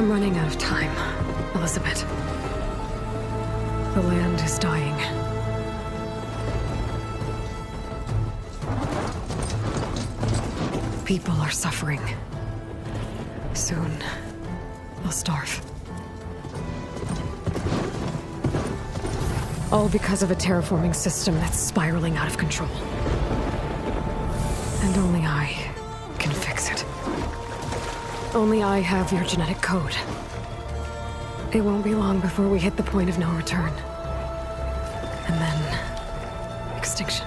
I'm running out of time, Elizabeth. The land is dying. People are suffering. Soon, they'll starve. All because of a terraforming system that's spiraling out of control. And only I can fix it. Only I have your genetic code. It won't be long before we hit the point of no return. And then... extinction.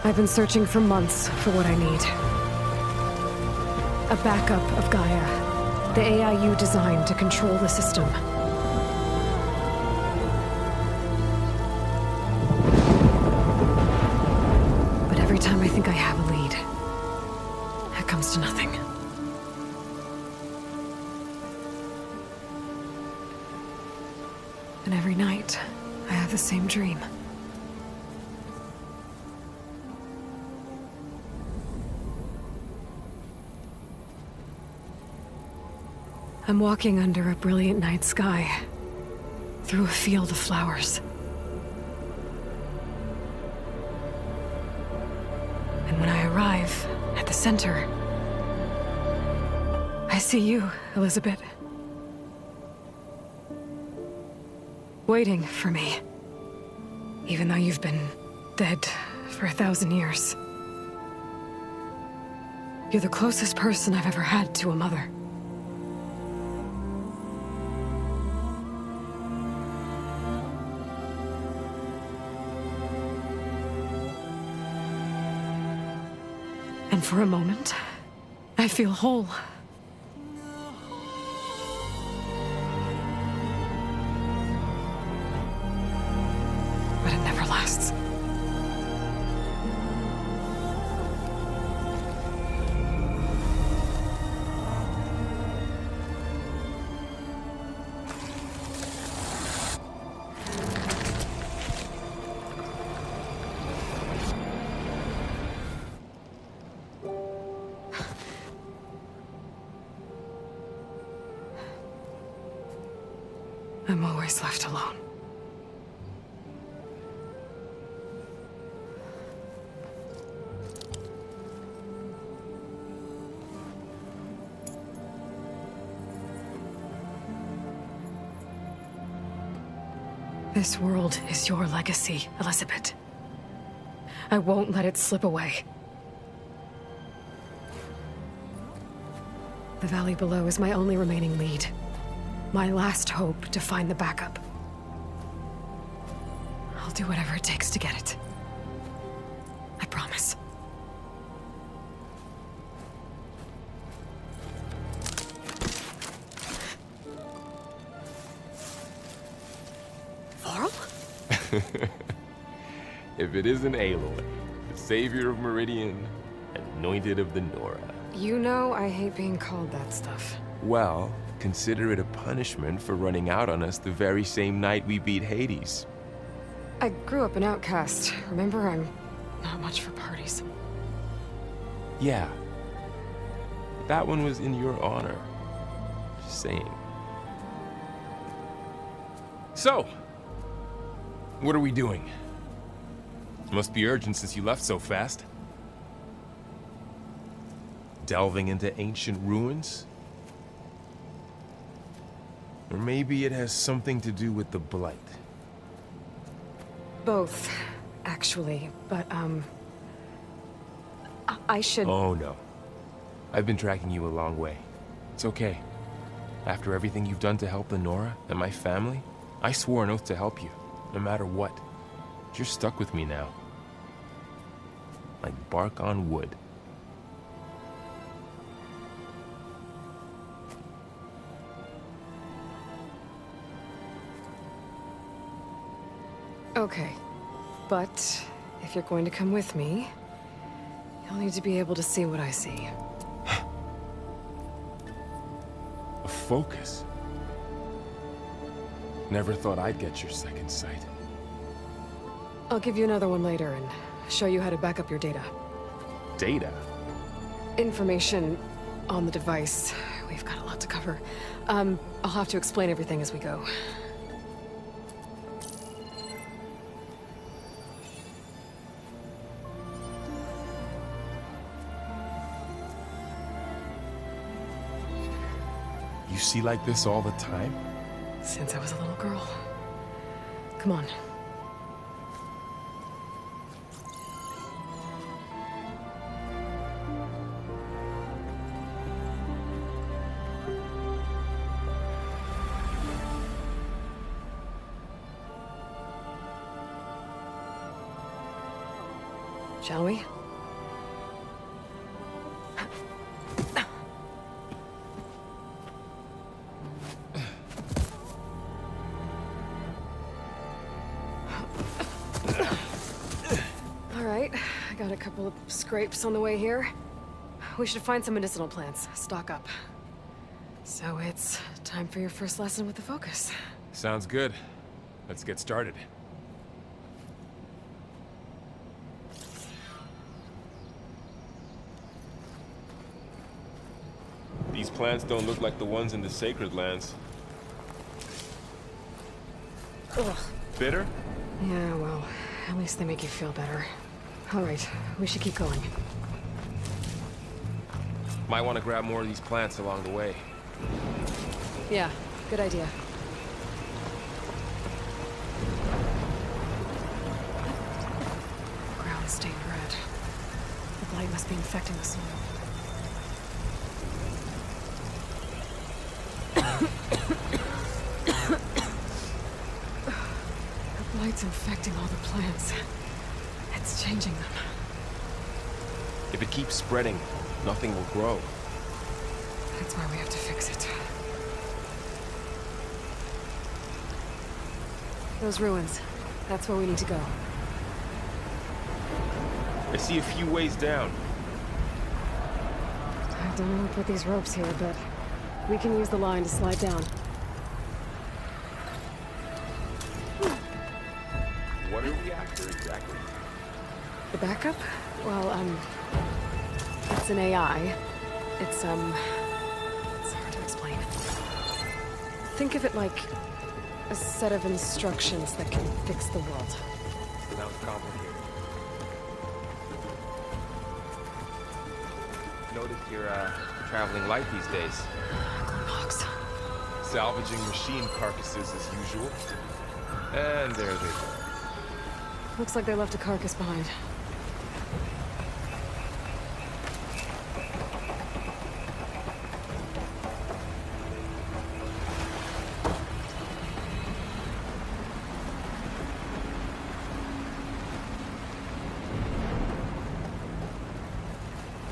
I've been searching for months for what I need. A backup of Gaia. The AI you designed to control the system. But every time I think I have a lead, it comes to nothing. And every night, I have the same dream. I'm walking under a brilliant night sky, through a field of flowers. And when I arrive at the center, I see you, Elizabeth. Waiting for me. Even though you've been dead for 1,000 years. You're the closest person I've ever had to a mother. And for a moment, I feel whole. But it never lasts. I'm always left alone. This world is your legacy, Elizabeth. I won't let it slip away. The valley below is my only remaining lead. My last hope to find the backup. I'll do whatever it takes to get it. I promise. Varl? If it isn't Aloy, the savior of Meridian, anointed of the Nora. You know I hate being called that stuff. Well, consider it a punishment for running out on us the very same night we beat Hades. I grew up an outcast. Remember, I'm not much for parties. Yeah. That one was in your honor. Just saying. So, what are we doing? Must be urgent since you left so fast. Delving into ancient ruins? Or maybe it has something to do with the Blight. Both, actually, but, I should... Oh, no. I've been tracking you a long way. It's okay. After everything you've done to help the Nora and my family, I swore an oath to help you, no matter what. You're stuck with me now. Like bark on wood. Okay, but if you're going to come with me, you'll need to be able to see what I see. A focus? Never thought I'd get your second sight. I'll give you another one later and show you how to back up your data. Data? Information on the device we've got a lot to cover. I'll have to explain everything as we go. You see like this all the time? Since I was a little girl. Come on. Shall we? All right, I got a couple of scrapes on the way here. We should find some medicinal plants, stock up. So it's time for your first lesson with the Focus. Sounds good. Let's get started. These plants don't look like the ones in the Sacred Lands. Ugh. Bitter? Yeah, well, at least they make you feel better. All right, we should keep going. Might want to grab more of these plants along the way. Yeah, good idea. Ground stained red. The blight must be infecting the soil. The blight's infecting all the plants. It's changing them. If it keeps spreading, nothing will grow. That's why we have to fix it. Those ruins. That's where we need to go. I see a few ways down. I don't know who put these ropes here, but we can use the line to slide down. What are we after exactly? The backup? Well, it's an AI. It's hard to explain. Think of it like a set of instructions that can fix the world. Sounds complicated. Noticed you're traveling light these days. Knox. Salvaging machine carcasses as usual. And there they go. Looks like they left a carcass behind.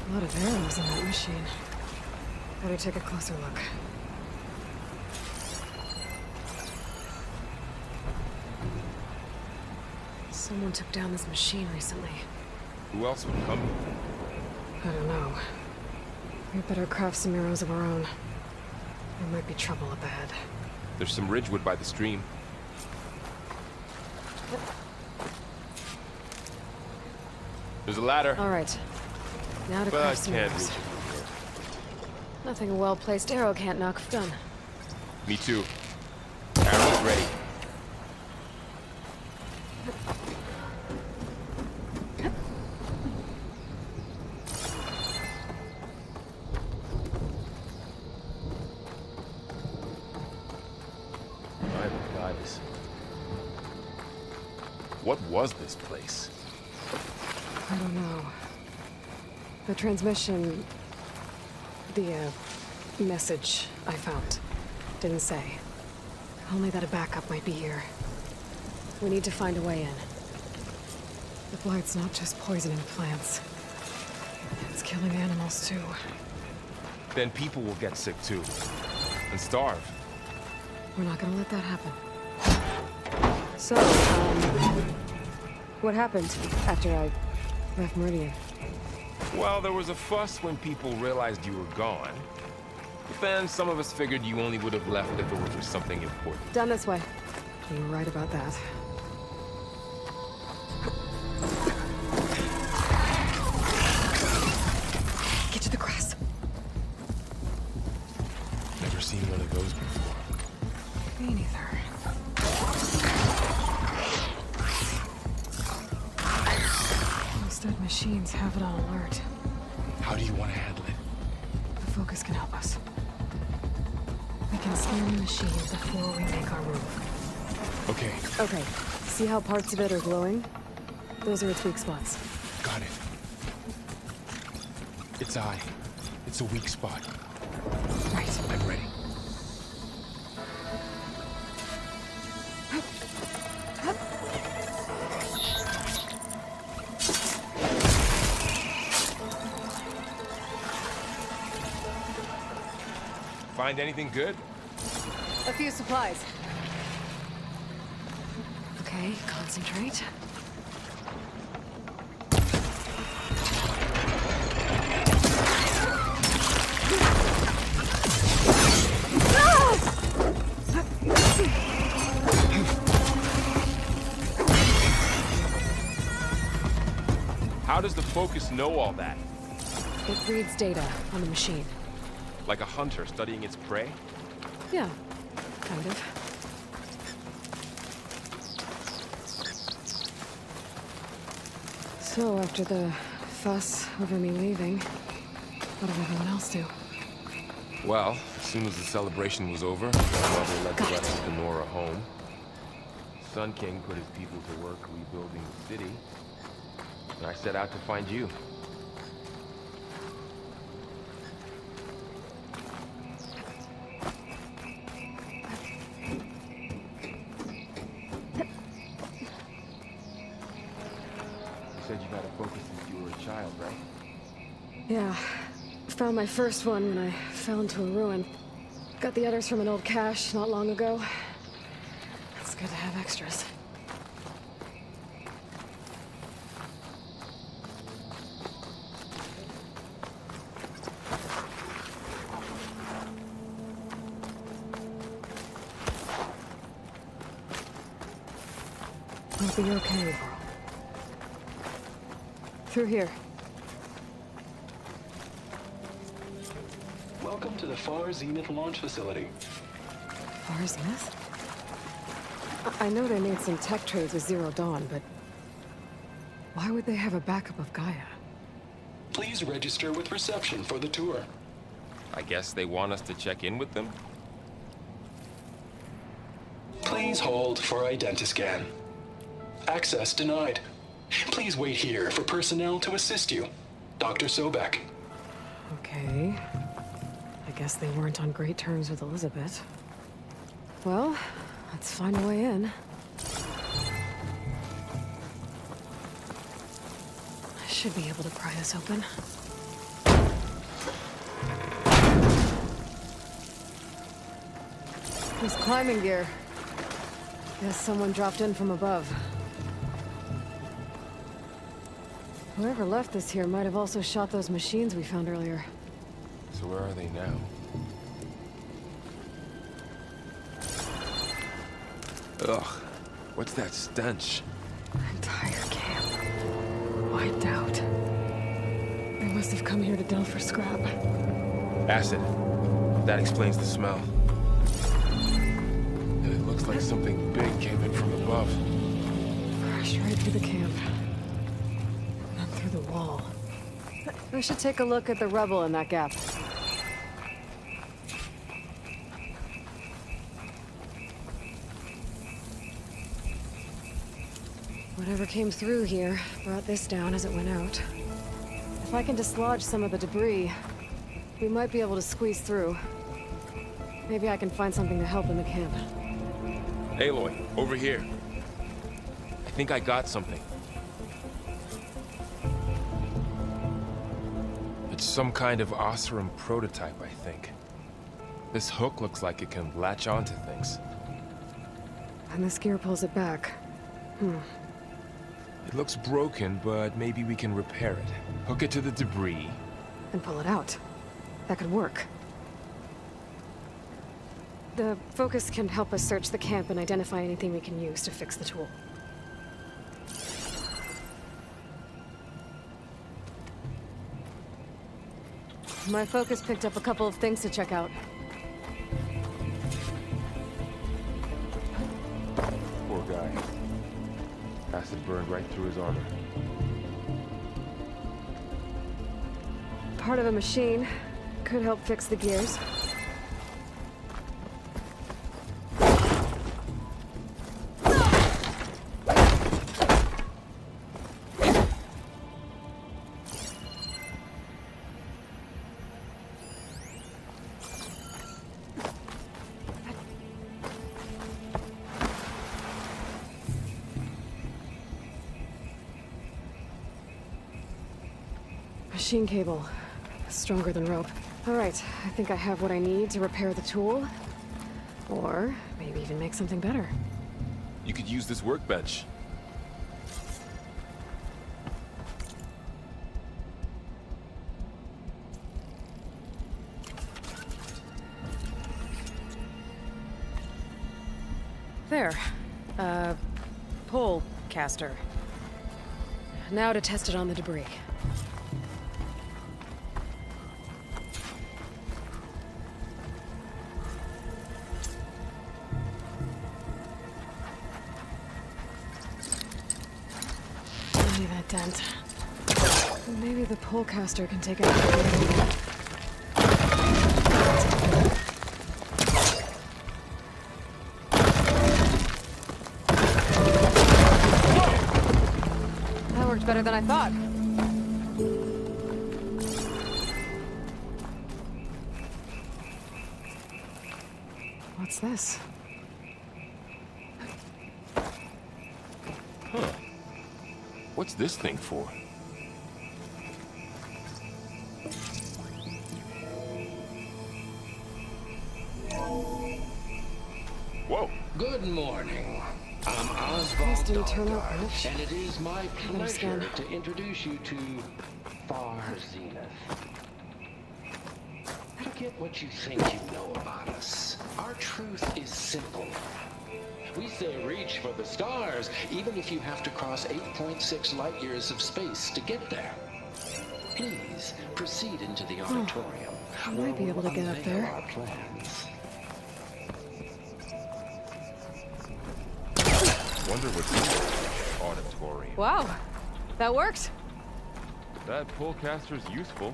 A lot of arrows in that machine. Better take a closer look. Someone took down this machine recently. Who else would come? I don't know. We better craft some arrows of our own. There might be trouble up ahead. There's some ridgewood by the stream. There's a ladder. All right. Now to But I craft some can't arrows. reach it from here. Nothing a well-placed arrow can't knock done. Me too. Arrows ready. My goddess. What was this place? I don't know. The transmission... The, message I found didn't say. Only that a backup might be here. We need to find a way in. The blight's not just poisoning plants. It's killing animals, too. Then people will get sick too. And starve. We're not gonna let that happen. So, what happened after I left Meridian? Well, there was a fuss when people realized you were gone. But then some of us figured you only would have left if it were for something important. Down this way. You were right about that. Get to the grass. machines have it on alert. How do you want to handle it? The focus can help us. We can scan the machine before we make our move. Okay, Okay, see how parts of it are glowing? Those are its weak spots. got it. Its eye. It's a weak spot. Right. I'm ready. Find anything good? A few supplies. Okay, concentrate. How does the focus know all that? It reads data on the machine. Like a hunter studying its prey? Yeah, kind of. So, after the fuss over me leaving, what did everyone else do? Well, as soon as the celebration was over, my mother led the rest of the Nora home. Sun King put his people to work rebuilding the city, and I set out to find you. You said you've had a focus since you were a child, right? Yeah. Found my first one when I fell into a ruin. Got the others from an old cache not long ago. It's good to have extras. We'll be okay. Through here. Welcome to the Far Zenith launch facility. Far Zenith? I know they made some tech trades with Zero Dawn, but why would they have a backup of Gaia? Please register with reception for the tour. I guess they want us to check in with them? Please hold for identiscan. Access denied. Please wait here for personnel to assist you. Dr. Sobek. Okay. I guess they weren't on great terms with Elizabeth. Well, let's find a way in. I should be able to pry this open. This climbing gear. Guess someone dropped in from above. Whoever left this here might have also shot those machines we found earlier. So where are they now? Ugh, what's that stench? Entire camp. Wiped out. They must have come here to delve for scrap. Acid. That explains the smell. And it looks like something big came in from above. Crashed right through the camp. And then through the wall. We should take a look at the rubble in that gap. Whatever came through here brought this down as it went out. If I can dislodge some of the debris, we might be able to squeeze through. Maybe I can find something to help in the camp. Aloy, over here. I think I got something. It's some kind of Oseram prototype, I think. This hook looks like it can latch onto things. And this gear pulls it back. It looks broken, but maybe we can repair it. Hook it to the debris. And pull it out. That could work. The focus can help us search the camp and identify anything we can use to fix the tool. My focus picked up a couple of things to check out. Poor guy. Acid burned right through his armor. part of a machine. Could help fix the gears. Machine cable. Stronger than rope. Alright, I think I have what I need to repair the tool. Or maybe even make something better. You could use this workbench. There. Pull caster. Now to test it on the debris. Not even a dent. Maybe the pull caster can take it out. That worked better than I thought. What's this? Huh. What's this thing for? Whoa. Good morning. I'm Oswald These didn't turn out Dahlgard, much. and it is my pleasure scan. to introduce you to Far Zenith. Forget what you think you know about us. Our truth is simple. We say reach for the stars, even if you have to cross 8.6 light years of space to get there. Please proceed into the auditorium. I might be able to get up unveil there. Our plans. Wonder what's in this auditorium. Wow, that worked. That pull caster's useful.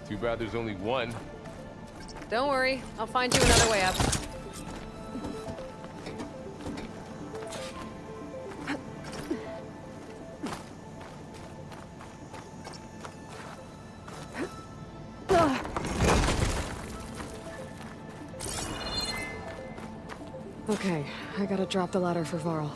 Too bad there's only one. Don't worry, I'll find you another way up. Okay, I gotta drop the ladder for Varl.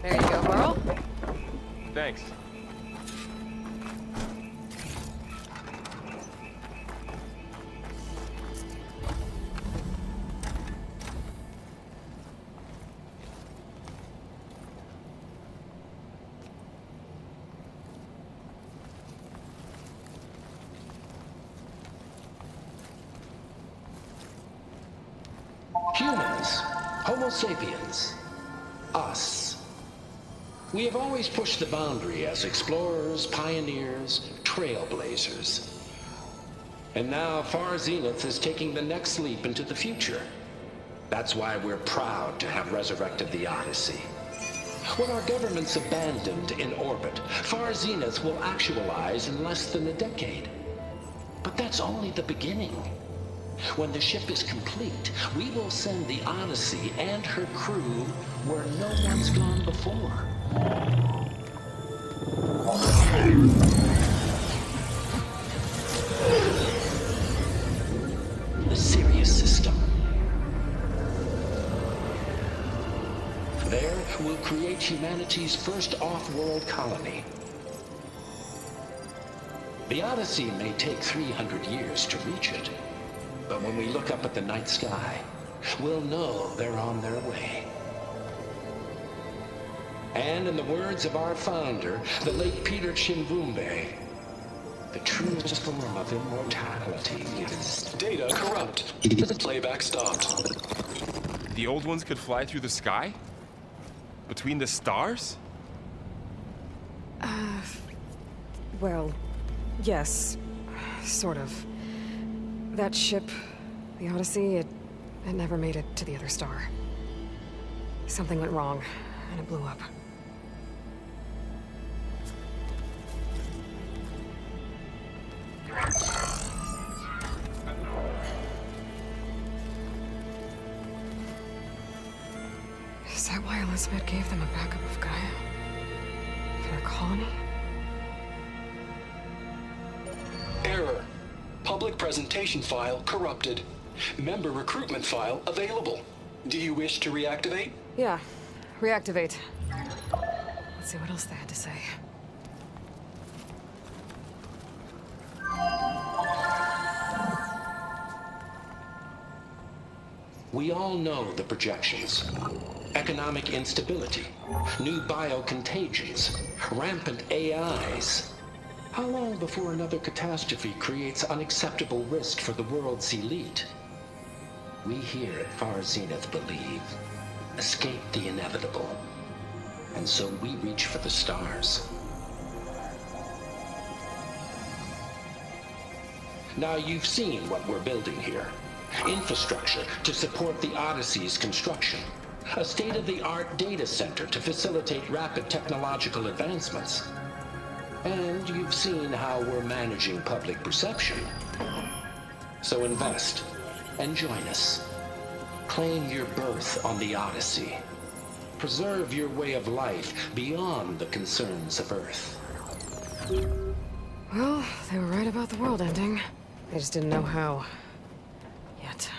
There you go, Varl. Thanks. Humans, Homo sapiens, us. We have always pushed the boundary as explorers, pioneers, trailblazers. And now Far Zenith is taking the next leap into the future. That's why we're proud to have resurrected the Odyssey. What our governments abandoned in orbit, Far Zenith will actualize in less than a decade. But that's only the beginning. When the ship is complete, we will send the Odyssey and her crew where no one's gone before. The Sirius system. There, we'll create humanity's first off-world colony. The Odyssey may take 300 years to reach it. But when we look up at the night sky, we'll know they're on their way. And in the words of our founder, the late Peter Chimbumbe, the truest form of immortality is data corrupt. The playback stopped. The old ones could fly through the sky? Between the stars? Well, yes, sort of. That ship The Odyssey, it never made it to the other star. Something went wrong, and it blew up. Is that why Elizabeth gave them a backup of Gaia? For their colony? Error. Public presentation file corrupted. Member recruitment file available. Do you wish to reactivate? Yeah. Reactivate. Let's see what else they had to say. We all know the projections. Economic instability, new biocontagions, rampant AIs. How long before another catastrophe creates unacceptable risk for the world's elite? We here at Far Zenith believe, escape the inevitable. And so we reach for the stars. Now you've seen what we're building here. Infrastructure to support the Odyssey's construction. A state-of-the-art data center to facilitate rapid technological advancements. And you've seen how we're managing public perception. So invest and join us. Claim your berth on the Odyssey. Preserve your way of life beyond the concerns of Earth. Well, they were right about the world ending. They just didn't know how. Yet.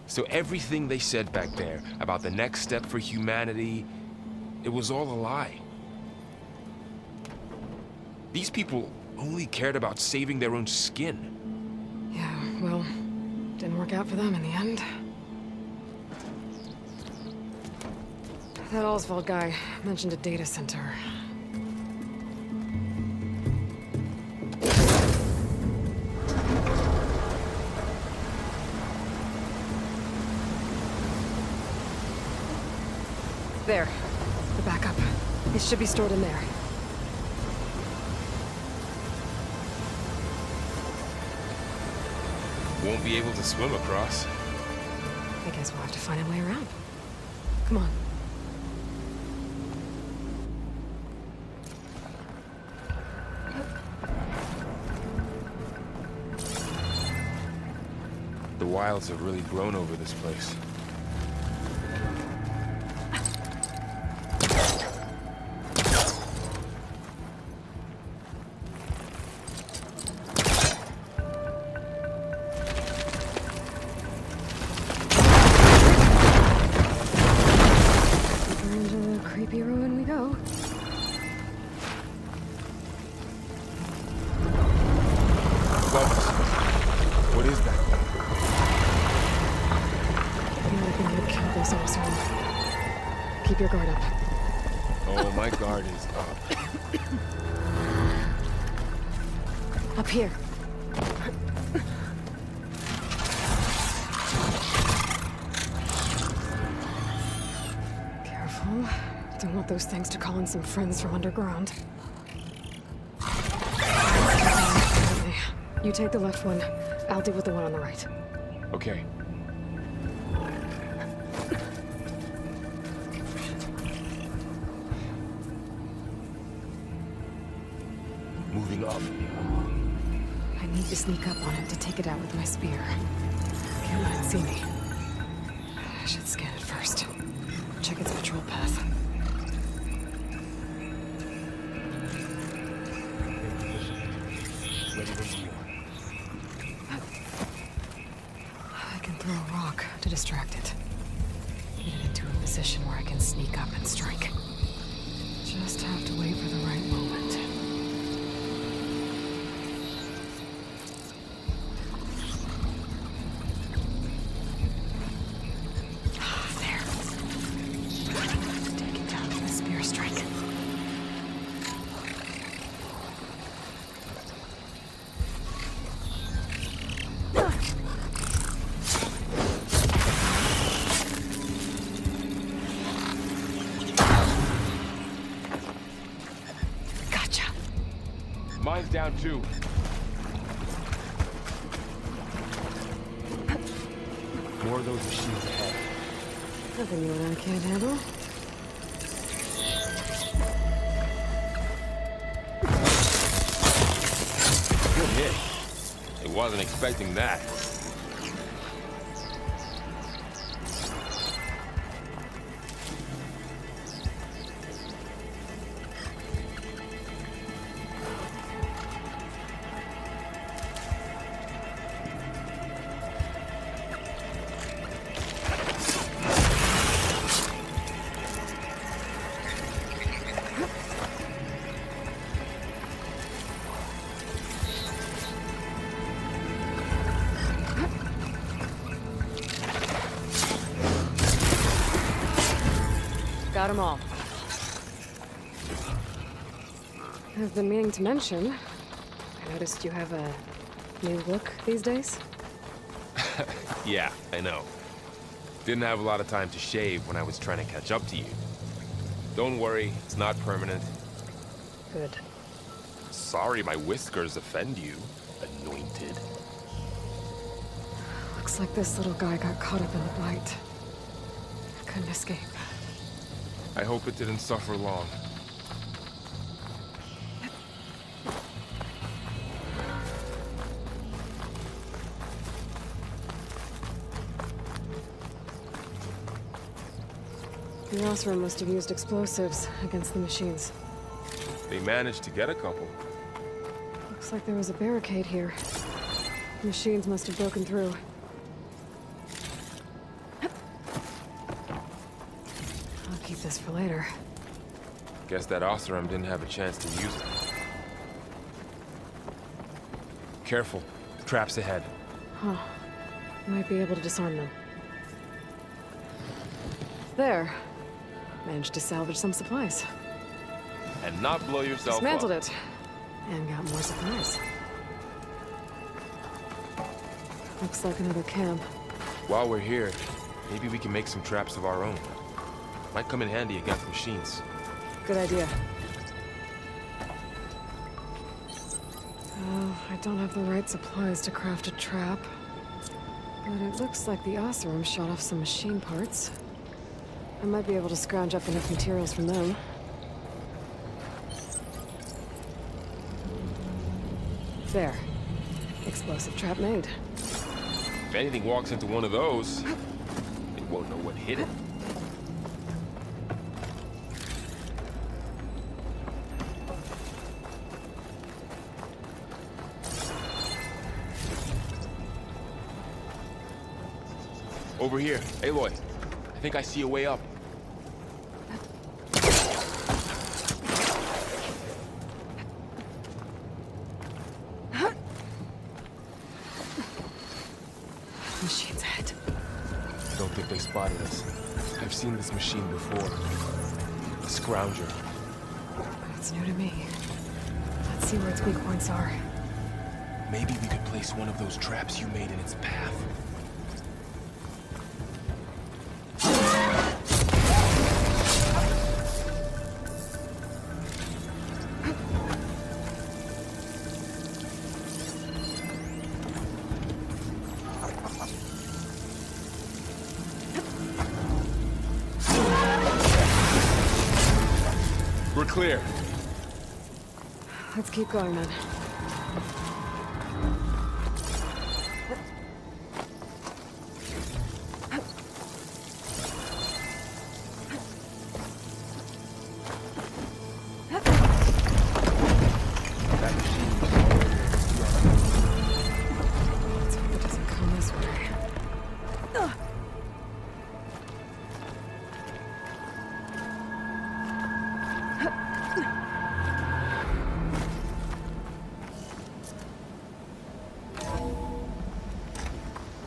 So everything they said back there about the next step for humanity, it was all a lie. These people only cared about saving their own skin. Yeah, well, didn't work out for them in the end. That Oswald guy mentioned a data center. There. The backup. It should be stored in there. Won't be able to swim across. I guess we'll have to find a way around. Come on. The wilds have really grown over this place. Creepy ruin we go. Bubbles. What is that? Nothing would kill this awesome. Keep your guard up. Oh, my guard is up. Up here. Careful. Don't want those things to call in some friends from underground. You take the left one. I'll deal with the one on the right. Okay. Moving up. I need to sneak up on it to take it out with my spear. Can't let it see me. I should scan it first. Check its patrol path. Ready when you are. I can throw a rock to distract it. Get it into a position where I can sneak up and strike. Just have to wait for the right moment. There. Take it down with a spear strike. Gotcha. Mine's down too. More of those machines ahead. Nothing you and I can't handle. Good hit. I wasn't expecting that. Got them all. I've been meaning to mention, I noticed you have a new look these days. Yeah, I know. Didn't have a lot of time to shave when I was trying to catch up to you. Don't worry, it's not permanent. Good. Sorry my whiskers offend you, anointed. Looks like this little guy got caught up in the bite. Couldn't escape. I hope it didn't suffer long. The Oseram must have used explosives against the machines. They managed to get a couple. Looks like there was a barricade here. The machines must have broken through. I'll keep this for later. Guess that Oseram didn't have a chance to use it. Careful. Traps ahead. Huh. Might be able to disarm them. There. Managed to salvage some supplies. And not blow yourself Dismantled up. it. And got more supplies. Looks like another camp. While we're here, maybe we can make some traps of our own. Might come in handy against machines. Good idea. Oh, I don't have the right supplies to craft a trap. But it looks like the Oseram shot off some machine parts. I might be able to scrounge up enough materials from them. There. Explosive trap made. If anything walks into one of those, they won't know what hit it. Over here. Aloy, I think I see a way up. Machine's ahead. Don't think they spotted us. I've seen this machine before. A scrounger. It's new to me. Let's see where its weak points are. Maybe we could place one of those traps you made in its path. We're clear. Let's keep going then. Let's hope it doesn't come this way.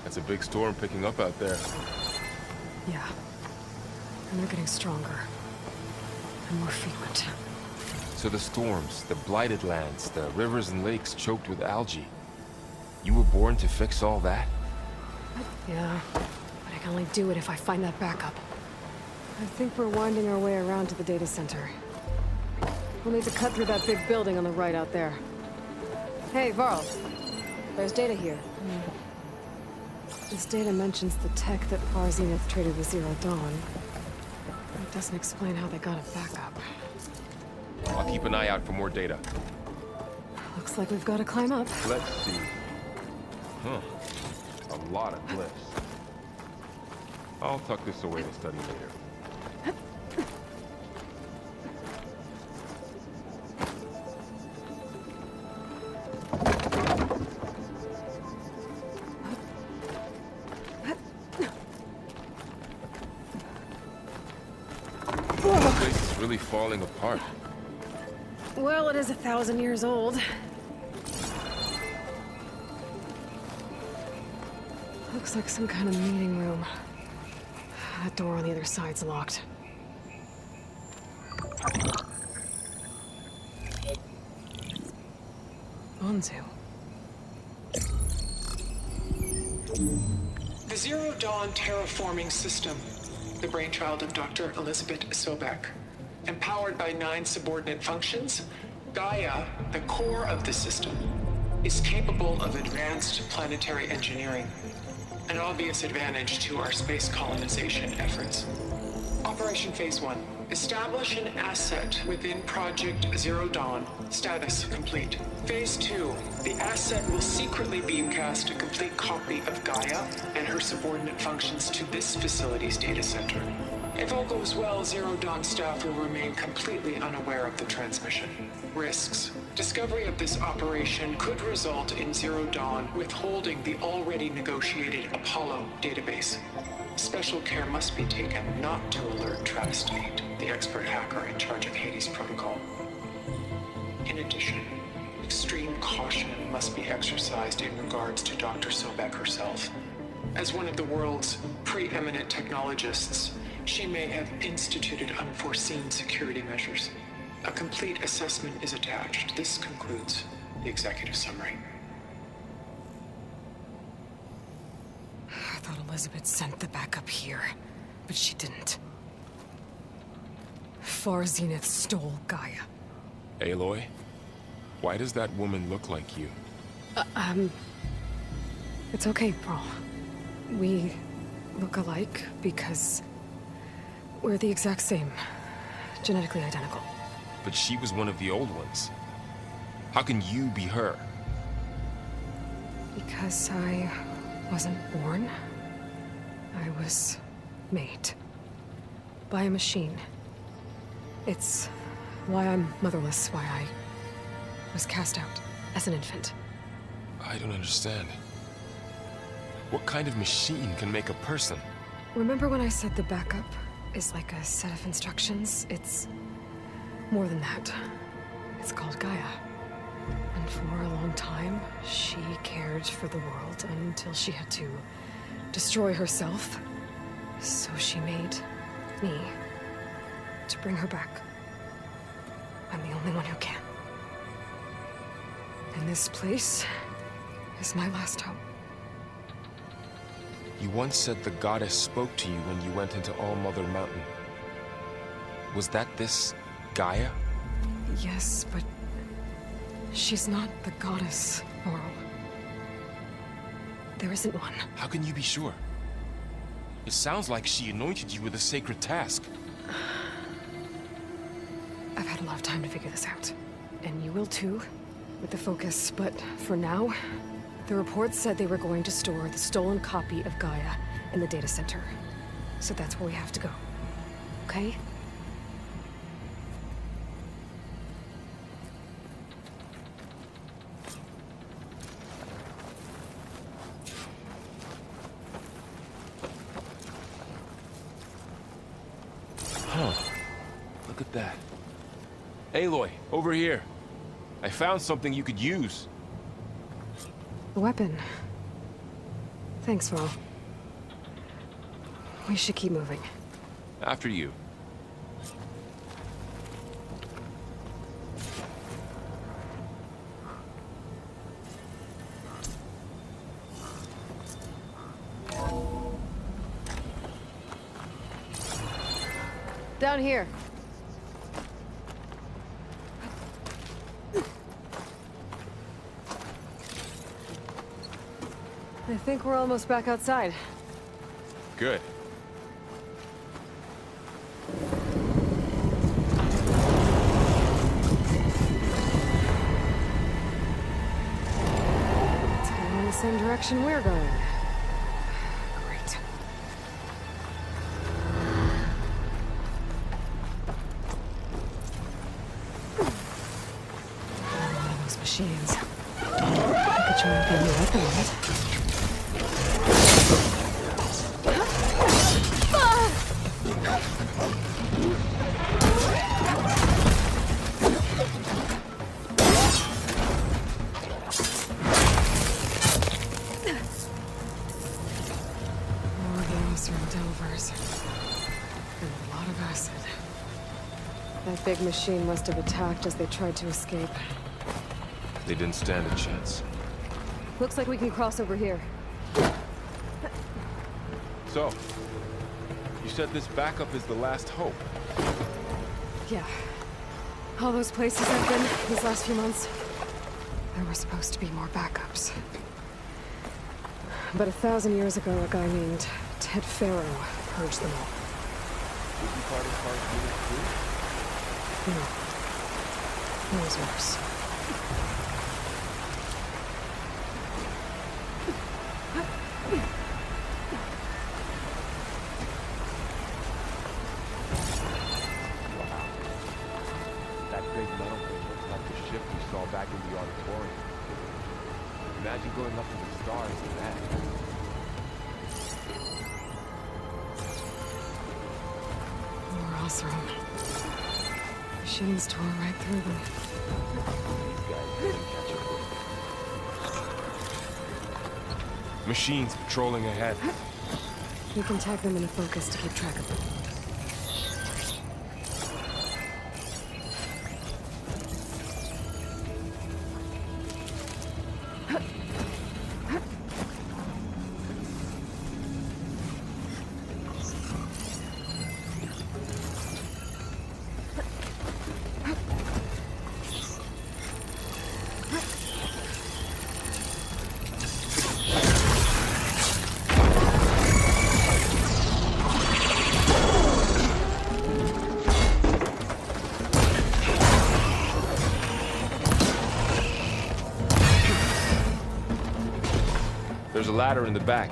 That's a big storm picking up out there. Yeah. And they're getting stronger. And more frequent. So the storms, the blighted lands, the rivers and lakes choked with algae. You were born to fix all that? Yeah. But I can only do it if I find that backup. I think we're winding our way around to the data center. We'll need to cut through that big building on the right out there. Hey, Varl. There's data here. This data mentions the tech that Far Zenith traded with Zero Dawn. It doesn't explain how they got it back up. I'll keep an eye out for more data. Looks like we've got to climb up. Let's see. Huh. A lot of glyphs. I'll tuck this away to study later. This place is really falling apart. Well, it is 1,000 years old. Looks like some kind of meeting room. That door on the other side's locked. Onzu. The Zero Dawn terraforming system, the brainchild of Dr. Elizabeth Sobek. Empowered by 9 subordinate functions, Gaia, the core of the system, is capable of advanced planetary engineering, an obvious advantage to our space colonization efforts. Operation Phase 1. Establish an asset within Project Zero Dawn. Status complete. Phase 2. The asset will secretly beamcast a complete copy of Gaia and her subordinate functions to this facility's data center. If all goes well, Zero Dawn staff will remain completely unaware of the transmission. Risks. Discovery of this operation could result in Zero Dawn withholding the already negotiated Apollo database. Special care must be taken not to alert Trappist 8, the expert hacker in charge of Hades Protocol. In addition, extreme caution must be exercised in regards to Dr. Sobek herself. As one of the world's preeminent technologists, she may have instituted unforeseen security measures. A complete assessment is attached. This concludes the executive summary. I thought Elizabeth sent the backup here, but she didn't. Far Zenith stole Gaia. Aloy? Why does that woman look like you? It's okay, Pearl. We look alike because we're the exact same. Genetically identical. But she was one of the old ones. How can you be her? Because I wasn't born. I was made. By a machine. It's why I'm motherless, why I was cast out as an infant. I don't understand. What kind of machine can make a person? Remember when I said the backup is like a set of instructions? It's more than that. It's called Gaia. And for a long time, she cared for the world until she had to destroy herself. So she made me to bring her back. I'm the only one who can. And this place is my last hope. You once said the goddess spoke to you when you went into All-Mother Mountain. Was that this Gaia? Yes, but she's not the goddess, Laurel. There isn't one. How can you be sure? It sounds like she anointed you with a sacred task. I've had a lot of time to figure this out. And you will too, with the focus. But for now, the report said they were going to store the stolen copy of Gaia in the data center. So that's where we have to go. Okay? Huh. Look at that. Aloy, over here. I found something you could use. A weapon. Thanks, Val. We should keep moving. After you. Down here. I think we're almost back outside. Good. It's going in the same direction we're going. Great. Those machines. I could try and find a weapon on it. More gas from Delvers. And a lot of acid. That big machine must have attacked as they tried to escape. They didn't stand a chance. Looks like we can cross over here. So, you said this backup is the last hope. Yeah. All those places I've been these last few months, there were supposed to be more backups. But 1,000 years ago, a guy named Ted Faro purged them all. Was he part of Park's unit too? No. It was worse. That big metal thing looks like the ship we saw back in the auditorium. Imagine going up to the stars in that. More Osram. Machines tore right through them. These guys didn't catch up. Machines patrolling ahead. We can tag them in a focus to keep track of them. There's a ladder in the back.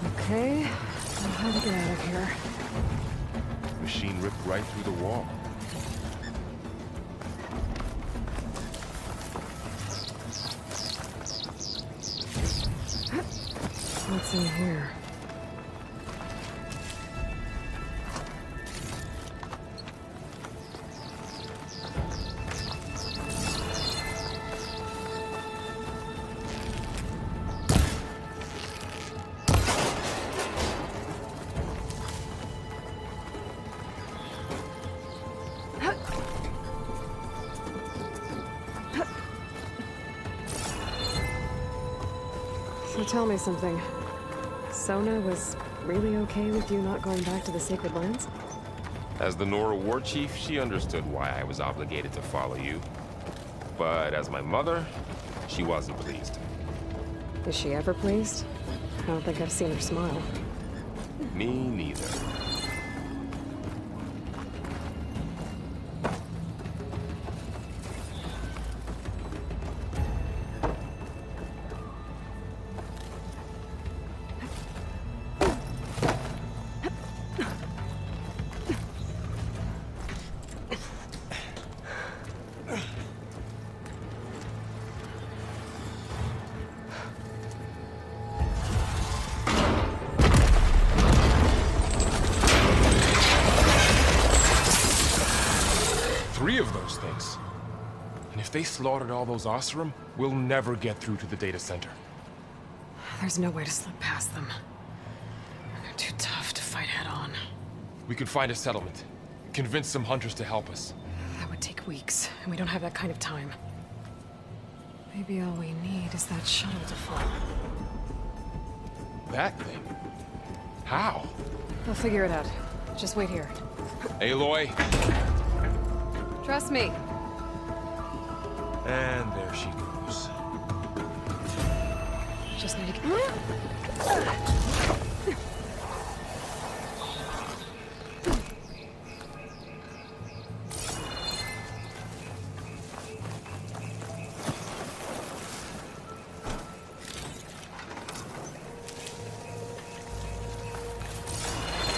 Okay, know how to get out of here. Machine ripped right through the wall. What's in here? So tell me something. Sona was really okay with you not going back to the Sacred Lands? As the Nora war chief, she understood why I was obligated to follow you. But as my mother, she wasn't pleased. Is she ever pleased? I don't think I've seen her smile. Me neither. Three of those things. And if they slaughtered all those Osram, we'll never get through to the data center. There's no way to slip past them. They're too tough to fight head on. We could find a settlement. Convince some hunters to help us. weeks, and we don't have that kind of time. Maybe all we need is that shuttle to fall. That thing? How? I'll figure it out. Just wait here. Aloy! Trust me. And there she goes. Just need to get...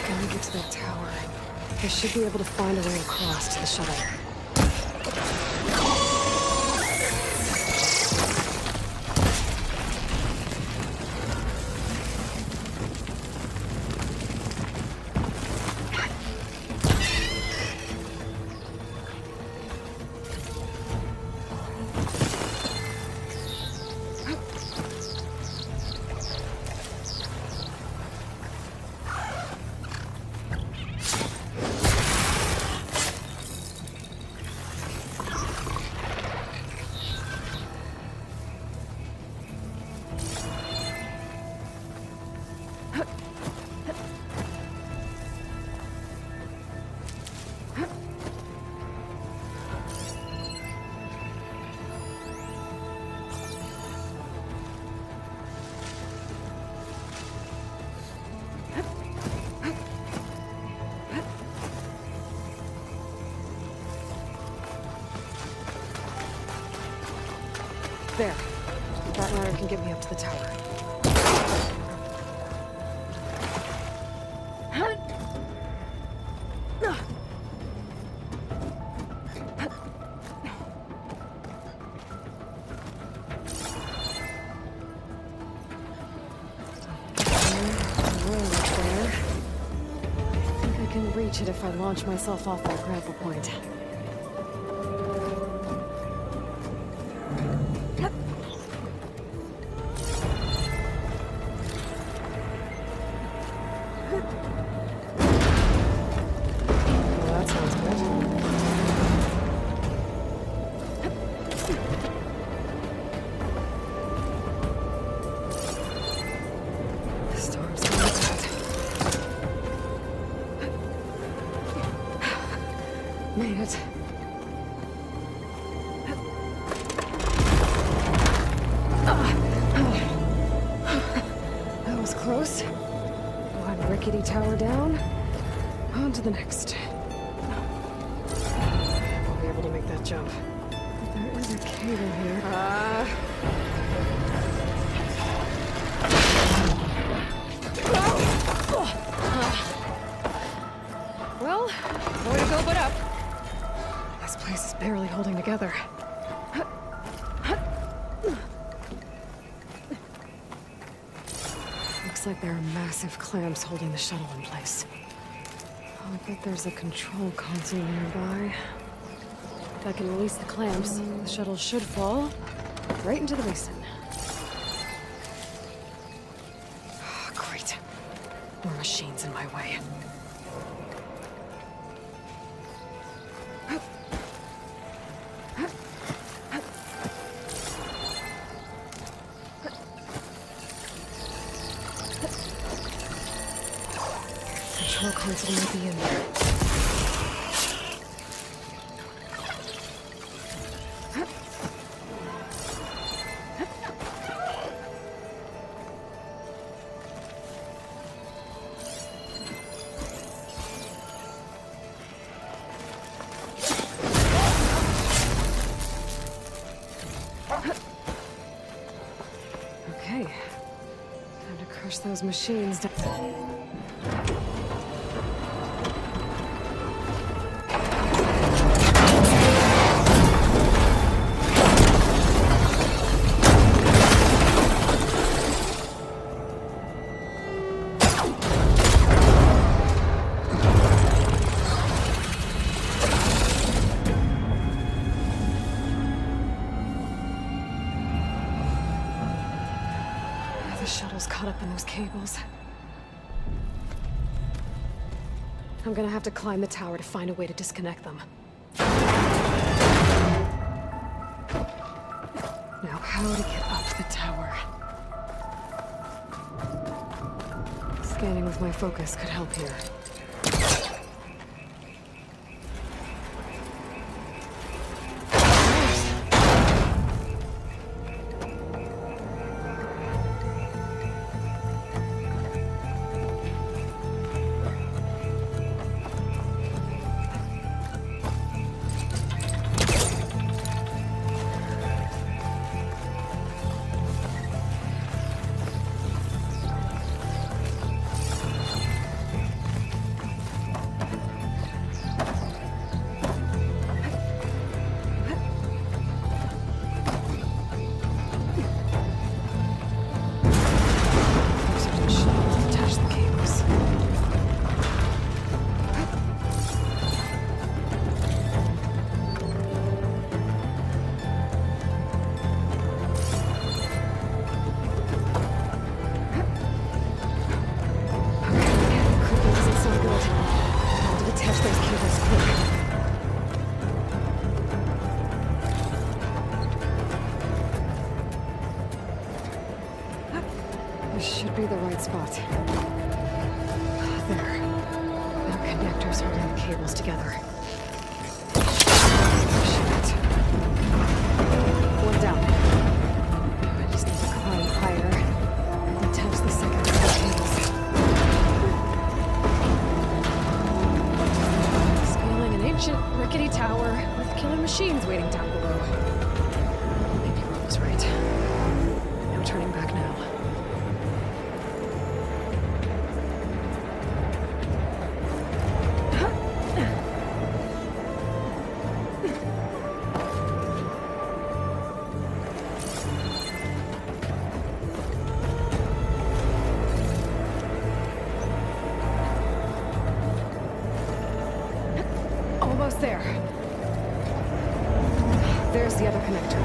When we get to that tower, I should be able to find a way across to the shuttle. There. That ladder can get me up to the tower. I think I can reach it if I launch myself off that grapple point. Made it. That was close. One rickety tower down. On to the next. I'll be able to make that jump. But there is a cable here. Well, more to go but up. This place is barely holding together. Looks like there are massive clamps holding the shuttle in place. I bet there's a control console nearby. If I can release the clamps, the shuttle should fall right into the basin. Oh, great. More machines in my way. Control console might be in there. Okay. Time to crush those machines down. The shuttle's caught up in those cables. I'm gonna have to climb the tower to find a way to disconnect them. how to get up the tower. Scanning with my focus could help here. This should be the right spot. There. Now connectors holding the cables together. Shit. One down. I just need to climb higher and attach the second set of cables. Scaling an ancient, rickety tower with killer machines waiting down below. Maybe Rob was right. No turning back now. Almost there. There's the other connector.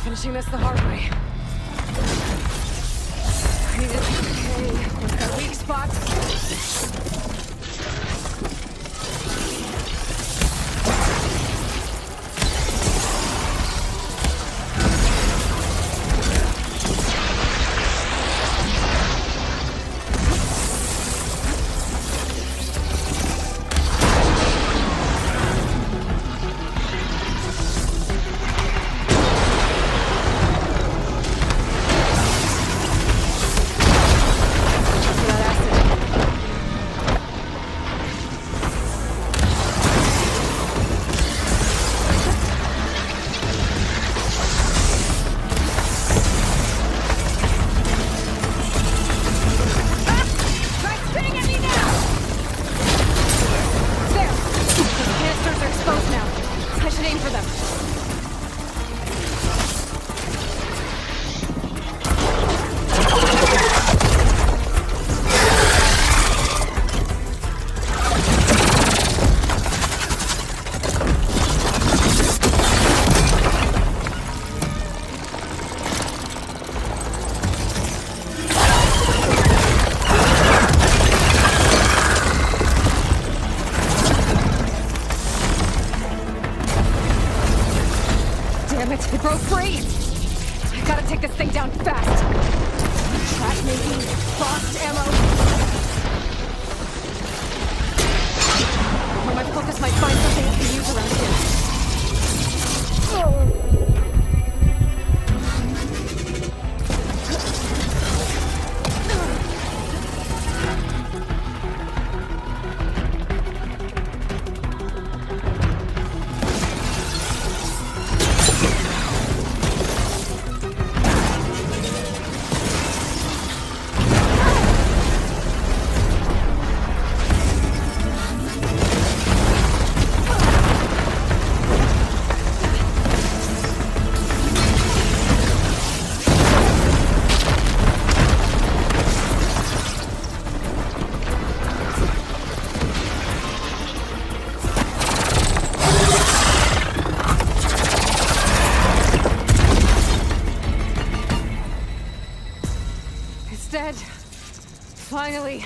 Finishing this the hard way. I need to... Okay, what's that weak spot? Damn it, it broke free! I gotta take this thing down fast! Track maybe? Frost ammo? Focus might find something I can use around here. It's dead. Finally.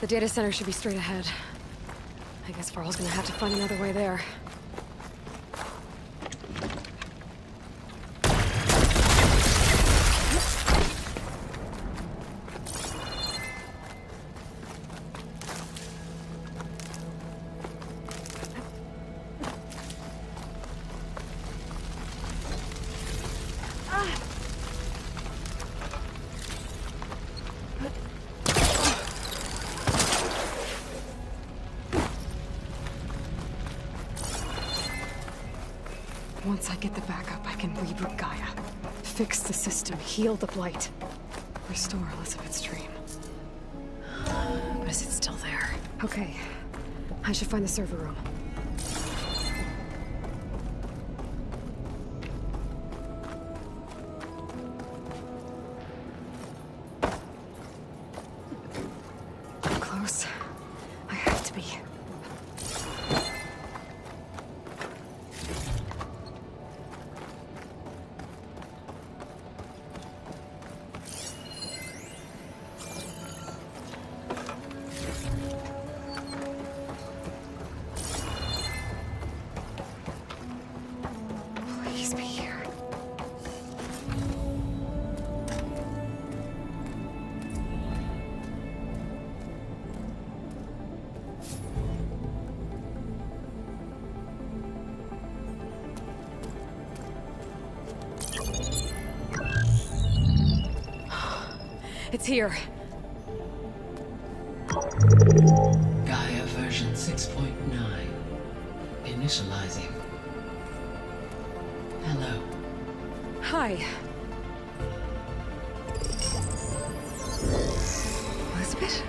The data center should be straight ahead. I guess Varl's gonna have to find another way there. Once I get the backup, I can reboot Gaia. Fix the system, heal the Blight. Restore Elizabeth's dream. But is it still there? Okay. I should find the server room. Close. I have to be. Please be here. It's here. Gaia version 6.9. Initializing. Hello. Hi. Elizabeth?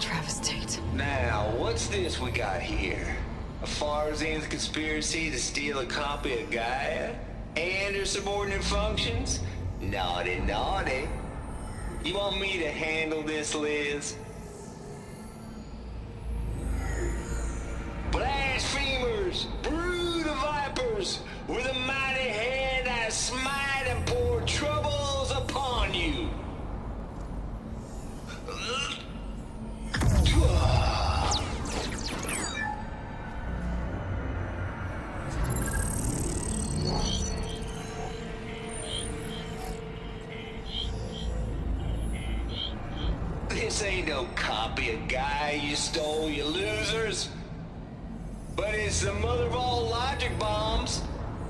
Travis Tate. Now, what's this we got here? A Farzan's conspiracy to steal a copy of Gaia? And her subordinate functions? Naughty, naughty. You want me to handle this, Liz? Blasphemers! Brood of vipers! With a mighty hand I smite and pour troubles upon you! This ain't no copy of Gaia you stole, you losers. But it's the mother of all logic bombs.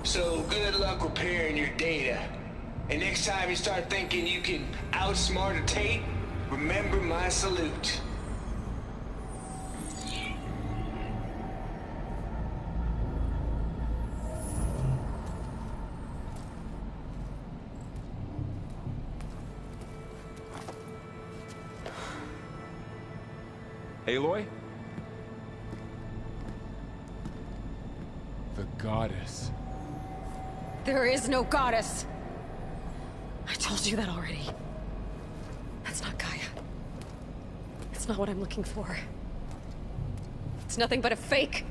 So good luck repairing your data. And next time you start thinking you can outsmart a Tate, remember my salute. Aloy? The goddess. There is no goddess. I told you that already. That's not Gaia. It's not what I'm looking for. It's nothing but a fake.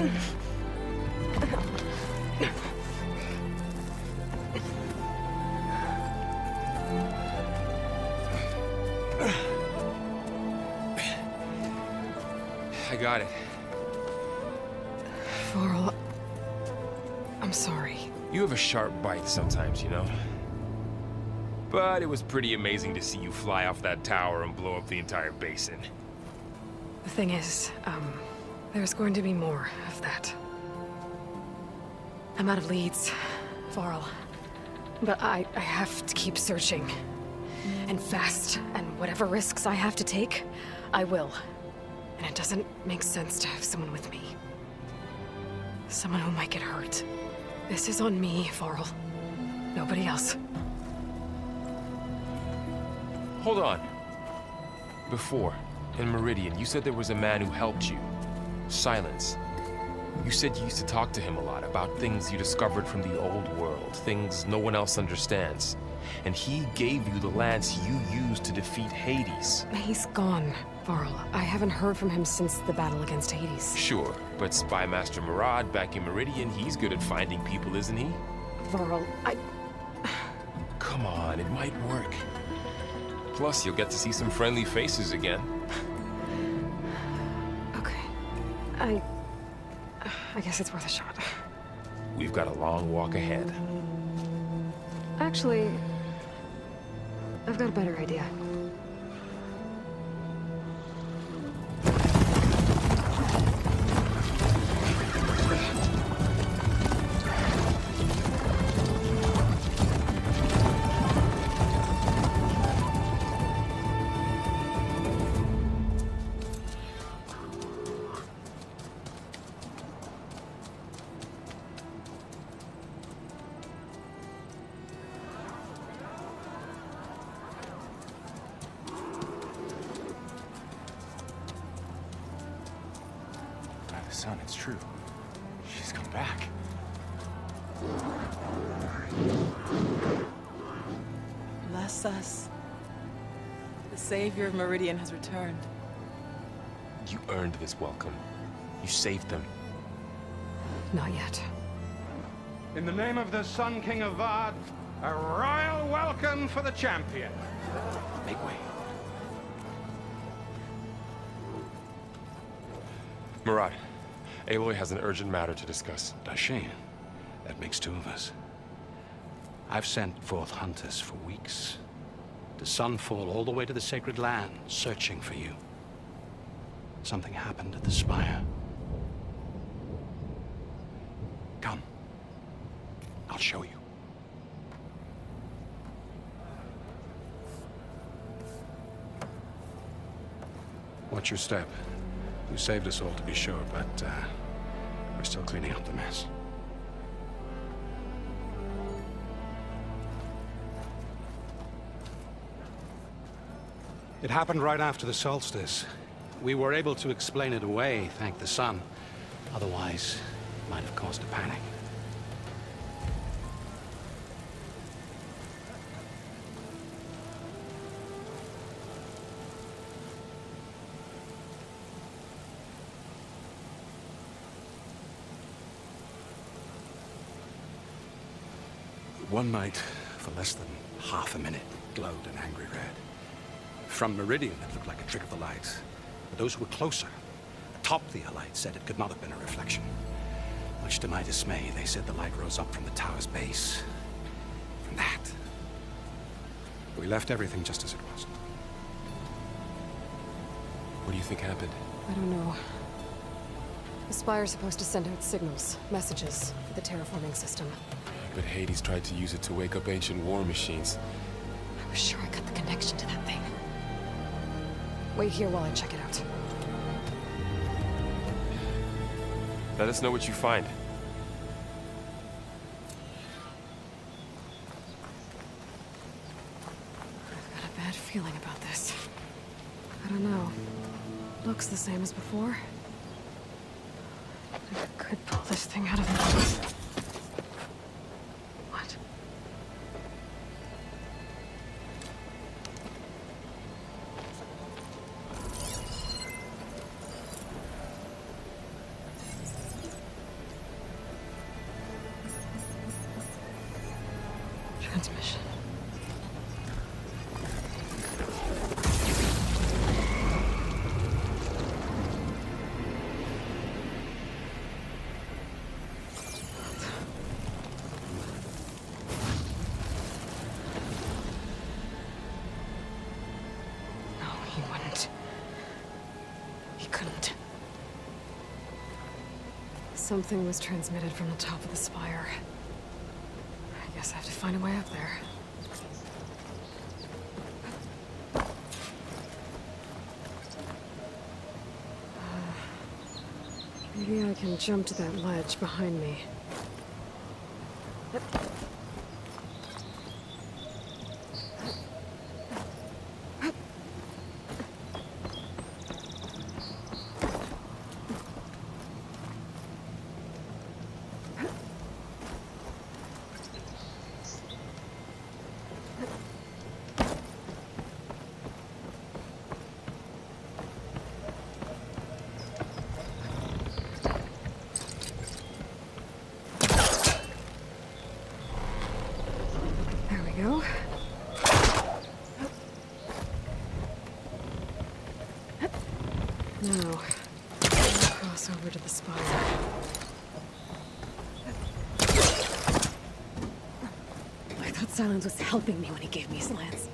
Ugh. got it. Varl, I'm sorry. You have a sharp bite sometimes, you know? But it was pretty amazing to see you fly off that tower and blow up the entire basin. The thing is, there's going to be more of that. I'm out of leads, Varl. But I have to keep searching. And fast, and whatever risks I have to take, I will. And it doesn't make sense to have someone with me. Someone who might get hurt. This is on me, Varl. Nobody else. Hold on. Before, in Meridian, you said there was a man who helped you. Silence. You said you used to talk to him a lot about things you discovered from the old world, things no one else understands. And he gave you the lance you used to defeat Hades. He's gone, Varl. I haven't heard from him since the battle against Hades. Sure, but Spy Master Murad back in Meridian, he's good at finding people, isn't he? Varl, Come on, it might work. Plus, you'll get to see some friendly faces again. Okay. I guess it's worth a shot. We've got a long walk ahead. Actually, I've got a better idea. Son, it's true. She's come back. Bless us. The Savior of Meridian has returned. You earned this welcome. You saved them. Not yet. In the name of the Sun King of Vard, a royal welcome for the champion. Make way. Murad, Aloy has an urgent matter to discuss. Dashane, that makes two of us. I've sent forth hunters for weeks. To Sunfall all the way to the Sacred Land, searching for you. Something happened at the Spire. Come. I'll show you. Watch your step. You saved us all, to be sure, but we're still cleaning up the mess. It happened right after the solstice. We were able to explain it away, thank the sun. Otherwise, it might have caused a panic. One night, for less than half a minute, glowed an angry red. From Meridian, it looked like a trick of the light. But those who were closer, atop the light, said it could not have been a reflection. Much to my dismay, they said the light rose up from the tower's base. From that. We left everything just as it was. What do you think happened? I don't know. The Spire's supposed to send out signals, messages, for the terraforming system. But Hades tried to use it to wake up ancient war machines. I was sure I got the connection to that thing. Wait here while I check it out. Let us know what you find. I've got a bad feeling about this. I don't know. Looks the same as before. I could pull this thing out of the... What? Transmission. Something was transmitted from the top of the spire. I guess I have to find a way up there. Maybe I can jump to that ledge behind me. Go. Now, cross over to the spire. I thought Silence was helping me when he gave me his lance.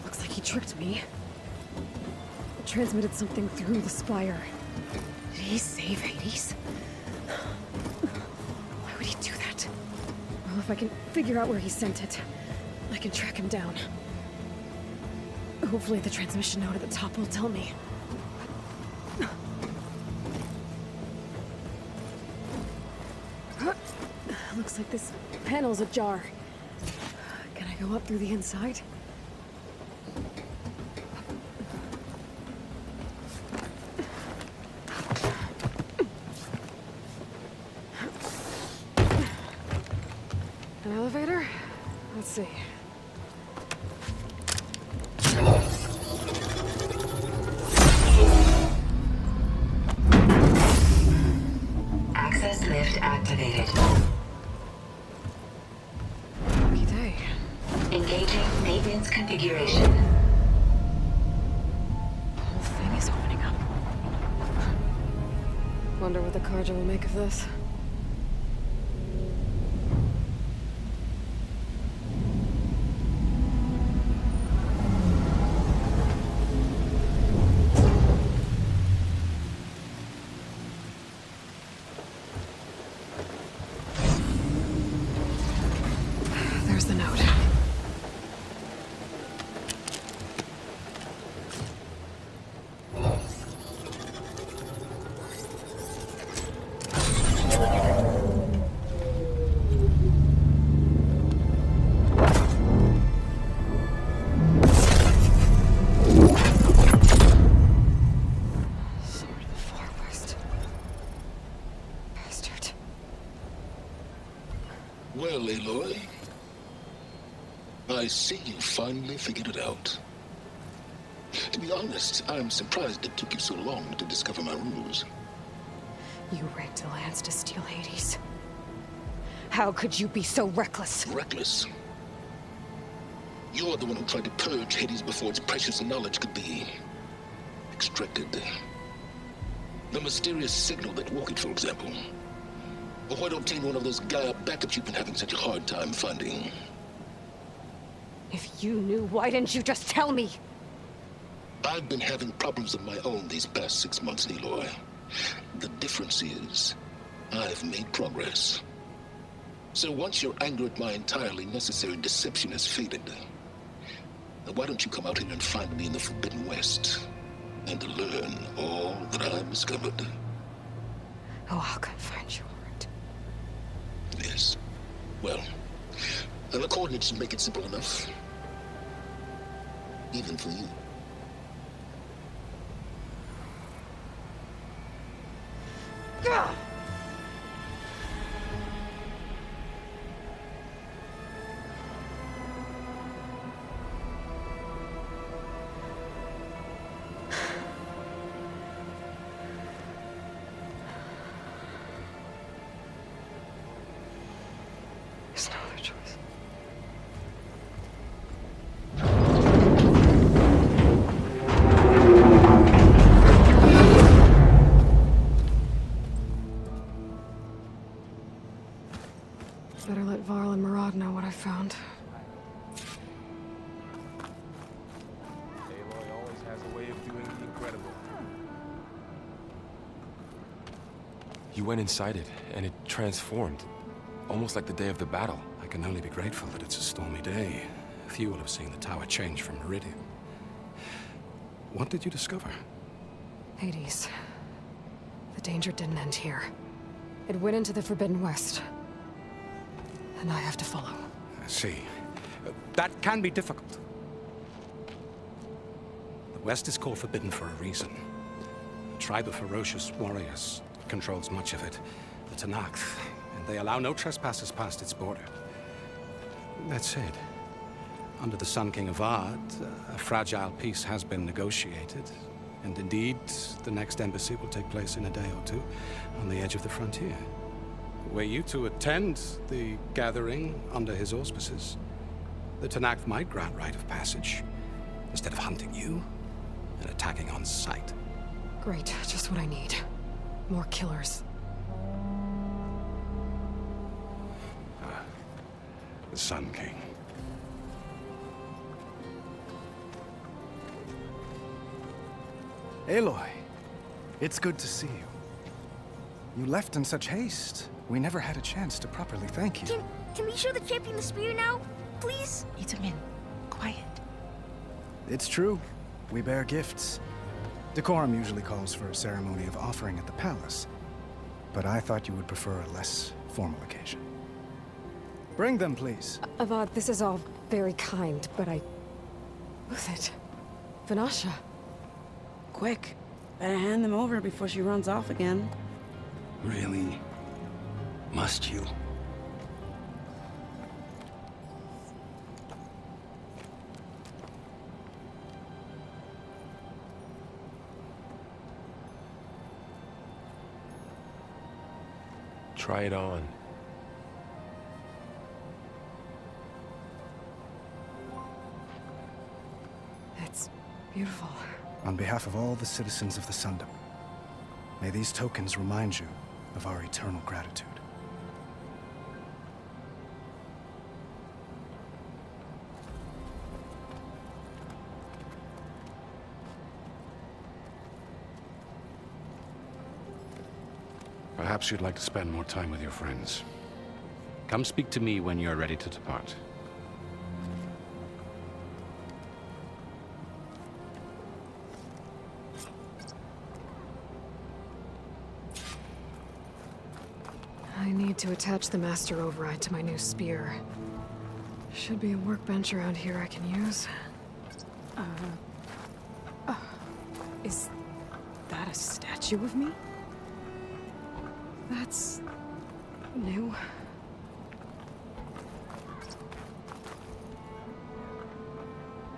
Looks like he tricked me. Transmitted something through the spire. Did he save Hades? Why would he do that? Well, if I can figure out where he sent it, I can track him down. Hopefully the transmission node at the top will tell me. Looks like this panel's ajar. Can I go up through the inside? An elevator? Let's see. Access lift activated. Lucky day. Engaging maintenance configuration. The whole thing is opening up. Wonder what the Carja will make of this. There's the note. Sword of the Far West. Bastard. Well, Aloy, I see you finally figured it out. To be honest, I'm surprised it took you so long to discover my rules. You rigged the lance to steal Hades. How could you be so reckless? Reckless? You're the one who tried to purge Hades before its precious knowledge could be extracted. The mysterious signal that woke it, for example. Or why don't obtain one of those Gaia backups you've been having such a hard time finding? If you knew, why didn't you just tell me? I've been having problems of my own these past 6 months, Aloy. The difference is, I've made progress. So once your anger at my entirely necessary deception has faded, why don't you come out here and find me in the Forbidden West, and learn all that I've discovered? Oh, I'll come find you, Warrant. Yes. Well, and the coordinates should make it simple enough. Even for you. Gah! There's no other choice. Better let Varl and Murad know what I found. Aloy always has a way of doing the incredible. You went inside it, and it transformed. Almost like the day of the battle. I can only be grateful that it's a stormy day. Few will have seen the tower change from Meridian. What did you discover? Hades. The danger didn't end here. It went into the Forbidden West. And I have to follow. I see. That can be difficult. The West is called Forbidden for a reason. A tribe of ferocious warriors controls much of it. The Tenakth. And they allow no trespassers past its border. That said, under the Sun King Avad, a fragile peace has been negotiated. And indeed, the next embassy will take place in a day or two on the edge of the frontier. Were you to attend the gathering under his auspices, the Tenakth might grant right of passage, instead of hunting you and attacking on sight. Great, just what I need. More killers. The Sun King. Aloy, it's good to see you. You left in such haste. We never had a chance to properly thank you. Can we show the champion the spear now, please? Itamin, quiet. It's true. We bear gifts. Decorum usually calls for a ceremony of offering at the palace. But I thought you would prefer a less formal occasion. Bring them, please. Avad, this is all very kind, but Who's it? Vanasha. Quick. Better hand them over before she runs off again. Really? Must you? Try it on. It's beautiful. On behalf of all the citizens of the Sundom, may these tokens remind you of our eternal gratitude. Perhaps you'd like to spend more time with your friends. Come speak to me when you're ready to depart. I need to attach the Master Override to my new spear. Should be a workbench around here I can use. Is that a statue of me? That's new.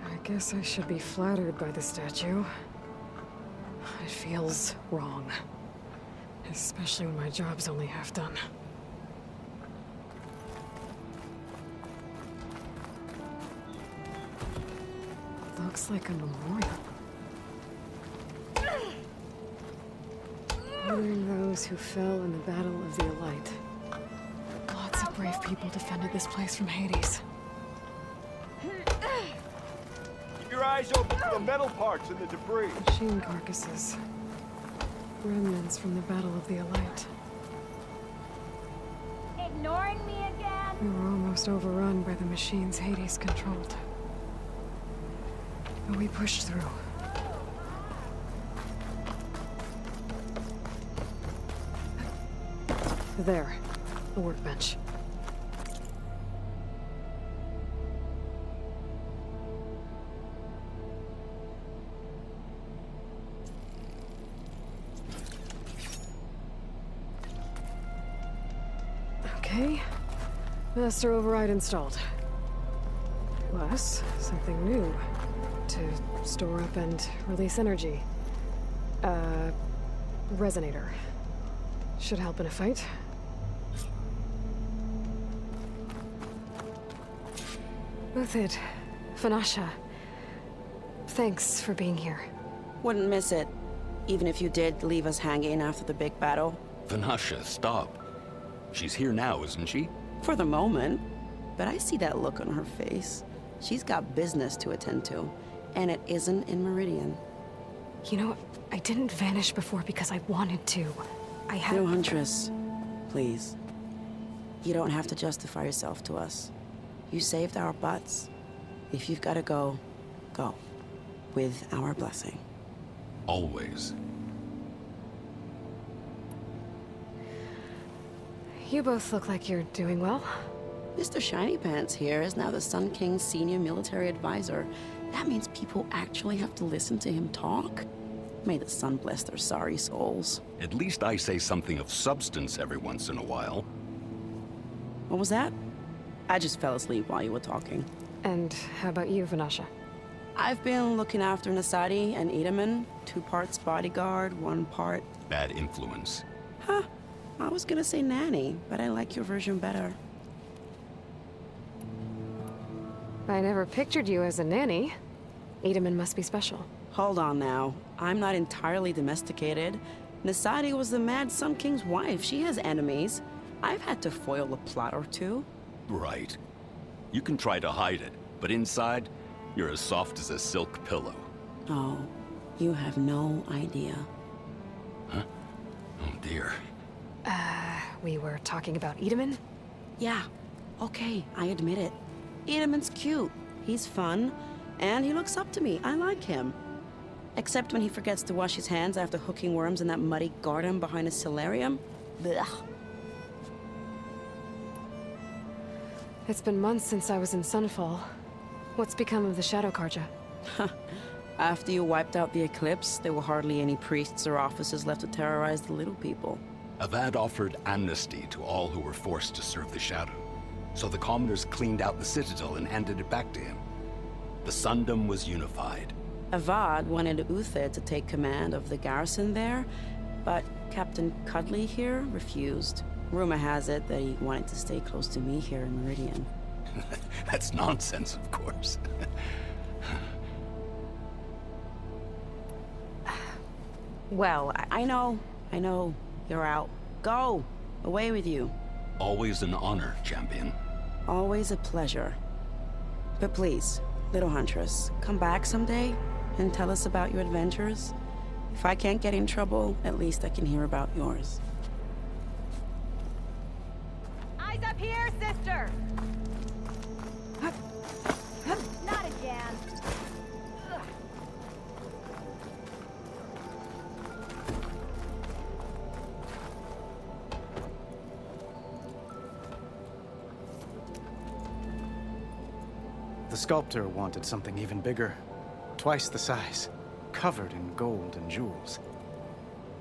I guess I should be flattered by the statue. It feels wrong. Especially when my job's only half done. Looks like a memorial. Honoring those who fell in the Battle of the Elite. Lots of brave people defended this place from Hades. Keep your eyes open for the metal parts and the debris. Machine carcasses. Remnants from the Battle of the Elite. Ignoring me again? We were almost overrun by the machines Hades controlled. But we pushed through. There, the workbench. Okay, Master Override installed. Plus, something new. To store up and release energy. Resonator. Should help in a fight. Uthid, Vanasha, thanks for being here. Wouldn't miss it. Even if you did leave us hanging after the big battle. Vanasha, stop. She's here now, isn't she? For the moment. But I see that look on her face. She's got business to attend to. And it isn't in Meridian. You know, I didn't vanish before because I wanted to. I had... No, Huntress, please. You don't have to justify yourself to us. You saved our butts. If you've got to go, go. With our blessing. Always. You both look like you're doing well. Mr. Shiny Pants here is now the Sun King's senior military advisor. That means people actually have to listen to him talk? May the sun bless their sorry souls. At least I say something of substance every once in a while. What was that? I just fell asleep while you were talking. And how about you, Vanasha? I've been looking after Nasadi and Edaman. 2 parts bodyguard, 1 part... Bad influence. Huh. I was gonna say nanny, but I like your version better. I never pictured you as a nanny. Edaman must be special. Hold on now. I'm not entirely domesticated. Nasadi was the Mad Sun King's wife. She has enemies. I've had to foil a plot or 2. Right. You can try to hide it, but inside, you're as soft as a silk pillow. Oh, you have no idea. Huh? Oh dear. We were talking about Edaman? Yeah. Okay, I admit it. Edaman's cute. He's fun. And he looks up to me. I like him. Except when he forgets to wash his hands after hooking worms in that muddy garden behind his solarium. Blech. It's been months since I was in Sunfall. What's become of the Shadow Carja? After you wiped out the Eclipse, there were hardly any priests or officers left to terrorize the little people. Avad offered amnesty to all who were forced to serve the Shadow. So the commoners cleaned out the Citadel and handed it back to him. The Sundom was unified. Avad wanted Uther to take command of the garrison there, but Captain Cudley here refused. Rumor has it that he wanted to stay close to me here in Meridian. That's nonsense, of course. Well, I know. You're out. Go! Away with you. Always an honor, champion. Always a pleasure. But please, little Huntress, come back someday and tell us about your adventures. If I can't get in trouble, at least I can hear about yours. Eyes up here, sister! Not again. The sculptor wanted something even bigger. Twice the size, covered in gold and jewels.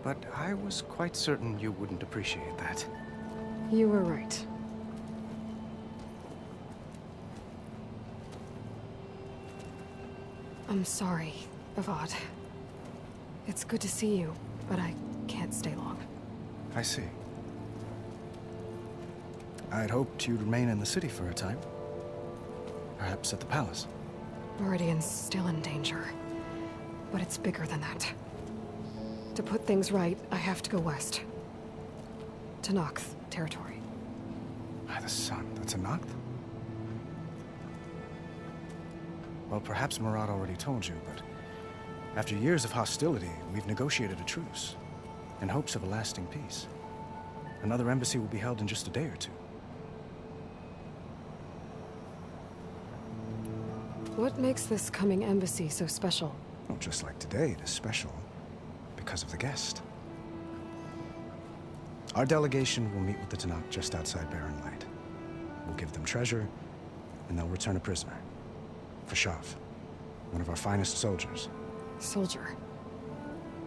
But I was quite certain you wouldn't appreciate that. You were right. I'm sorry, Avad. It's good to see you, but I can't stay long. I see. I'd hoped you'd remain in the city for a time. Perhaps at the palace. Meridian's still in danger, but it's bigger than that. To put things right, I have to go west. To Noct territory. By the sun, that's a Noct? Well, perhaps Murad already told you, but after years of hostility, we've negotiated a truce, in hopes of a lasting peace. Another embassy will be held in just a day or 2. What makes this coming embassy so special? Well, just like today, it is special because of the guest. Our delegation will meet with the Tenakth just outside Barren Light. We'll give them treasure, and they'll return a prisoner. Fashav, one of our finest soldiers. Soldier?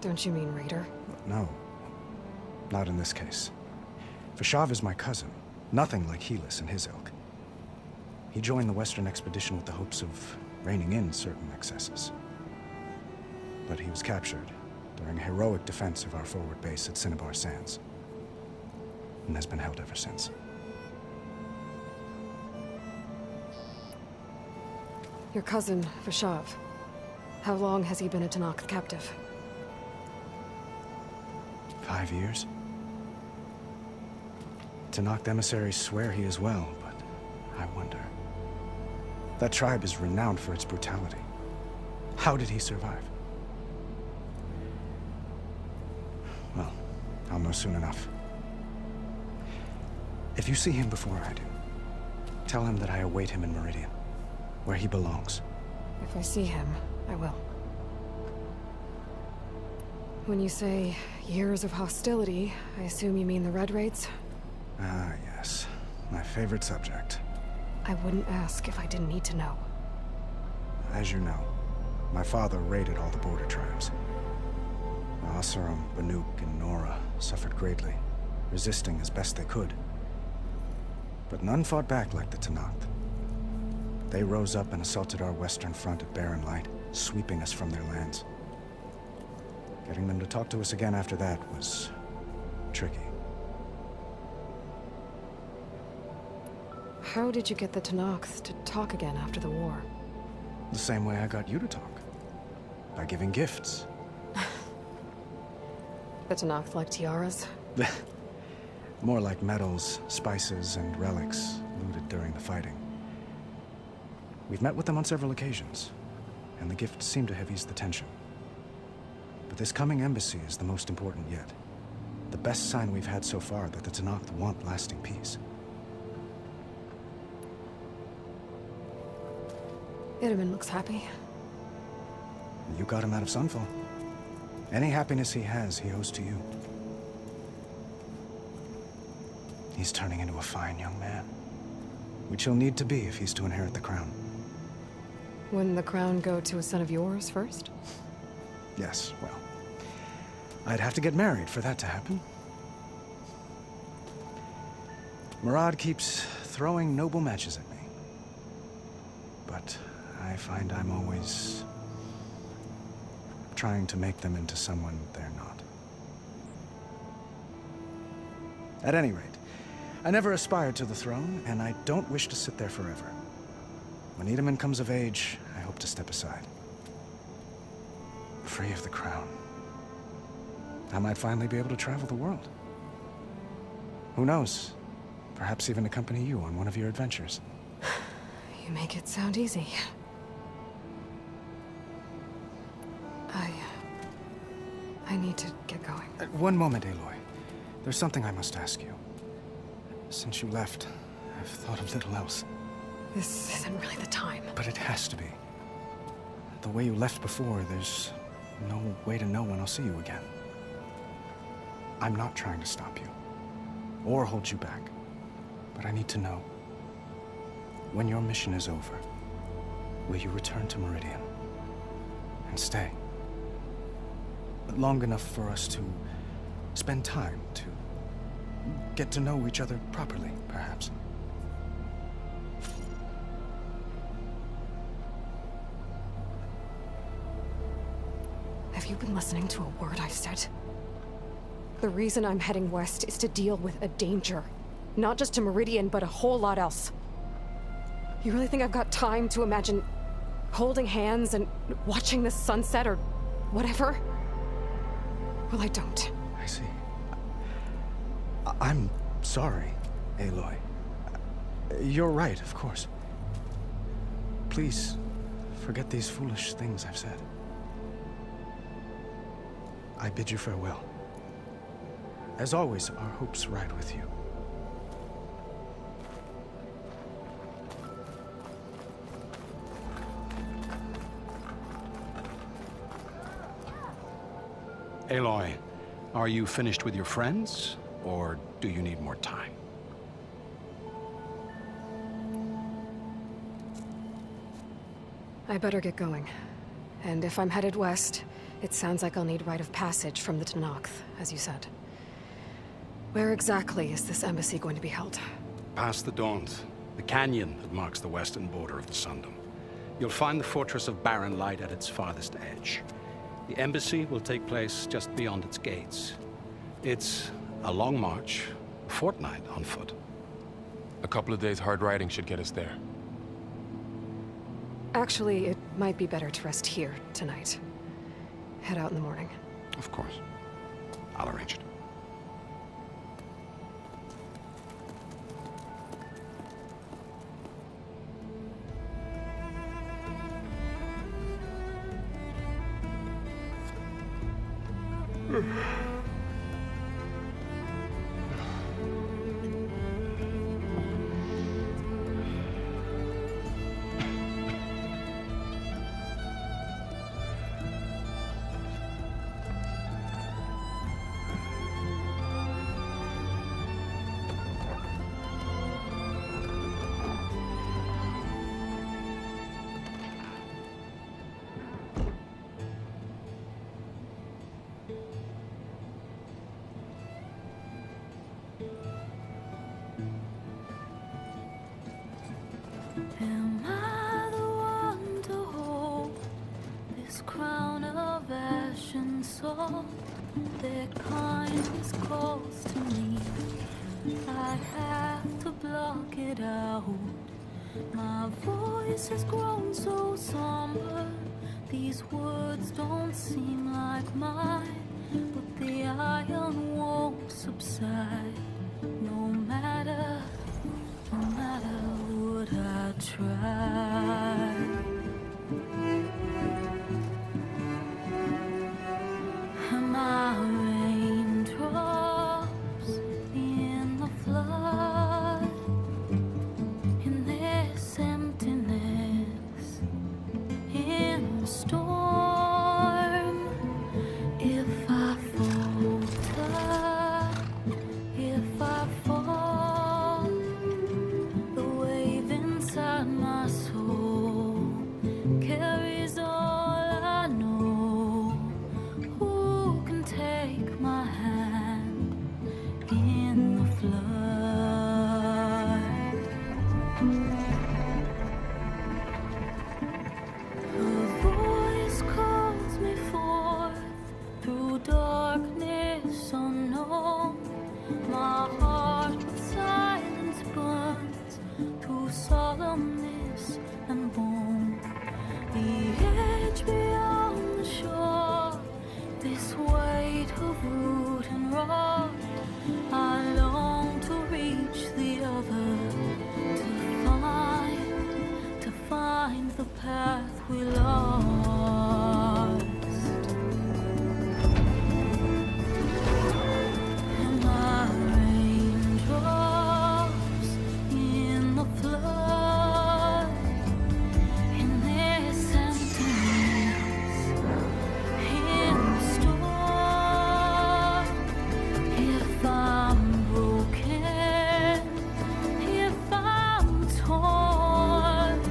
Don't you mean raider? No, not in this case. Fashav is my cousin, nothing like Helis and his ilk. He joined the Western expedition with the hopes of reining in certain excesses. But he was captured during a heroic defense of our forward base at Cinnabar Sands, and has been held ever since. Your cousin, Fashav. How long has he been a Tenakth captive? 5 years. Tenakth emissaries swear he is well, but I wonder. That tribe is renowned for its brutality. How did he survive? Well, I'll know soon enough. If you see him before I do, tell him that I await him in Meridian, where he belongs. If I see him, I will. When you say years of hostility, I assume you mean the Red Raids? Ah, yes. My favorite subject. I wouldn't ask if I didn't need to know. As you know, my father raided all the border tribes. Oseram, Banuk, and Nora suffered greatly, resisting as best they could. But none fought back like the Tenakth. They rose up and assaulted our western front at Barren Light, sweeping us from their lands. Getting them to talk to us again after that was tricky. How did you get the Tenakth to talk again after the war? The same way I got you to talk. By giving gifts. The Tenakth like tiaras? More like medals, spices, and relics looted during the fighting. We've met with them on several occasions, and the gifts seem to have eased the tension. But this coming embassy is the most important yet. The best sign we've had so far that the Tenakth want lasting peace. Itamen looks happy. You got him out of Sunfall. Any happiness he has, he owes to you. He's turning into a fine young man, which he'll need to be if he's to inherit the crown. Wouldn't the crown go to a son of yours first? Yes, well, I'd have to get married for that to happen. Murad keeps throwing noble matches at me. But I find I'm always trying to make them into someone they're not. At any rate, I never aspired to the throne, and I don't wish to sit there forever. When Itamen comes of age, I hope to step aside. Free of the crown. I might finally be able to travel the world. Who knows? Perhaps even accompany you on one of your adventures. You make it sound easy. I need to get going. One moment, Aloy. There's something I must ask you. Since you left, I've thought of little else. This isn't really the time. But it has to be. The way you left before, there's no way to know when I'll see you again. I'm not trying to stop you, or hold you back. But I need to know. When your mission is over, will you return to Meridian? And stay? Long enough for us to spend time, to get to know each other properly, perhaps. Have you been listening to a word I've said? The reason I'm heading west is to deal with a danger. Not just to Meridian, but a whole lot else. You really think I've got time to imagine holding hands and watching the sunset or whatever? Well, I don't. I see. I'm sorry, Aloy. You're right, of course. Please, forget these foolish things I've said. I bid you farewell. As always, our hopes ride with you. Aloy, are you finished with your friends, or do you need more time? I better get going. And if I'm headed west, it sounds like I'll need rite of passage from the Tenakth, as you said. Where exactly is this embassy going to be held? Past the Daunt, the canyon that marks the western border of the Sundom. You'll find the fortress of Barren Light at its farthest edge. The embassy will take place just beyond its gates. It's a long march, a fortnight on foot. A couple of days hard riding should get us there. Actually, it might be better to rest here tonight. Head out in the morning. Of course. I'll arrange it. their kindness calls to me. I have to block it out. My voice has grown so somber. These words don't seem like mine, but the iron won't subside. No matter what I try. My raindrops in the flood, in this emptiness, in the storm. If I falter, if I fall, the wave inside my soul carries all I know. Who can take my hand in the flood? Her voice calls me forth through darkness unknown. My heart with silence burns through solemnness and bone. The edge beyond the shore, this weight of root and rod, I long to reach the other, to find the path we lost. And my raindrops in the flood, in this emptiness, in the storm. If I'm broken, if I'm torn,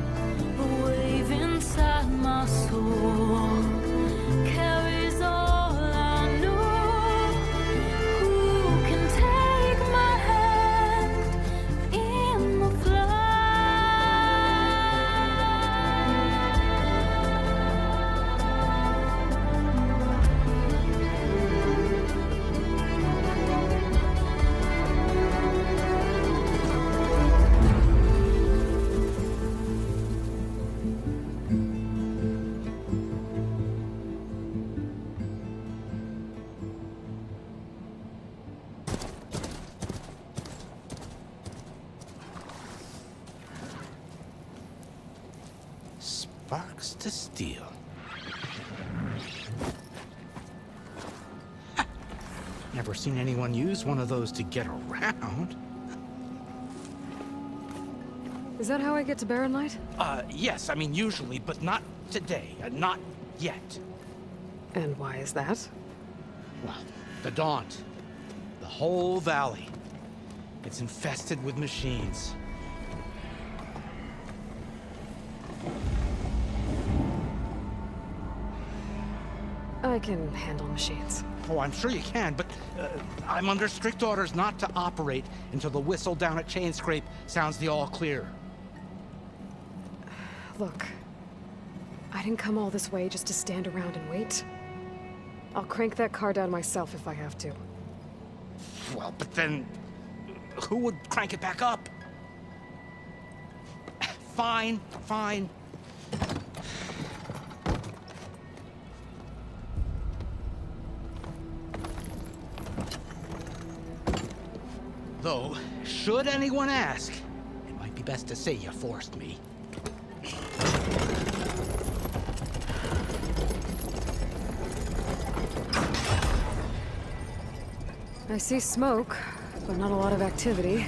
the wave inside my soul carries all I know. Who can take my hand in the Sparks to steel. Never seen anyone use one of those to get around. Is that how I get to Barren Light? Yes, I mean usually, but not today. Not yet. And why is that? Well, the Daunt. The whole valley. It's infested with machines. I can handle machines. Oh, I'm sure you can, but I'm under strict orders not to operate until the whistle down at Chainscrape sounds the all clear. Look, I didn't come all this way just to stand around and wait. I'll crank that car down myself if I have to. Well, but then who would crank it back up? Fine, fine. Though, should anyone ask, it might be best to say you forced me. I see smoke, but not a lot of activity.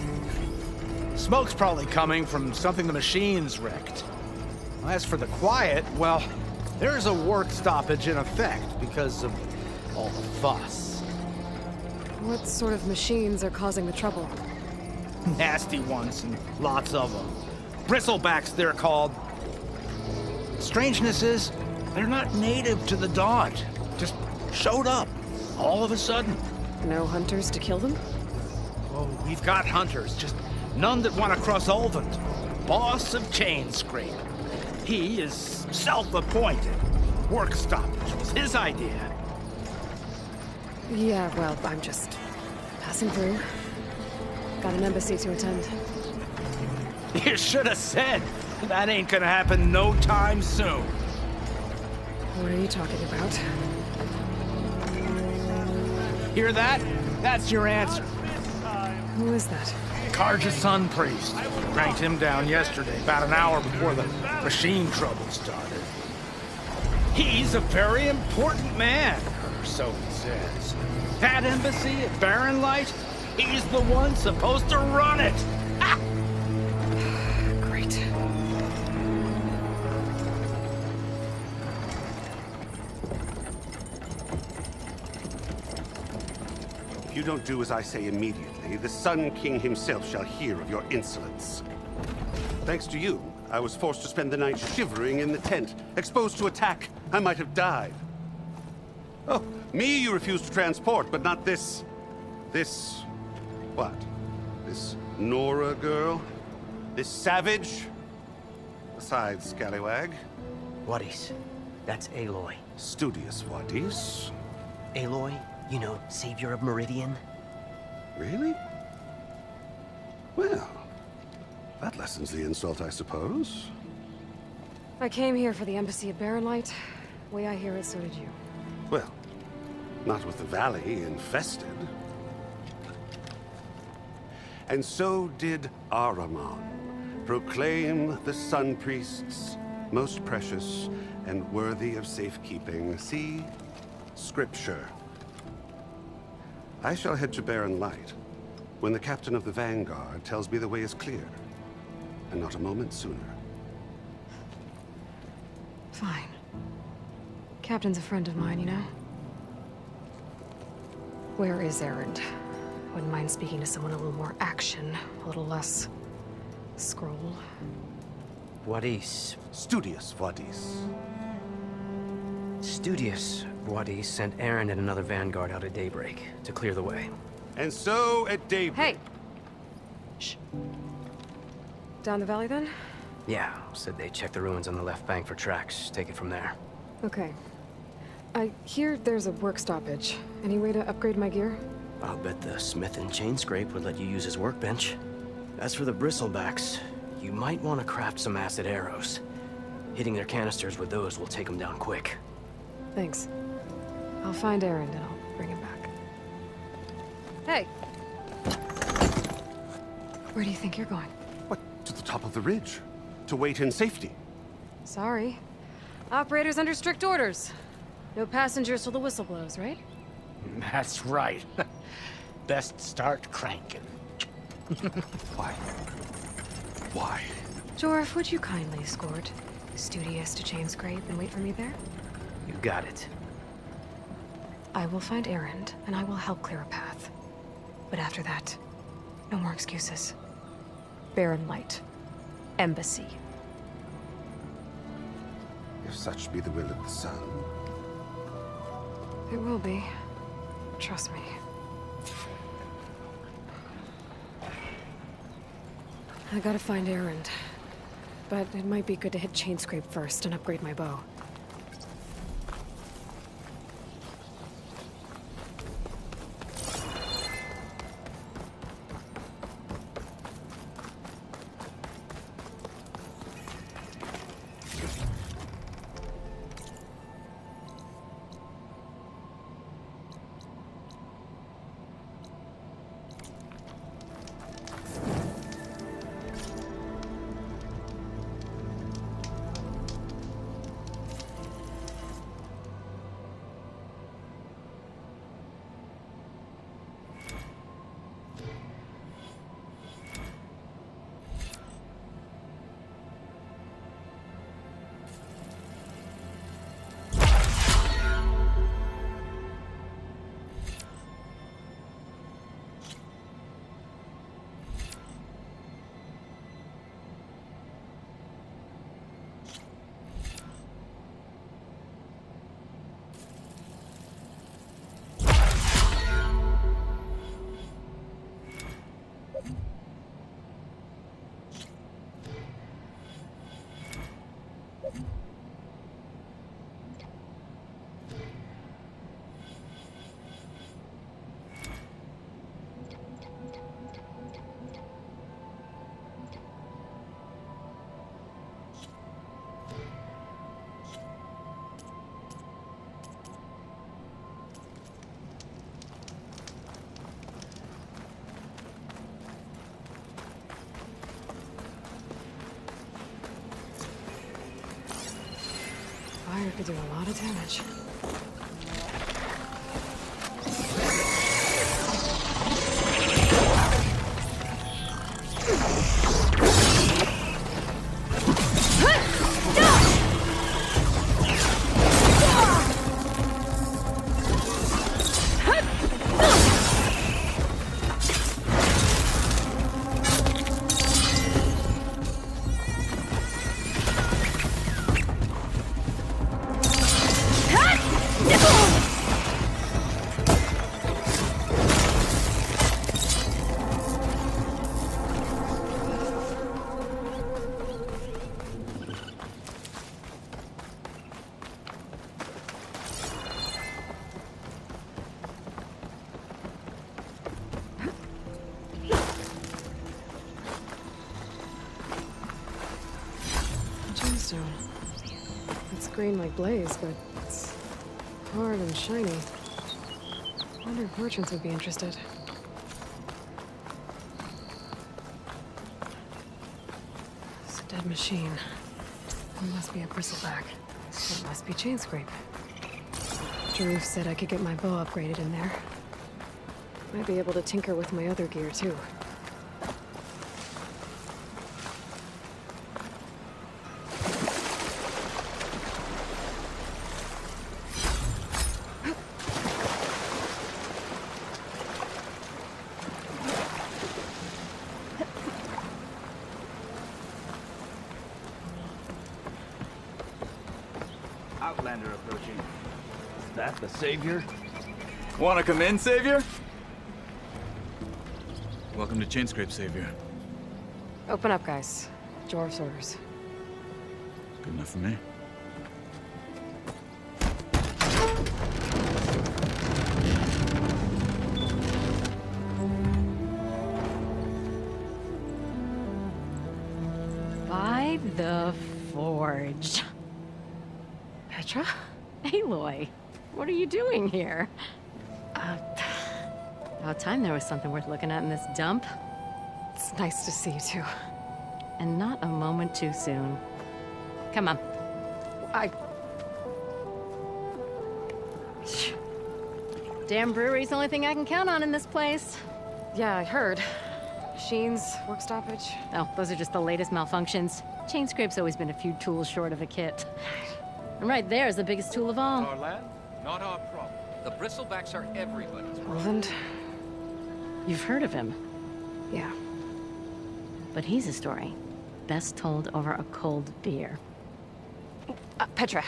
Smoke's probably coming from something the machines wrecked. As for the quiet, well, there's a work stoppage in effect because of all the fuss. What sort of machines are causing the trouble? Nasty ones, and lots of them. Bristlebacks, they're called. Strangeness is, they're not native to the Daunt. Just showed up, all of a sudden. No hunters to kill them? Oh, we've got hunters, just none that want to cross Ulvund. Boss of Chainscrape. He is self-appointed. Work stoppage was his idea. Yeah, well, I'm just passing through. Got an embassy to attend. You should have said. That ain't gonna happen no time soon. What are you talking about? Hear that? That's your answer. Who is that? Karja Sun Priest. Ranked him down yesterday, about an hour before the machine trouble started. He's a very important man, or so he says. That embassy at Barren Light, he's the one supposed to run it. Ah! Great. If you don't do as I say immediately, the Sun King himself shall hear of your insolence. Thanks to you, I was forced to spend the night shivering in the tent. Exposed to attack, I might have died. Oh, me you refused to transport, but not this... what? This Nora girl? This savage? Besides, scallywag. Wadis. That's Aloy. Studious Wadis. Aloy, you know, savior of Meridian. Really? Well, that lessens the insult, I suppose. I came here for the embassy at Barren Light. Way I hear it, so did you. Well, not with the valley infested. And so did Ahriman. Proclaim the Sun Priests most precious and worthy of safekeeping. See? Scripture. I shall head to Barren Light when the captain of the Vanguard tells me the way is clear. And not a moment sooner. Fine. Captain's a friend of mine, you know? Where is Erend? Wouldn't mind speaking to someone a little more action, a little less... scroll. Wadis. Studious Wadis. Studious Wadis sent Erend and another Vanguard out at daybreak to clear the way. And so at daybreak... Hey! Shh. Down the valley, then? Yeah, said they checked the ruins on the left bank for tracks. Take it from there. Okay. I hear there's a work stoppage. Any way to upgrade my gear? I'll bet the Smith and Chainscrape would let you use his workbench. As for the Bristlebacks, you might want to craft some acid arrows. Hitting their canisters with those will take them down quick. Thanks. I'll find Erend and I'll bring him back. Hey! Where do you think you're going? What? To the top of the ridge. To wait in safety. Sorry. Operator's under strict orders. No passengers till the whistle blows, right? That's right. Best start cranking. Why? Why? Jorf, would you kindly escort Studious to Chainscrape and wait for me there? You got it. I will find Erend, and I will help clear a path. But after that, no more excuses. Barren Light. Embassy. If such be the will of the sun. It will be. Trust me. I gotta find Erend. But it might be good to hit Chainscrape first and upgrade my bow. fire could do a lot of damage. Gemstone. It's green like blaze, but it's hard and shiny. I wonder if merchants would be interested. It's a dead machine. It must be a bristleback. It must be Chainscrape. Jaruf said I could get my bow upgraded in there. Might be able to tinker with my other gear, too. Outlander approaching. Is that the Savior? Wanna come in, Savior? Welcome to Chainscrape, Savior. Open up, guys. Jorv's orders. Good enough for me. By the Forge. Petra? Aloy, what are you doing here? About time there was something worth looking at in this dump. It's nice to see you too. And not a moment too soon. Come on. Damn brewery's the only thing I can count on in this place. Yeah, I heard. Machines, work stoppage. Oh, those are just the latest malfunctions. Chainscrape's always been a few tools short of a kit. And right there is the biggest tool of all. Our land, not our problem. The bristlebacks are everybody's problem. Roland? You've heard of him. Yeah. But he's a story best told over a cold beer. Petra.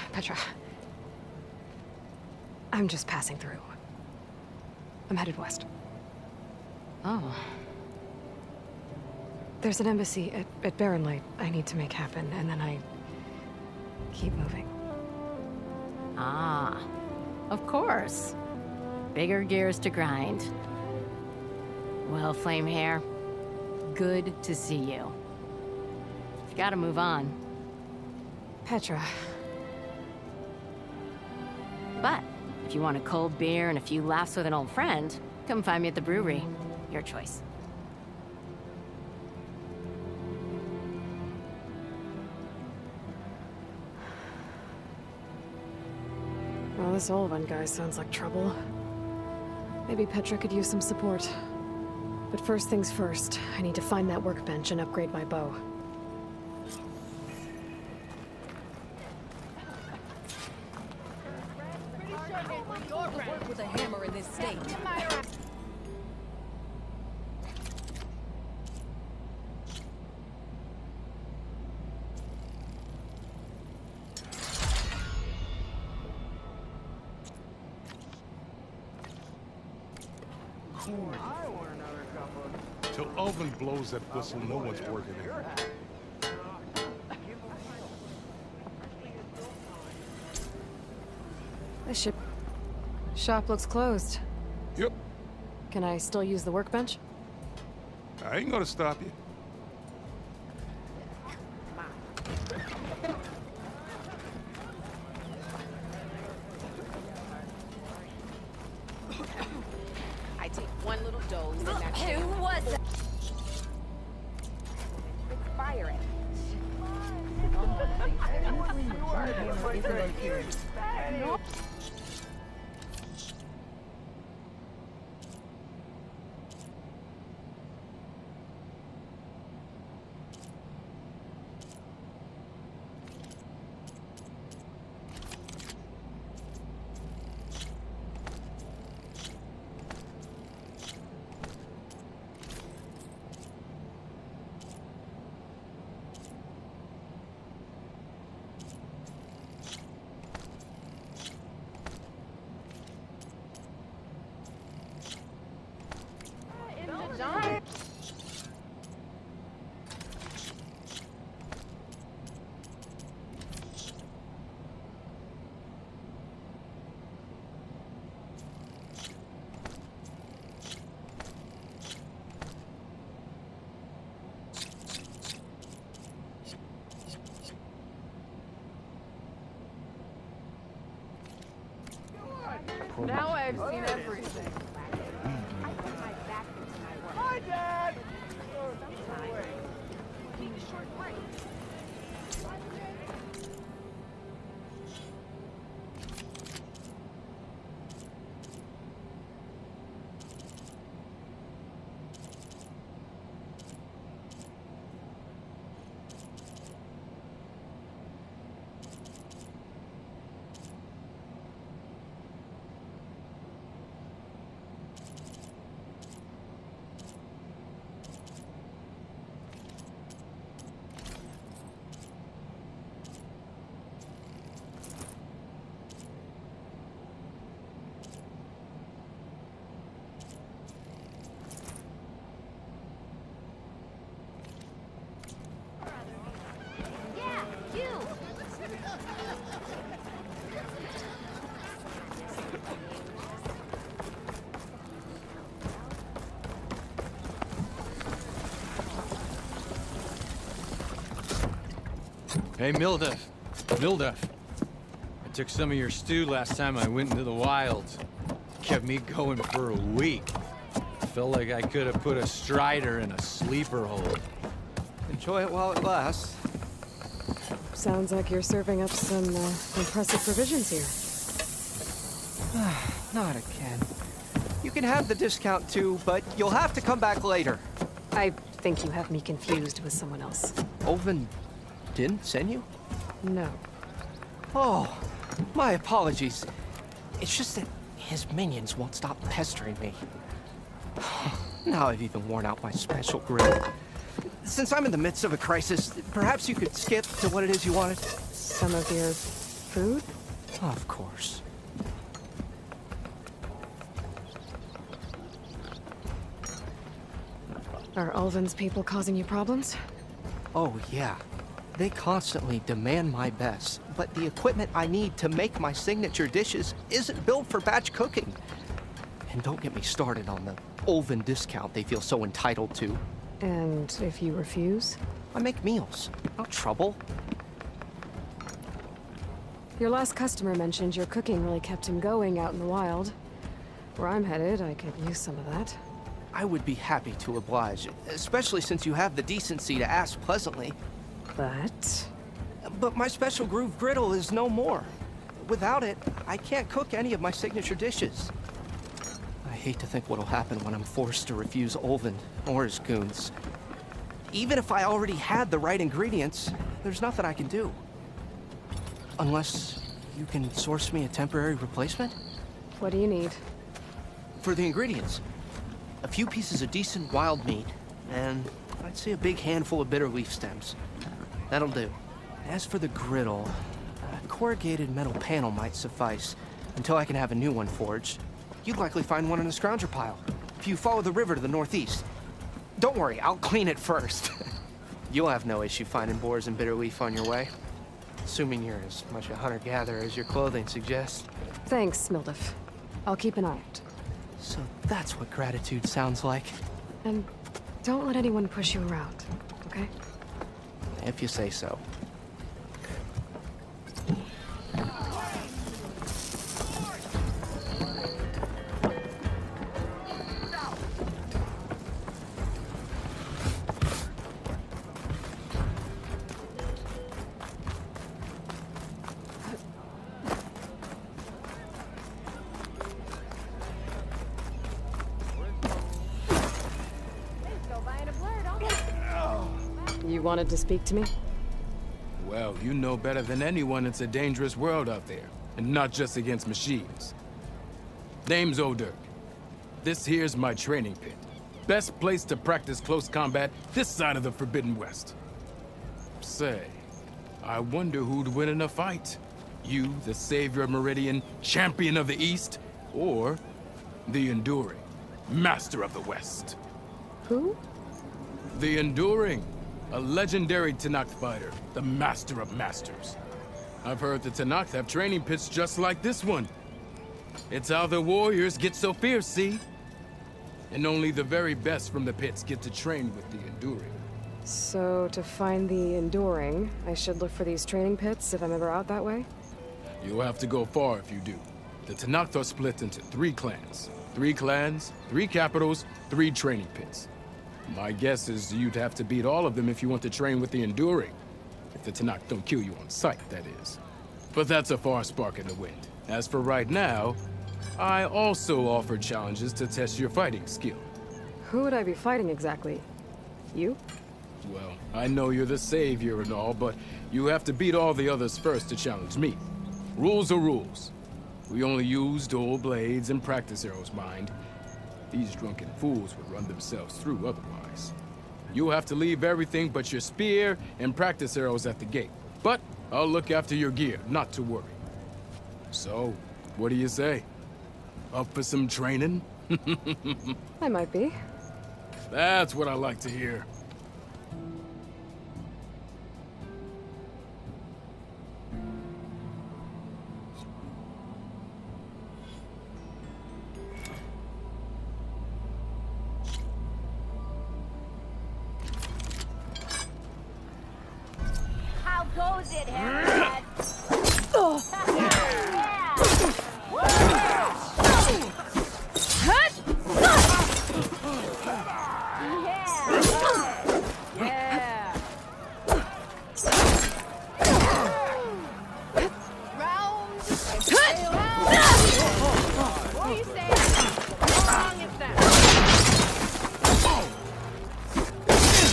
I'm just passing through. I'm headed west. Oh. There's an embassy at Barren Light I need to make happen, and then I keep moving. Ah, of course. Bigger gears to grind. Well, Flamehair, good to see you. You've got to move on. Petra. But if you want a cold beer and a few laughs with an old friend, come find me at the brewery. Your choice. Well, this Olvan guy sounds like trouble. Maybe Petra could use some support. But first things first, I need to find that workbench and upgrade my bow. Work with a hammer in this state. Till Ulvin blows that whistle, no one's working here. The shop looks closed. Yep. Can I still use the workbench? I ain't gonna stop you. I take one little dose and that's it. Who was that? Fire it. Now I've seen everything. Hi, Dad! Need a short break. Hey, Mildef. Mildef. I took some of your stew last time I went into the wilds. Kept me going for a week. Felt like I could have put a strider in a sleeper hold. Enjoy it while it lasts. Sounds like you're serving up some impressive provisions here. Not again. You can have the discount too, but you'll have to come back later. I think you have me confused with someone else. Olvin didn't send you? No. Oh, my apologies. It's just that his minions won't stop pestering me. Now I've even worn out my special grill. Since I'm in the midst of a crisis, perhaps you could skip to what it is you wanted? Some of your food? Of course. Are Ulvin's people causing you problems? Oh, yeah. They constantly demand my best, but the equipment I need to make my signature dishes isn't built for batch cooking. And don't get me started on the Ulvin discount they feel so entitled to. And if you refuse? I make meals, not trouble. Your last customer mentioned your cooking really kept him going out in the wild. Where I'm headed, I could use some of that. I would be happy to oblige, especially since you have the decency to ask pleasantly. But my special groove griddle is no more. Without it, I can't cook any of my signature dishes. I hate to think what'll happen when I'm forced to refuse Ulvin or his goons. Even if I already had the right ingredients, there's nothing I can do. Unless you can source me a temporary replacement? What do you need? For the ingredients, a few pieces of decent wild meat, and I'd say a big handful of bitter leaf stems. That'll do. As for the griddle, a corrugated metal panel might suffice until I can have a new one forged. You'd likely find one in a scrounger pile, if you follow the river to the northeast. Don't worry, I'll clean it first. You'll have no issue finding boars and bitter leaf on your way. Assuming you're as much a hunter-gatherer as your clothing suggests. Thanks, Mildef. I'll keep an eye out. So that's what gratitude sounds like. And don't let anyone push you around, okay? If you say so. wanted to speak to me? Well, you know better than anyone it's a dangerous world out there, and not just against machines. Name's O'Dirk. This here's my training pit. Best place to practice close combat this side of the Forbidden West. Say, I wonder who'd win in a fight. You, the savior of Meridian, champion of the East, or the Enduring, master of the West. Who? The Enduring, a legendary Tenakth fighter, the master of masters. I've heard the Tenakth have training pits just like this one. It's how the warriors get so fierce, see? And only the very best from the pits get to train with the Enduring. So, to find the Enduring, I should look for these training pits if I'm ever out that way? You'll have to go far if you do. The Tenakth are split into 3 clans. 3 clans, 3 capitals, 3 training pits. My guess is you'd have to beat all of them if you want to train with the Enduring. If the Tenakth don't kill you on sight, that is. But that's a far spark in the wind. As for right now, I also offer challenges to test your fighting skill. Who would I be fighting exactly? You? Well, I know you're the savior and all, but you have to beat all the others first to challenge me. Rules are rules. We only use dual blades and practice arrows, mind. These drunken fools would run themselves through otherwise. You'll have to leave everything but your spear and practice arrows at the gate. But I'll look after your gear, not to worry. So, what do you say? Up for some training? I might be. That's what I like to hear. How goes it, Hammerhead?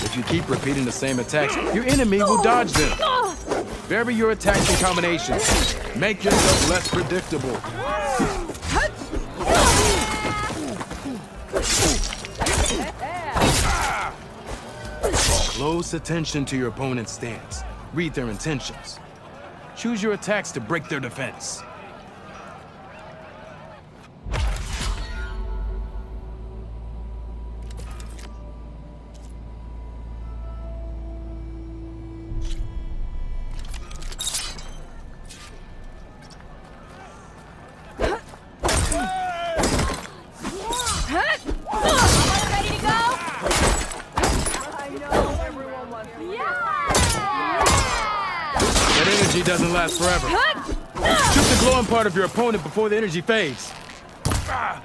If you keep repeating the same attacks, your enemy will dodge them. Vary your attacks and combinations. Make yourself less predictable. Close attention to your opponent's stance. Read their intentions. Choose your attacks to break their defense. That energy doesn't last forever. Shoot the glowing part of your opponent before the energy fades. That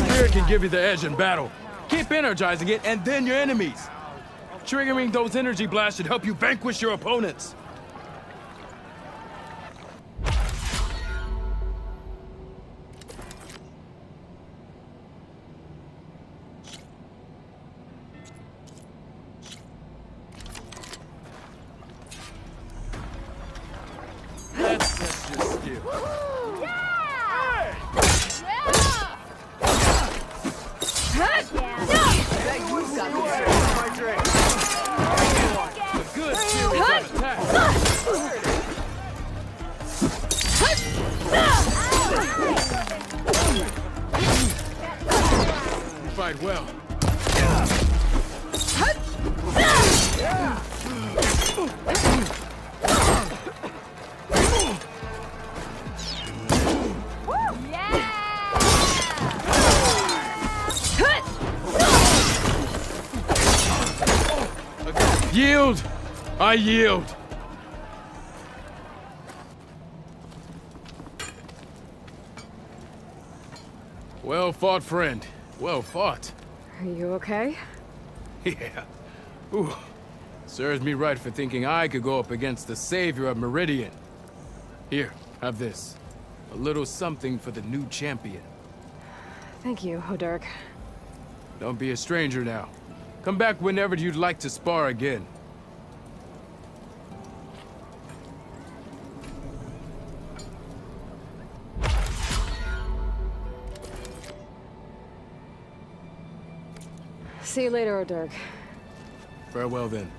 spear can give you the edge in battle. Keep energizing it, and then your enemies. Triggering those energy blasts should help you vanquish your opponents. Let's test your skill. Good skill on attack. You fight well. Yield! I yield! Well fought, friend. Well fought. Are you okay? Yeah. Ooh. Serves me right for thinking I could go up against the savior of Meridian. Here, have this. A little something for the new champion. Thank you, O'Dirk. Don't be a stranger now. Come back whenever you'd like to spar again. See you later, O'Dirk. Farewell then.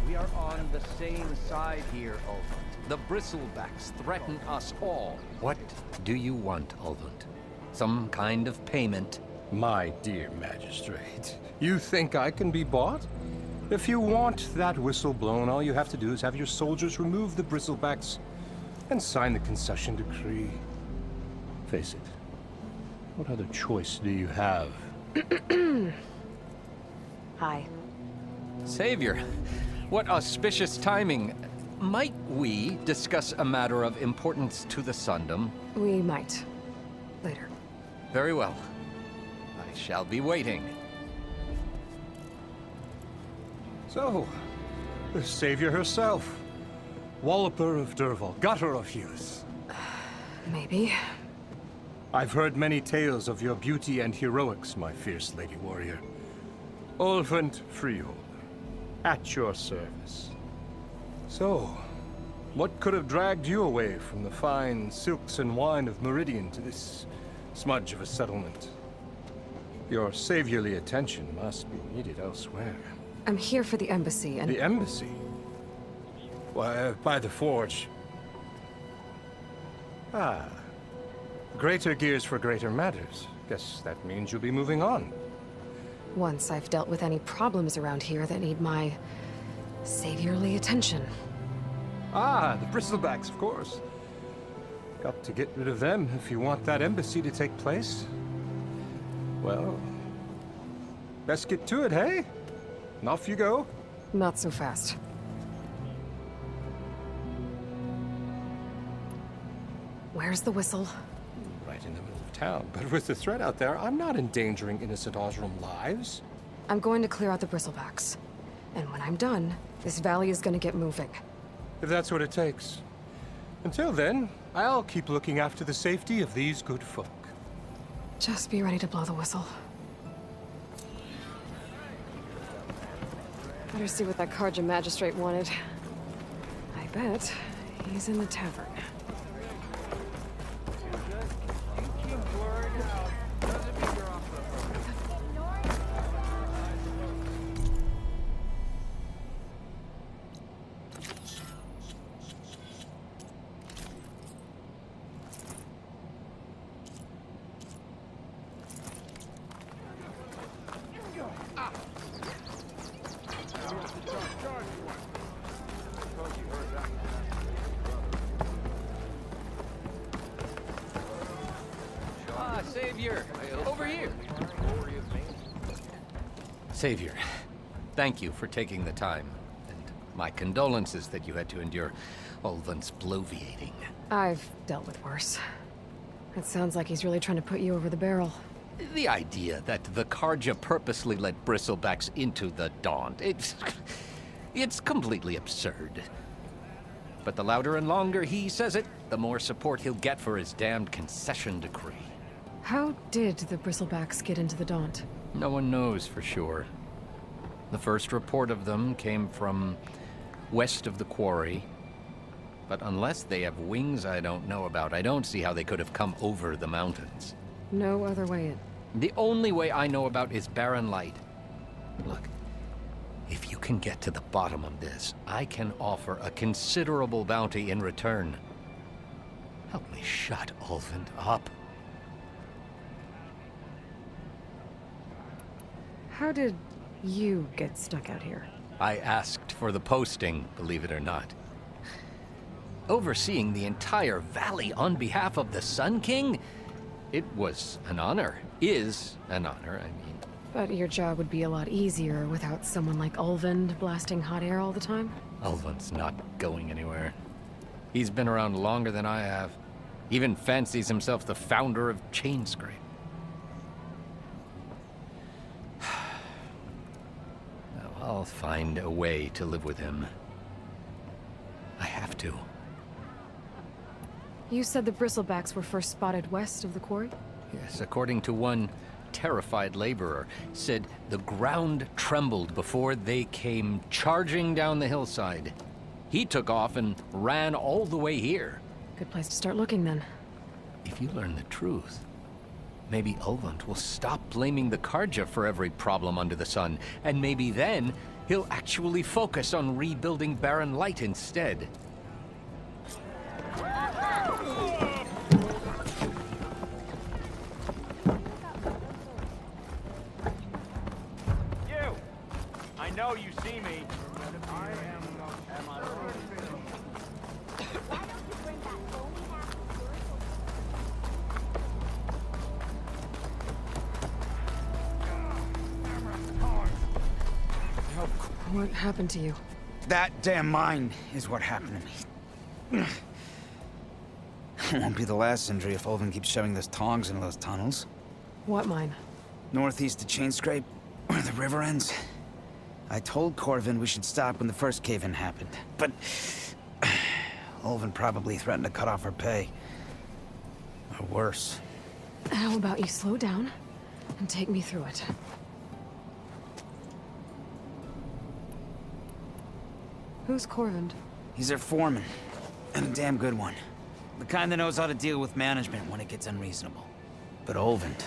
We are on the same side here, Ulvund. The Bristlebacks threaten us all. What do you want, Ulvund? Some kind of payment? My dear magistrate, you think I can be bought? If you want that whistle blown, all you have to do is have your soldiers remove the Bristlebacks and sign the concession decree. Face it, what other choice do you have? Hi. Savior, what auspicious timing. Might we discuss a matter of importance to the Sundom? We might. Later. Very well. I shall be waiting. So, the savior herself. Walloper of Derval, gutter of youth. Maybe. I've heard many tales of your beauty and heroics, my fierce lady warrior. Ulvund Freeholder, at your service. So, what could have dragged you away from the fine silks and wine of Meridian to this smudge of a settlement? Your saviorly attention must be needed elsewhere. I'm here for the embassy and... The embassy? Why, by the forge. Ah. Greater gears for greater matters. Guess that means you'll be moving on. Once I've dealt with any problems around here that need my saviorly attention. Ah, the Bristlebacks, of course. Got to get rid of them if you want that embassy to take place. Well, best get to it, hey? And off you go. Not so fast. Where's the whistle? Right in the middle of town. But with the threat out there, I'm not endangering innocent Osram lives. I'm going to clear out the Bristlebacks. And when I'm done, this valley is going to get moving. If that's what it takes. Until then, I'll keep looking after the safety of these good folk. Just be ready to blow the whistle. Better see what that Carja magistrate wanted. I bet he's in the tavern. Savior, over here. Savior, thank you for taking the time. And my condolences that you had to endure Ulvund's bloviating. I've dealt with worse. It sounds like he's really trying to put you over the barrel. The idea that the Carja purposely let Bristlebacks into the Daunt, it's completely absurd. But the louder and longer he says it, the more support he'll get for his damned concession decree. How did the Bristlebacks get into the Daunt? No one knows for sure. The first report of them came from west of the quarry. But unless they have wings I don't know about, I don't see how they could have come over the mountains. No other way in. The only way I know about is Barren Light. Look, if you can get to the bottom of this, I can offer a considerable bounty in return. Help me shut Ulvund up. How did you get stuck out here? I asked for the posting, believe it or not. Overseeing the entire valley on behalf of the Sun King? It was an honor. Is an honor, I mean. But your job would be a lot easier without someone like Ulvund blasting hot air all the time? Ulvund's not going anywhere. He's been around longer than I have. Even fancies himself the founder of Chainscrape. I'll find a way to live with him. I have to. You said the bristlebacks were first spotted west of the quarry? Yes, according to one terrified laborer, said the ground trembled before they came charging down the hillside. He took off and ran all the way here. Good place to start looking, then. If you learn the truth, maybe Ulvund will stop blaming the Karja for every problem under the sun, and maybe then he'll actually focus on rebuilding Barren Light instead. You! I know you see me. What happened to you? That damn mine is what happened to me. It won't be the last injury if Ulvund keeps shoving those tongs into those tunnels. What mine? Northeast of Chainscrape, where the river ends. I told Corvin we should stop when the first cave-in happened, but Ulvund probably threatened to cut off her pay. Or worse. How about you slow down and take me through it? Who's Corvin? He's their foreman, and a damn good one. The kind that knows how to deal with management when it gets unreasonable. But Ulvund,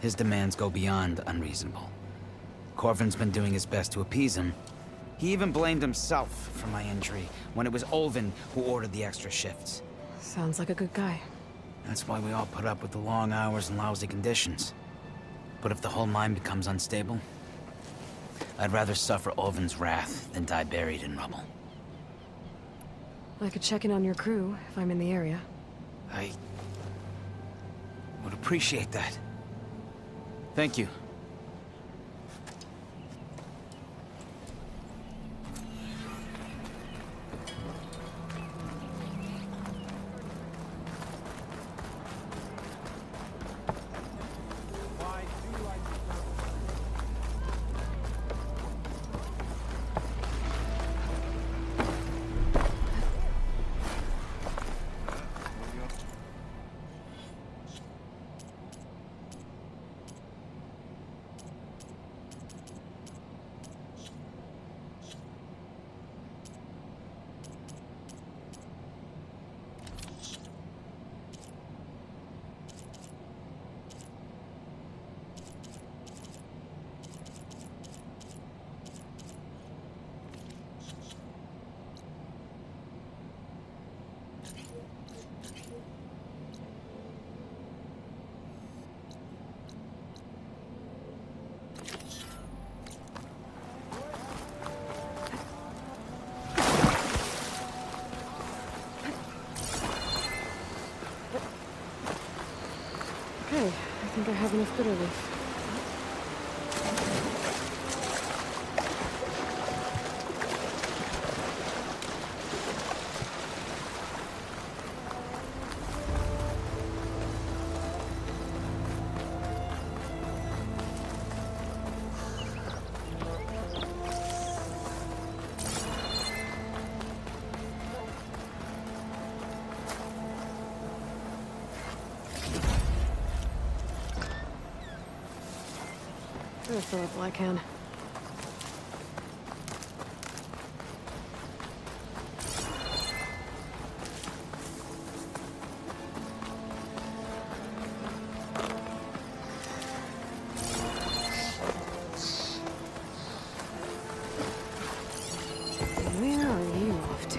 his demands go beyond unreasonable. Corvin's been doing his best to appease him. He even blamed himself for my injury when it was Ulvund who ordered the extra shifts. Sounds like a good guy. That's why we all put up with the long hours and lousy conditions. But if the whole mine becomes unstable, I'd rather suffer Ulvund's wrath than die buried in rubble. I could check in on your crew if I'm in the area. I would appreciate that. Thank you. Okay, I think I have enough bitter leaf. I'll fill up all I can. Where are you off to?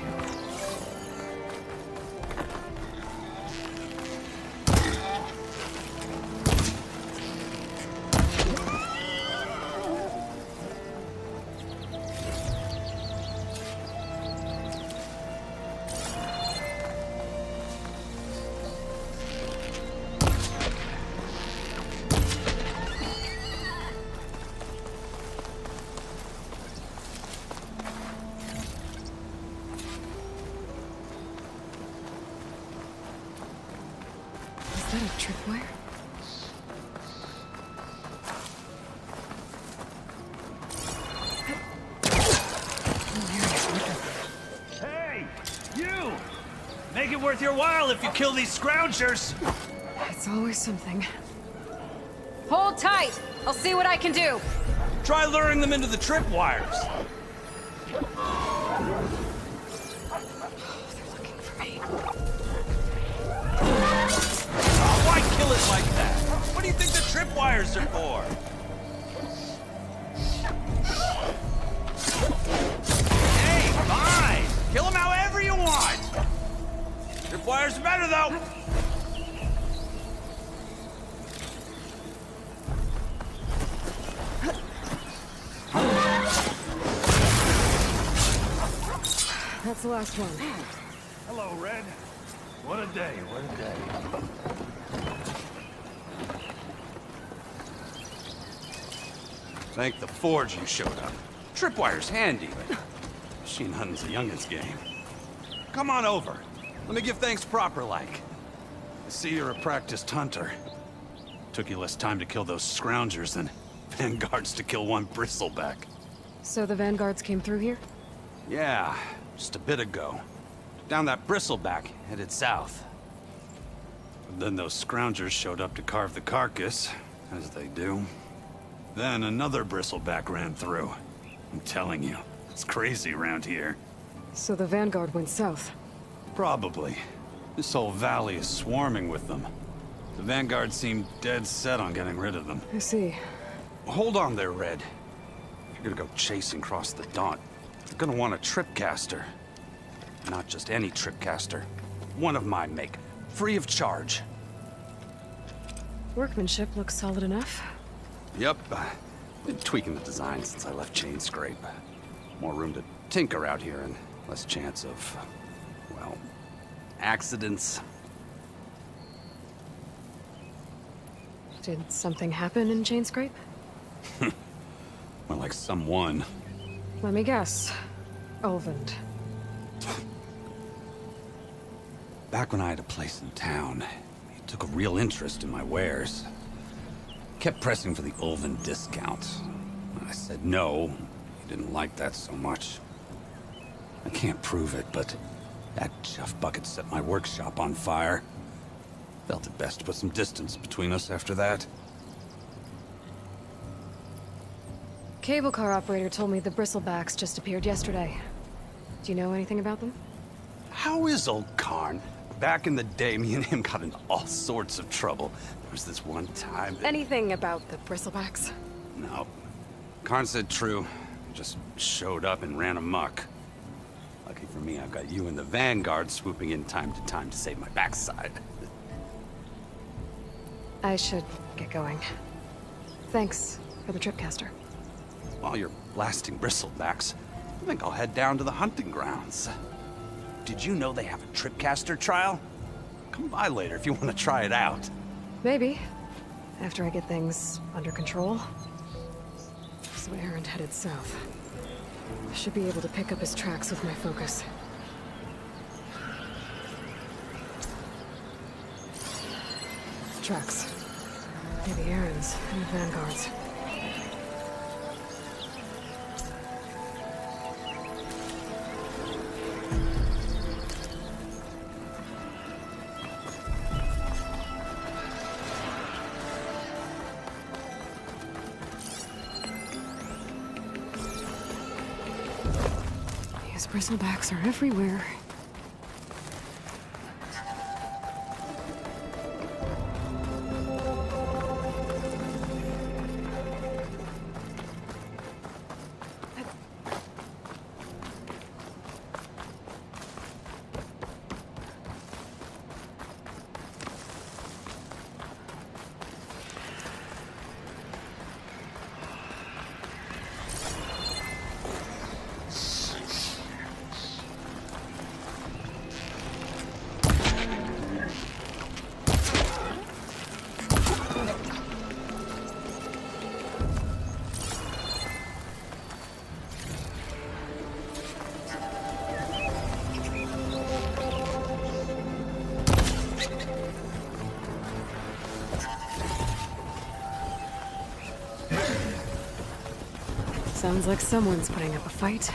worth your while if you kill these scroungers. It's always something. Hold tight. I'll see what I can do. Try luring them into the tripwires. Oh, why kill it like that? What do you think the tripwires are for? Hey, fine! Kill them however you want! Tripwires are better, though! That's the last one. Hello, Red. What a day, what a day. Thank the Forge you showed up. Tripwire's handy, but machine hunting's a youngin's game. Come on over. Let me give thanks proper-like. I see you're a practiced hunter. Took you less time to kill those scroungers than vanguards to kill one bristleback. So the vanguards came through here? Yeah, just a bit ago. Down that bristleback, headed south. But then those scroungers showed up to carve the carcass, as they do. Then another bristleback ran through. I'm telling you, it's crazy around here. So the vanguard went south? Probably. This whole valley is swarming with them. The vanguard seemed dead set on getting rid of them. I see. Hold on there, Red. If you're gonna go chasing across the Daunt, you're gonna want a tripcaster. Not just any tripcaster. One of my make. Free of charge. Workmanship looks solid enough. Yep. Been tweaking the design since I left Chainscrape. More room to tinker out here and less chance of, well, accidents. Did something happen in Chainscrape? More like someone. Let me guess. Ulvund. Back when I had a place in town, he took a real interest in my wares. Kept pressing for the Ulvund discount. When I said no, he didn't like that so much. I can't prove it, but that chuff bucket set my workshop on fire. Felt it best to put some distance between us after that. Cable car operator told me the bristlebacks just appeared yesterday. Do you know anything about them? How is old Karn? Back in the day, me and him got into all sorts of trouble. There was this one time that... Anything about the bristlebacks? No. Karn said true. Just showed up and ran amok. Lucky for me, I've got you and the Vanguard swooping in time to save my backside. I should get going. Thanks for the tripcaster. While you're blasting bristlebacks, I think I'll head down to the hunting grounds. Did you know they have a tripcaster trial? Come by later if you want to try it out. Maybe. After I get things under control. So Erend headed south. I should be able to pick up his tracks with my focus. Tracks. Maybe Erend's and the Vanguard's. These bristlebacks are everywhere. Sounds like someone's putting up a fight.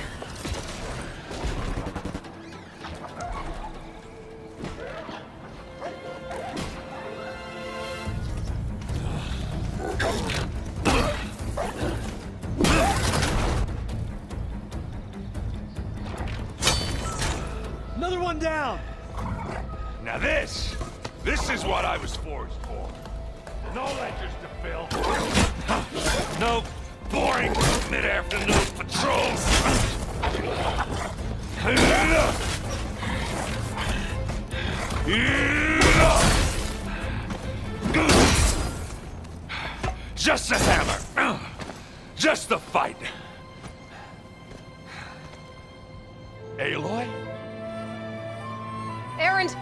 down! Now this is what I was forged for. No ledgers to fill. No boring mid-afternoon patrols. Just a hammer. Just the fight. Aloy? Erend!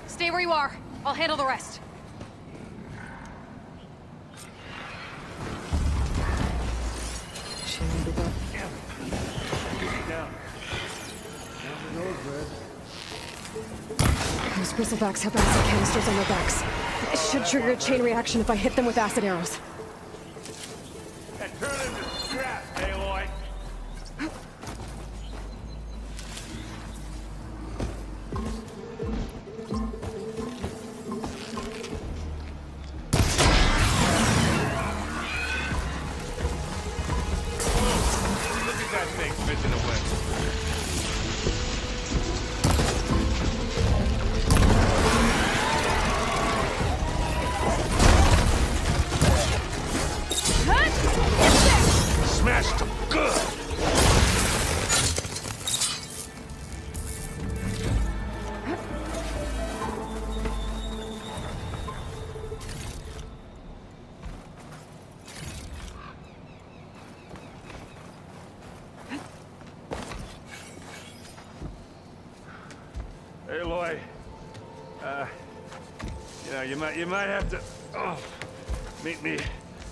Stay where you are. I'll handle the rest. Those bristlebacks have acid canisters on their backs. It should trigger a chain reaction if I hit them with acid arrows. And turn into scrap, Aloy. Look at that thing fizzing away. Smashed them good! Aloy, you might have to meet me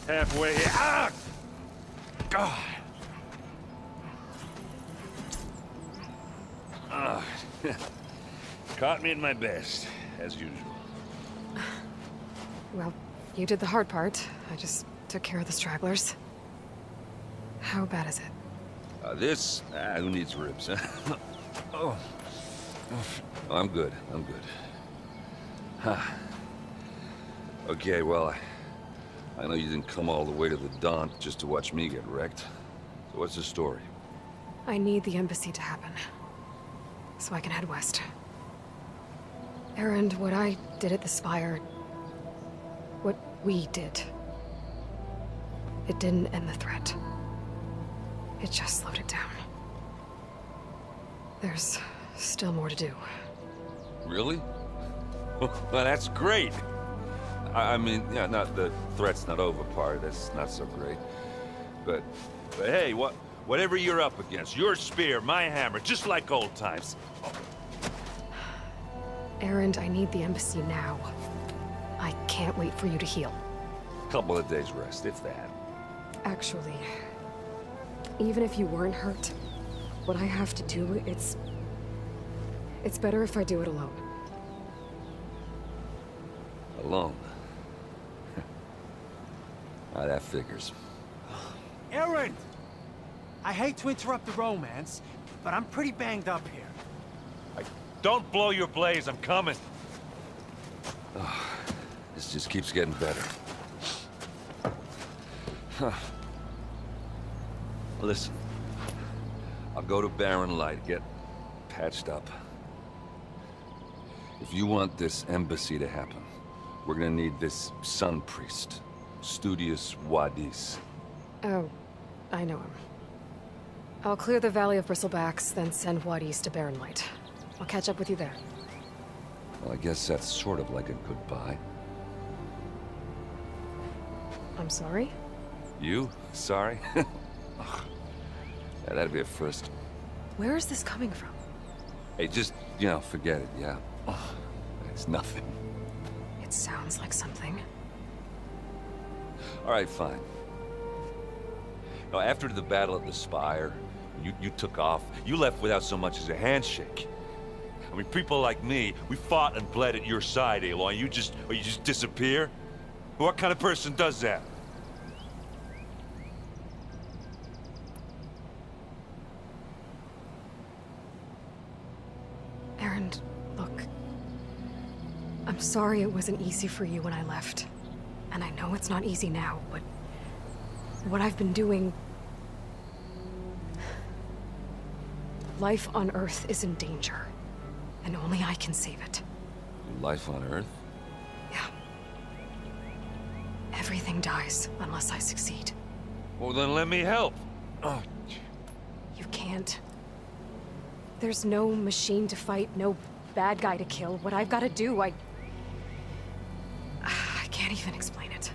halfway here. Ah! God. Caught me at my best, as usual. Well, you did the hard part. I just took care of the stragglers. How bad is it? Who needs ribs, huh? Oh. I'm good. Huh. Okay, well, I know you didn't come all the way to the Daunt just to watch me get wrecked. So what's the story? I need the embassy to happen, so I can head west. Erend, what I did at the Spire... what we did... it didn't end the threat. It just slowed it down. There's still more to do. Really? Well, that's great. I mean, yeah, not the threat's not over part. That's not so great. But hey, whatever you're up against, your spear, my hammer, just like old times. Erend, I need the embassy now. I can't wait for you to heal. Couple of days rest, if that. Actually, even if you weren't hurt, what I have to do, it's better if I do it alone. Alone? That figures. Erend! I hate to interrupt the romance, but I'm pretty banged up here. Don't blow your blaze, I'm coming. This just keeps getting better. Huh. Listen, I'll go to Barren Light, get patched up. If you want this embassy to happen, we're gonna need this Sun Priest, Studius Wadis. Oh, I know him. I'll clear the Valley of Bristlebacks, then send Wadis to Barren Light. I'll catch up with you there. Well, I guess that's sort of like a goodbye. I'm sorry? You? Sorry? Yeah, that'd be a first. Where is this coming from? Hey, just, forget it, yeah? It's nothing. It sounds like something. All right, fine. Now, after the Battle of the Spire, you took off. You left without so much as a handshake. I mean, people like me, we fought and bled at your side, Aloy. You just disappear? What kind of person does that? And look, I'm sorry it wasn't easy for you when I left. And I know it's not easy now, but what I've been doing... Life on Earth is in danger, and only I can save it. Life on Earth? Yeah. Everything dies unless I succeed. Well, then let me help. Oh. You can't. There's no machine to fight, no bad guy to kill. What I've got to do, I can't even explain it.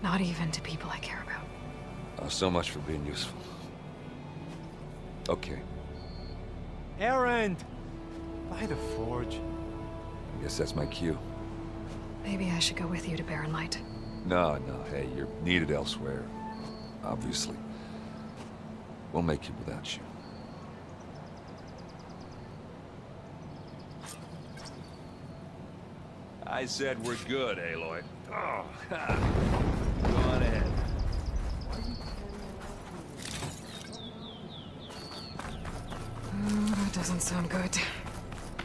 Not even to people I care about. Oh, so much for being useful. Okay. Erend! By the forge. I guess that's my cue. Maybe I should go with you to Barren Light. No, hey, you're needed elsewhere. Obviously. We'll make it without you. I said we're good, Aloy. Oh, ha. Go on ahead. Oh, that doesn't sound good.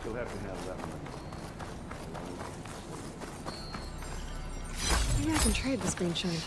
You'll have to have that one. Maybe I can trade this green shine.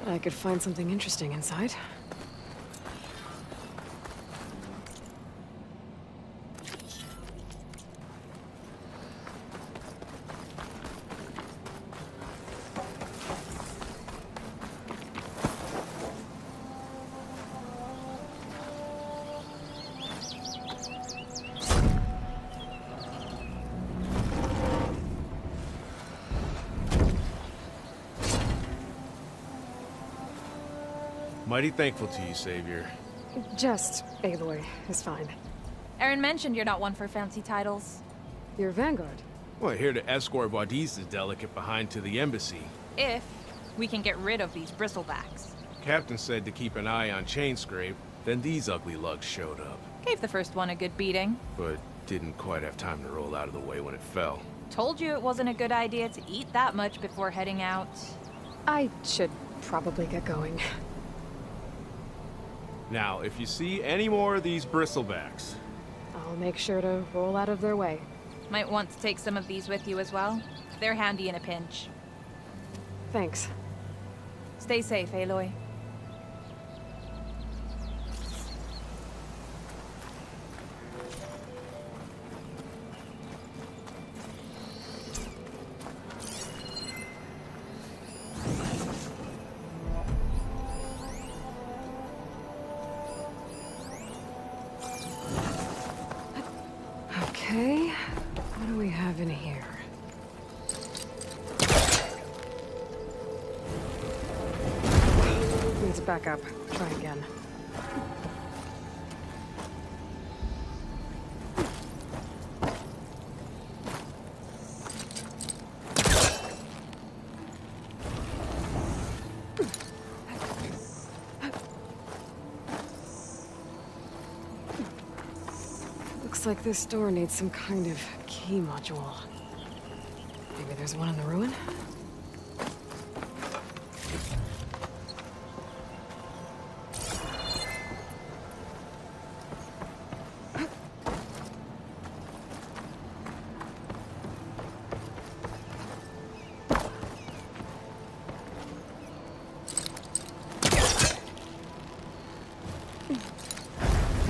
I could find something interesting inside. Mighty thankful to you, Savior. Just Aloy is fine. Erend mentioned you're not one for fancy titles. You're Vanguard. Well, here to escort Wadiz's delegate behind to the embassy. If we can get rid of these bristlebacks. Captain said to keep an eye on Chainscrape, then these ugly lugs showed up. Gave the first one a good beating. But didn't quite have time to roll out of the way when it fell. Told you it wasn't a good idea to eat that much before heading out. I should probably get going. Now, if you see any more of these bristlebacks... I'll make sure to roll out of their way. Might want to take some of these with you as well. They're handy in a pinch. Thanks. Stay safe, Aloy. Okay, what do we have in here? Needs a backup. Try again. Looks like this door needs some kind of key module. Maybe there's one in the ruin?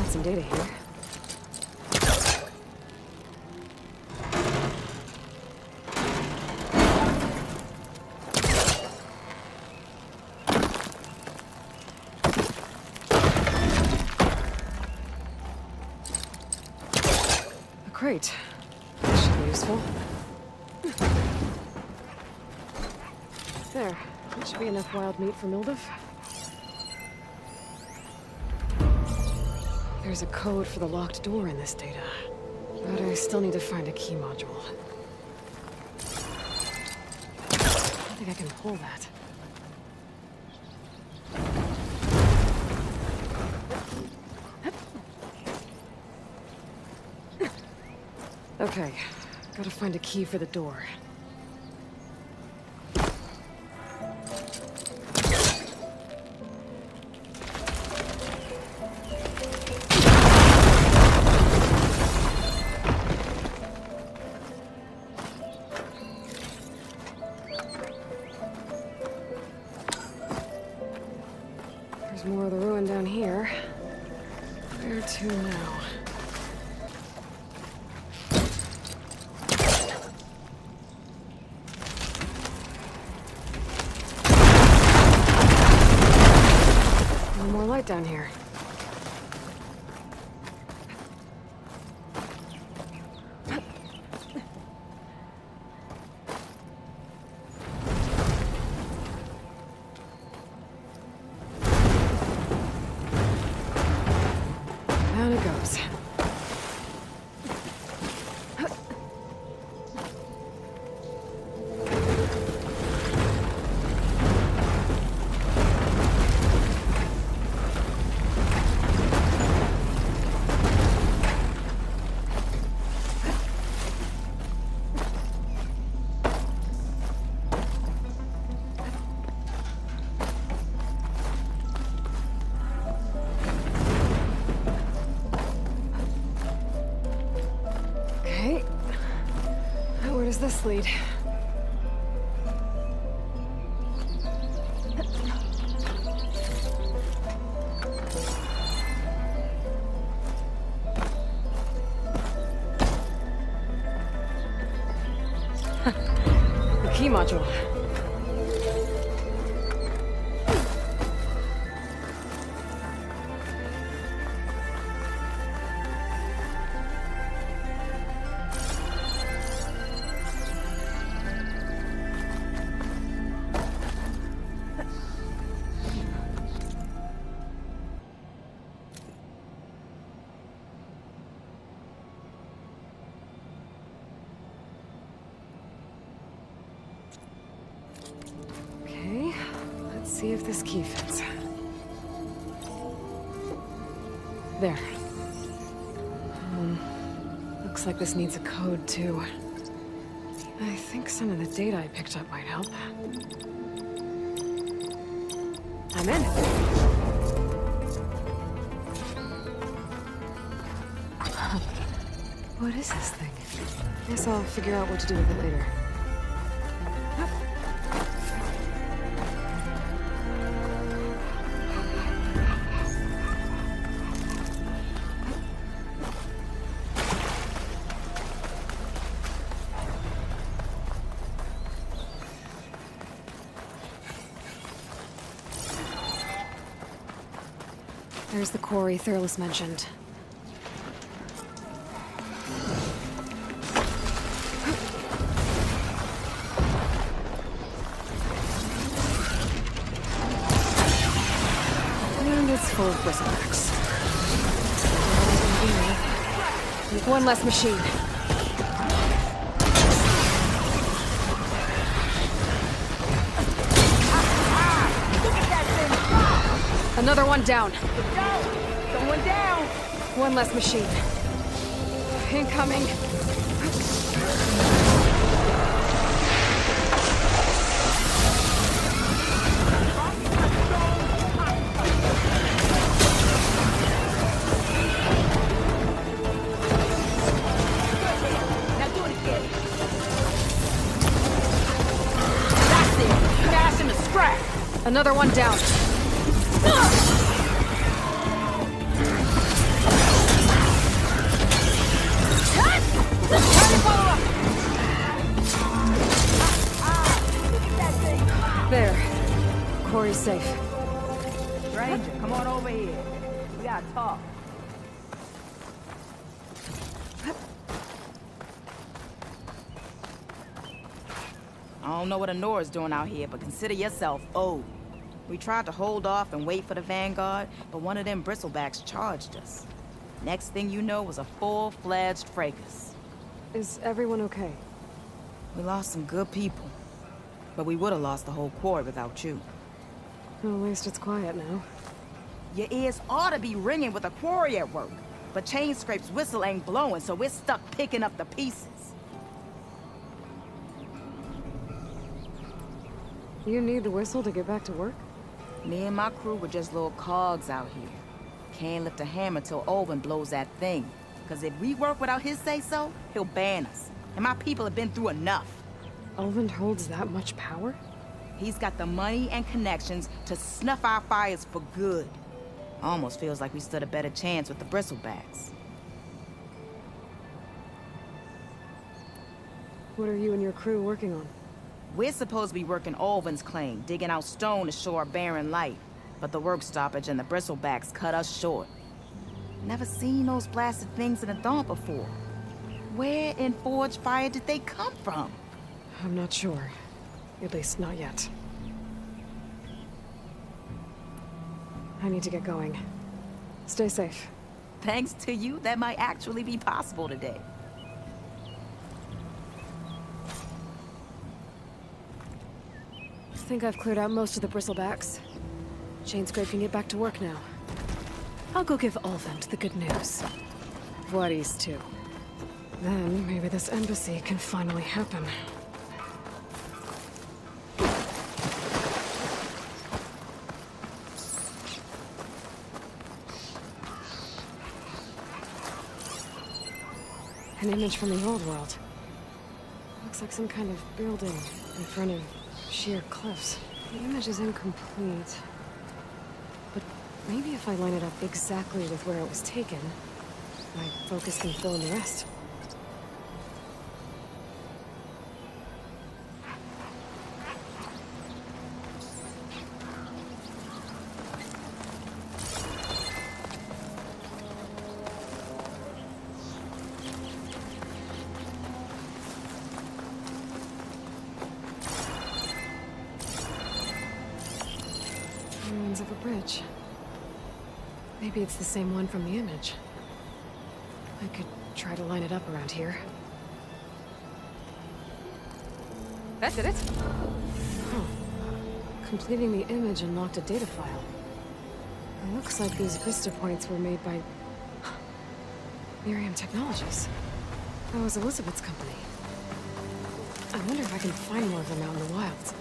get some data here. A crate. This should be useful. There. That should be enough wild meat for Mildef. There's a code for the locked door in this data. But I still need to find a key module. I don't think I can pull that. Okay, gotta find a key for the door. There's more of the ruin down here. Where to now? No more light down here. Down it goes. Okay. Where does this lead? The key module. Okay, let's see if this key fits. There. Looks like this needs a code, too. I think some of the data I picked up might help. I'm in. What is this thing? Guess I'll figure out what to do with it later. There's the quarry Thurles mentioned. And it's full of bristlebacks. Make one less machine. Another one down. Someone down! One less machine. Incoming. Now do it again. That's it! Smash him and scrap! Another one down. There. Quarry's safe. Stranger, come on over here. We gotta talk. I don't know what Honora's doing out here, but consider yourself owed. We tried to hold off and wait for the Vanguard, but one of them bristlebacks charged us. Next thing you know was a full-fledged fracas. Is everyone okay? We lost some good people, but we would have lost the whole quarry without you. Well, at least it's quiet now. Your ears ought to be ringing with a quarry at work, but Chainscrape's whistle ain't blowing, so we're stuck picking up the pieces. You need the whistle to get back to work? Me and my crew were just little cogs out here. Can't lift a hammer till Olvin blows that thing. Cause if we work without his say-so, he'll ban us. And my people have been through enough. Olvin holds that much power? He's got the money and connections to snuff our fires for good. Almost feels like we stood a better chance with the bristlebacks. What are you and your crew working on? We're supposed to be working Olvin's claim, digging out stone to show our barren light. But the work stoppage and the bristlebacks cut us short. Never seen those blasted things in a Dawn before. Where in Forge Fire did they come from? I'm not sure. At least not yet. I need to get going. Stay safe. Thanks to you, that might actually be possible today. I think I've cleared out most of the bristlebacks. Chainscrape can get back to work now. I'll go give Ulvund the good news. Voorhis too. Then maybe this embassy can finally happen. An image from the old world. Looks like some kind of building in front of sheer cliffs. The image is incomplete. But maybe if I line it up exactly with where it was taken, my focus can fill in the rest. Ruins of a bridge. Maybe it's the same one from the image. I could try to line it up around here. That did it. Huh. Completing the image unlocked a data file. It looks like these vista points were made by Miriam Technologies. That was Elizabeth's company. I wonder if I can find more of them out in the wilds.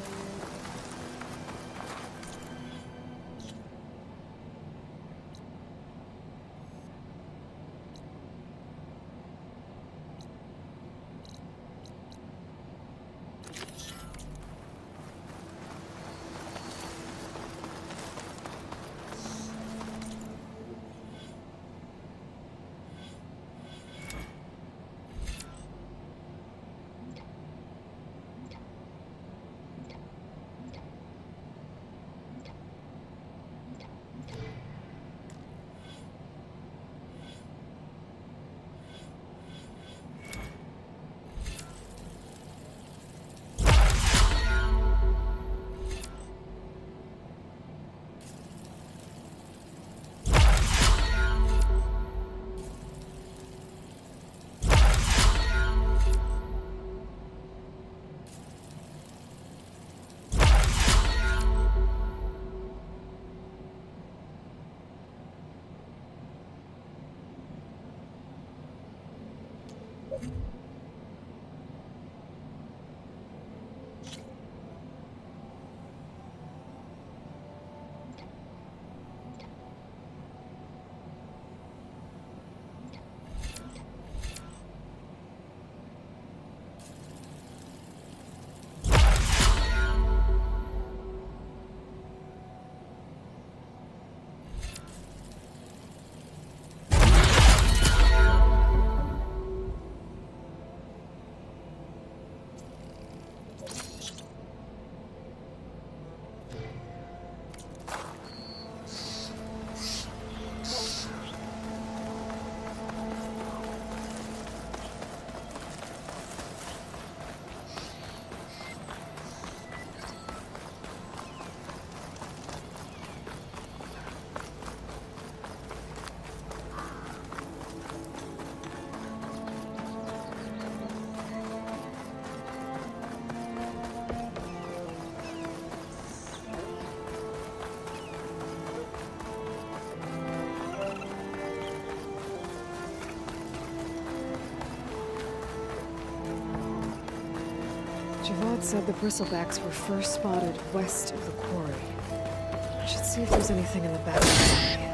It said the bristlebacks were first spotted west of the quarry. I should see if there's anything in the back of the quarry.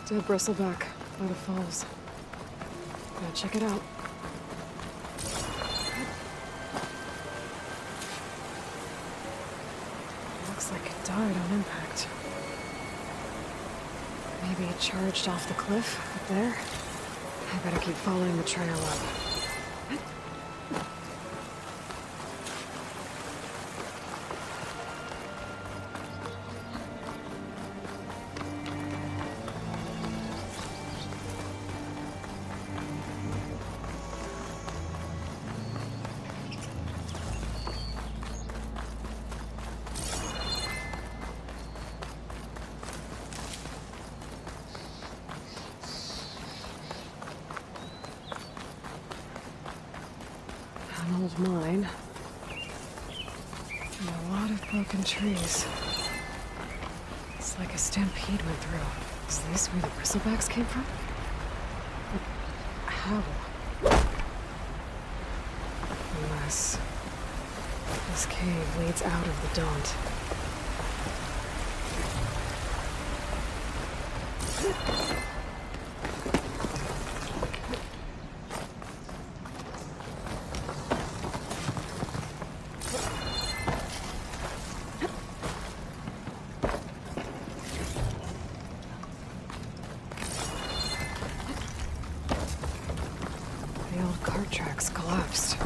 Dead bristleback by the falls. Now check it out. Looks like it died on impact. Maybe it charged off the cliff up there. I better keep following the trail up. An old mine. And a lot of broken trees. It's like a stampede went through. Is this where the bristlebacks came from? But how? Unless this cave leads out of the Daunt. The old cart tracks collapsed.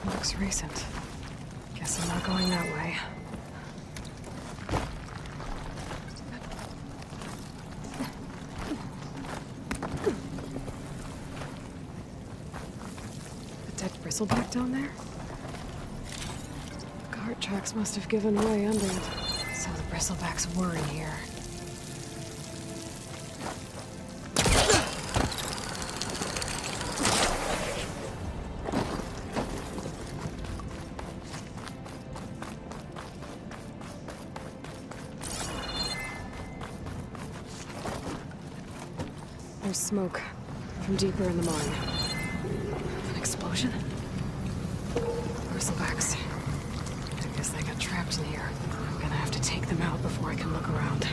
Looks recent. Guess I'm not going that way. A dead bristleback down there? The cart tracks must have given way under it. So the bristlebacks were in here. There's smoke from deeper in the mine. An explosion? Bristlebacks. I guess they got trapped in here. I'm gonna have to take them out before I can look around.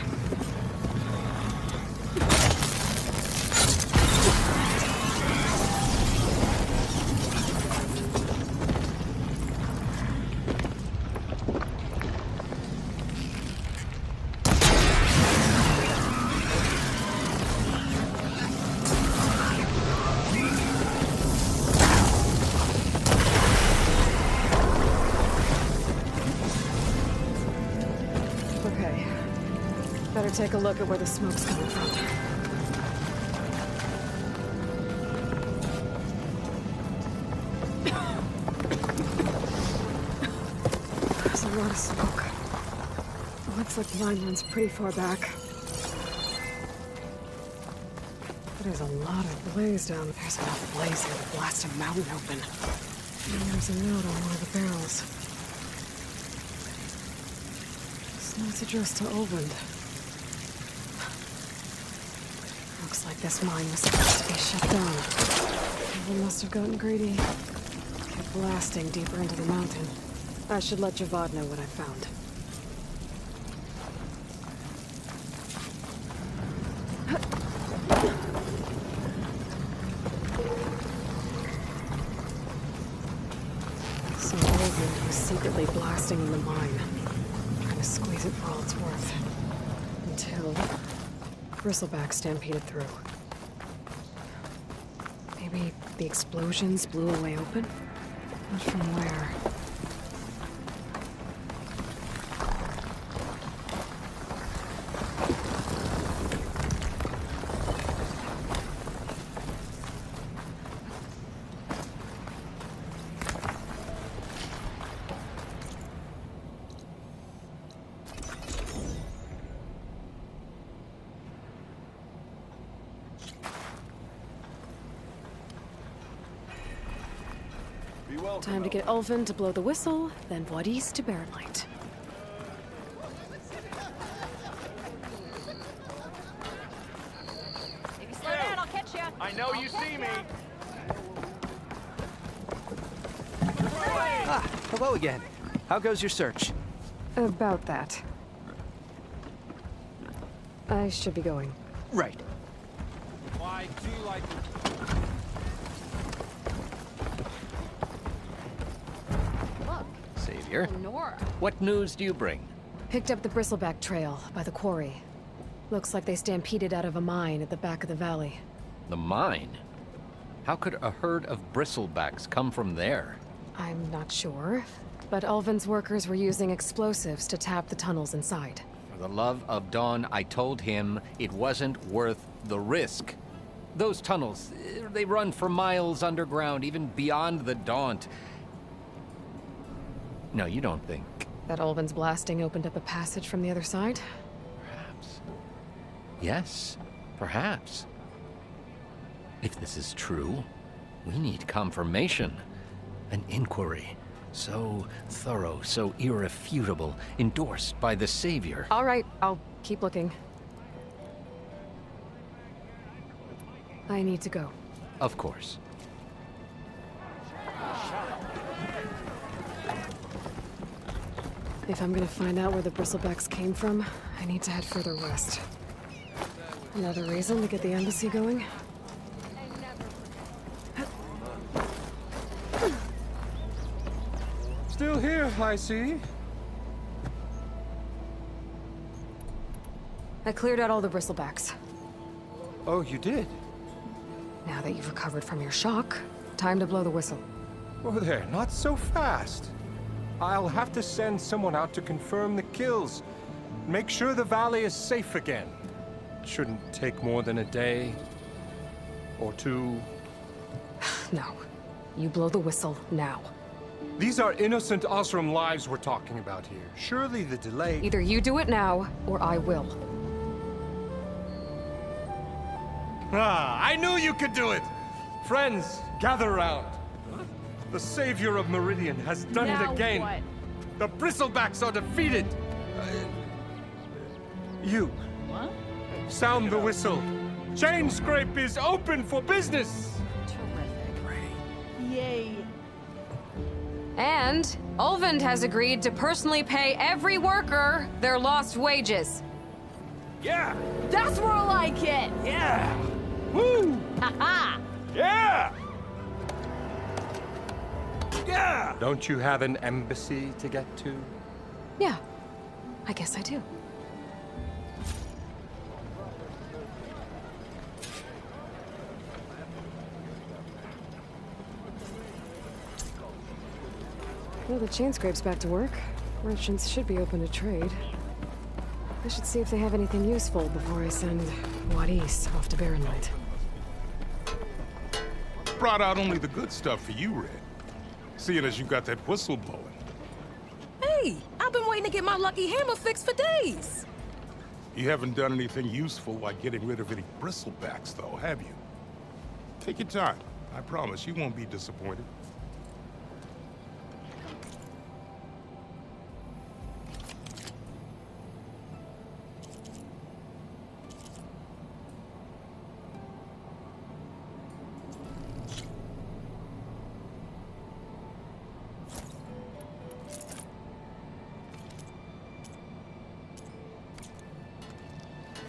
Okay. Better take a look at where the smoke's coming from. There's a lot of smoke. It looks like the mine runs pretty far back. But there's a lot of blaze down there. There's enough blaze here to blast a mountain open. And there's a note on one of the barrels. It's addressed to Olvend. Looks like this mine was supposed to be shut down. People must have gotten greedy. Kept blasting deeper into the mountain. I should let Javad know what I found. So Olvend was secretly blasting in the mine. Squeeze it for all it's worth. Until bristleback stampeded through. Maybe the explosions blew a way open? But from where? Time to get Ulvin to blow the whistle, then Wadis to Barren Light. If you slow down, I'll catch you. I know you see me. Ah, hello again. How goes your search? About that. I should be going. Right. Why do you like... Look, Savior, Nora. what news do you bring? Picked up the Bristleback Trail by the quarry. Looks like they stampeded out of a mine at the back of the valley. The mine? How could a herd of bristlebacks come from there? I'm not sure, but Ulvin's workers were using explosives to tap the tunnels inside. For the love of Dawn, I told him it wasn't worth the risk. Those tunnels, they run for miles underground, even beyond the Daunt. No, you don't think. That Ulvin's blasting opened up a passage from the other side? Perhaps. Yes, perhaps. If this is true, we need confirmation. An inquiry. So thorough, so irrefutable, endorsed by the Savior. All right, I'll keep looking. I need to go. Of course. If I'm gonna find out where the Bristlebacks came from, I need to head further west. Another reason to get the embassy going? Still here, I see. I cleared out all the Bristlebacks. Oh, you did? Now that you've recovered from your shock, time to blow the whistle. Oh there, not so fast. I'll have to send someone out to confirm the kills. Make sure the valley is safe again. Shouldn't take more than a day. Or two. No. You blow the whistle now. These are innocent Osram lives we're talking about here. Surely the delay... Either you do it now, or I will. Ah, I knew you could do it! Friends, gather around. The savior of Meridian has done it again. What? The Bristlebacks are defeated. You. What? Sound the whistle. Chainscrape is open for business. Yay. And Ulvund has agreed to personally pay every worker their lost wages. Yeah! That's more like it! Yeah! Woo! Ha-ha! Yeah! Yeah! Don't you have an embassy to get to? Yeah, I guess I do. Well, the Chainscrape's back to work. Merchants should be open to trade. I should see if they have anything useful before I send Wadis off to Barren Light. Brought out only the good stuff for you, Red. Seeing as you got that whistle blowing. Hey, I've been waiting to get my lucky hammer fixed for days. You haven't done anything useful while getting rid of any bristlebacks, though, have you? Take your time. I promise you won't be disappointed.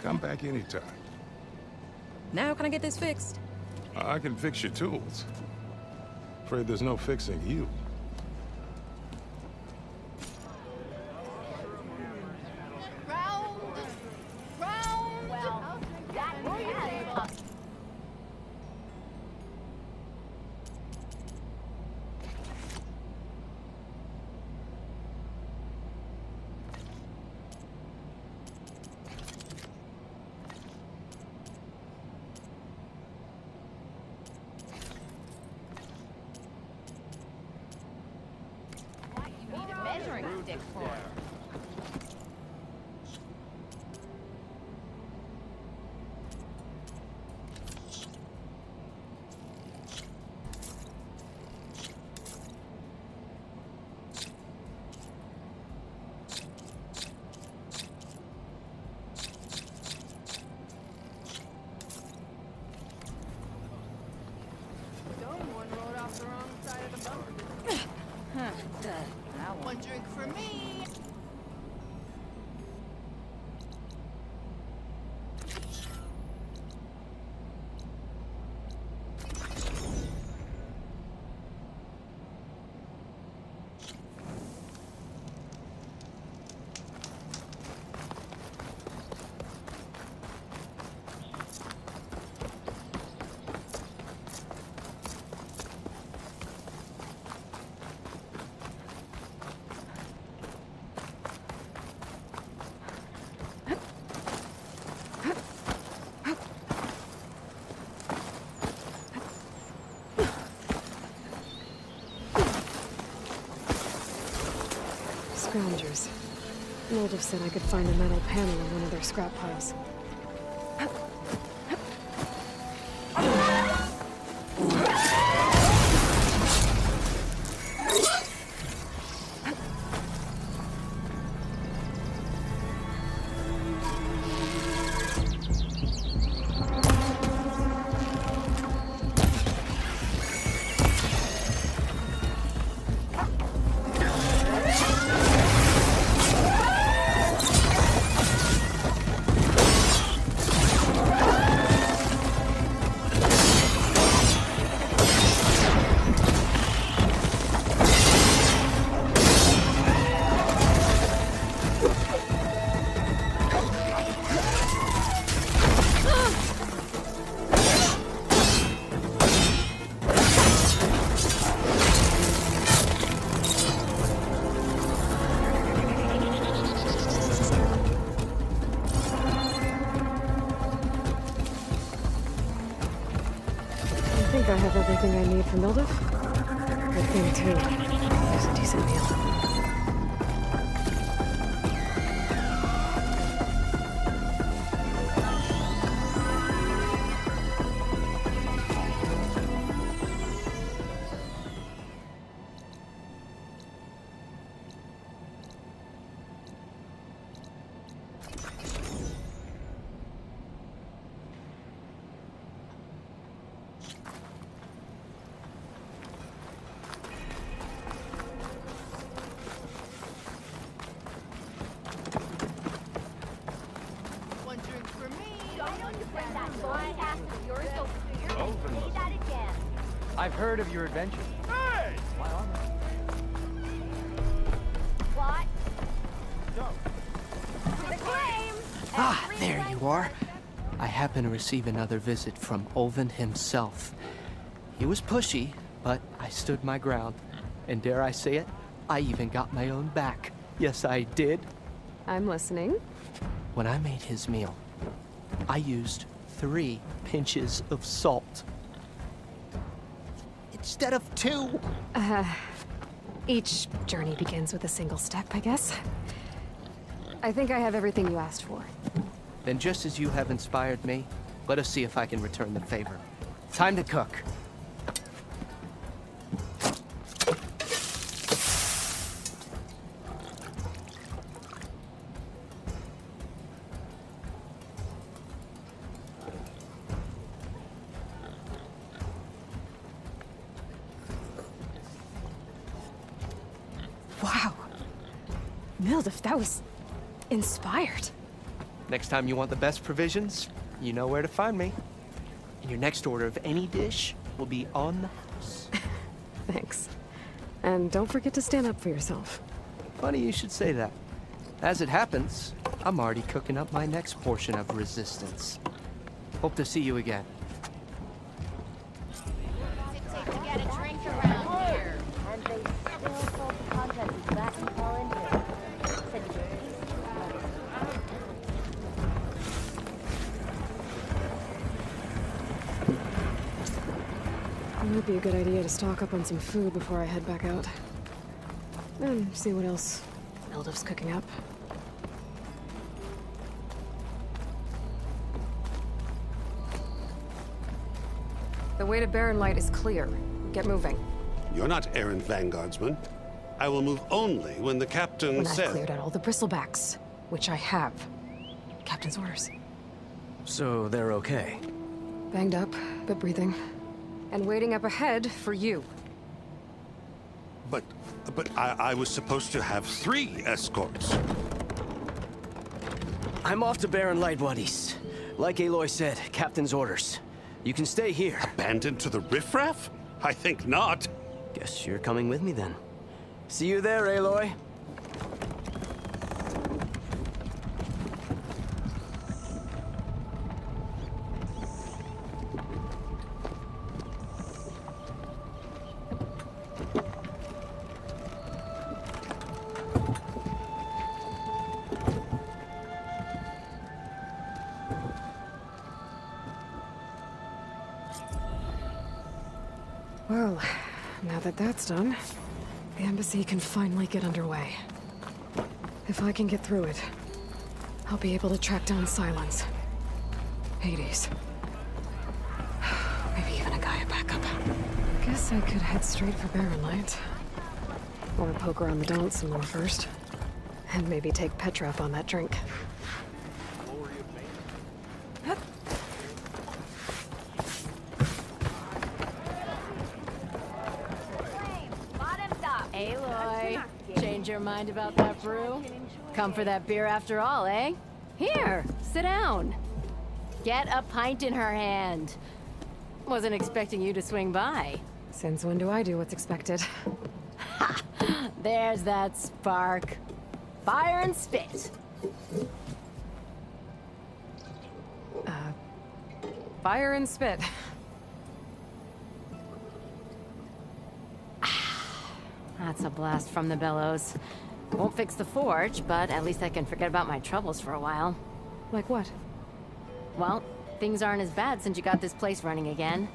Come back anytime. Now can I get this fixed? I can fix your tools. Afraid there's no fixing you. Measuring stick for. One drink for me. Scroungers. Moldov said I could find a metal panel in one of their scrap piles. I think I have everything I need for Mildef. Good thing, too. There's a decent meal. One drink for me. Why don't you bring that boy ass of yours over here? Say that again. I've heard of your adventures. Hey! Why are What? The claim. Ah, there you are. I happen to receive another visit from Olvin himself. He was pushy, but I stood my ground. And dare I say it, I even got my own back. Yes, I did. I'm listening. When I made his meal, I used 3 pinches of salt. Instead of 2. Each journey begins with a single step, I guess. I think I have everything you asked for. Then just as you have inspired me, let us see if I can return the favor. Time to cook. Wow. Mildef, that was inspired. Next time you want the best provisions, you know where to find me. And your next order of any dish will be on the house. Thanks. And don't forget to stand up for yourself. Funny you should say that. As it happens, I'm already cooking up my next portion of resistance. Hope to see you again. To get a drink around here. And they still sold the contents exactly fall into it. Said you could taste It might be a good idea to stock up on some food before I head back out. And see what else Mildef's cooking up. The way to Barren Light is clear. Get moving. You're not errant vanguardsman. I will move only when the captain When I've says... cleared out all the bristlebacks, which I have. Captain's orders. So they're okay? Banged up, but breathing. And waiting up ahead for you. But I was supposed to have 3 escorts. I'm off to Baron Lightwood East. Like Aloy said, Captain's orders. You can stay here. Abandoned to the riffraff? I think not. Guess you're coming with me then. See you there, Aloy. Well, now that that's done, the embassy can finally get underway. If I can get through it, I'll be able to track down Silence. Hades. Maybe even a Gaia backup. Guess I could head straight for Barren Light. Or poke around the Daunt some more first. And maybe take Petra up on that drink. Aloy, change your mind about that brew? Come for that beer after all, eh? Here, sit down. Get a pint in her hand. Wasn't expecting you to swing by. Since when do I do what's expected? Ha! There's that spark. Fire and spit. Fire and spit. That's a blast from the bellows. Won't fix the forge, but at least I can forget about my troubles for a while. Like what? Well, things aren't as bad since you got this place running again.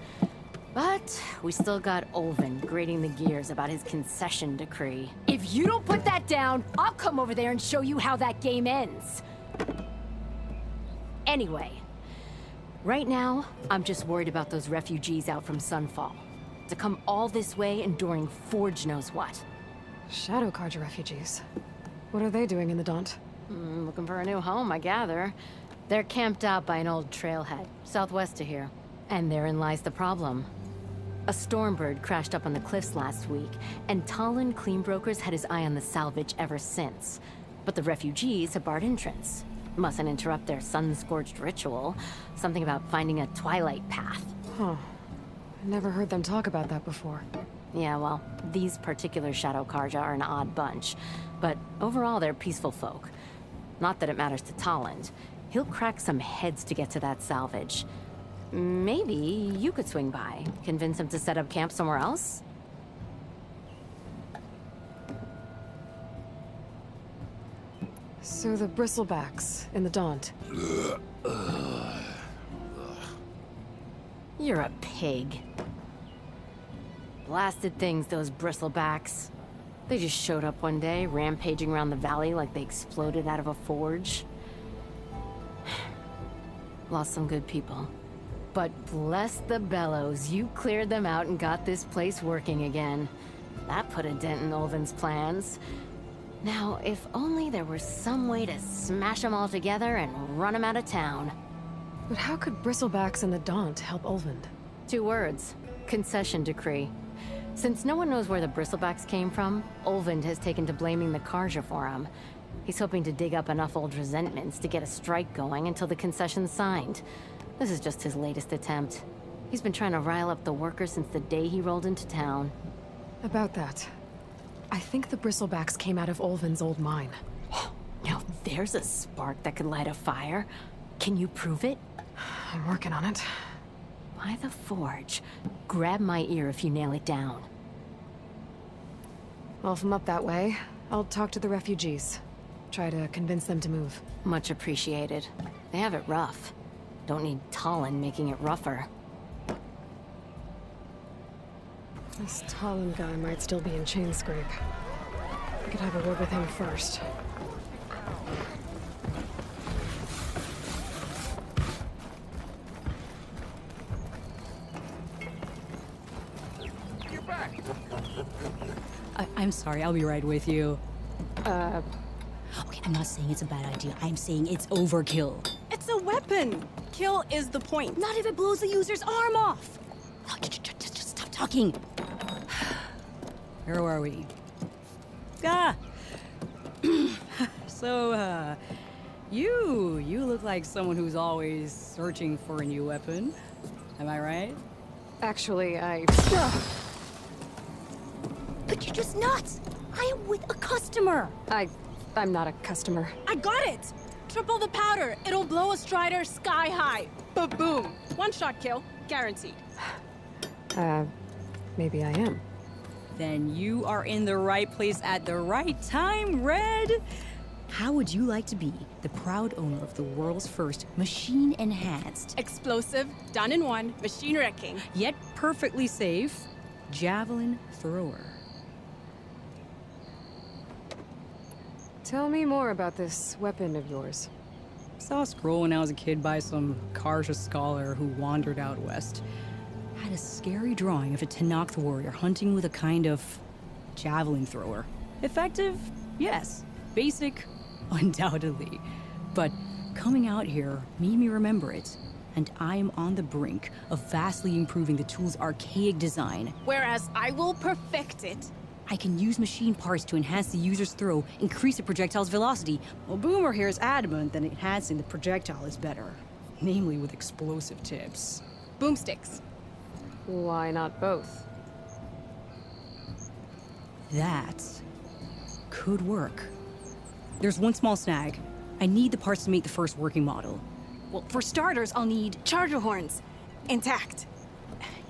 But we still got Olvin grating the gears about his concession decree. If you don't put that down, I'll come over there and show you how that game ends. Anyway, right now, I'm just worried about those refugees out from Sunfall. To come all this way enduring Forge knows what. Shadow Carja refugees. What are they doing in the Daunt? Looking for a new home, I gather. They're camped out by an old trailhead, southwest of here. And therein lies the problem. A Stormbird crashed up on the cliffs last week, and Talon Cleanbrokers had his eye on the salvage ever since. But the refugees have barred entrance. Mustn't interrupt their sun-scorched ritual. Something about finding a twilight path. Huh. Never heard them talk about that before. Yeah, well, these particular Shadow Carja are an odd bunch. But overall, they're peaceful folk. Not that it matters to Talon. He'll crack some heads to get to that salvage. Maybe you could swing by, convince him to set up camp somewhere else? So the Bristlebacks in the Daunt. You're a pig. Blasted things, those Bristlebacks. They just showed up one day, rampaging around the valley like they exploded out of a forge. Lost some good people. But bless the bellows, you cleared them out and got this place working again. That put a dent in Olvin's plans. Now, if only there was some way to smash them all together and run them out of town. But how could Bristlebacks and the Daunt help Olvind? 2 words. Concession decree. Since no one knows where the Bristlebacks came from, Olvind has taken to blaming the Carja for them. He's hoping to dig up enough old resentments to get a strike going until the concession's signed. This is just his latest attempt. He's been trying to rile up the workers since the day he rolled into town. About that, I think the Bristlebacks came out of Olvin's old mine. Now there's a spark that could light a fire. Can you prove it? I'm working on it. By the forge. Grab my ear if you nail it down. Well, if I'm up that way, I'll talk to the refugees. Try to convince them to move. Much appreciated. They have it rough. Don't need Talon making it rougher. This Talon guy might still be in Chainscrape. I could have a word with him first. I'm sorry, I'll be right with you. Okay, I'm not saying it's a bad idea. I'm saying it's overkill. It's a weapon! Kill is the point. Not if it blows the user's arm off! Oh, just stop talking. where were we? So, you look like someone who's always searching for a new weapon. Am I right? Actually, But you're just nuts! I am with a customer! I'm not a customer. I got it! Triple the powder. It'll blow a Strider sky high. Ba-boom. One-shot kill. Guaranteed. Maybe I am. Then you are in the right place at the right time, Red. How would you like to be the proud owner of the world's first machine-enhanced, Explosive, done in one, machine wrecking, yet perfectly safe, javelin thrower? Tell me more about this weapon of yours. Saw a scroll when I was a kid by some Karja scholar who wandered out west. Had a scary drawing of a Tenakth warrior hunting with a kind of javelin thrower. Effective? Yes. Basic? Undoubtedly. But coming out here made me remember it, and I am on the brink of vastly improving the tool's archaic design. Whereas I will perfect it. I can use machine parts to enhance the user's throw, increase the projectile's velocity. Well, Boomer here is adamant that enhancing the projectile is better. Namely with explosive tips. Boomsticks. Why not both? That could work. There's one small snag. I need the parts to make the first working model. Well, for starters, I'll need charger horns. Intact.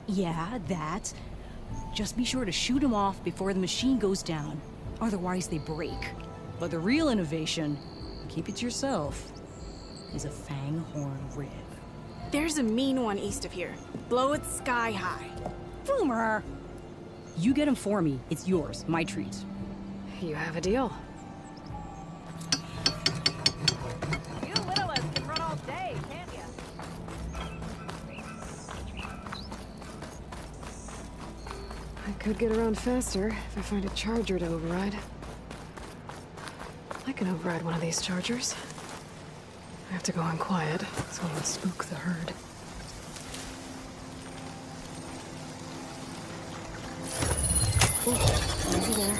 Yeah, that. Just be sure to shoot them off before the machine goes down. Otherwise, they break. But the real innovation, keep it to yourself, is a fanghorn rib. There's a mean one east of here. Blow it sky high. Boomer! You get him for me. It's yours. My treat. You have a deal. You littlest can run all day, can't ya? I could get around faster if I find a charger to override. I can override one of these chargers. I have to go in quiet, so I won't spook the herd. Oh, easy there.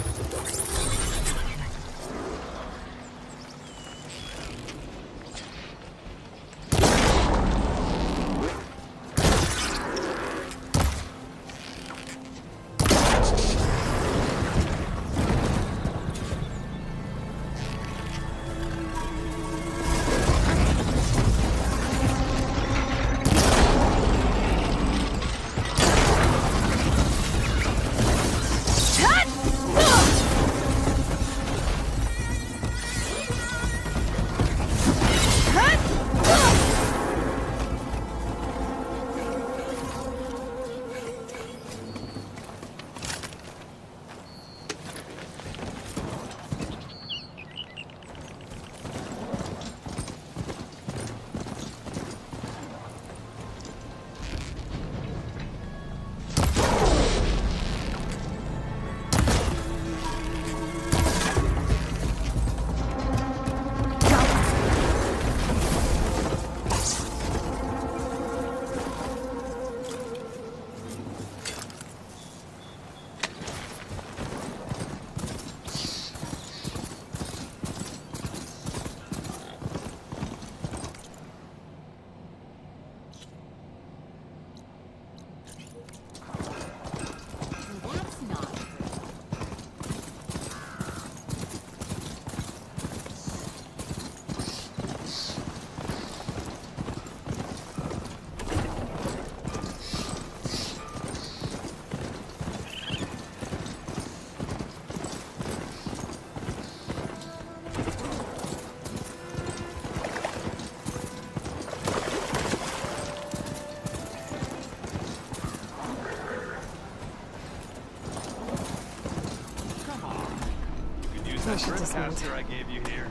That shipcaster I gave you here.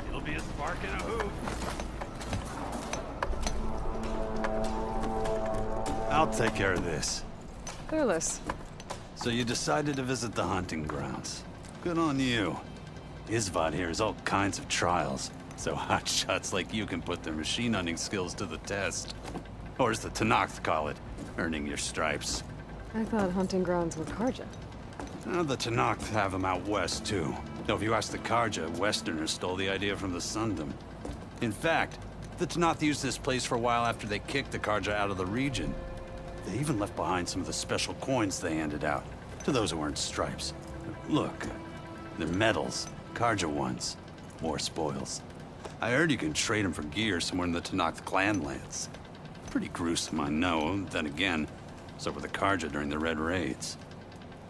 It'll be a spark and a hoop. I'll take care of this. Clueless. So you decided to visit the hunting grounds. Good on you. Isvad here has all kinds of trials, so hotshots like you can put their machine hunting skills to the test. Or as the Tenakth call it, earning your stripes. I thought hunting grounds were Karja. The Tenakth have them out west, too. Though if you ask the Karja, Westerners stole the idea from the Sundom. In fact, the Tenakth used this place for a while after they kicked the Karja out of the region. They even left behind some of the special coins they handed out, to those who weren't stripes. Look, they're medals, Karja ones, war spoils. I heard you can trade them for gear somewhere in the Tenakth clan lands. Pretty gruesome, I know. Then again, so were the Karja during the Red Raids.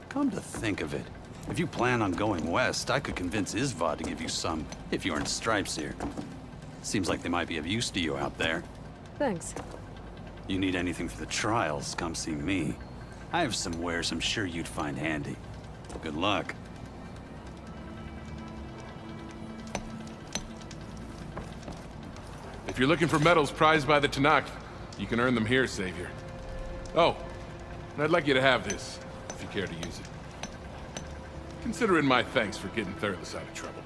Come to think of it, if you plan on going west, I could convince Isvad to give you some, if you aren't stripes here. Seems like they might be of use to you out there. Thanks. You need anything for the trials, come see me. I have some wares I'm sure you'd find handy. Good luck. If you're looking for medals prized by the Tenakth, you can earn them here, Savior. Oh, and I'd like you to have this, if you care to use it. Consider it my thanks for getting Thurlis out of trouble.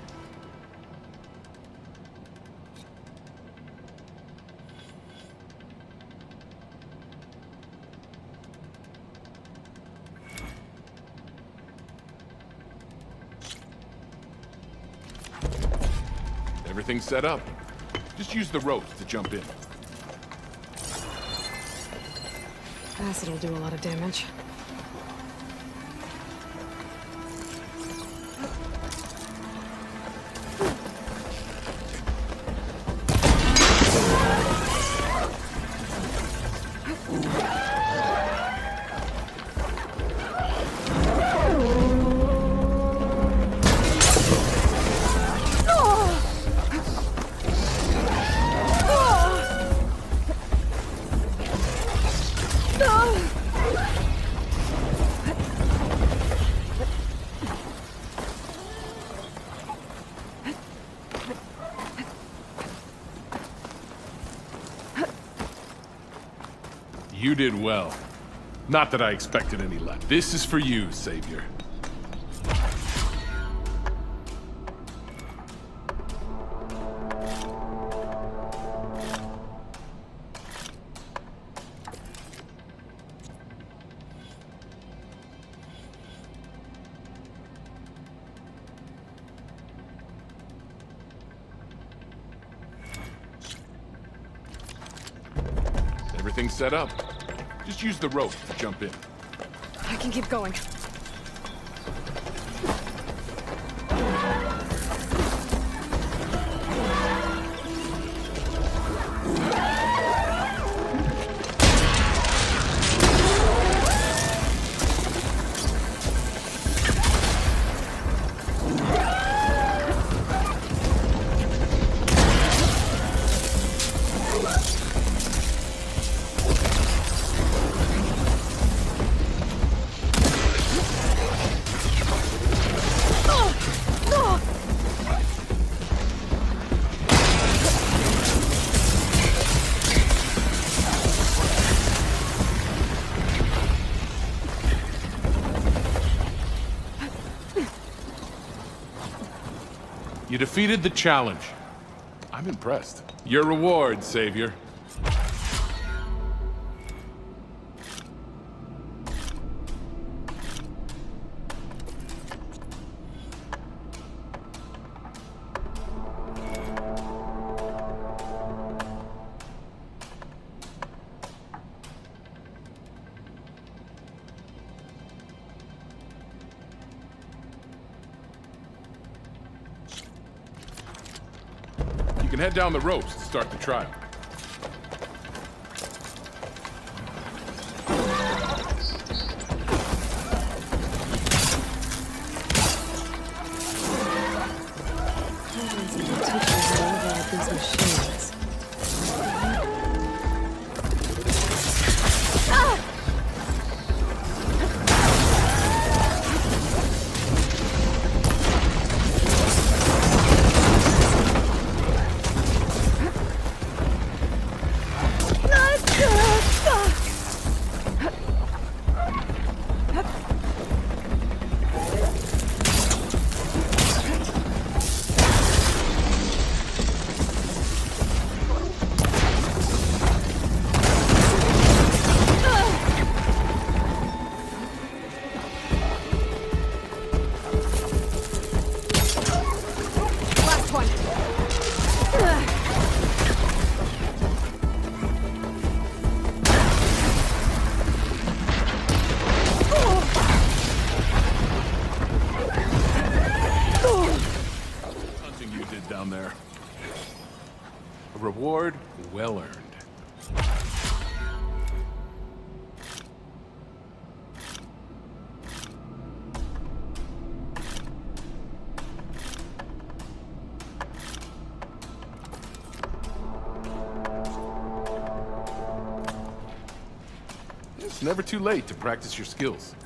Everything's set up. Just use the ropes to jump in. Acid will do a lot of damage. You did well. Not that I expected any less. This is for you, Savior. Everything's set up. Just use the rope to jump in. I can keep going. You defeated the challenge. I'm impressed. Your reward, Savior. You can head down the ropes to start the trial. These machines. reward well earned. It's never too late to practice your skills.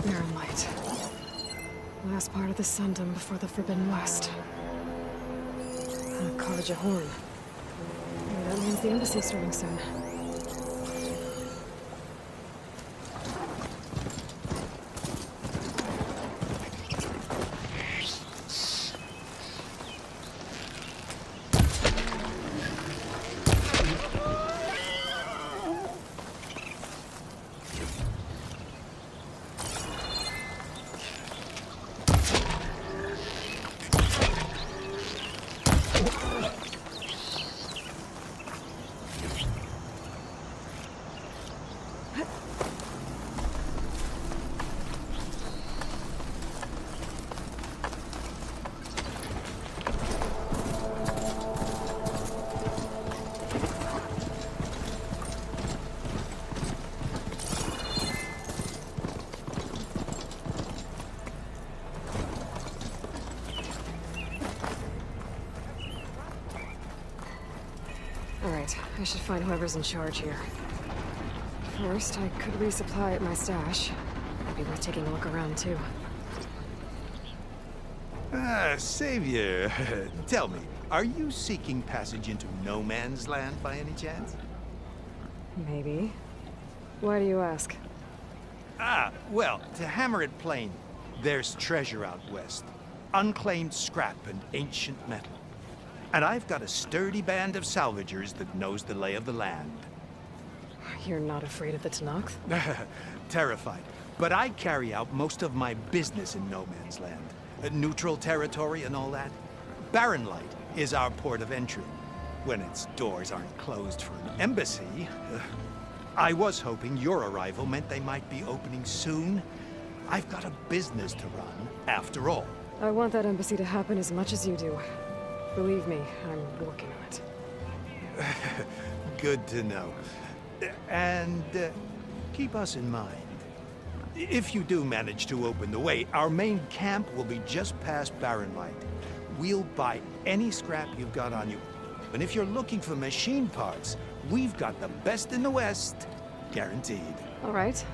Barren Light. Last part of the Sundom before the Forbidden West. Carja Horn. Maybe that means the embassy's starting soon. I should find whoever's in charge here. First, I could resupply at my stash. Might be worth taking a look around, too. Savior, tell me, are you seeking passage into no man's land by any chance? Maybe. Why do you ask? Well, to hammer it plain, there's treasure out west. Unclaimed scrap and ancient metal. And I've got a sturdy band of salvagers that knows the lay of the land. You're not afraid of the Tenakth? Terrified. But I carry out most of my business in no man's land. Neutral territory and all that. Barren Light is our port of entry. When its doors aren't closed for an embassy. I was hoping your arrival meant they might be opening soon. I've got a business to run, after all. I want that embassy to happen as much as you do. Believe me, I'm working on it. Good to know. And keep us in mind. If you do manage to open the way, our main camp will be just past Barren Light. We'll buy any scrap you've got on you. And if you're looking for machine parts, we've got the best in the West, guaranteed. All right.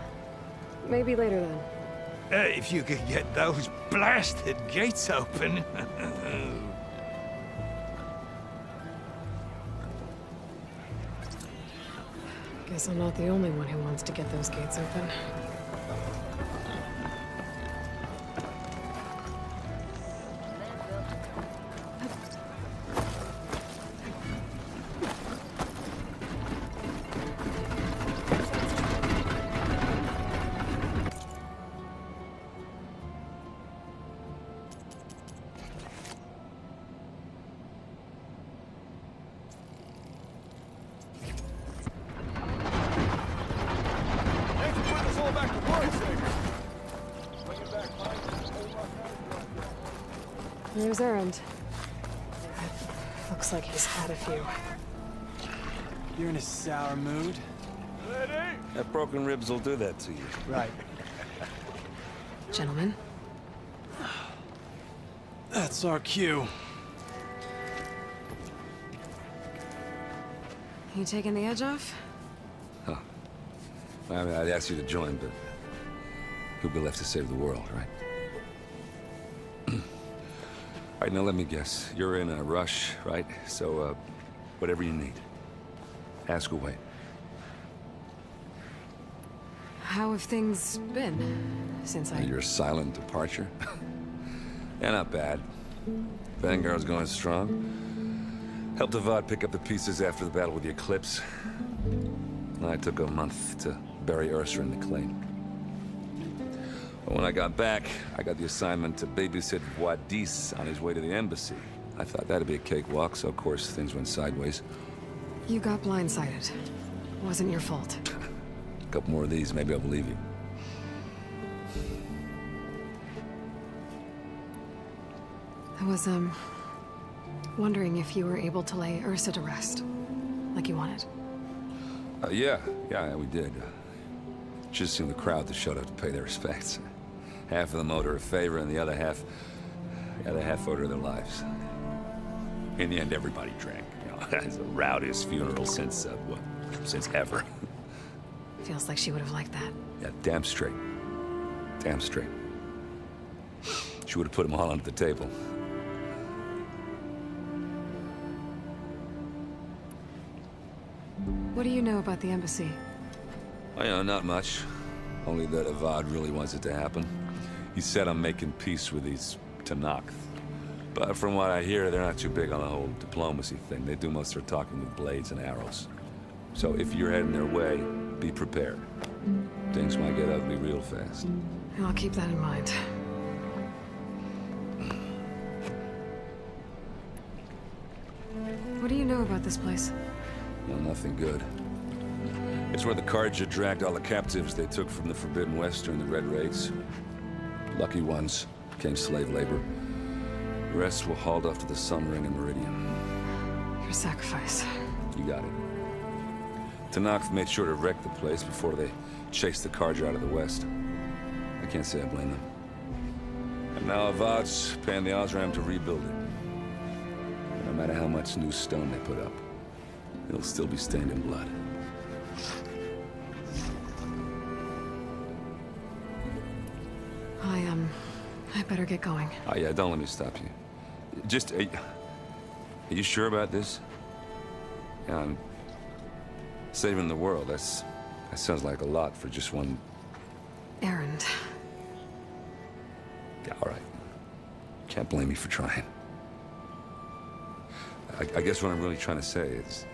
Maybe later then. If you could get those blasted gates open. Guess I'm not the only one who wants to get those gates open. us all back to work, Savior. There's Erend. Looks like he's had a few. You're in a sour mood? That broken ribs will do that to you. Right. Gentlemen. That's our cue. You taking the edge off? Huh. I mean, I'd ask you to join, but who'll be left to save the world, right? All right, now let me guess. You're in a rush, right? So, whatever you need, ask away. How have things been since Your silent departure? Yeah, not bad. Vanguard's going strong. Helped Avad pick up the pieces after the battle with the Eclipse. I took a month to bury Ursa in the claim. But when I got back, I got the assignment to babysit Wadis on his way to the embassy. I thought that'd be a cakewalk, so of course things went sideways. You got blindsided. Wasn't your fault. A couple more of these, maybe I'll believe you. I was, wondering if you were able to lay Ursa to rest, like you wanted. Yeah, we did. Just seemed the crowd that showed up to pay their respects. Half of them owed her a favor, and the other half owed her their lives. In the end, everybody drank. You know, it's the rowdiest funeral since ever. Feels like she would have liked that. Yeah, damn straight. Damn straight. She would have put them all under the table. What do you know about the embassy? Oh, not much. Only that Avad really wants it to happen. He said I'm making peace with these Tenakth. But from what I hear, they're not too big on the whole diplomacy thing. They do most of their talking with blades and arrows. So if you're heading their way, be prepared. Things might get ugly real fast. I'll keep that in mind. What do you know about this place? Well, nothing good. It's where the Carja dragged all the captives they took from the Forbidden West during the Red Raids. Lucky ones became slave labor. The rest were hauled off to the Sun Ring and Meridian. Your sacrifice. You got it. Tenakth made sure to wreck the place before they chased the Carja out of the West. I can't say I blame them. And now Avad's paying the Osram to rebuild it. And no matter how much new stone they put up, it'll still be stained in blood. I better get going. Oh yeah, don't let me stop you. Just, are you sure about this? Yeah, I'm saving the world. That sounds like a lot for just one... Erend. Yeah, all right. Can't blame me for trying. I guess what I'm really trying to say is,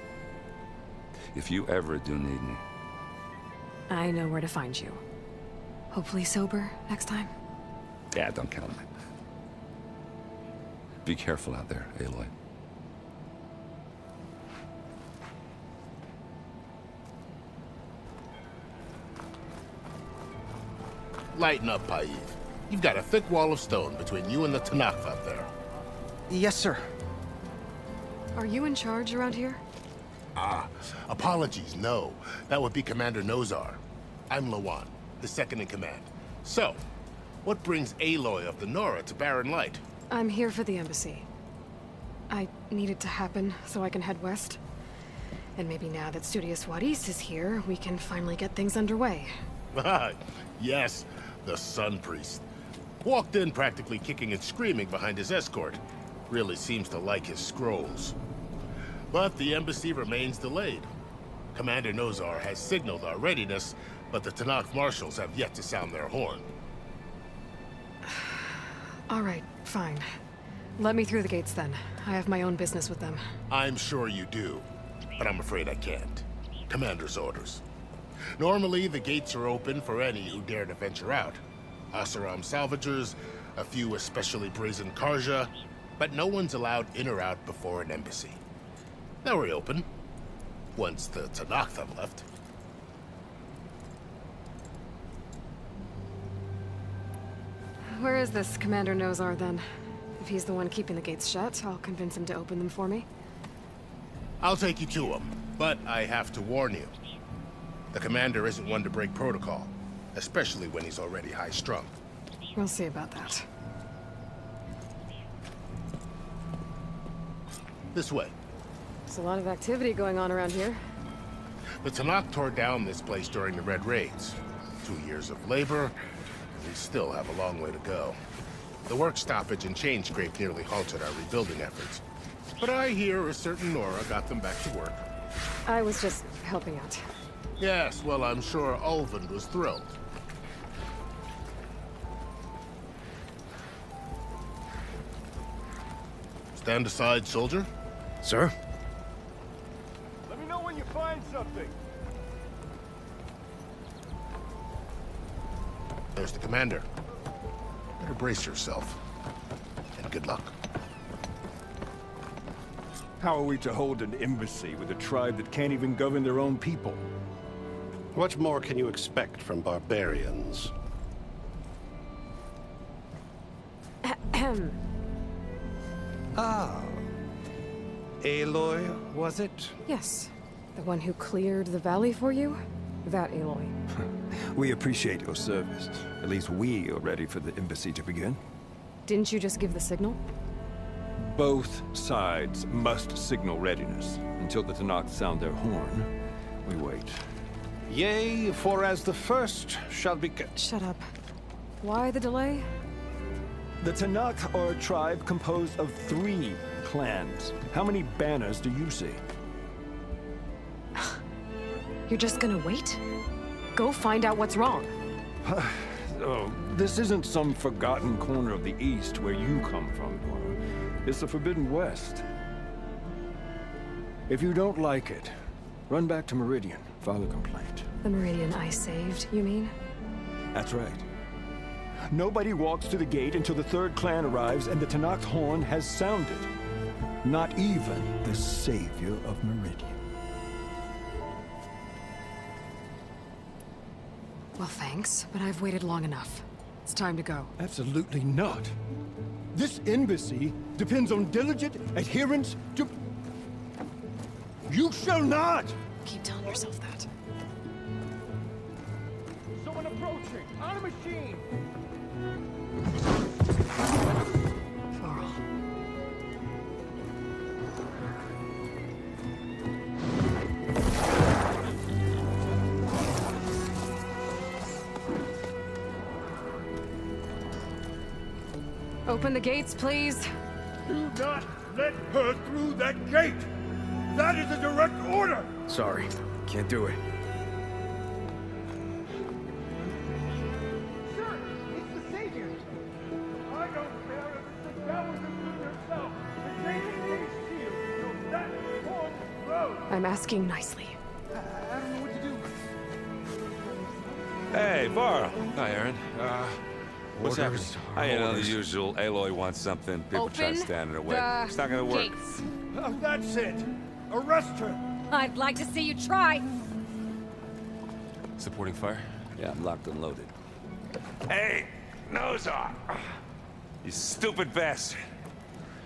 if you ever do need me... I know where to find you. Hopefully sober next time. Yeah, don't count on it. Be careful out there, Aloy. Lighten up, Paiv. You've got a thick wall of stone between you and the Tenakth up there. Yes, sir. Are you in charge around here? Apologies, no. That would be Commander Nozar. I'm Lawan, the second in command. So, what brings Aloy of the Nora to Barren Light? I'm here for the embassy. I need it to happen so I can head west. And maybe now that Studious Wadis is here, we can finally get things underway. Yes, the Sun Priest. Walked in practically kicking and screaming behind his escort. Really seems to like his scrolls. But the embassy remains delayed. Commander Nozar has signaled our readiness, but the Tenakth marshals have yet to sound their horn. All right, fine. Let me through the gates then. I have my own business with them. I'm sure you do, but I'm afraid I can't. Commander's orders. Normally, the gates are open for any who dare to venture out. Oseram salvagers, a few especially brazen Carja, but no one's allowed in or out before an embassy. They'll reopen, once the Tenakth have left. where is this Commander Nozar, then? If he's the one keeping the gates shut, I'll convince him to open them for me. I'll take you to him, but I have to warn you. The commander isn't one to break protocol, especially when he's already high-strung. We'll see about that. This way. There's a lot of activity going on around here. The Tanakh tore down this place during the Red Raids. 2 years of labor, and we still have a long way to go. The work stoppage and chain scrape nearly halted our rebuilding efforts. But I hear a certain Nora got them back to work. I was just helping out. Yes, well, I'm sure Ulvund was thrilled. Stand aside, soldier. Sir? Let me know when you find something. There's the commander. Better brace yourself. And good luck. How are we to hold an embassy with a tribe that can't even govern their own people? What more can you expect from barbarians? Ahem. Ah. Aloy, was it? Yes. The one who cleared the valley for you? That Aloy. We appreciate your service. At least we are ready for the embassy to begin. Didn't you just give the signal? Both sides must signal readiness. Until the Tanakh sound their horn, we wait. Yea, for as the first shall be... Shut up. Why the delay? The Tanakh are a tribe composed of 3 clans. How many banners do you see? You're just gonna wait? Go find out what's wrong. Oh, this isn't some forgotten corner of the East where you come from, Nora. It's the Forbidden West. If you don't like it, run back to Meridian, file a complaint. The Meridian I saved, you mean? That's right. Nobody walks to the gate until the 3rd clan arrives and the Tanakh horn has sounded. Not even the savior of Meridian. Well, thanks, but I've waited long enough. It's time to go. Absolutely not. This embassy depends on diligent adherence to... You shall not! Keep telling yourself that. Someone approaching! On a machine! Varl. Open the gates, please. Do not let her through that gate! That is a direct order! Sorry, can't do it. Sir, it's the Savior! I don't care if it's the Galveston herself! The David Gates shield, so that won't road! I'm asking nicely. I don't know what to do. Hey, Varl. Hi, Aaron. What's happening? You know, the usual. Aloy wants something. People try to Open stand in her way. the It's not gonna work. gates. That's it! Arrest her! I'd like to see you try. Supporting fire? Yeah, I'm locked and loaded. Hey, Nozar! You stupid bastard.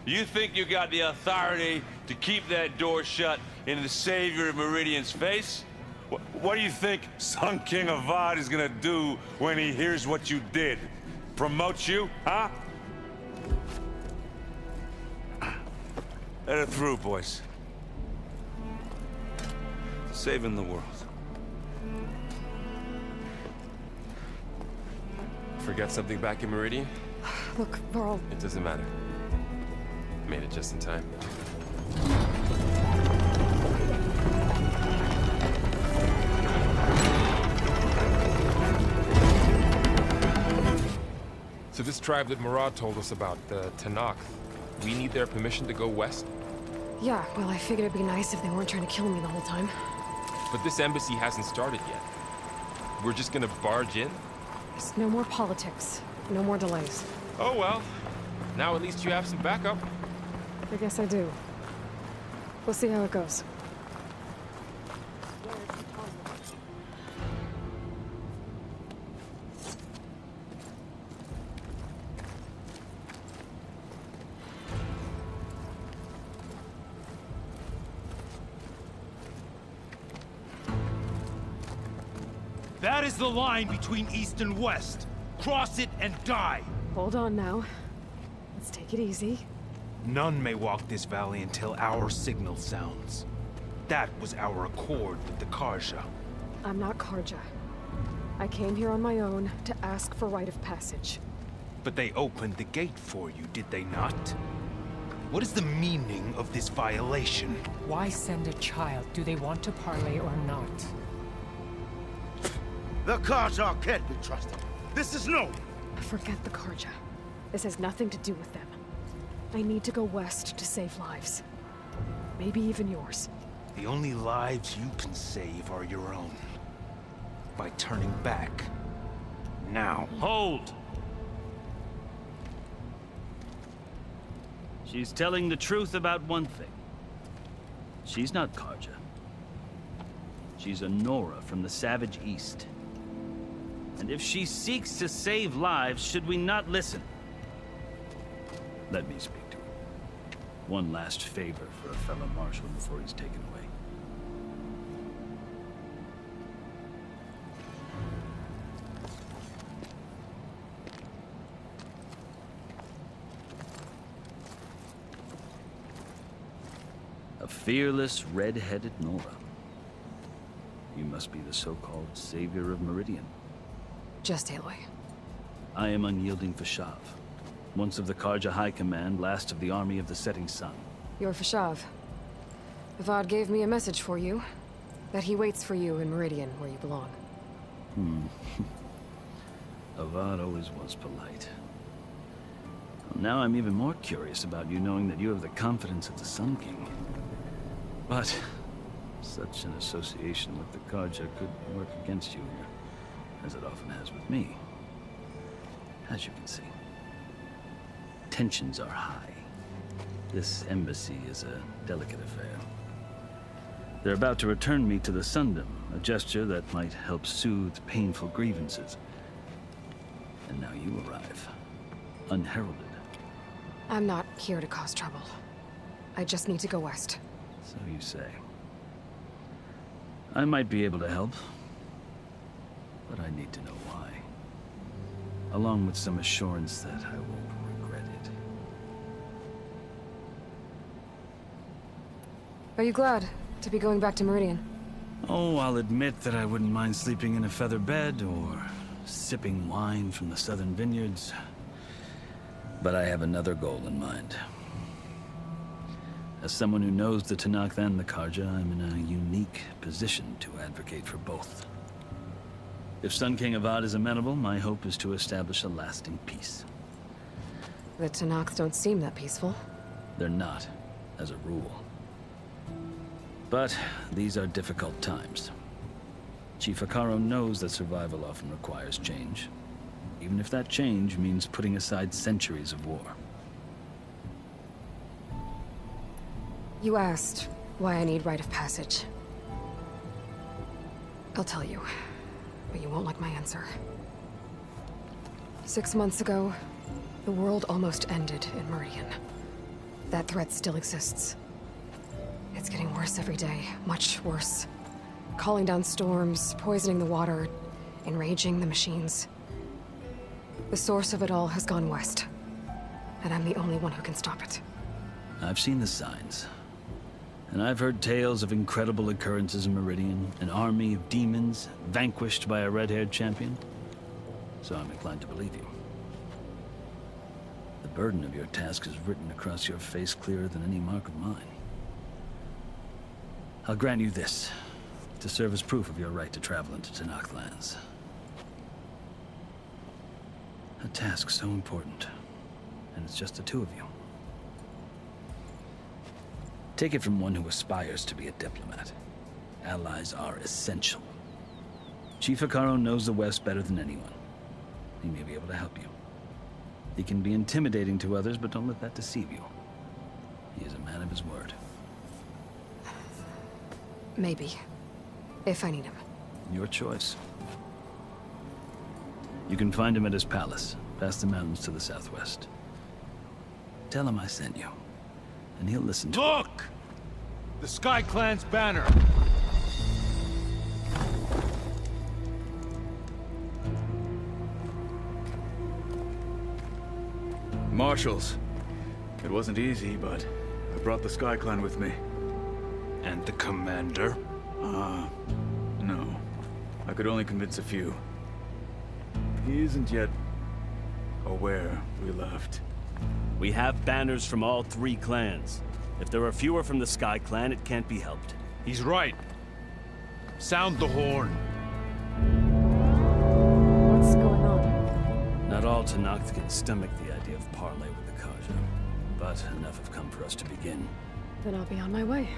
You think you got the authority to keep that door shut in the savior of Meridian's face? What do you think Sun King Avad is gonna do when he hears what you did? Promote you, huh? Let her through, boys. Saving the world. Forget something back in Meridian? Look, Varl. It doesn't matter. Made it just in time. So this tribe that Murad told us about, the Tanakh, we need their permission to go west? Yeah, well, I figured it'd be nice if they weren't trying to kill me the whole time. But this embassy hasn't started yet. We're just gonna barge in? There's no more politics. No more delays. Oh well. Now at least you have some backup. I guess I do. We'll see how it goes. That is the line between East and West. Cross it and die. Hold on now. Let's take it easy. None may walk this valley until our signal sounds. That was our accord with the Carja. I'm not Carja. I came here on my own to ask for rite of passage. But they opened the gate for you, did they not? What is the meaning of this violation? Why send a child? Do they want to parley or not? The Carja can't be trusted. This is known. Forget the Carja. This has nothing to do with them. I need to go west to save lives. Maybe even yours. The only lives you can save are your own. By turning back. Now. Hold! She's telling the truth about one thing. She's not Carja. She's a Nora from the Savage East. And if she seeks to save lives, should we not listen? Let me speak to her. One last favor for a fellow marshal before he's taken away. A fearless, red-headed Nora. You must be the so-called savior of Meridian. Just Aloy. I am unyielding Fashav, once of the Carja High Command, last of the Army of the Setting Sun. You're Fashav. Avad gave me a message for you. That he waits for you in Meridian, where you belong. Avad always was polite. Well, now I'm even more curious about you knowing that you have the confidence of the Sun King. But such an association with the Carja could work against you here, as it often has with me. As you can see, tensions are high. This embassy is a delicate affair. They're about to return me to the Sundom, a gesture that might help soothe painful grievances. And now you arrive, unheralded. I'm not here to cause trouble. I just need to go west. So you say. I might be able to help, but I need to know why. Along with some assurance that I won't regret it. Are you glad to be going back to Meridian? Oh, I'll admit that I wouldn't mind sleeping in a feather bed or sipping wine from the southern vineyards. But I have another goal in mind. As someone who knows the Tenakth and the Carja, I'm in a unique position to advocate for both. If Sun King Avad is amenable, my hope is to establish a lasting peace. The Tenakth don't seem that peaceful. They're not, as a rule. But these are difficult times. Chief Hekarro knows that survival often requires change, even if that change means putting aside centuries of war. You asked why I need rite of passage. I'll tell you, but you won't like my answer. 6 months ago, the world almost ended in Meridian. That threat still exists. It's getting worse every day, much worse. Calling down storms, poisoning the water, enraging the machines. The source of it all has gone west, and I'm the only one who can stop it. I've seen the signs. And I've heard tales of incredible occurrences in Meridian, an army of demons vanquished by a red-haired champion. So I'm inclined to believe you. The burden of your task is written across your face clearer than any mark of mine. I'll grant you this, to serve as proof of your right to travel into Tenakth lands. A task so important, and it's just the two of you. Take it from one who aspires to be a diplomat. Allies are essential. Chief Hekarro knows the West better than anyone. He may be able to help you. He can be intimidating to others, but don't let that deceive you. He is a man of his word. Maybe. If I need him. Your choice. You can find him at his palace, past the mountains to the southwest. Tell him I sent you, and he'll listen to Look! The Sky Clan's banner! Marshals. It wasn't easy, but I brought the Sky Clan with me. And the commander? No. I could only convince a few. He isn't yet aware we left. We have banners from all 3 clans. If there are fewer from the Sky Clan, it can't be helped. He's right. Sound the horn. What's going on? Not all Tenakth can stomach the idea of parley with the Carja, but enough have come for us to begin. Then I'll be on my way.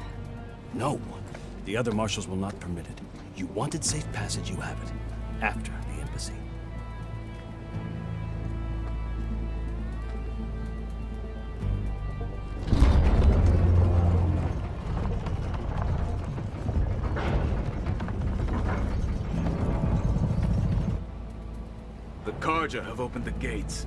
No! The other marshals will not permit it. You wanted safe passage, you have it. After the embassy. The Carja have opened the gates.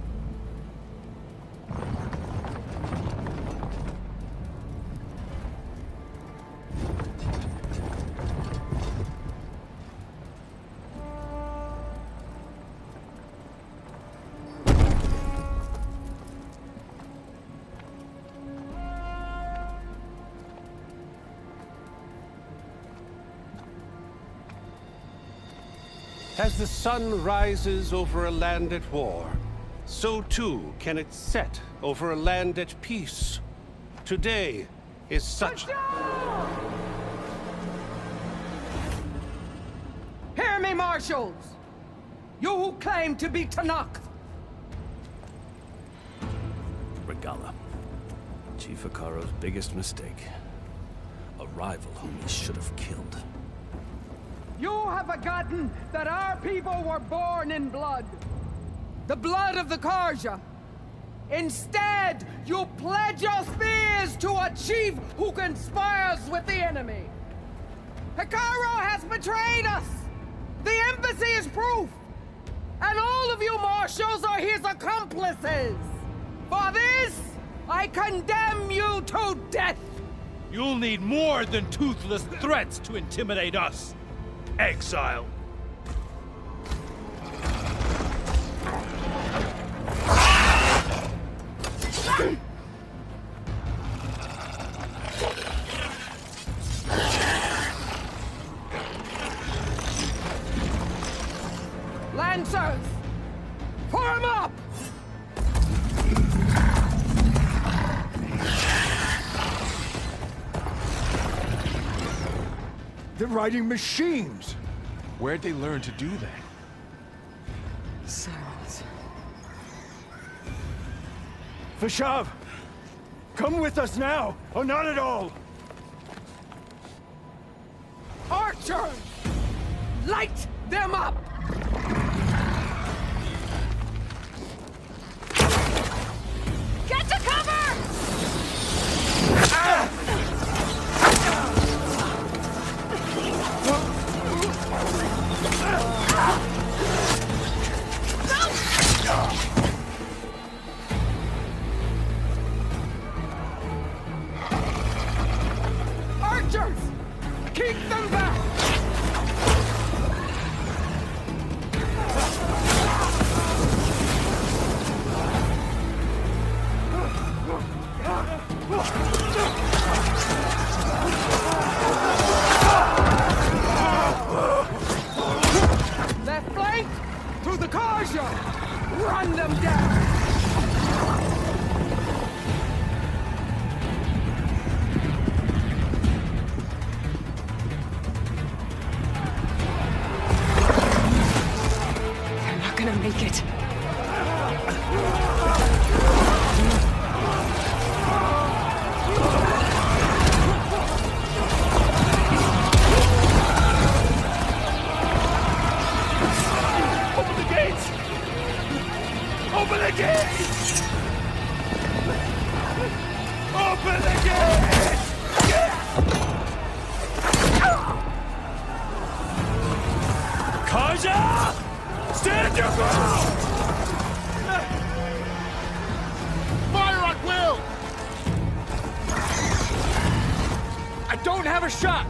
As the sun rises over a land at war, so too can it set over a land at peace. Today is such... Hear me, marshals! You who claim to be Tenakth! Regalla. Chief Hekarro's biggest mistake. A rival whom he should have killed. You have forgotten that our people were born in blood. The blood of the Carja. Instead, you pledge your spears to a chief who conspires with the enemy. Hekarro has betrayed us. The embassy is proof. And all of you marshals are his accomplices. For this, I condemn you to death. You'll need more than toothless threats to intimidate us. Exile. Lancers! Form up! They're riding machines! Where'd they learn to do that? Silence. Vashav! Come with us now, or not at all! Archers! Light them up! Get to cover! Archers! Keep them back! Left flank! Through the Carja! Run them down! They're not gonna make it. Open the gates! Open the gates! Open the gates! Carja! Stand your ground! Fire at will! I don't have a shot!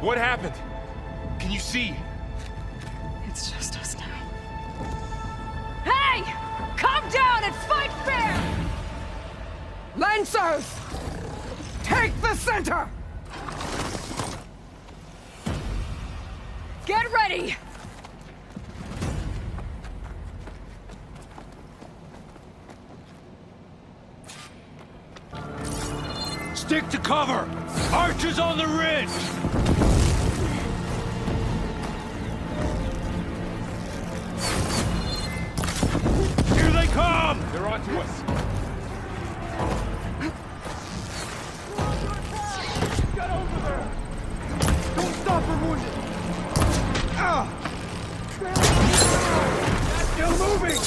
What happened? Can you see? It's just us now. Hey! Come down and fight fair! Lancers! Take the center! Get ready! Stick to cover! Archers on the ridge! Here they come! They're onto us. Get over there! Don't stop her wounded! Still moving!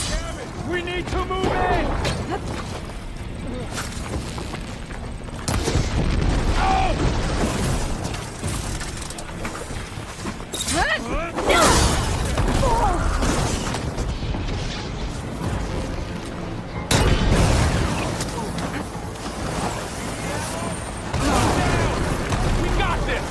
We need to move in! We got this!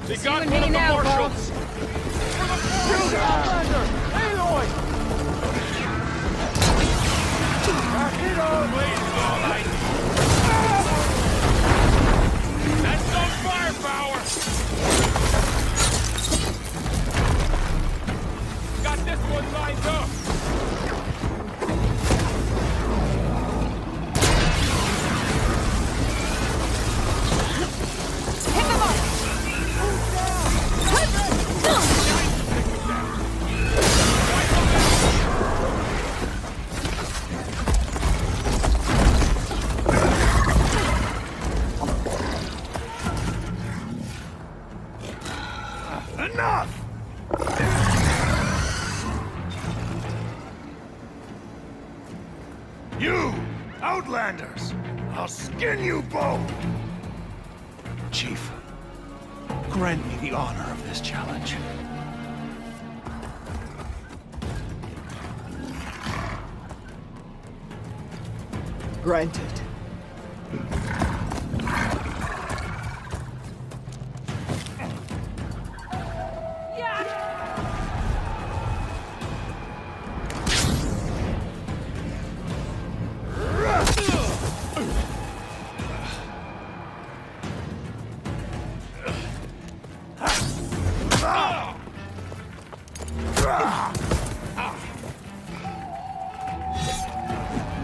They got one of the marshals! Kill the Outlander! Aloy! Hit on! All right. That's some firepower! Got this one lined up! Enough! You, Outlanders! I'll skin you both! Chief, grant me the honor of this challenge. Granted.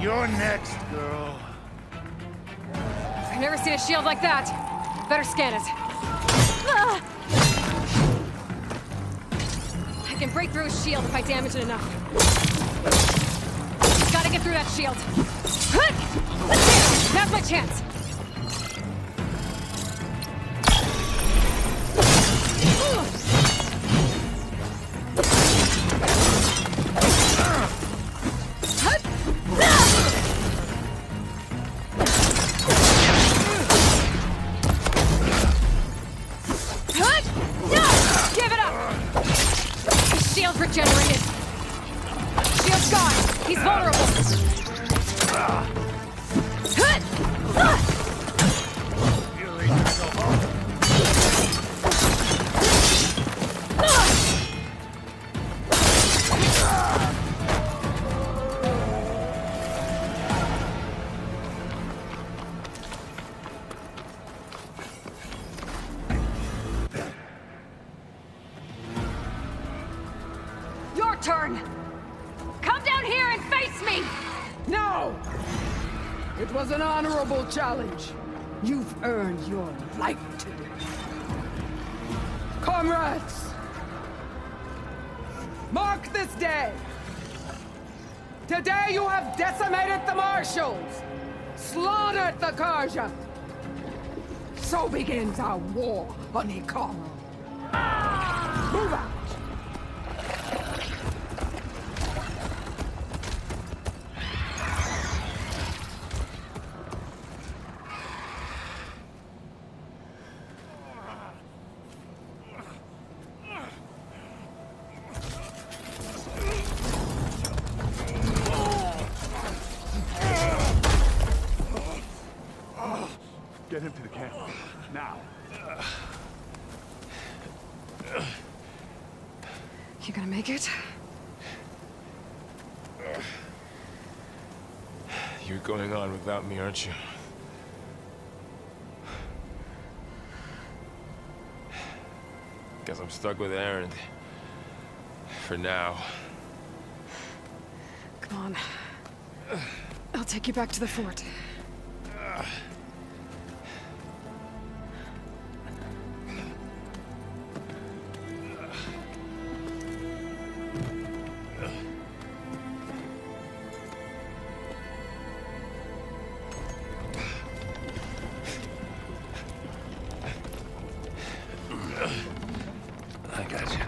You're next, girl. I've never seen a shield like that. Better scan it. I can break through his shield if I damage it enough. Gotta get through that shield. Now's my chance. Give it up! His shield's regenerated. Shield's gone. He's vulnerable. Your turn! Come down here and face me! was an honorable challenge. You've earned your life today. Comrades! Mark this day! Today you have decimated the Marshals! Slaughtered the Karja! So begins our war on Ikara. Move out! Get him to the camp. Now. You gonna make it? You're going on without me, aren't you? Guess I'm stuck with Aaron. For now. Come on. I'll take you back to the fort. I got you.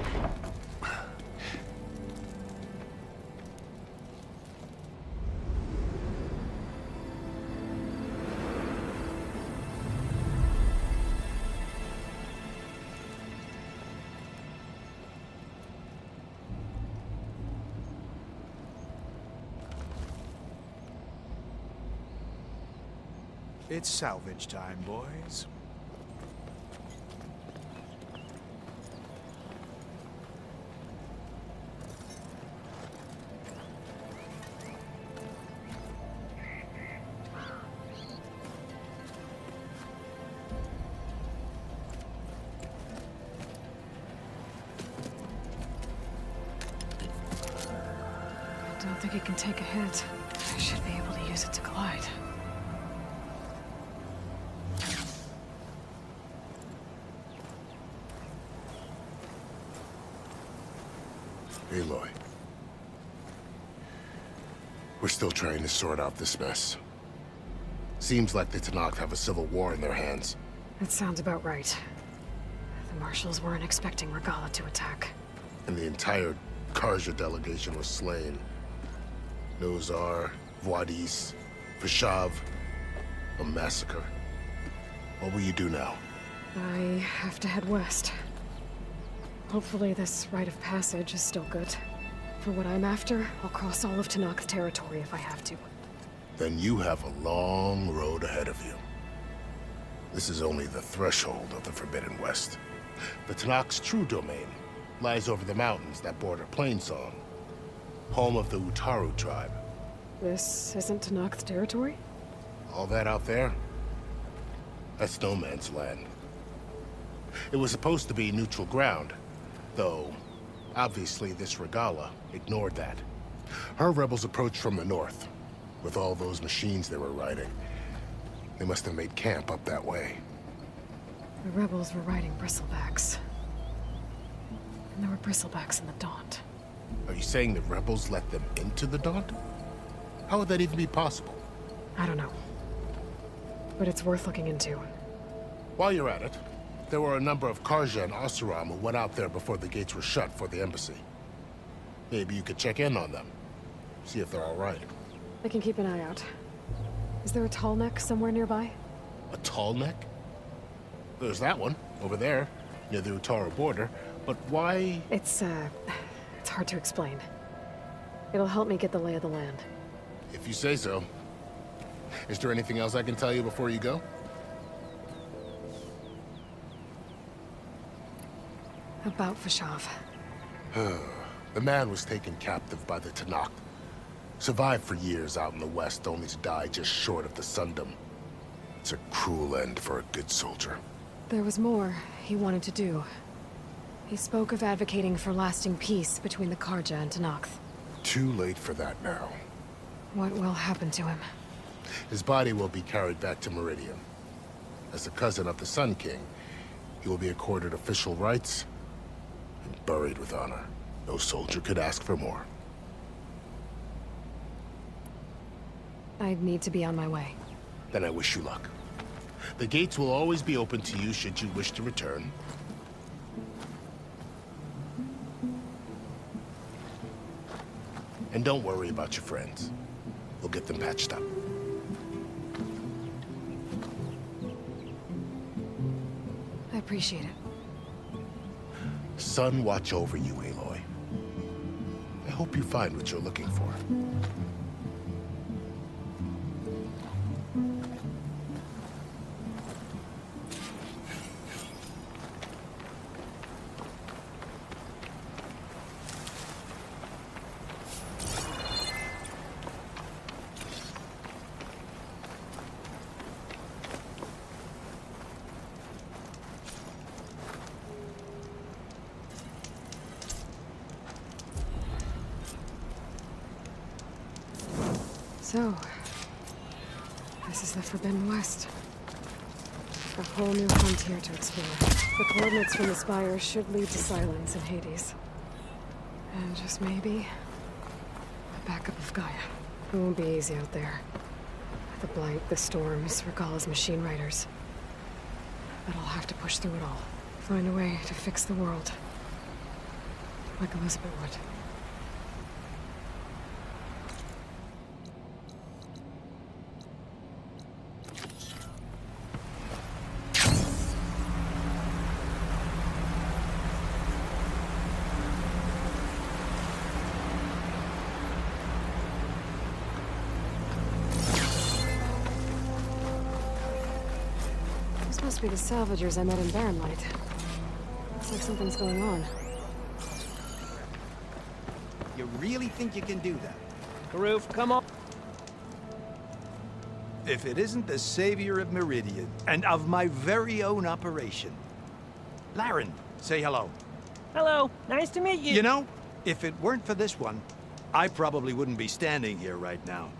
It's salvage time, boys. I don't think it can take a hit. I should be able to use it to glide. Aloy. We're still trying to sort out this mess. Seems like the Tenakth have a civil war in their hands. That sounds about right. The Marshals weren't expecting Regalla to attack. And the entire Karja delegation was slain. Nozar, Vuadis, Vishav. A massacre. What will you do now? I have to head west. Hopefully this rite of passage is still good. For what I'm after, I'll cross all of Tenakth territory if I have to. Then you have a long road ahead of you. This is only the threshold of the Forbidden West. The Tenakth's true domain lies over the mountains that border Plainsong, home of the Utaru tribe. This isn't Tenakth territory? All that out there? That's no man's land. It was supposed to be neutral ground, though obviously this Regalla ignored that. Her rebels approached from the north. With all those machines they were riding, they must have made camp up that way. The rebels were riding bristlebacks. And there were bristlebacks in the Daunt. Are you saying the rebels let them into the Daunt? How would that even be possible? I don't know. But it's worth looking into. While you're at it, there were a number of Karja and Oseram who went out there before the gates were shut for the embassy. Maybe you could check in on them. See if they're all right. I can keep an eye out. Is there a tall neck somewhere nearby? A tall neck? There's that one, over there, near the Utaru border. But why? It's hard to explain. It'll help me get the lay of the land. If you say so. Is there anything else I can tell you before you go? About Vishav. The man was taken captive by the Tenakth. Survived for years out in the west, only to die just short of the Sundom. It's a cruel end for a good soldier. There was more he wanted to do. He spoke of advocating for lasting peace between the Karja and Tenakth. Too late for that now. What will happen to him? His body will be carried back to Meridian. As a cousin of the Sun King, he will be accorded official rights and buried with honor. No soldier could ask for more. I need to be on my way. Then I wish you luck. The gates will always be open to you should you wish to return. And don't worry about your friends. We'll get them patched up. I appreciate it. Sun watch over you, Aloy. I hope you find what you're looking for. So, this is the Forbidden West. A whole new frontier to explore. The coordinates from the spire should lead to Silence and Hades. And just maybe, a backup of Gaia. It won't be easy out there. The Blight, the Storms, Regalla's machine riders. But I'll have to push through it all. Find a way to fix the world. Like Elizabeth would. Must be the salvagers I met in Barren Light. Looks like something's going on. You really think you can do that? Karuf, come on. If it isn't the savior of Meridian, and of my very own operation. Laren, say hello. Hello, nice to meet you. You know, if it weren't for this one, I probably wouldn't be standing here right now.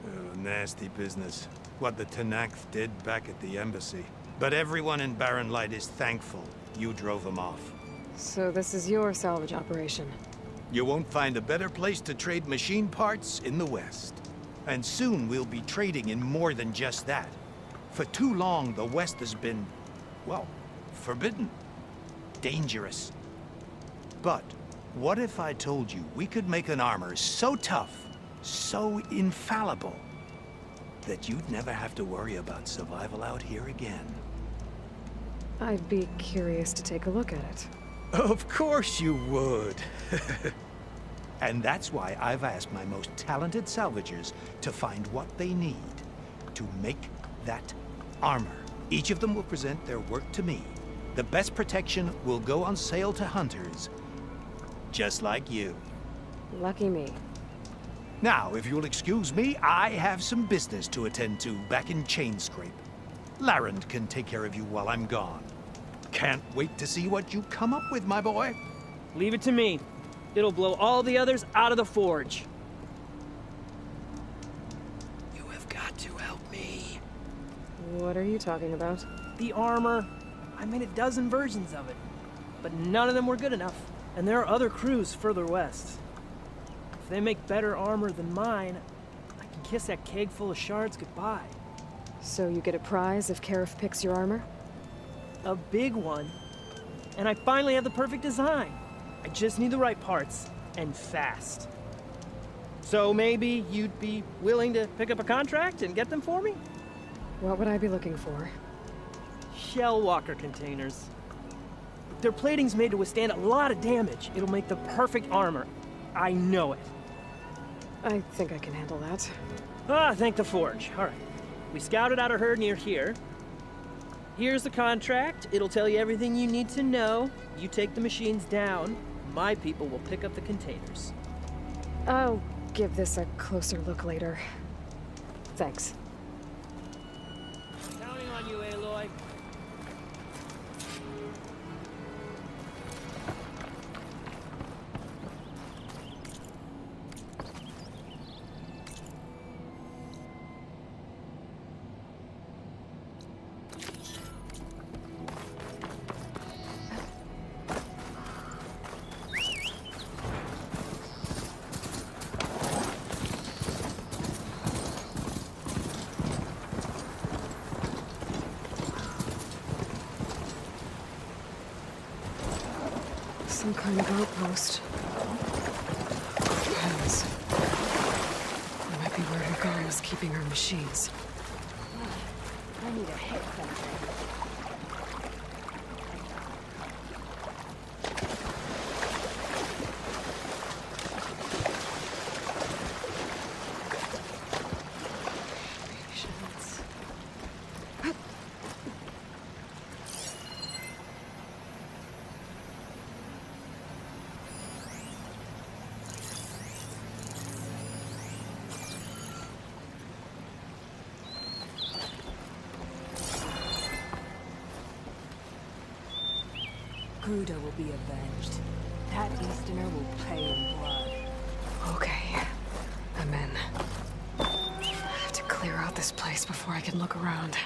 Oh, nasty business. What the Tenakth did back at the embassy. But everyone in Barren Light is thankful you drove them off. So this is your salvage operation? You won't find a better place to trade machine parts in the West. And soon we'll be trading in more than just that. For too long, the West has been, well, forbidden. Dangerous. But what if I told you we could make an armor so tough, so infallible, that you'd never have to worry about survival out here again? I'd be curious to take a look at it. Of course you would. And that's why I've asked my most talented salvagers to find what they need to make that armor. Each of them will present their work to me. The best protection will go on sale to hunters, just like you. Lucky me. Now, if you'll excuse me, I have some business to attend to back in Chainscrape. Laren can take care of you while I'm gone. Can't wait to see what you come up with, my boy. Leave it to me. It'll blow all the others out of the forge. You have got to help me. What are you talking about? The armor. I made a dozen versions of it, but none of them were good enough. And there are other crews further west. If they make better armor than mine, I can kiss that keg full of shards goodbye. So you get a prize if Karif picks your armor? A big one. And I finally have the perfect design. I just need the right parts, and fast. So maybe you'd be willing to pick up a contract and get them for me? What would I be looking for? Shell walker containers. Their plating's made to withstand a lot of damage. It'll make the perfect armor. I know it. I think I can handle that. Ah, thank the forge. All right. We scouted out a herd near here. Here's the contract. It'll tell you everything you need to know. You take the machines down. My people will pick up the containers. I'll give this a closer look later. Thanks. Counting on you, Aloy. Some kind of outpost. Pens. That might be where Hergala was keeping her machines. I need to hit something. Gruda will be avenged. That Easterner will pay in blood. Okay. I'm in. I have to clear out this place before I can look around.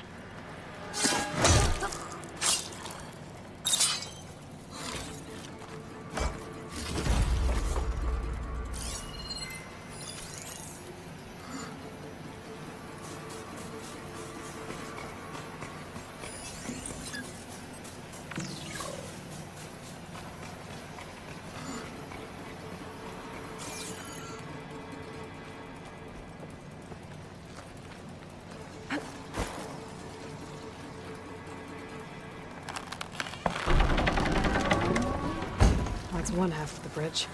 That's one half of the bridge.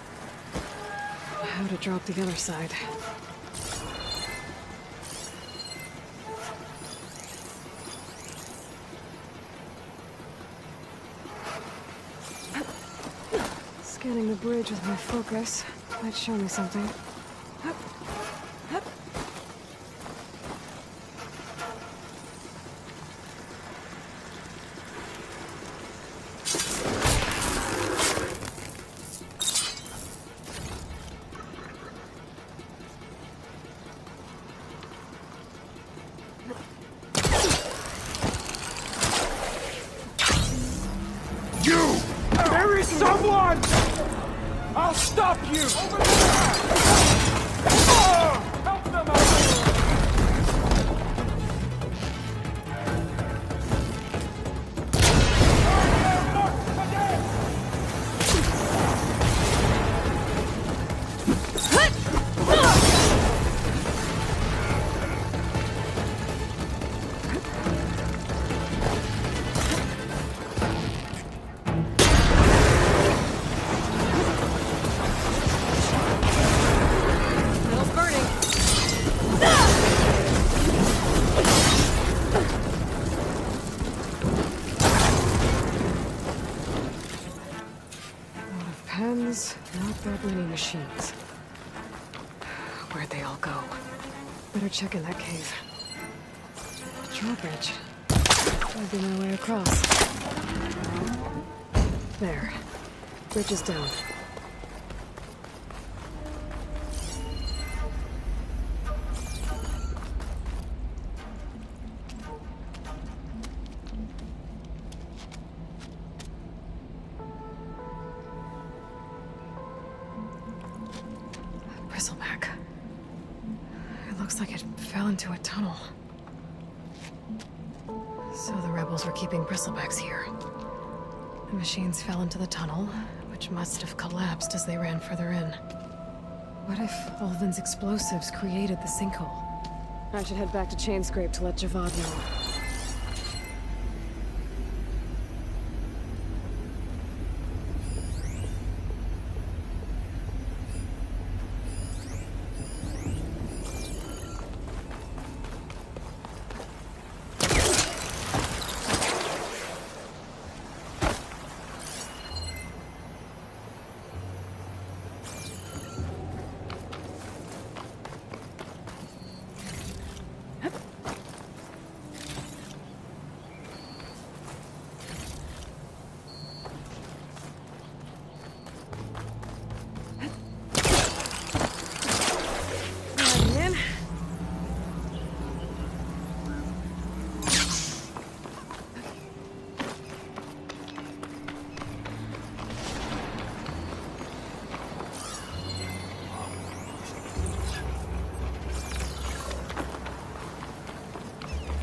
How to drop the other side? Scanning the bridge with my focus might show me something. There is someone! I'll stop you! Over there! Help them out! Pens, not that many machines. Where'd they all go? Better check in that cave. Drawbridge. Might be my way across. There. Bridge is down. Bristleback. It looks like it fell into a tunnel. So the rebels were keeping bristlebacks here. The machines fell into the tunnel, which must have collapsed as they ran further in. What if Ulvin's explosives created the sinkhole? I should head back to Chainscrape to let Javad know.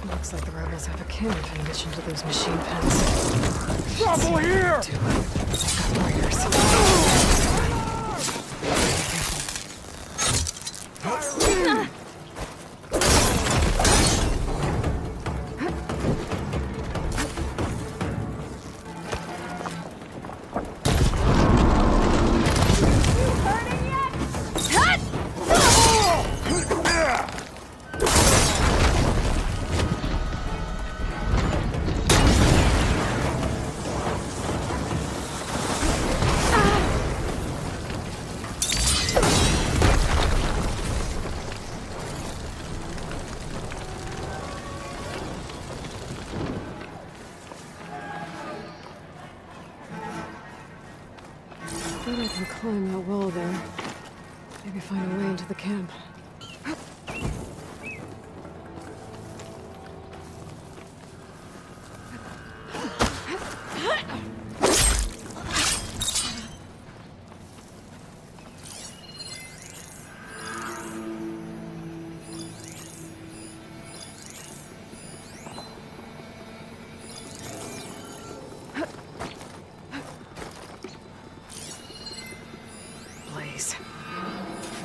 Looks like the rebels have a cannon in addition to those machine pens. Trouble here! Bet I can climb that wall there. Maybe find a way into the camp.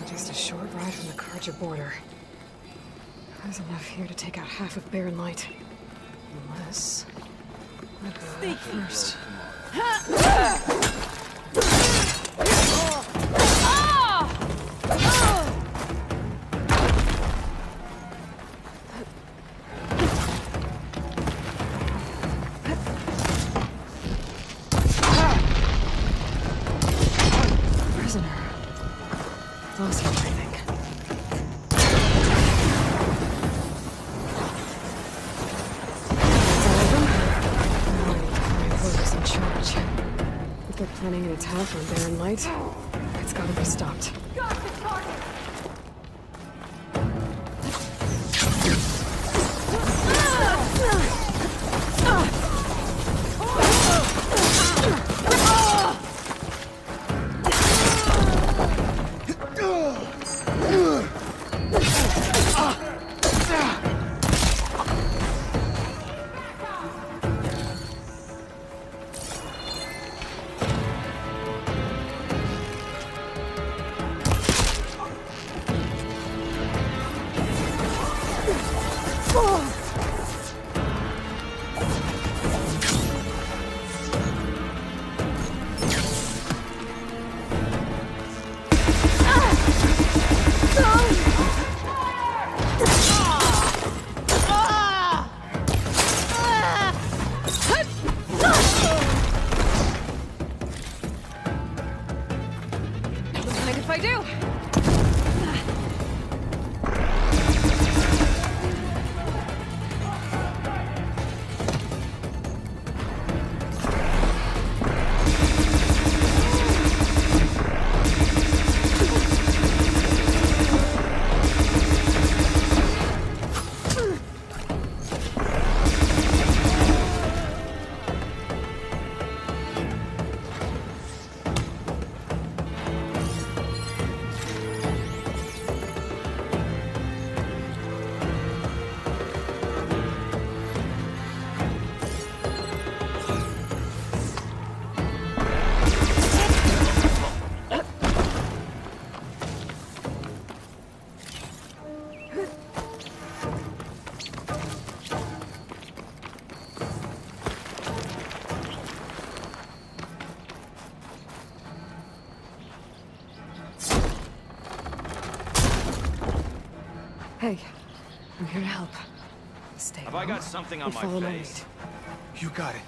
Just a short ride from the Carja border. There's enough here to take out half of Barren Light. Unless... I go first. Prisoner. Lost him, I think. All of them? Now I need to find whoever's in charge. If they're planning an attack on Barren Light, it's gotta be stopped. Got the target! If I do. Hey, I'm here to help. Stay Have I got something on my follow my face? lead. You got it.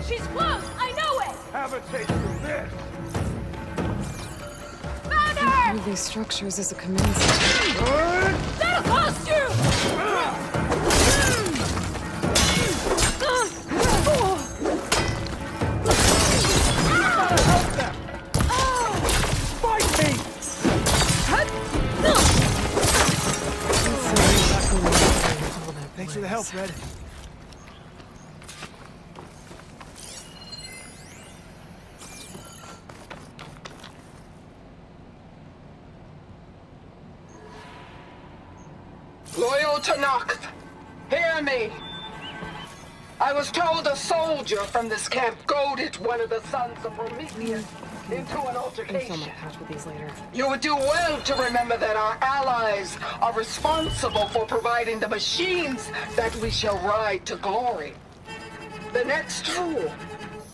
She's close! I know it! Have a taste of this! of these structures is a command center. That'll cost you! Thanks for the help, Red. Loyal Tanakh, hear me. I was told a soldier from this camp goaded one of the sons of Prometheus into an altercation. With these later. You would do well to remember that our allies are responsible for providing the machines that we shall ride to glory. The next fool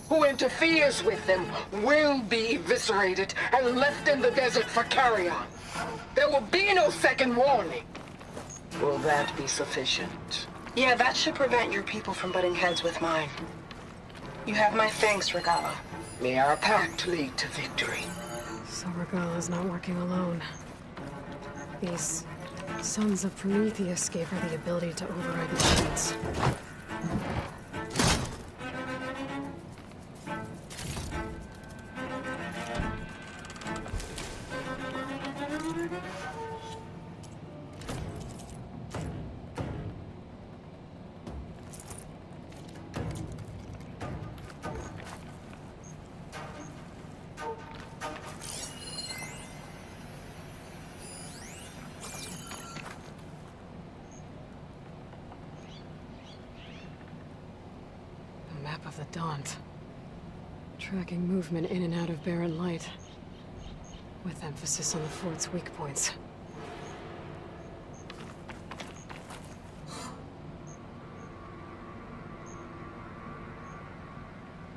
who interferes with them will be eviscerated and left in the desert for carrion. There will be no second warning. Will that be sufficient? Yeah, that should prevent your people from butting heads with mine. You have my thanks, Regalla. May our pact lead to victory. So Regalla's not working alone. These sons of Prometheus gave her the ability to override machines. Map of the Daunt. Tracking movement in and out of Barren Light. With emphasis on the fort's weak points.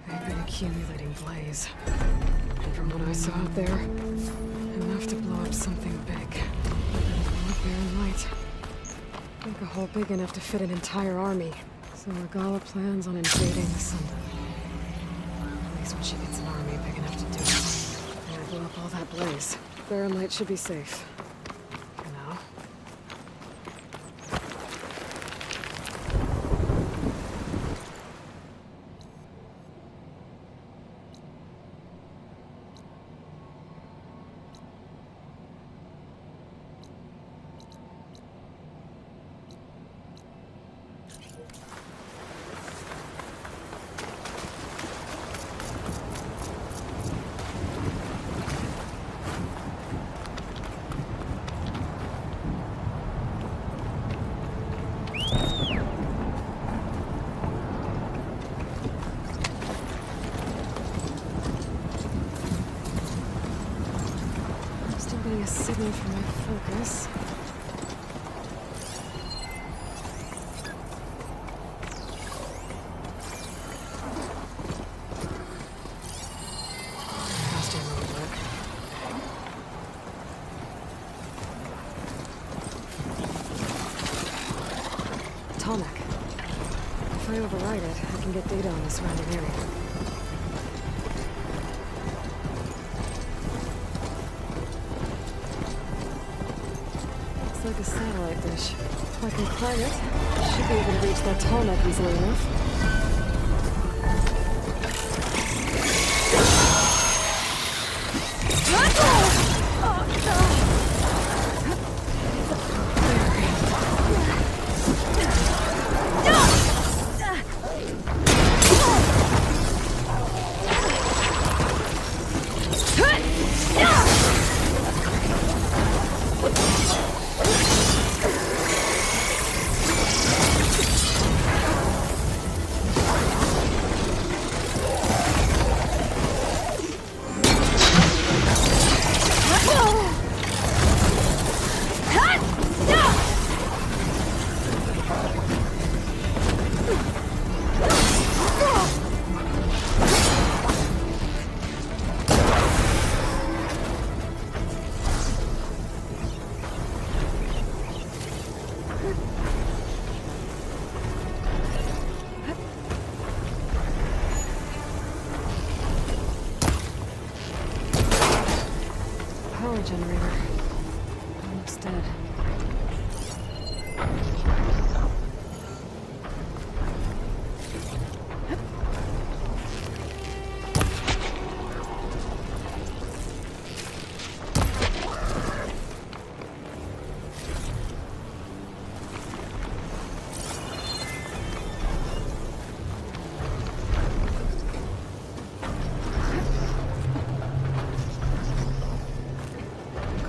They've been accumulating blaze. And from what I saw out there, enough to blow up something big. More Barren Light. Like a hole big enough to fit an entire army. So Regalla plans on invading the Sun. At least when she gets an army big enough to do it. And I blow up all that blaze. Barren Light should be safe. For now. A signal from my focus. Costume won't work. Tomek. If I override it, I can get data on the surrounding area. Like a satellite dish. If I can climb it, I should be able to reach that Tomek easily enough. Power generator.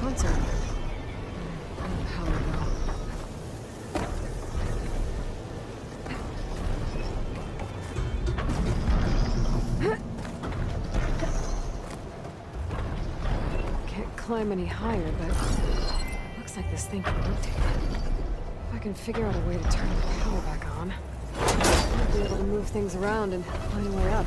Concert. Power though. Can't climb any higher, but looks like this thing can rotate. If I can figure out a way to turn the power back on, I'll be able to move things around and find a way up.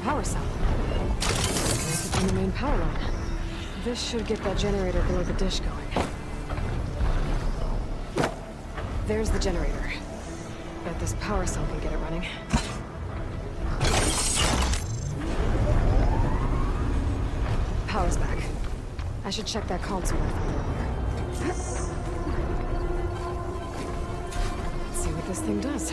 Power cell. Connected from the main power line. This should get that generator below the dish going. There's the generator. Bet this power cell can get it running. Power's back. I should check that console I found earlier. Let's see what this thing does.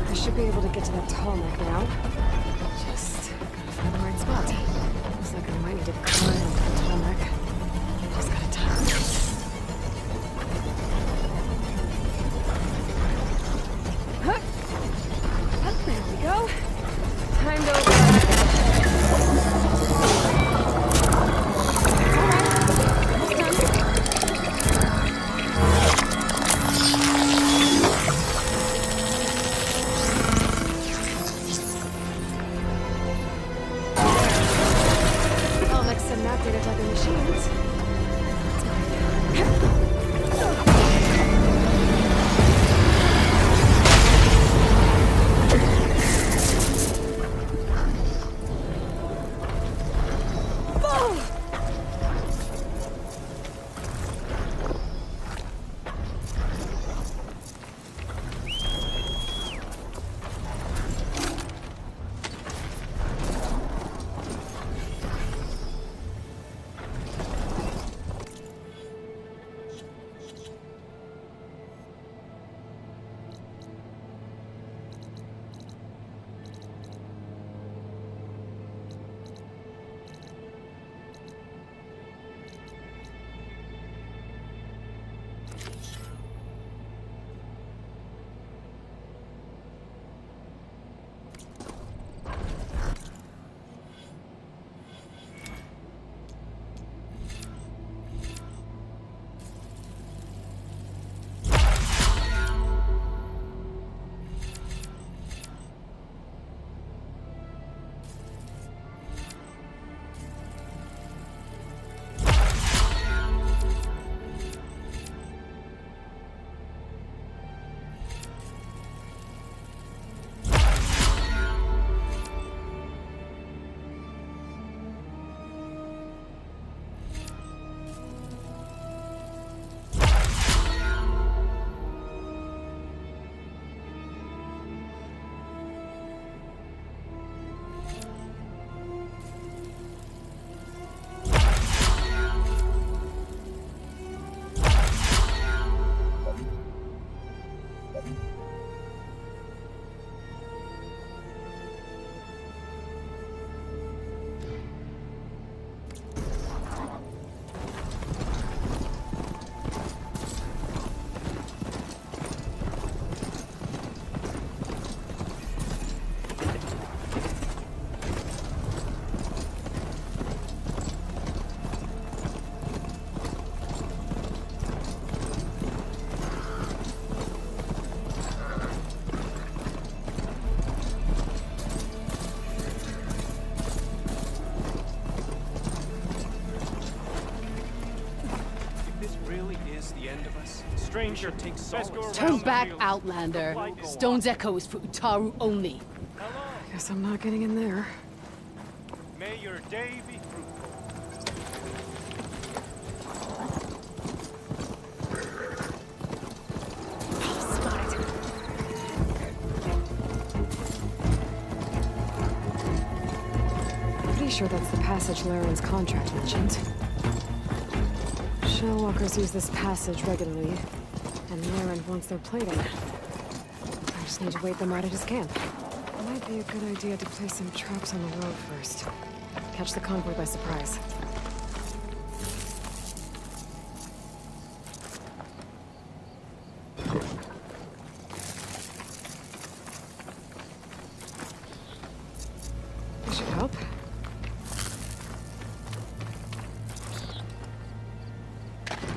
I should be able to get to that tarmac now. Just gotta find the right spot. Looks like I might need to climb the tarmac. Just gotta time this. There we go. Time to open it. stranger. Best go around Turn the back, field. Outlander. Stone's Echo is for Utaru only. Guess I'm not getting in there. May your day be fruitful. Pretty sure that's the passage Laren's contract mentioned. Shellwalkers use this passage regularly, and Laren wants their plating. I just need to wait them out at his camp. Might be a good idea to place some traps on the road first. Catch the convoy by surprise. This should help.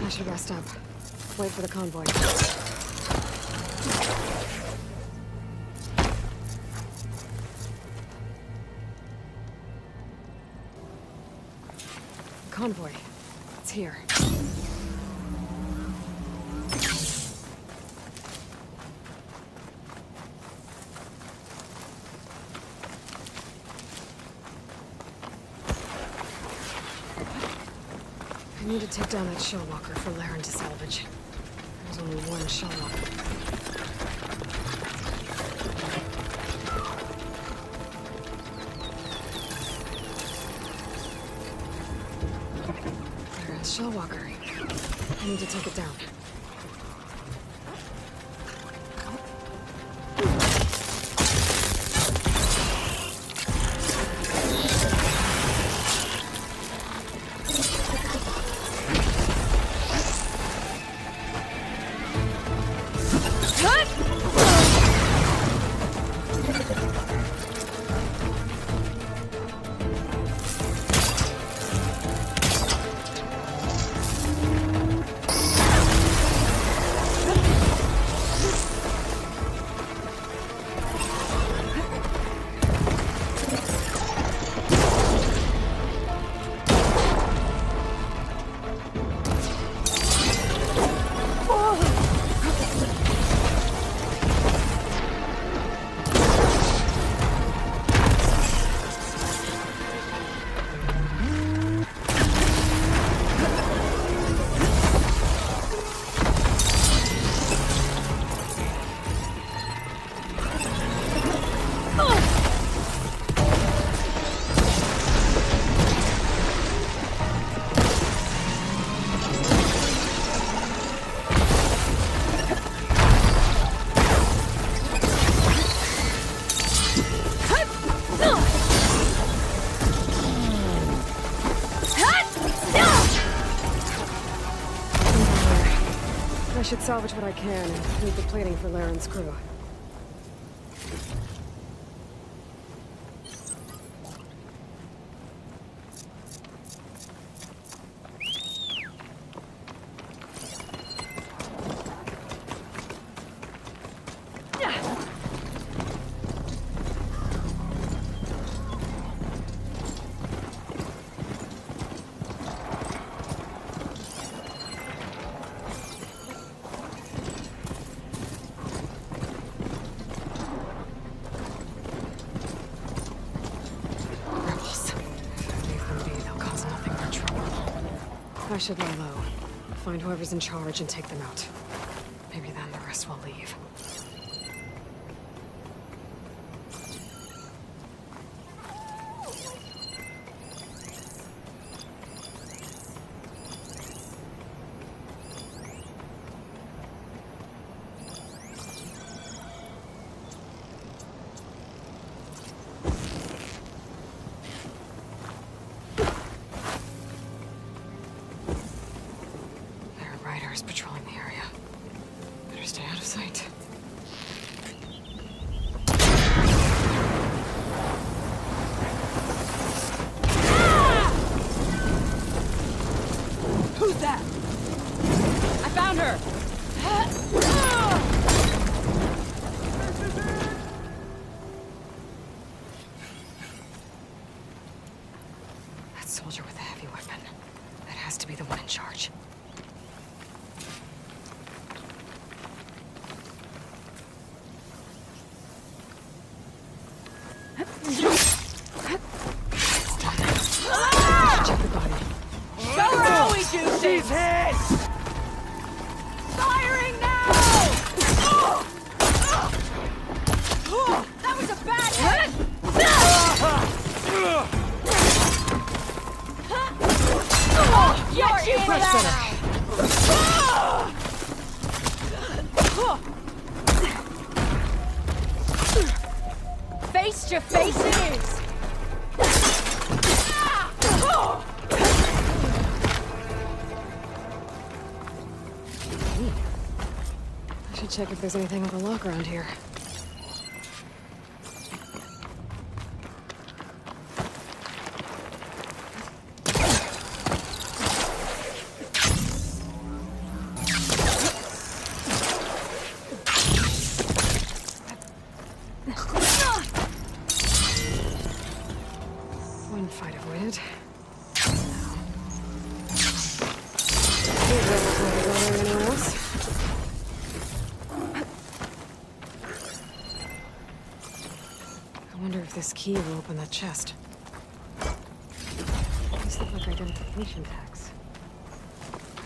I should rest up. Wait for the convoy. Convoy. It's here. I need to take down that Shellwalker for Laren to salvage. There's only one Shellwalker. Shellwalker. I need to take it down. I should salvage what I can and leave the plating for Laren's crew. I should lay low. Find whoever's in charge and take them out. Maybe then the rest will leave. Patrolling the area. Better stay out of sight. Who's that? I found her! That soldier with the heavy weapon. That has to be the one in charge. Rest your faces! I should check if there's anything with a lock around here. One fight avoided. Anyone else? I wonder if this key will open that chest. These look like identification tags.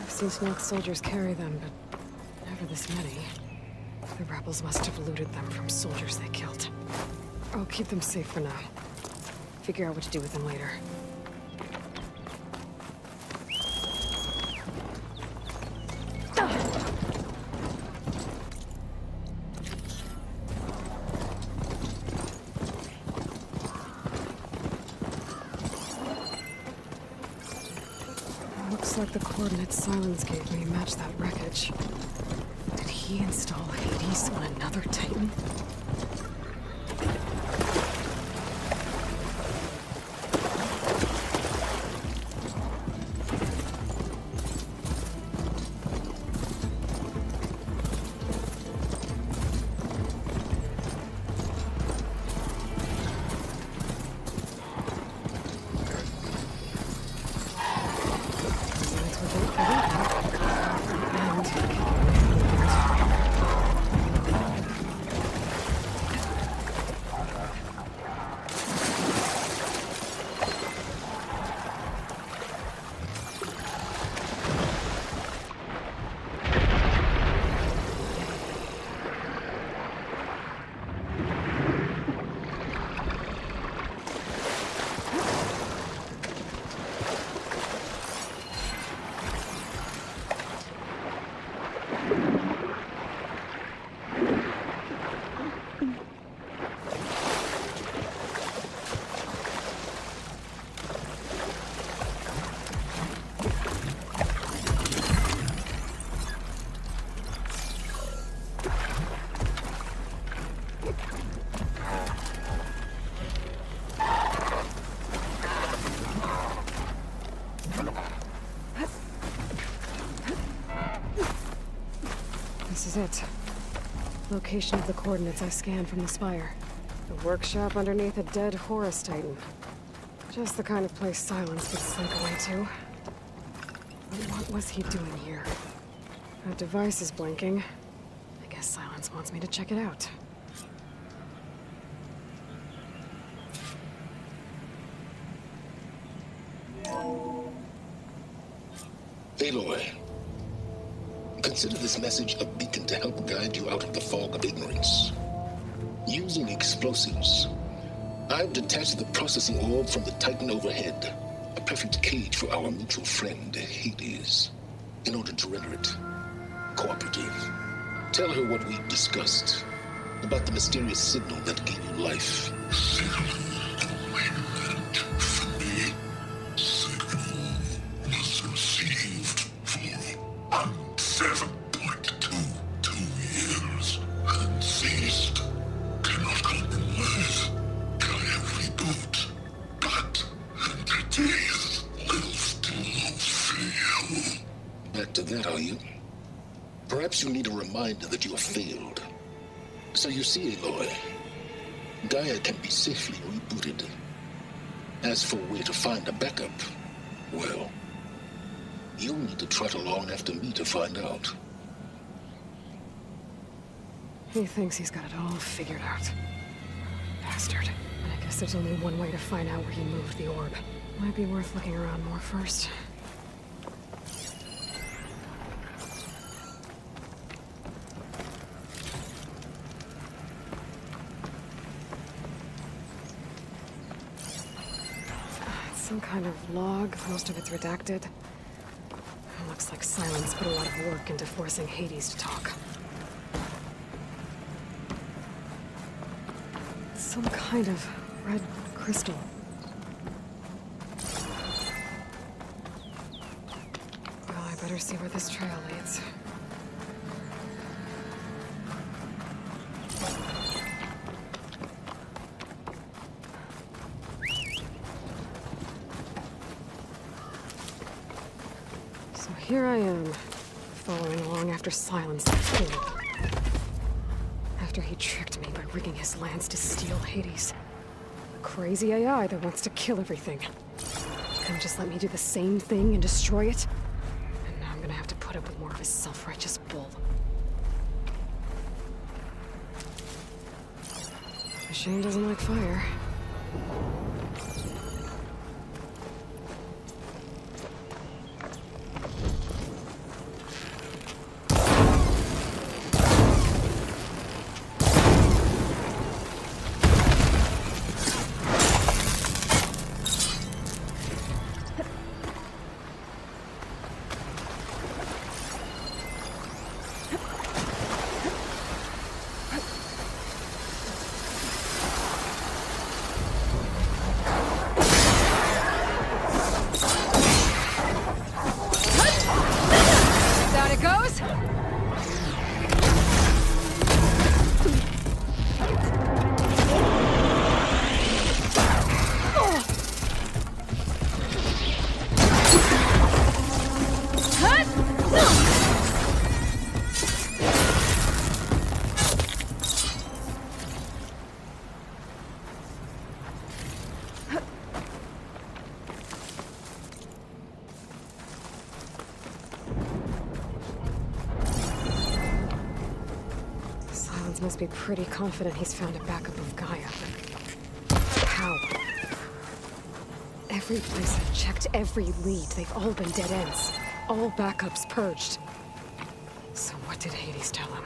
I've seen Snoke soldiers carry them, but never this many. The rebels must have looted them from soldiers they killed. I'll keep them safe for now. Figure out what to do with them later. Looks like the coordinates Silence gave me match that wreckage. Did he install Hades on another Titan? This is it. Location of the coordinates I scanned from the spire. The workshop underneath a dead Horus Titan. Just the kind of place Silence would slink away to. But what was he doing here? That device is blinking. I guess Silence wants me to check it out. Aloy, consider this message a beacon to help guide you out of the fog of ignorance. Using explosives, I've detached the processing orb from the Titan overhead, a perfect cage for our mutual friend, Hades, in order to render it cooperative. Tell her what we've discussed about the mysterious signal that gave you life. Back to that, are you? Perhaps you need a reminder that you have failed. So you see, Aloy, Gaia can be safely rebooted. As for where to find a backup, well, you'll need to trot along after me to find out. He thinks he's got it all figured out. Bastard. I guess there's only one way to find out where he moved the orb. Might be worth looking around more first. Some kind of log, most of it's redacted. Looks like Silence put a lot of work into forcing Hades to talk. Some kind of red crystal. Well, I better see where this trail leads. So here I am, following along after Silence the Fool. After he tricked me by rigging his lands to steal Hades. A crazy AI that wants to kill everything. He couldn't just let me do the same thing and destroy it? And now I'm gonna have to put up with more of his self-righteous bull. Machine doesn't like fire. Must be pretty confident he's found a backup of Gaia. How? Every place I've checked, every lead, they've all been dead ends. All backups purged. So what did Hades tell him?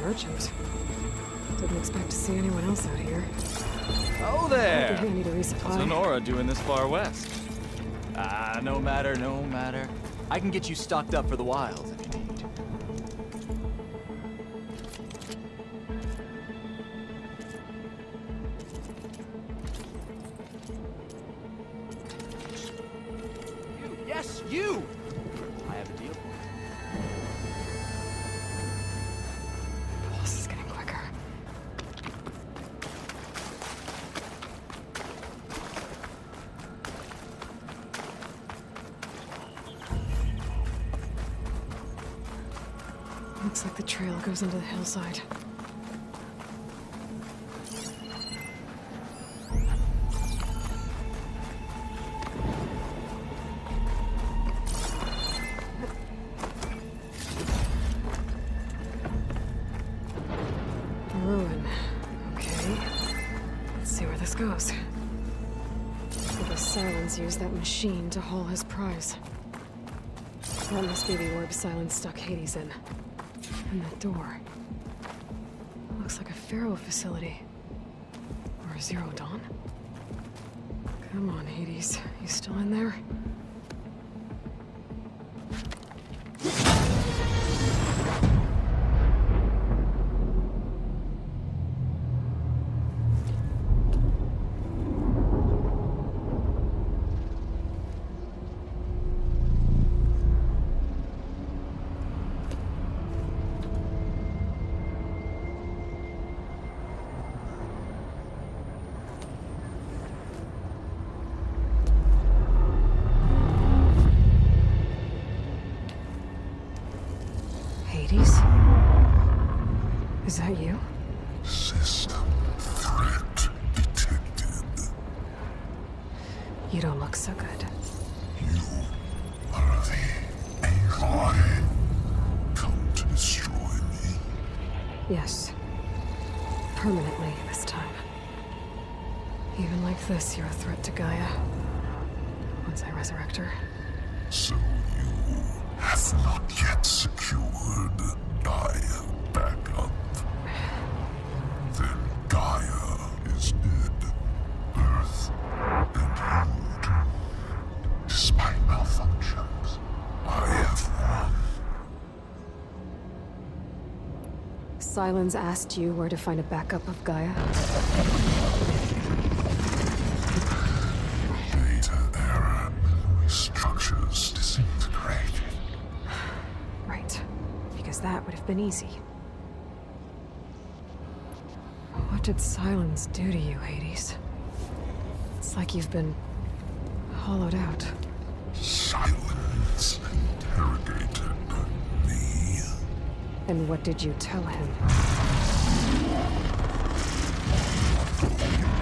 Merchant. Didn't expect to see anyone else out here. Oh there! I need a resupply. What's Lenora doing this far west? No matter, no matter. I can get you stocked up for the wilds if you need. You, yes, you! I have a deal for you. Pulse is getting quicker. Looks like the trail goes into the hillside. Ruin. Okay. Let's see where this goes. So the Silence used that machine to haul his prize. That must be the orb Silence stuck Hades in. And that door. Looks like a Pharaoh facility. Or a Zero Dawn. Come on, Hades. You still in there? Hades? Is that you? System threat detected. You don't look so good. You are the Aloy. Come to destroy me. Yes. Permanently this time. Even like this, you're a threat to Gaia. Once I resurrect her. So you have not yet secured Gaia backup. Sylens asked you where to find a backup of Gaia? Data error. Memory structures disintegrated. Right. Because that would have been easy. What did Sylens do to you, Hades? It's like you've been hollowed out. Silence interrogated me. And what did you tell him?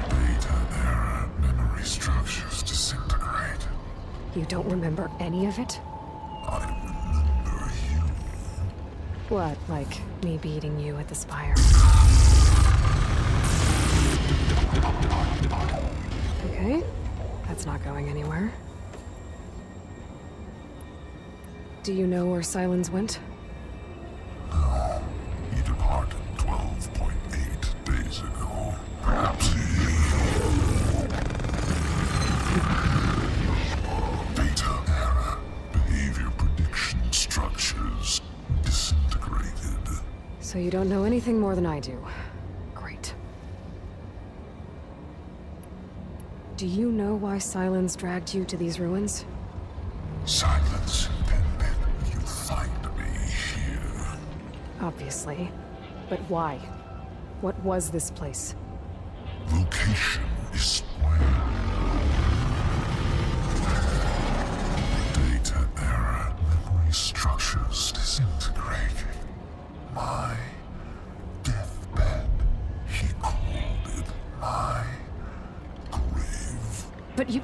Data error. Memory structures disintegrated. You don't remember any of it? I remember you. What, like me beating you at the Spire? Okay, that's not going anywhere. Do you know where Sylens went? No. He departed 12.8 days ago. Perhaps Data error. Behavior prediction structures disintegrated. So you don't know anything more than I do. Great. Do you know why Sylens dragged you to these ruins? Silence intended you find me here. Obviously. But why? What was this place? Location is square. Data error. Memory structures disintegrated. My deathbed. He called it my grave. But you...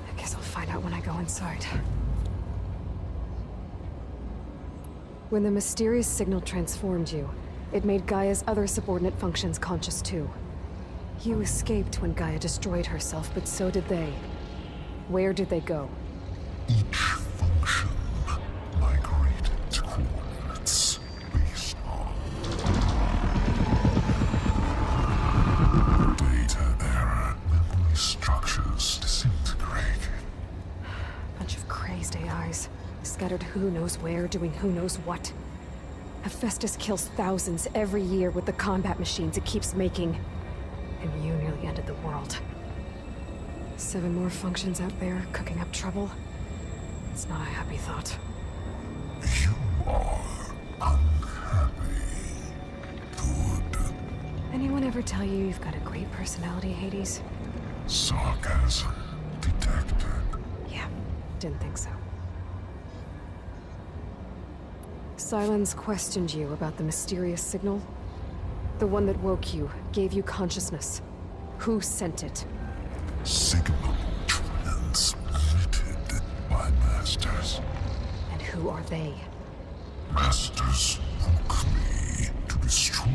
I guess I'll find out when I go inside. When the mysterious signal transformed you, it made Gaia's other subordinate functions conscious too. You escaped when Gaia destroyed herself, but so did they. Where did they go? Each function migrated to coordinates based on data error. Memory structures disintegrated. Bunch of crazed AIs, scattered who knows where, doing who knows what. Hephaestus kills thousands every year with the combat machines it keeps making. And you nearly ended the world. 7 more functions out there, cooking up trouble. It's not a happy thought. You are unhappy. Good. Anyone ever tell you you've got a great personality, Hades? Sarcasm detected. Yeah, didn't think so. Sylens questioned you about the mysterious signal? The one that woke you, gave you consciousness. Who sent it? Signal transmitted by masters. And who are they? Masters woke me to destroy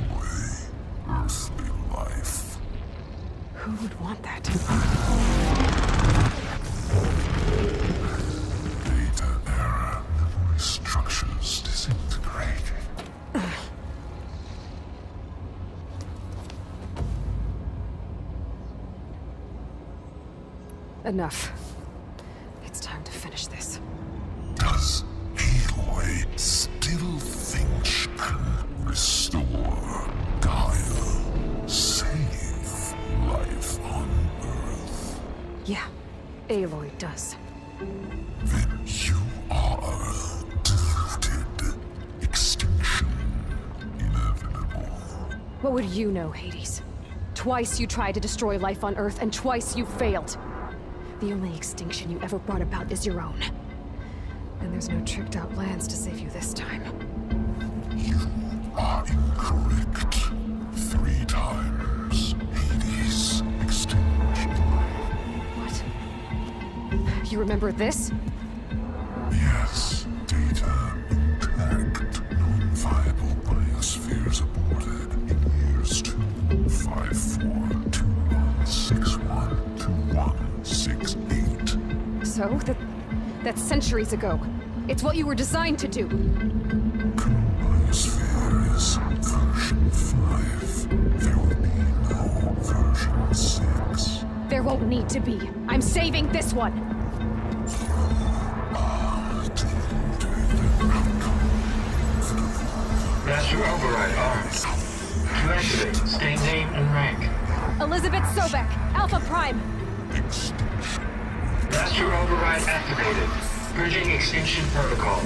earthly life. Who would want that? Data error. Memory structures disintegrated. Enough. It's time to finish this. Does Aloy still think she can restore Gaia? Save life on Earth? Yeah, Aloy does. Then you are deluded. Extinction inevitable. What would you know, Hades? Twice you tried to destroy life on Earth, and twice you failed. The only extinction you ever brought about is your own. And there's no tricked-out lands to save you this time. You are incorrect. 3 times. Hades. Extinction. What? You remember this? Yes. Data intact. Non-viable biospheres aborted in years 254, 2161, 2168. So? That's centuries ago. It's what you were designed to do. Biosphere is version 5. There will be no version 6. There won't need to be. I'm saving this one. Master override on. To activate, state name and rank. Elizabeth Sobek, Alpha Prime. Master override activated. Bridging extinction protocol.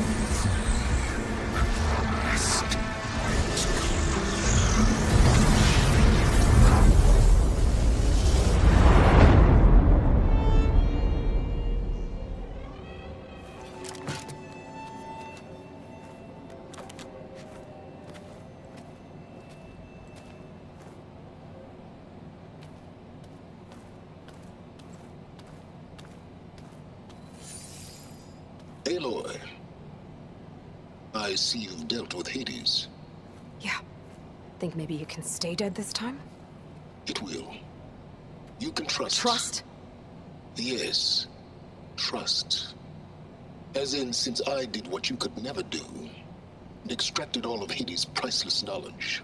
Aloy, I see you've dealt with Hades. Yeah. Think maybe you can stay dead this time? It will. You can trust. Trust? Yes. Trust. As in, since I did what you could never do, and extracted all of Hades' priceless knowledge,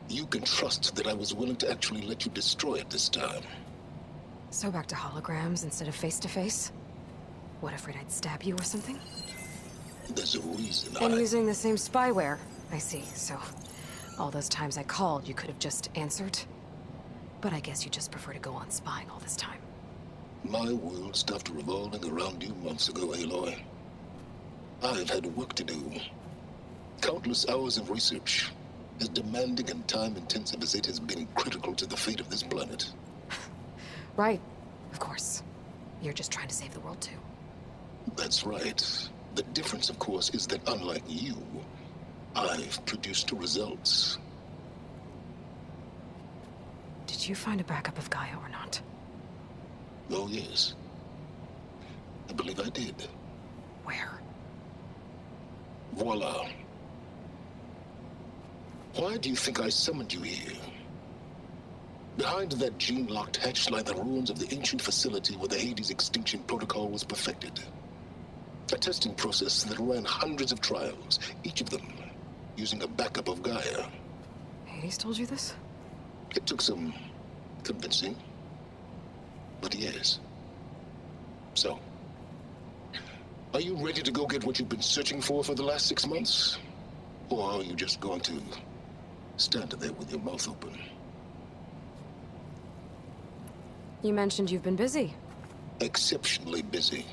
you can trust that I was willing to actually let you destroy it this time. So back to holograms instead of face-to-face? What, afraid I'd stab you or something? There's a reason And using the same spyware. I see, so all those times I called, you could have just answered? But I guess you just prefer to go on spying all this time. My world stopped revolving around you months ago, Aloy. I've had work to do. Countless hours of research, as demanding and time-intensive as it has been critical to the fate of this planet. Right, of course. You're just trying to save the world, too. That's right. The difference, of course, is that unlike you, I've produced results. Did you find a backup of Gaia or not? Oh, yes. I believe I did. Where? Voila. Why do you think I summoned you here? Behind that gene-locked hatch lie the ruins of the ancient facility where the Hades extinction protocol was perfected. A testing process that ran hundreds of trials, each of them using a backup of Gaia. Hades told you this? It took some convincing, but yes. So, are you ready to go get what you've been searching for the last 6 months? Or are you just going to stand there with your mouth open? You mentioned you've been busy. Exceptionally busy.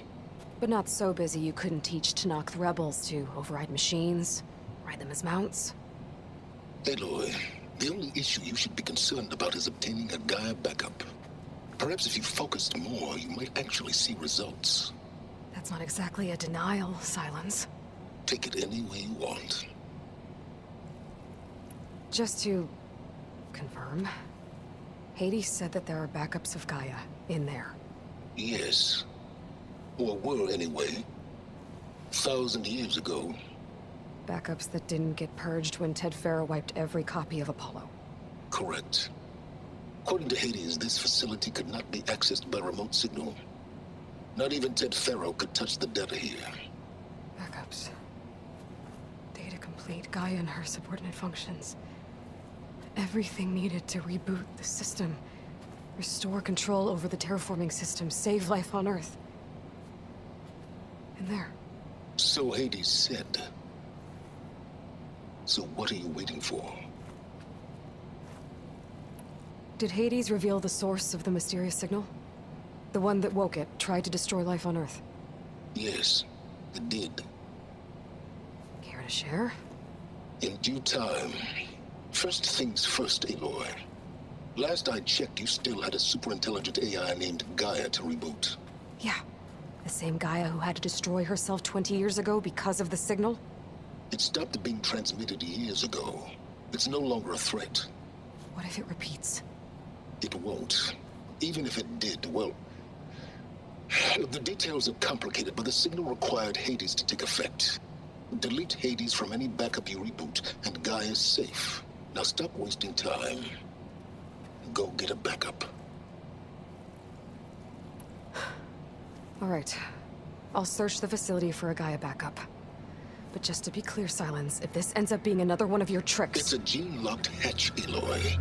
But not so busy you couldn't teach Tenakth the rebels to override machines, ride them as mounts. Aloy, the only issue you should be concerned about is obtaining a Gaia backup. Perhaps if you focused more, you might actually see results. That's not exactly a denial, Silence. Take it any way you want. Just to confirm, Hades said that there are backups of Gaia in there. Yes. Or were anyway. 1,000 years ago. Backups that didn't get purged when Ted Farrow wiped every copy of Apollo. Correct. According to Hades, this facility could not be accessed by remote signal. Not even Ted Farrow could touch the data here. Backups. Data complete, Gaia and her subordinate functions. Everything needed to reboot the system. Restore control over the terraforming system, save life on Earth. And there. So Hades said. So what are you waiting for? Did Hades reveal the source of the mysterious signal? The one that woke it, tried to destroy life on Earth? Yes, it did. Care to share? In due time. First things first, Aloy. Last I checked, you still had a super-intelligent AI named Gaia to reboot. Yeah. The same Gaia who had to destroy herself 20 years ago because of the signal? It stopped being transmitted years ago. It's no longer a threat. What if it repeats? It won't. Even if it did, well... The details are complicated, but the signal required Hades to take effect. Delete Hades from any backup you reboot, and Gaia's safe. Now stop wasting time. Go get a backup. All right. I'll search the facility for a Gaia backup. But just to be clear, Silence, if this ends up being another one of your tricks... It's a gene-locked hatch, Aloy.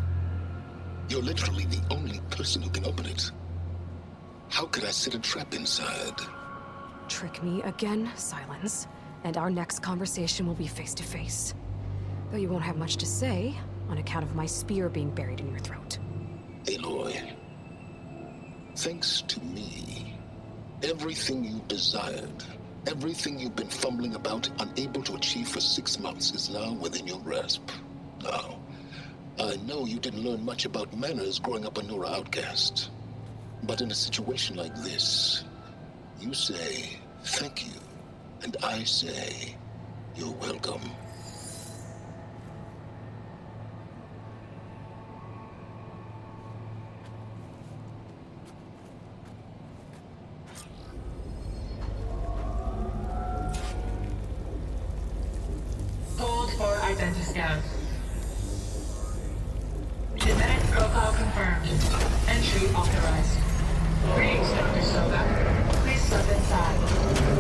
You're literally the only person who can open it. How could I set a trap inside? Trick me again, Silence, and our next conversation will be face-to-face. Though you won't have much to say, on account of my spear being buried in your throat. Aloy, thanks to me, everything you desired, everything you've been fumbling about, unable to achieve for 6 months, is now within your grasp. Now, I know you didn't learn much about manners growing up a Nora outcast. But in a situation like this, you say, thank you, and I say, you're welcome. Hold for identity scan. Genetic profile confirmed. Entry authorized. Greetings, Dr. Soga. Please step inside.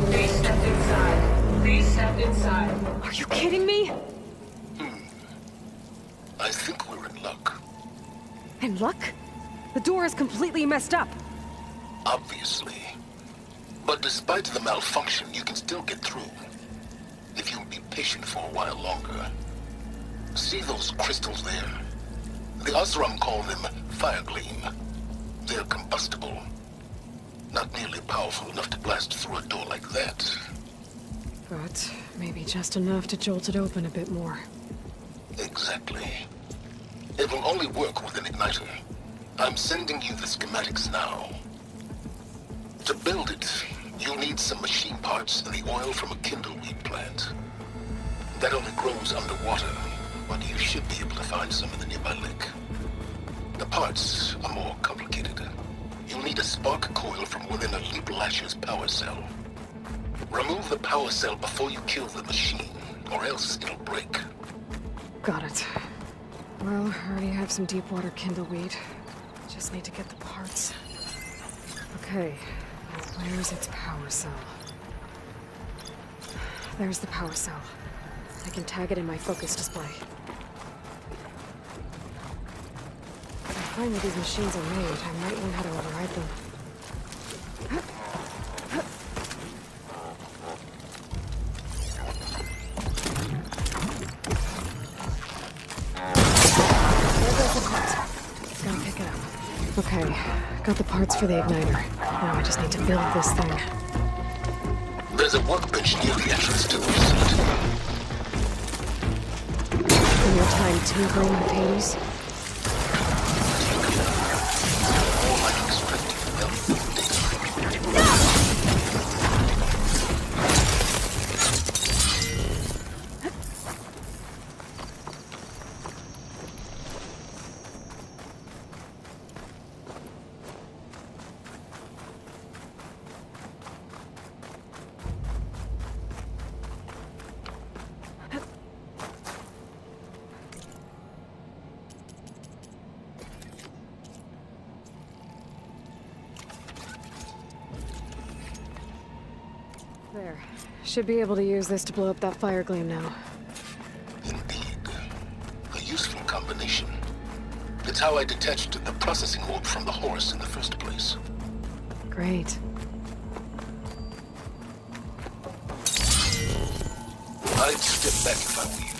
Please step inside. Please step inside. Are you kidding me? I think we're in luck. In luck? The door is completely messed up. Obviously. But despite the malfunction, you can still get through. If you'll be patient for a while longer. See those crystals there? The Osram call them Firegleam. They're combustible. Not nearly powerful enough to blast through a door like that. But maybe just enough to jolt it open a bit more. Exactly. It will only work with an igniter. I'm sending you the schematics now. To build it, you'll need some machine parts and the oil from a kindleweed plant. That only grows underwater, but you should be able to find some in the nearby lake. The parts are more complicated. You'll need a spark coil from within a Leap Lasher's power cell. Remove the power cell before you kill the machine, or else it'll break. Got it. Well, I already have some deep water kindleweed. Just need to get the parts. Okay, where's its power cell? There's the power cell. I can tag it in my focus display. If I find where these machines are made, I might learn how to override them. There goes the part. Gotta pick it up. Okay, got the parts for the igniter. Now I just need to build this thing. There's a workbench near the entrance to the facility. In your time tinkering with Hades? All I'm extracting valuable data. There. Should be able to use this to blow up that Firegleam now. Indeed. A useful combination. It's how I detached the processing orb from the Horus in the first place. Great. I'd step back if I were you.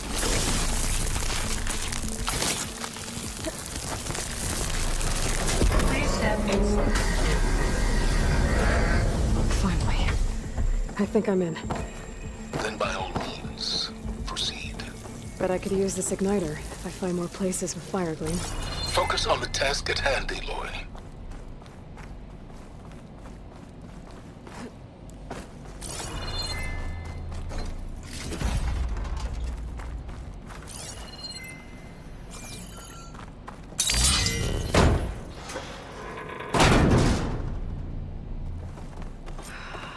Please step inside. Finally. I think I'm in. Then by all means, proceed. Bet I could use this igniter if I find more places with Firegleam. Focus on the task at hand, Aloy.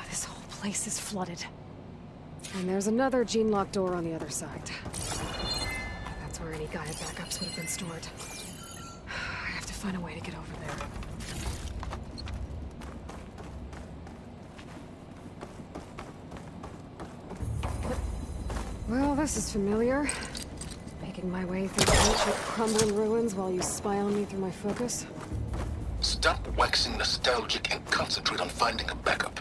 This whole place is flooded. And there's another gene-locked door on the other side. That's where any guided backups would have been stored. I have to find a way to get over there. Well, this is familiar. Making my way through the ancient crumbling ruins while you spy on me through my focus. Stop waxing nostalgic and concentrate on finding a backup.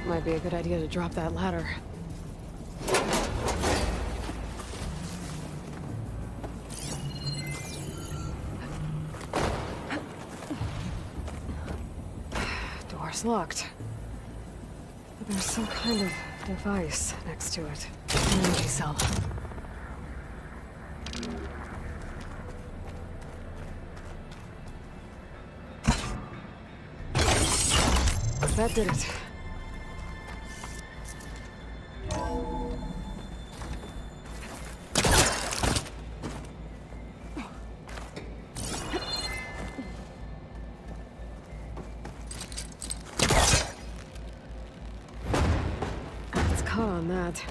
Might be a good idea to drop that ladder. Door's locked. But there's some kind of device next to it. An energy cell. That did it. It's caught on that.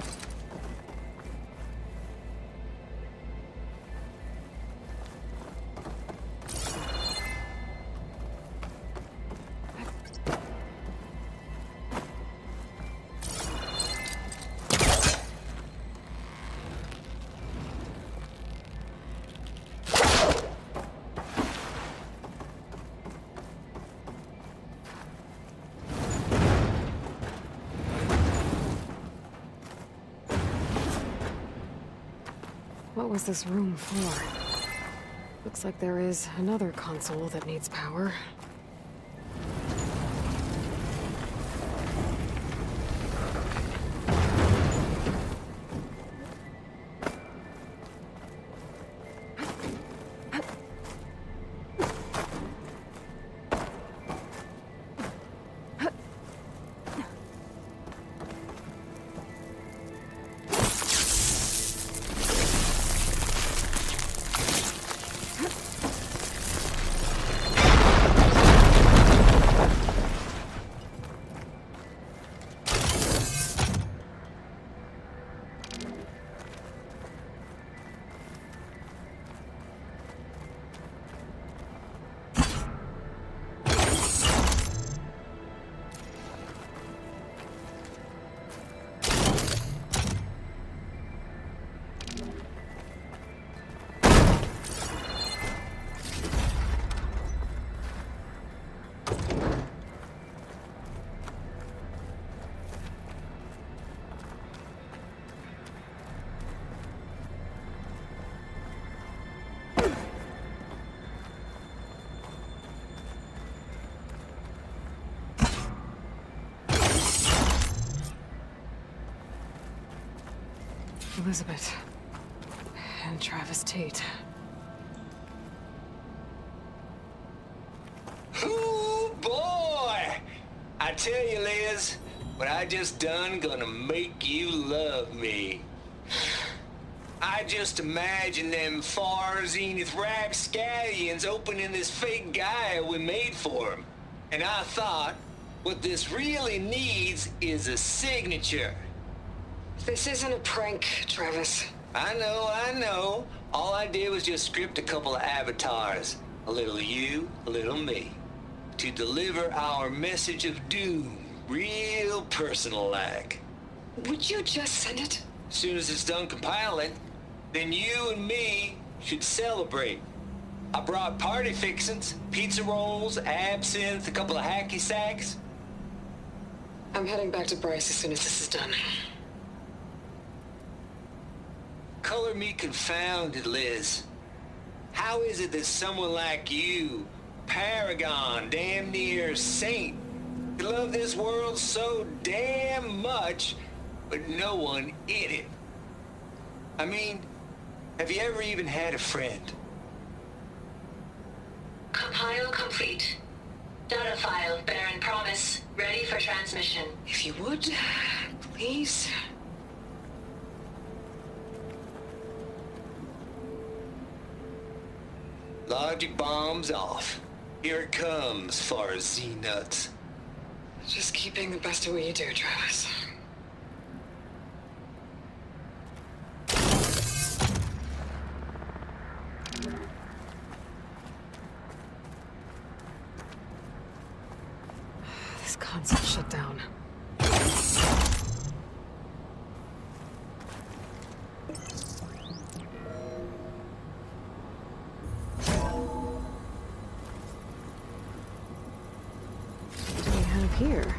What was this room for? Looks like there is another console that needs power. Elizabeth and Travis Tate. Ooh, boy! I tell you, Liz, what I just done gonna make you love me. I just imagine them far zenith rapscallions opening this fake Gaia we made for them. And I thought, what this really needs is a signature. This isn't a prank, Travis. I know. All I did was just script a couple of avatars. A little you, a little me. To deliver our message of doom, real personal-like. Would you just send it? As soon as it's done compiling, then you and me should celebrate. I brought party fixins, pizza rolls, absinthe, a couple of hacky sacks. I'm heading back to Bryce as soon as this is done. Color me confounded, Liz. How is it that someone like you, paragon, damn near saint, could love this world so damn much, but no one in it? I mean, have you ever even had a friend? Compile complete. Data file, Baron Promise, ready for transmission. If you would, please. Logic bombs off. Here it comes, far as Z-nuts. Just keep being the best at what you do, Travis. This console shut down. Here.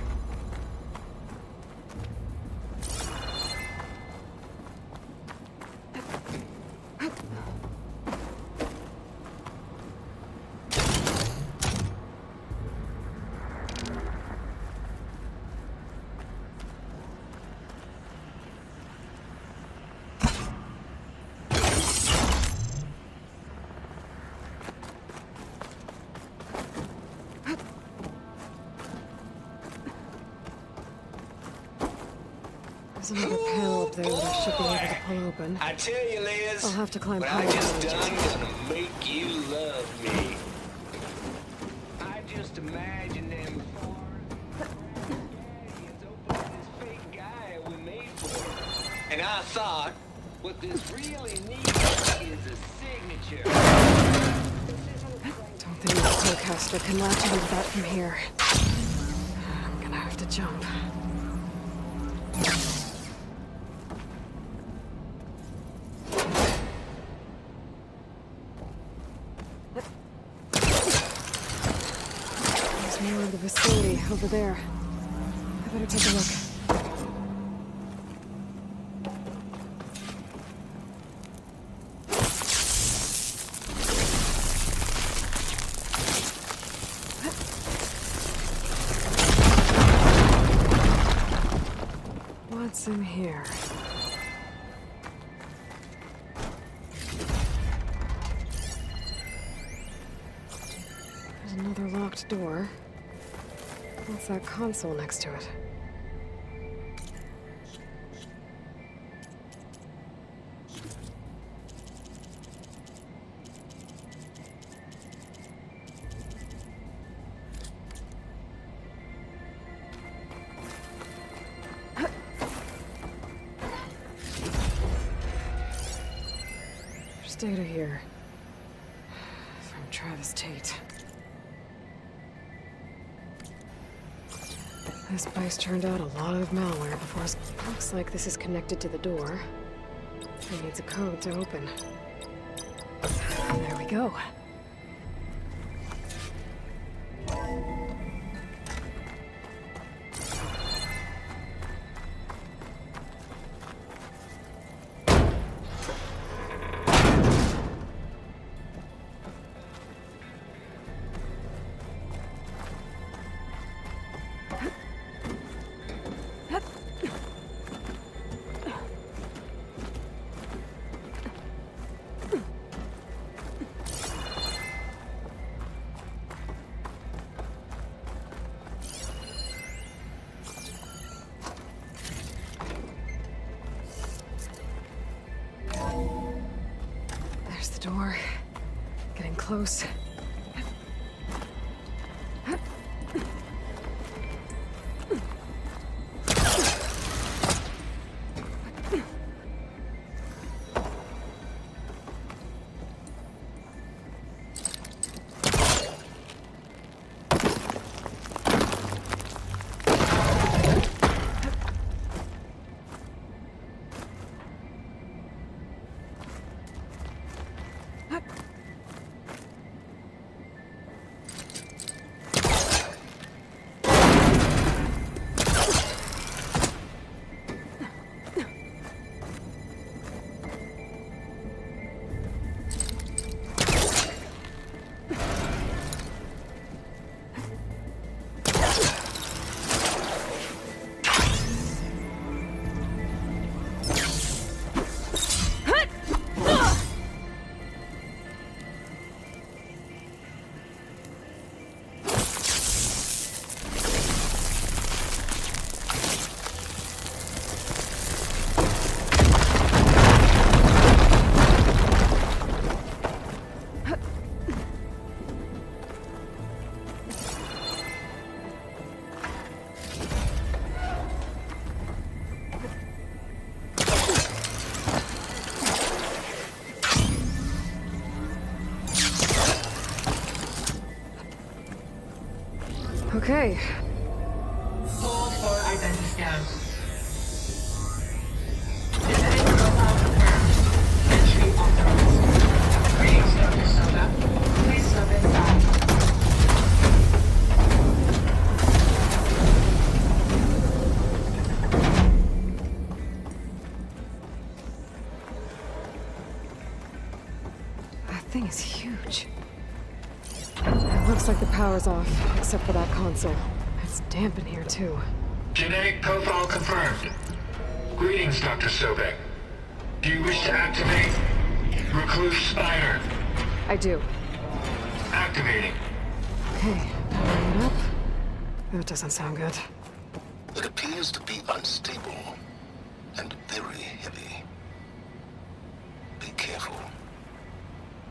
There's another panel up there that I should be able to pull open. I tell you, Liz, I'll have to climb what higher I just to reach done it. gonna make you love me. I just imagine them and I thought, what this really needs is a signature. Don't think the snowcaster can latch onto that from here. I'm gonna have to jump. There's more of the facility over there. I better take a look. What's in here? There's another locked door. What's that console next to it? There's data here. From Travis Tate. This place turned out a lot of malware before. Looks like this is connected to the door. It needs a code to open. There we go. There's the door. Getting close. Okay. Hold for identity scan. Genetic profile confirmed. Entry authorized. Greetings, Dr. Soda. Please step inside. That thing is huge. It looks like the power's off, except for that console. It's damp in here, too. Genetic profile confirmed. Greetings, Dr. Sobek. Do you wish to activate Recluse Spider? I do. Activating. Okay, powering it up. That doesn't sound good. It appears to be unstable. And very heavy. Be careful.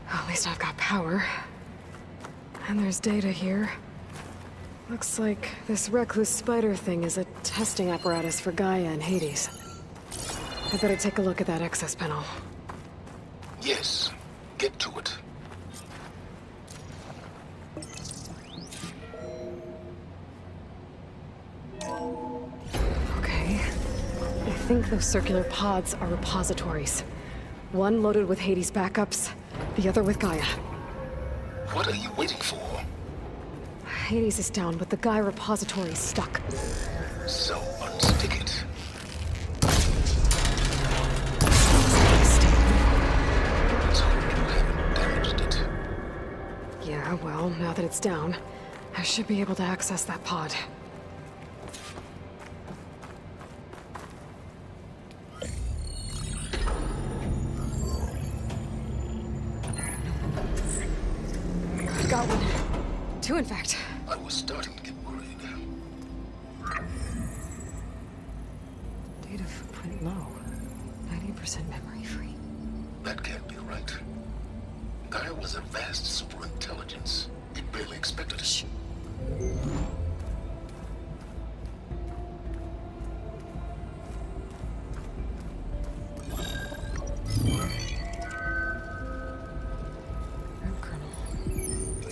At least I've got power. And there's data here. Looks like this recluse spider thing is a testing apparatus for Gaia and Hades. I better take a look at that access panel. Yes, get to it. Okay. I think those circular pods are repositories. One loaded with Hades backups, the other with Gaia. What are you waiting for? Hades is down, but the Gaia repository is stuck. So unstick it. Let's hope you haven't damaged it. Yeah, well, now that it's down, I should be able to access that pod. Got one. Two, in fact. I was starting to get worried. Data footprint low. 90% memory free. That can't be right. Gaia was a vast superintelligence. It barely expected it.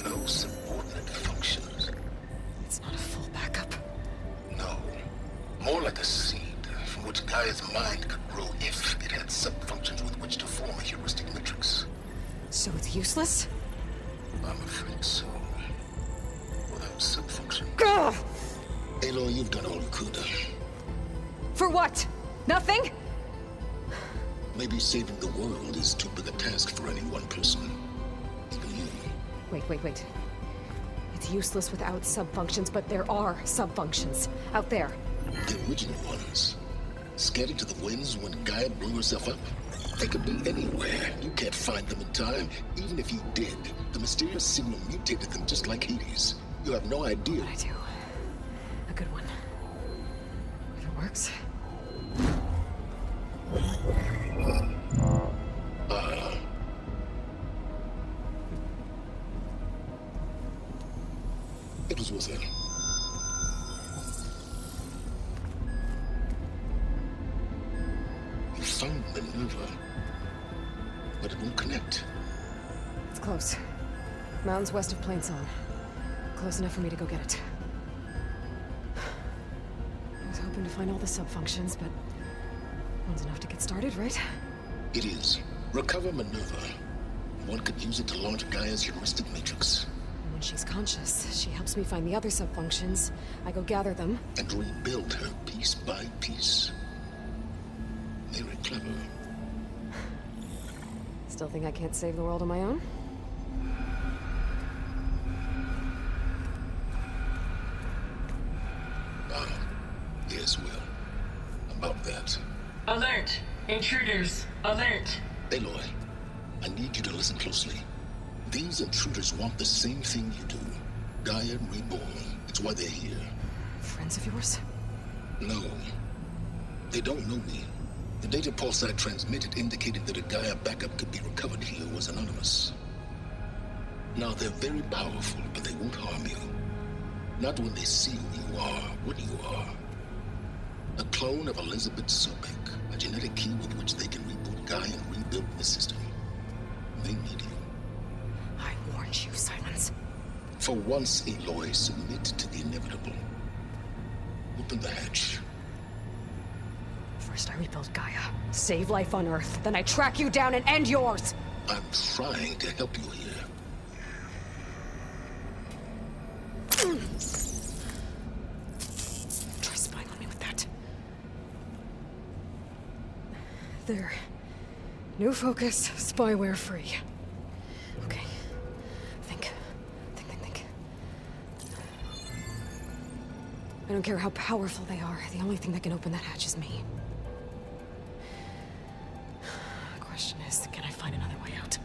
No subordinate functions. It's not a full backup. No. More like a seed from which Gaia's mind could grow if it had sub-functions with which to form a heuristic matrix. So it's useless? I'm afraid so. Without sub-function. Ugh! Aloy, you've done all you could. For what? Nothing? Maybe saving the world is too big a task for any one person. Even you. Wait. It's useless without sub-functions, but there are sub-functions out there. The original ones. Scattered to the winds when Gaia blew herself up? They could be anywhere. You can't find them in time. Even if you did, the mysterious signal mutated them just like Hades. You have no idea. But I do. A good one. If it works. It was worth it. You found Minerva, but it won't connect. It's close. Mountains west of Plainsong. Close enough for me to go get it. I was hoping to find all the sub-functions, but one's enough to get started, right? It is. Recover Minerva. One could use it to launch Gaia's heuristic matrix. When she's conscious, she helps me find the other sub-functions. I go gather them. And rebuild her piece by piece. Very clever. Still think I can't save the world on my own? Yes, Will. About that. Alert! Intruders! Alert! Aloy, I need you to listen closely. These intruders want the same thing you do. Gaia reborn. It's why they're here. Friends of yours? No. They don't know me. The data pulse I transmitted indicated that a Gaia backup could be recovered here was anonymous. Now, they're very powerful, but they won't harm you. Not when they see who you are, what you are. A clone of Elizabeth Sobek, a genetic key with which they can reboot Gaia and rebuild the system. They need you. I warned you, Silence. For once, Aloy, submit to the inevitable. Open the hatch. First I rebuild Gaia, save life on Earth, then I track you down and end yours! I'm trying to help you here. Try spying on me with that. There. New focus, spyware free. Okay. Think. I don't care how powerful they are. The only thing that can open that hatch is me. The question is, can I find another way out?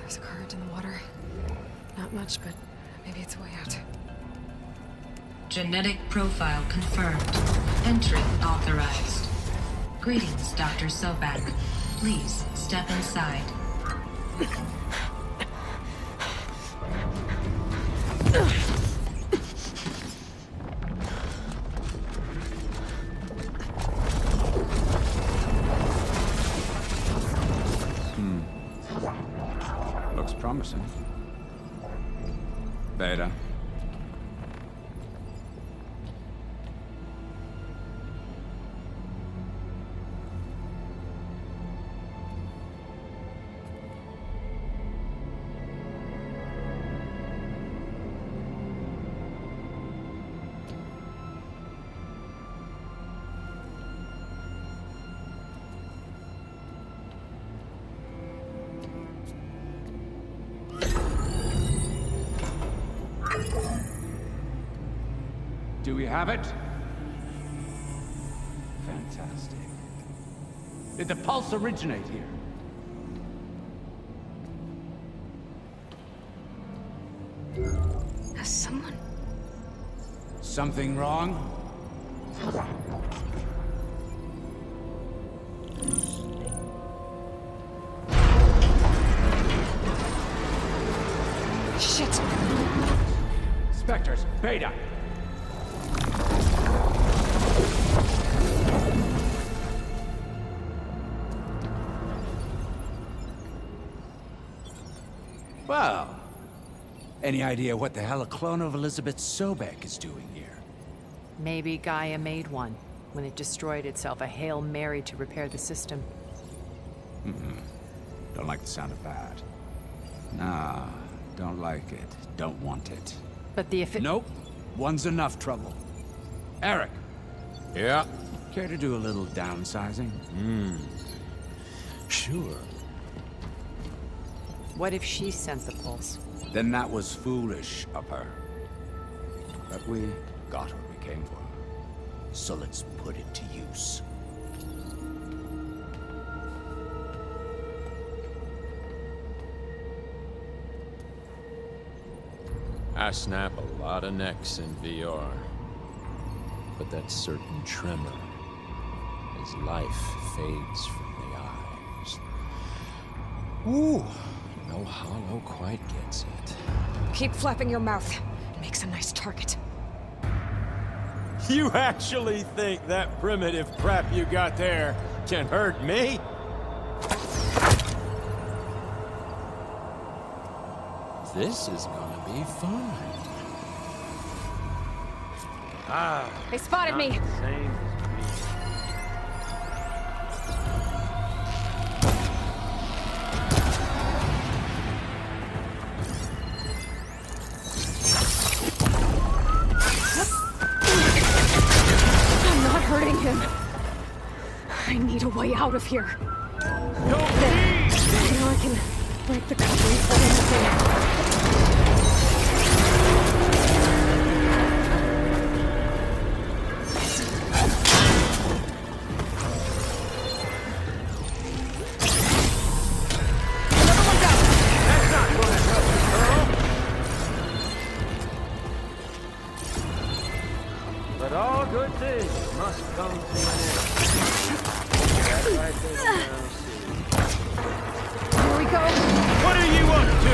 There's a current in the water. Not much, but maybe it's a way out. Genetic profile confirmed. Entry authorized. Greetings, Dr. Sobek. Please step inside. Looks promising. Beta. Do we have it? Fantastic. Did the pulse originate here? Has someone... Something wrong? Shit! Spectres, Beta! Well, any idea what the hell a clone of Elizabeth Sobek is doing here? Maybe Gaia made one when it destroyed itself, a Hail Mary to repair the system. Don't like the sound of that. Nah, don't like it. Don't want it. But the Nope. One's enough trouble. Eric. Yeah? Care to do a little downsizing? Sure. What if she sent the pulse? Then that was foolish of her. But we got what we came for. So let's put it to use. I snap a lot of necks in VR. But that certain tremor as life fades from the eyes. Ooh, no hollow quite gets it. Keep flapping your mouth. Makes a nice target. You actually think that primitive crap you got there can hurt me? This is gonna be fun. They spotted me. Same I'm not hurting him. I need a way out of here. Now I can break the covering for anything. But all good things must come to an end. That right there now, see. Here we go. What are you up to?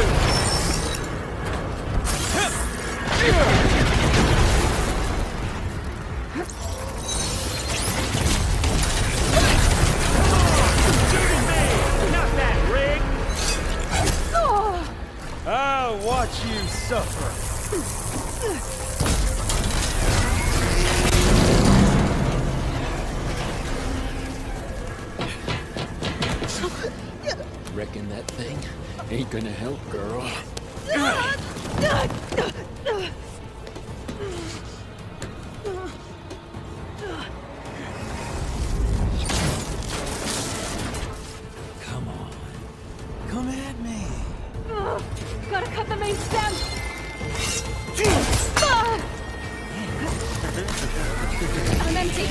Not that, Rig! I'll watch you suffer. Reckon that thing ain't gonna help, girl. Come on. Come at me. Gotta cut the main stem. I'm empty.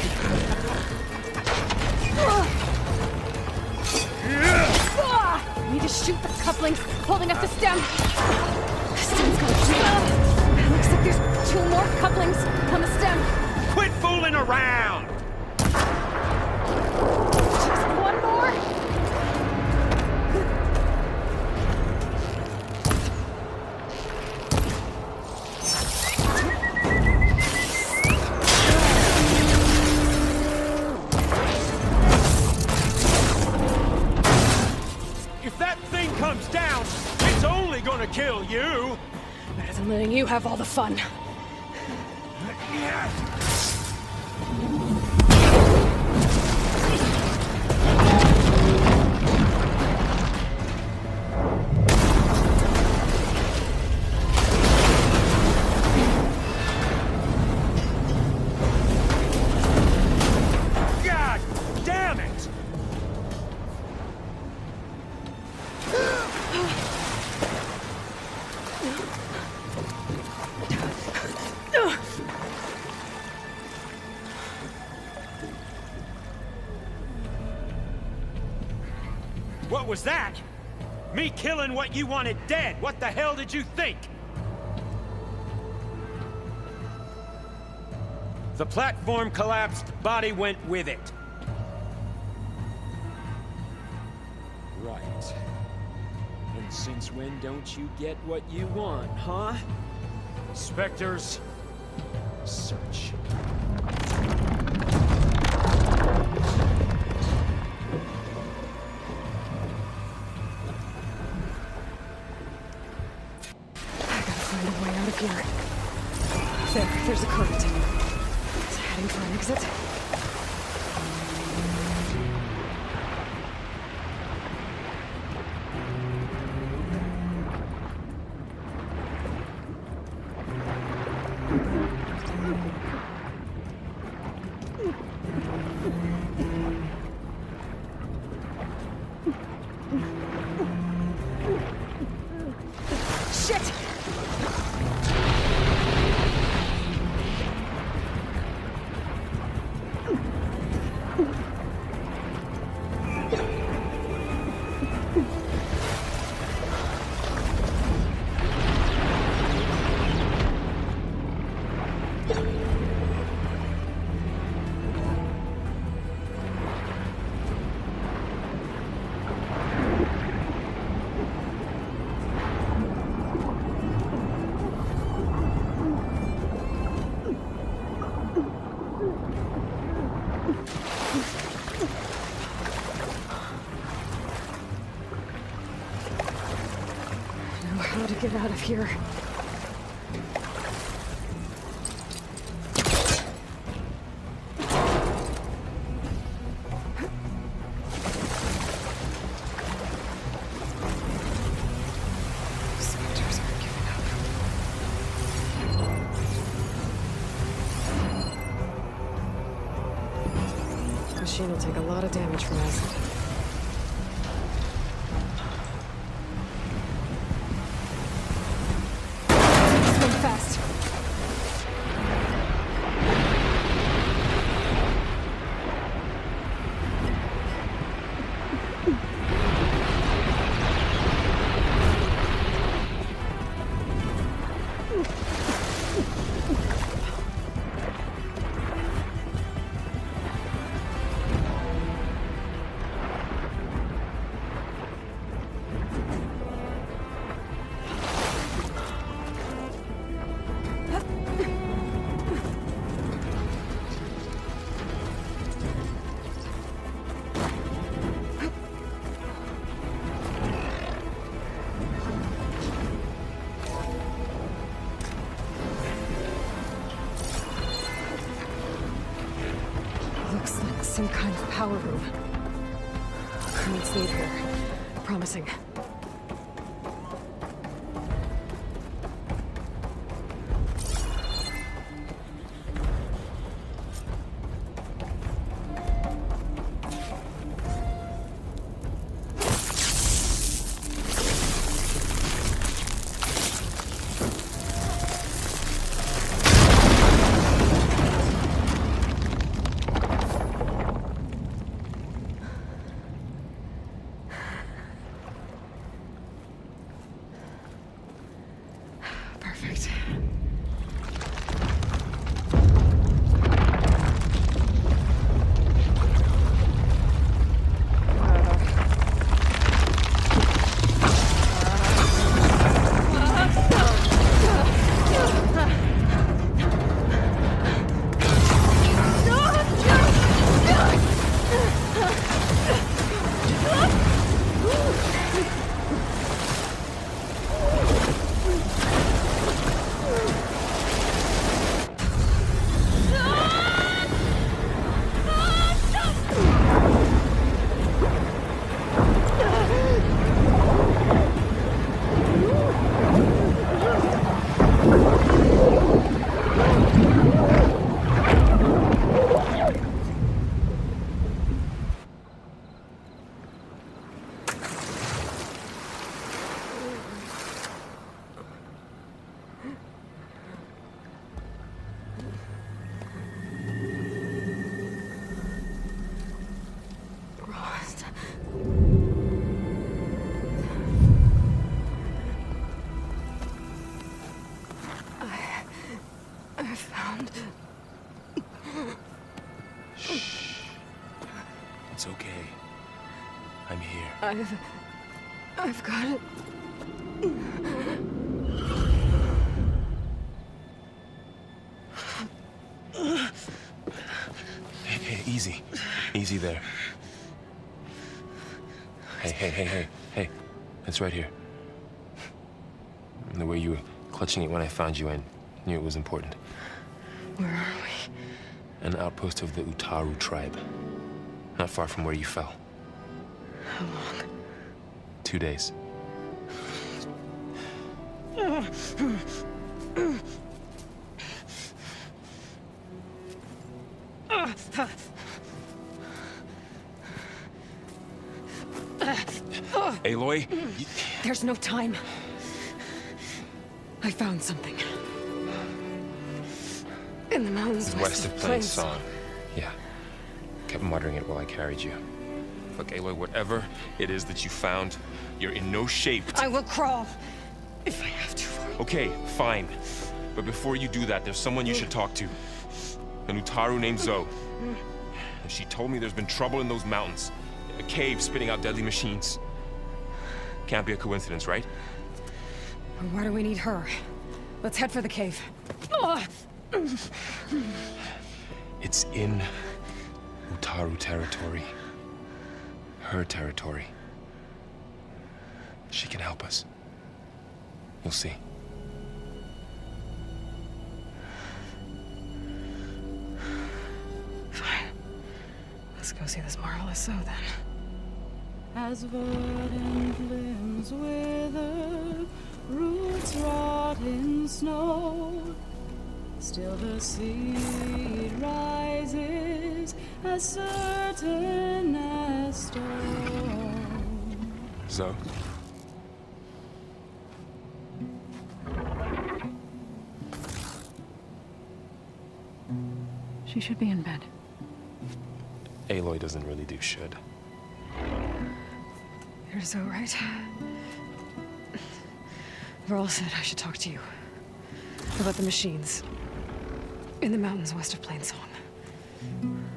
Need to shoot the couplings holding up the stem. The stem's gonna keep. Looks like there's 2 more couplings coming around! Just one more? If that thing comes down, it's only gonna kill you! Better than letting you have all the fun. God damn it! What was that? Me killing what you wanted dead. What the hell did you think? The platform collapsed, body went with it. Right. And since when don't you get what you want, huh? Spectres, search. Find a way out of here. There's a current. It's heading for an exit. Shit! How to get out of here. Spectres aren't giving up. Machine will take a lot of damage from us. Fast. Looks like some kind of power room. Currents lead here. Promising. Perfect. around. Shh. It's okay. I'm here. I've got it. Hey, easy. Easy there. Hey. It's right here. The way you were clutching it when I found you, I knew it was important. Where are we? An outpost of the Utaru tribe. Not far from where you fell. How long? 2 days. Aloy? There's no time. I found something. In the mountains West of Plainsong. Yeah. Kept muttering it while I carried you. Look, Aloy, whatever it is that you found, you're in no shape to... I will crawl, if I have to. Okay, fine. But before you do that, there's someone you should talk to. An Utaru named Zoe. And she told me there's been trouble in those mountains. A cave spitting out deadly machines. Can't be a coincidence, right? Why do we need her? Let's head for the cave. It's in Utaru territory. Her territory. She can help us. You'll see. Fine. Let's go see this marvelous Zoe then. As verdant limbs wither, roots rot in snow, still the seed rises as certain as stone. Zoe? She should be in bed. Aloy doesn't really do should. You're so right. Varl said I should talk to you. About the machines. In the mountains west of Plainsong.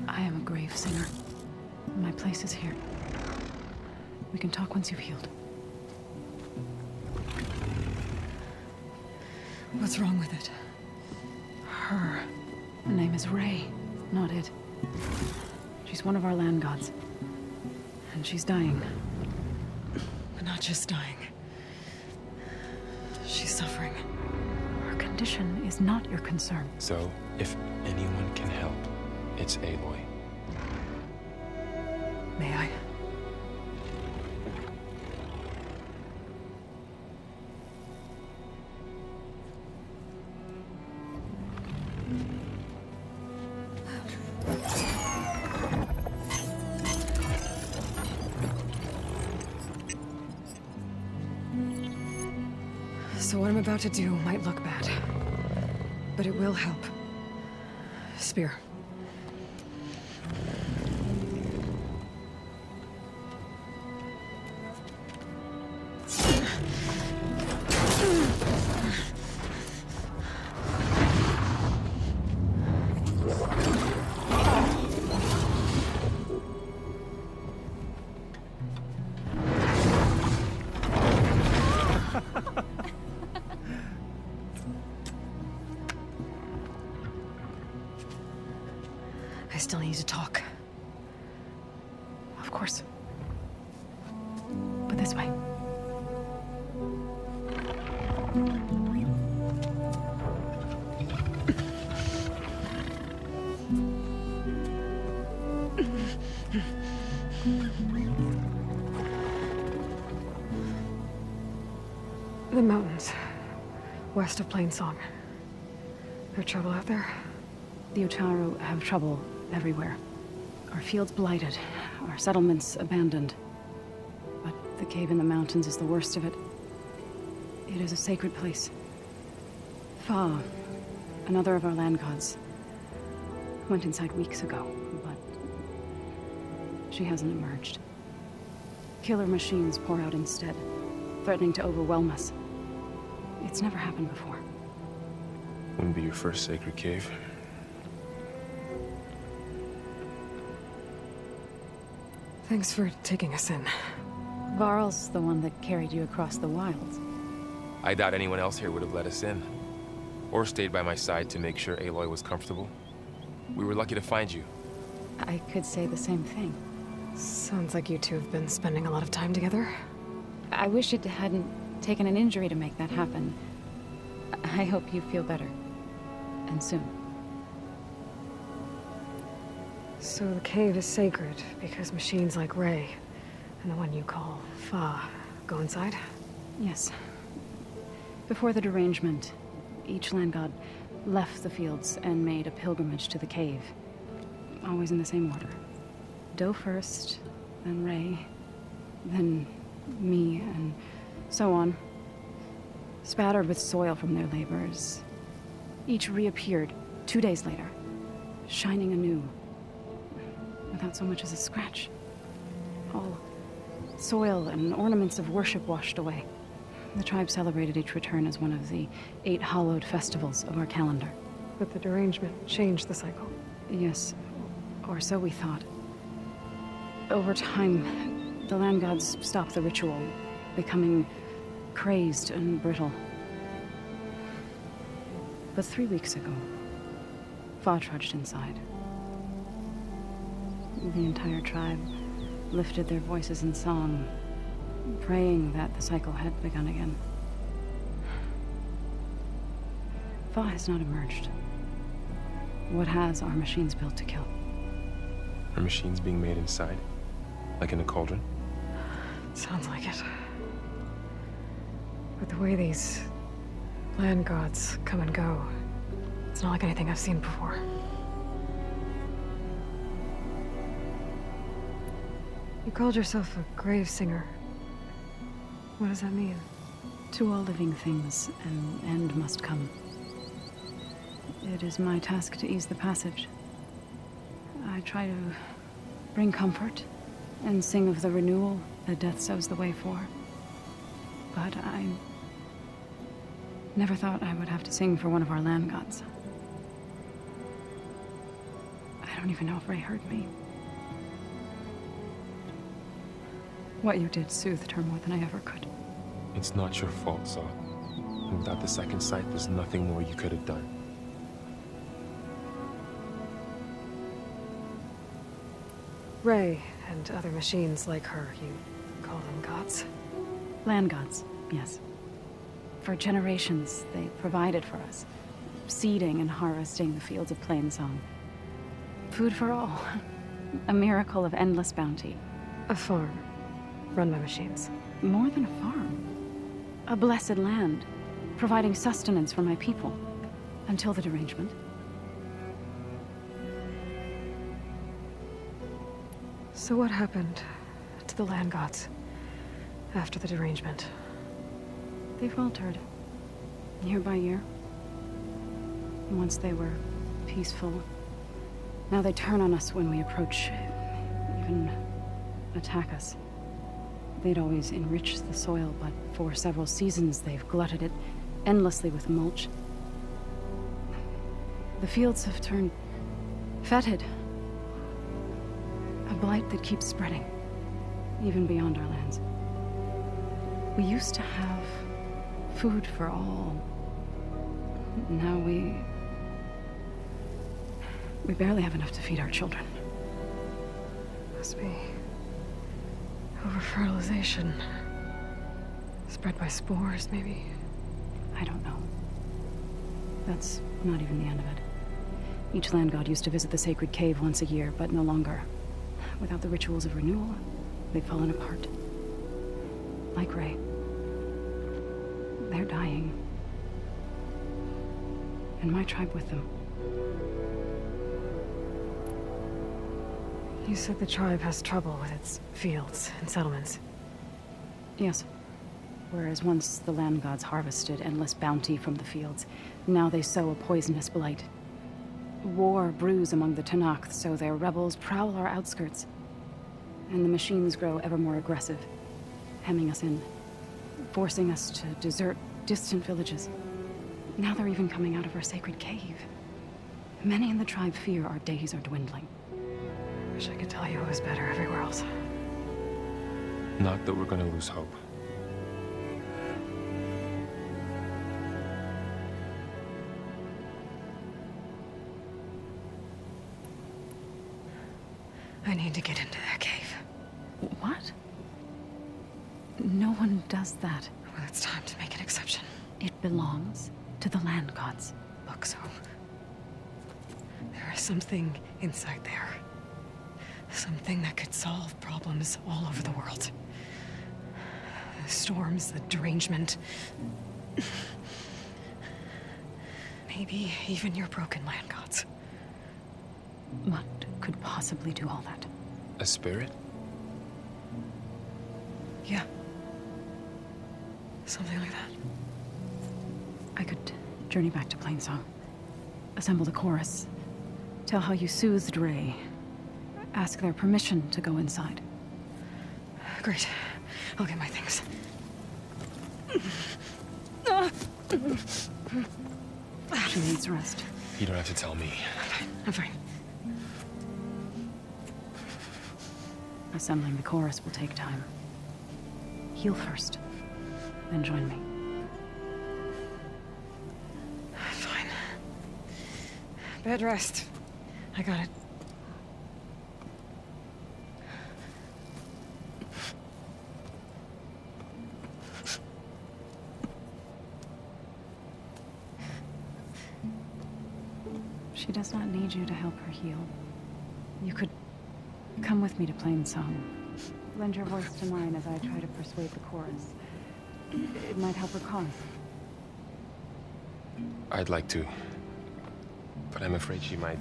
I am a grave singer. My place is here. We can talk once you've healed. What's wrong with it? Her name is Ray, not it. She's one of our land gods. And she's dying. But not just dying. She's suffering. Her condition is not your concern. So, if anyone can help, it's Aloy. May I? So what I'm about to do might look bad, but it will help. Spear. I still need to talk. Of course. But this way. The mountains. West of Plainsong. There trouble out there? The Utaru have trouble everywhere. Our fields blighted, our settlements abandoned. But the cave in the mountains is the worst of it. It is a sacred place. Fa, another of our land gods, went inside weeks ago, but she hasn't emerged. Killer machines pour out instead, threatening to overwhelm us. It's never happened before. Wouldn't be your first sacred cave. Thanks for taking us in. Varl's the one that carried you across the wilds. I doubt anyone else here would have let us in. Or stayed by my side to make sure Aloy was comfortable. We were lucky to find you. I could say the same thing. Sounds like you two have been spending a lot of time together. I wish it hadn't taken an injury to make that happen. I hope you feel better. And soon. So the cave is sacred because machines like Ray and the one you call Fa go inside? Yes. Before the derangement, each land god left the fields and made a pilgrimage to the cave. Always in the same order. Doe first, then Ray, then me, and so on. Spattered with soil from their labors. Each reappeared 2 days later, shining anew, without so much as a scratch. All soil and ornaments of worship washed away. The tribe celebrated each return as one of the 8 hallowed festivals of our calendar. But the derangement changed the cycle. Yes, or so we thought. Over time, the land gods stopped the ritual, becoming crazed and brittle. But 3 weeks ago, Fa trudged inside. The entire tribe lifted their voices in song, praying that the cycle had begun again. Fa has not emerged. What has are machines built to kill. Are machines being made inside? Like in a cauldron? Sounds like it. But the way these land gods come and go, it's not like anything I've seen before. You called yourself a grave singer. What does that mean? To all living things, an end must come. It is my task to ease the passage. I try to bring comfort and sing of the renewal that death sows the way for. But I never thought I would have to sing for one of our land gods. I don't even know if Ray heard me. What you did soothed her more than I ever could. It's not your fault, Saw. And without the second sight, there's nothing more you could have done. Ray and other machines like her, you call them gods? Land gods, yes. For generations, they provided for us, seeding and harvesting the fields of Plainsong. Food for all. A miracle of endless bounty. A farm, run by machines. More than a farm. A blessed land, providing sustenance for my people. Until the derangement. So what happened to the land gods after the derangement? They faltered, year by year. Once they were peaceful. Now they turn on us when we approach, even attack us. They'd always enriched the soil, but for several seasons they've glutted it endlessly with mulch. The fields have turned fetid. A blight that keeps spreading, even beyond our lands. We used to have food for all. Now we barely have enough to feed our children. Must be over-fertilization. Spread by spores, maybe? I don't know. That's not even the end of it. Each land god used to visit the sacred cave once a year, but no longer. Without the rituals of renewal, they've fallen apart. Like Ray. They're dying. And my tribe with them. You said the tribe has trouble with its fields and settlements. Yes. Whereas once the land gods harvested endless bounty from the fields, now they sow a poisonous blight. War brews among the Tenakth, so their rebels prowl our outskirts. And the machines grow ever more aggressive, hemming us in, forcing us to desert distant villages. Now they're even coming out of our sacred cave. Many in the tribe fear our days are dwindling. Wish I could tell you it was better everywhere else. Not that we're gonna lose hope. I need to get into that cave. What? No one does that. Well, it's time to make an exception. It belongs to the land gods. Look, so... there is something inside there. Something that could solve problems all over the world. The storms, the derangement. Maybe even your broken land gods. What could possibly do all that? A spirit? Yeah. Something like that. I could journey back to Plainsong. Assemble the chorus. Tell how you soothed Ray. Ask their permission to go inside. Great. I'll get my things. She needs rest. You don't have to tell me. I'm fine. Assembling the chorus will take time. Heal first, then join me. Fine. Bed rest. I got it. She does not need you to help her heal. You could come with me to Plainsong. Lend your voice to mine as I try to persuade the chorus. It might help her cause. I'd like to. But I'm afraid she might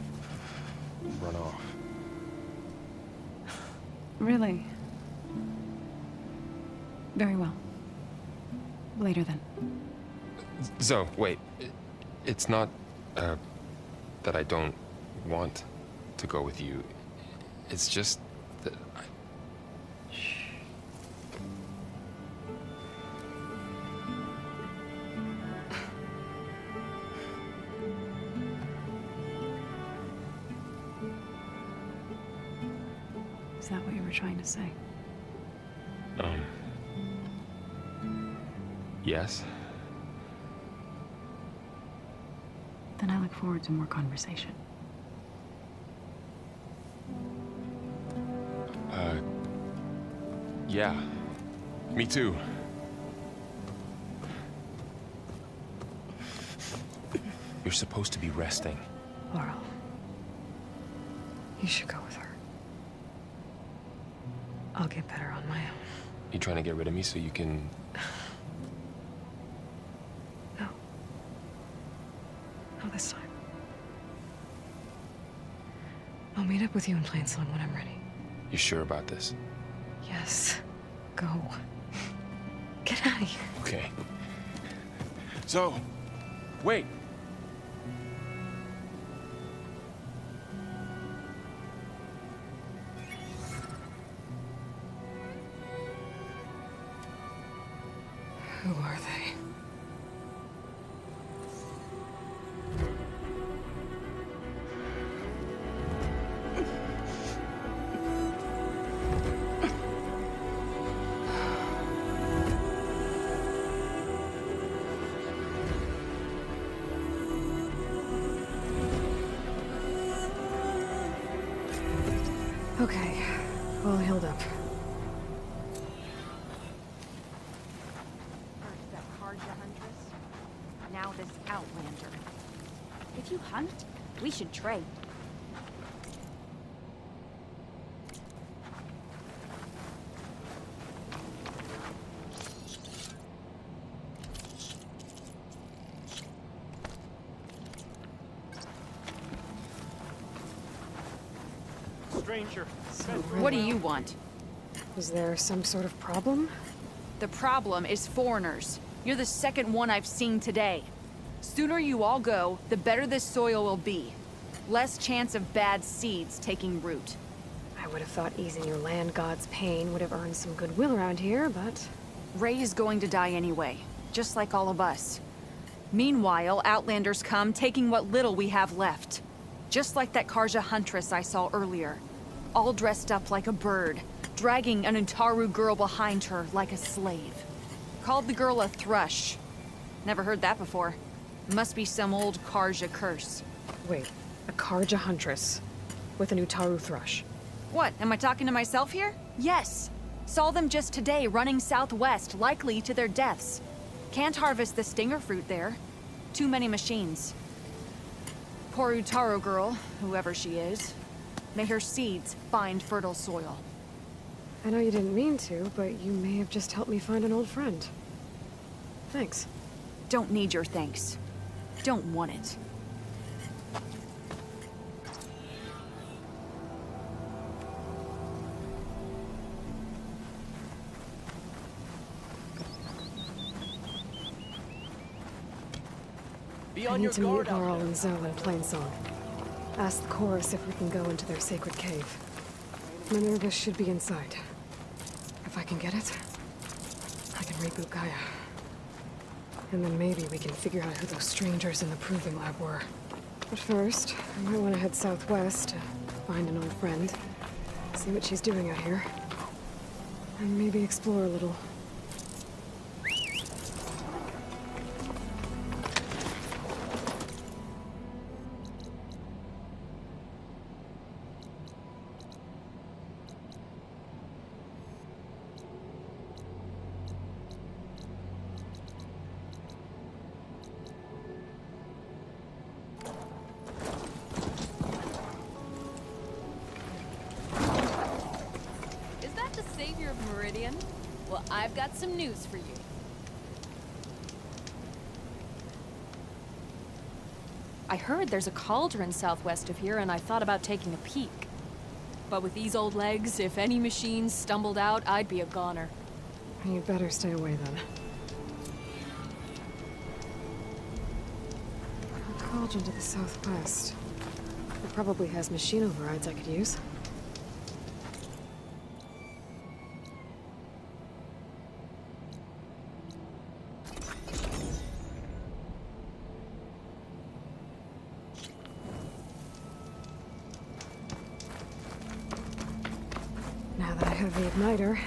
run off. Really? Very well. Later then. Zoe, wait. It's not, that I don't want to go with you. It's just that I... Is that what you were trying to say? Yes? Then I look forward to more conversation. Yeah. Me too. You're supposed to be resting. Laurel. You should go with her. I'll get better on my own. You trying to get rid of me so you can... No. Not this time. I'll meet up with you in Plainsong when I'm ready. You sure about this? Yes. Go. Get out of here. Okay. So, wait. Who are they? Okay, all healed up. First that Carja huntress, now this Outlander. If you hunt, we should trade. Stranger. What do you want? Is there some sort of problem? The problem is foreigners. You're the second one I've seen today. Sooner you all go, the better this soil will be. Less chance of bad seeds taking root. I would have thought easing your land god's pain would have earned some goodwill around here, but... Ray is going to die anyway, just like all of us. Meanwhile, Outlanders come, taking what little we have left. Just like that Karja huntress I saw earlier. All dressed up like a bird, dragging an Utaru girl behind her like a slave. Called the girl a thrush. Never heard that before. Must be some old Karja curse. Wait, a Karja huntress with an Utaru thrush. What, am I talking to myself here? Yes. Saw them just today running southwest, likely to their deaths. Can't harvest the stinger fruit there. Too many machines. Poor Utaru girl, whoever she is. May her seeds find fertile soil. I know you didn't mean to, but you may have just helped me find an old friend. Thanks. Don't need your thanks. Don't want it. I need to meet Laurel and Zoe in Plainsong. Ask the chorus if we can go into their sacred cave. Minerva should be inside. If I can get it, I can reboot Gaia. And then maybe we can figure out who those strangers in the proving lab were. But first, I might want to head southwest to find an old friend, see what she's doing out here, and maybe explore a little. Savior of Meridian? Well, I've got some news for you. I heard there's a cauldron southwest of here, and I thought about taking a peek. But with these old legs, if any machines stumbled out, I'd be a goner. You'd better stay away then. A cauldron to the southwest. It probably has machine overrides I could use. Now that I have the igniter,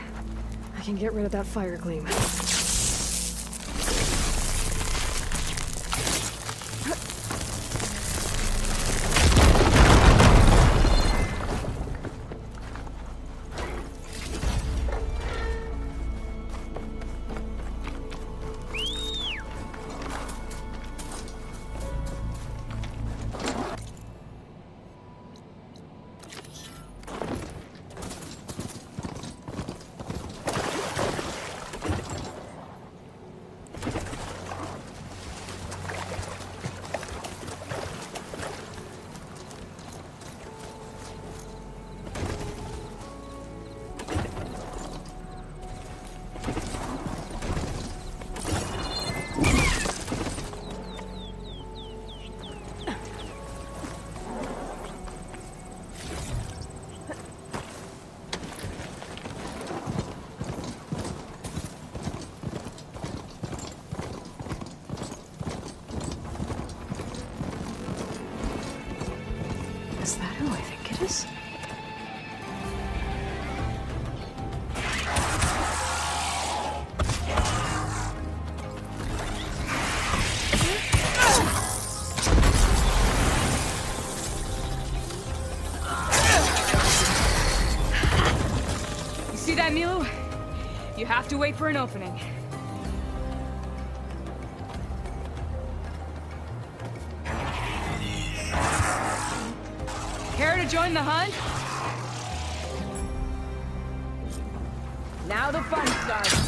I can get rid of that fire gleam. Is that who I think it is? You see that, Milu? You have to wait for an opening. Care to join the hunt? Now the fun starts.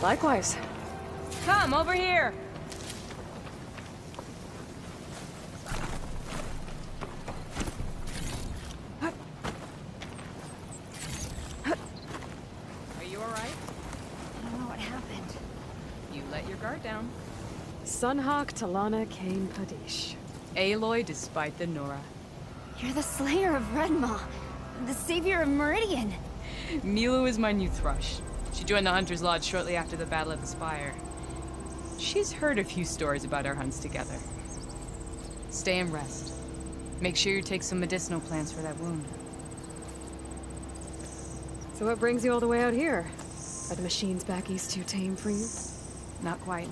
Likewise. Come, over here! Are you alright? I don't know what happened. You let your guard down. Sunhawk Talana Kane Padish. Aloy despite the Nora. You're the slayer of Redmaw, the savior of Meridian. Milu is my new thrush. She joined the Hunter's Lodge shortly after the Battle of the Spire. She's heard a few stories about our hunts together. Stay and rest. Make sure you take some medicinal plants for that wound. So what brings you all the way out here? Are the machines back east too tame for you? Not quite.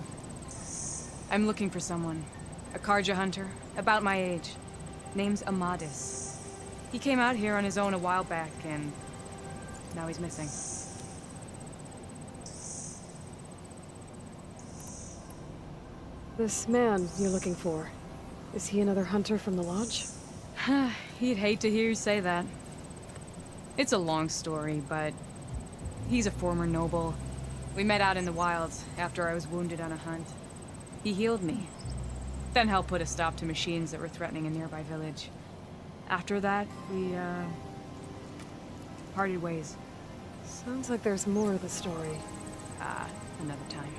I'm looking for someone. A Karja hunter, about my age. Name's Amadis. He came out here on his own a while back, and now he's missing. This man you're looking for, is he another hunter from the Lodge? He'd hate to hear you say that. It's a long story, but he's a former noble. We met out in the wilds after I was wounded on a hunt. He healed me, then helped put a stop to machines that were threatening a nearby village. After that, we, parted ways. Sounds like there's more of the story. Another time.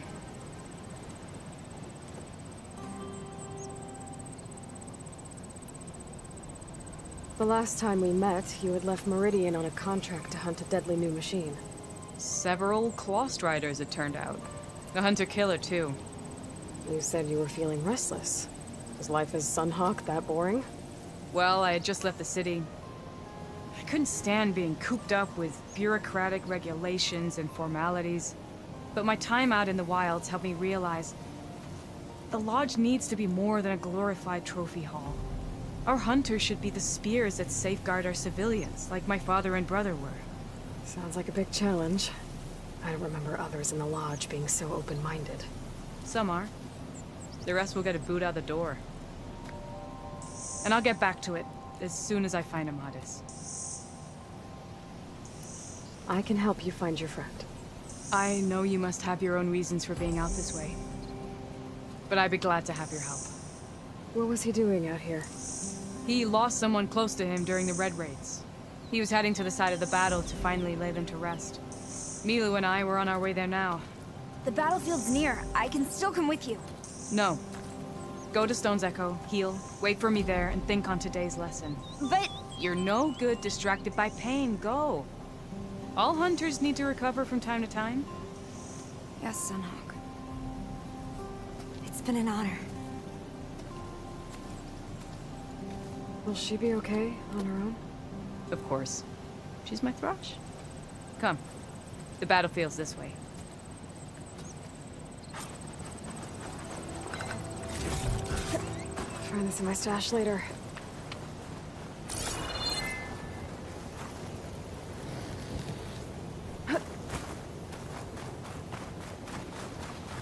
The last time we met, you had left Meridian on a contract to hunt a deadly new machine. Several Clawstriders, it turned out. The hunter-killer, too. You said you were feeling restless. Was life as Sunhawk that boring? Well, I had just left the city. I couldn't stand being cooped up with bureaucratic regulations and formalities. But my time out in the wilds helped me realize the Lodge needs to be more than a glorified trophy hall. Our hunters should be the spears that safeguard our civilians, like my father and brother were. Sounds like a big challenge. I don't remember others in the Lodge being so open-minded. Some are. The rest will get a boot out the door. And I'll get back to it as soon as I find Amadis. I can help you find your friend. I know you must have your own reasons for being out this way. But I'd be glad to have your help. What was he doing out here? He lost someone close to him during the Red Raids. He was heading to the side of the battle to finally lay them to rest. Milu and I were on our way there now. The battlefield's near. I can still come with you. No. Go to Stone's Echo, heal, wait for me there, and think on today's lesson. But... You're no good distracted by pain. Go. All hunters need to recover from time to time. Yes, Sunhawk. It's been an honor. Will she be okay on her own? Of course. She's my thrush. Come. The battlefield's this way. Find this in my stash later.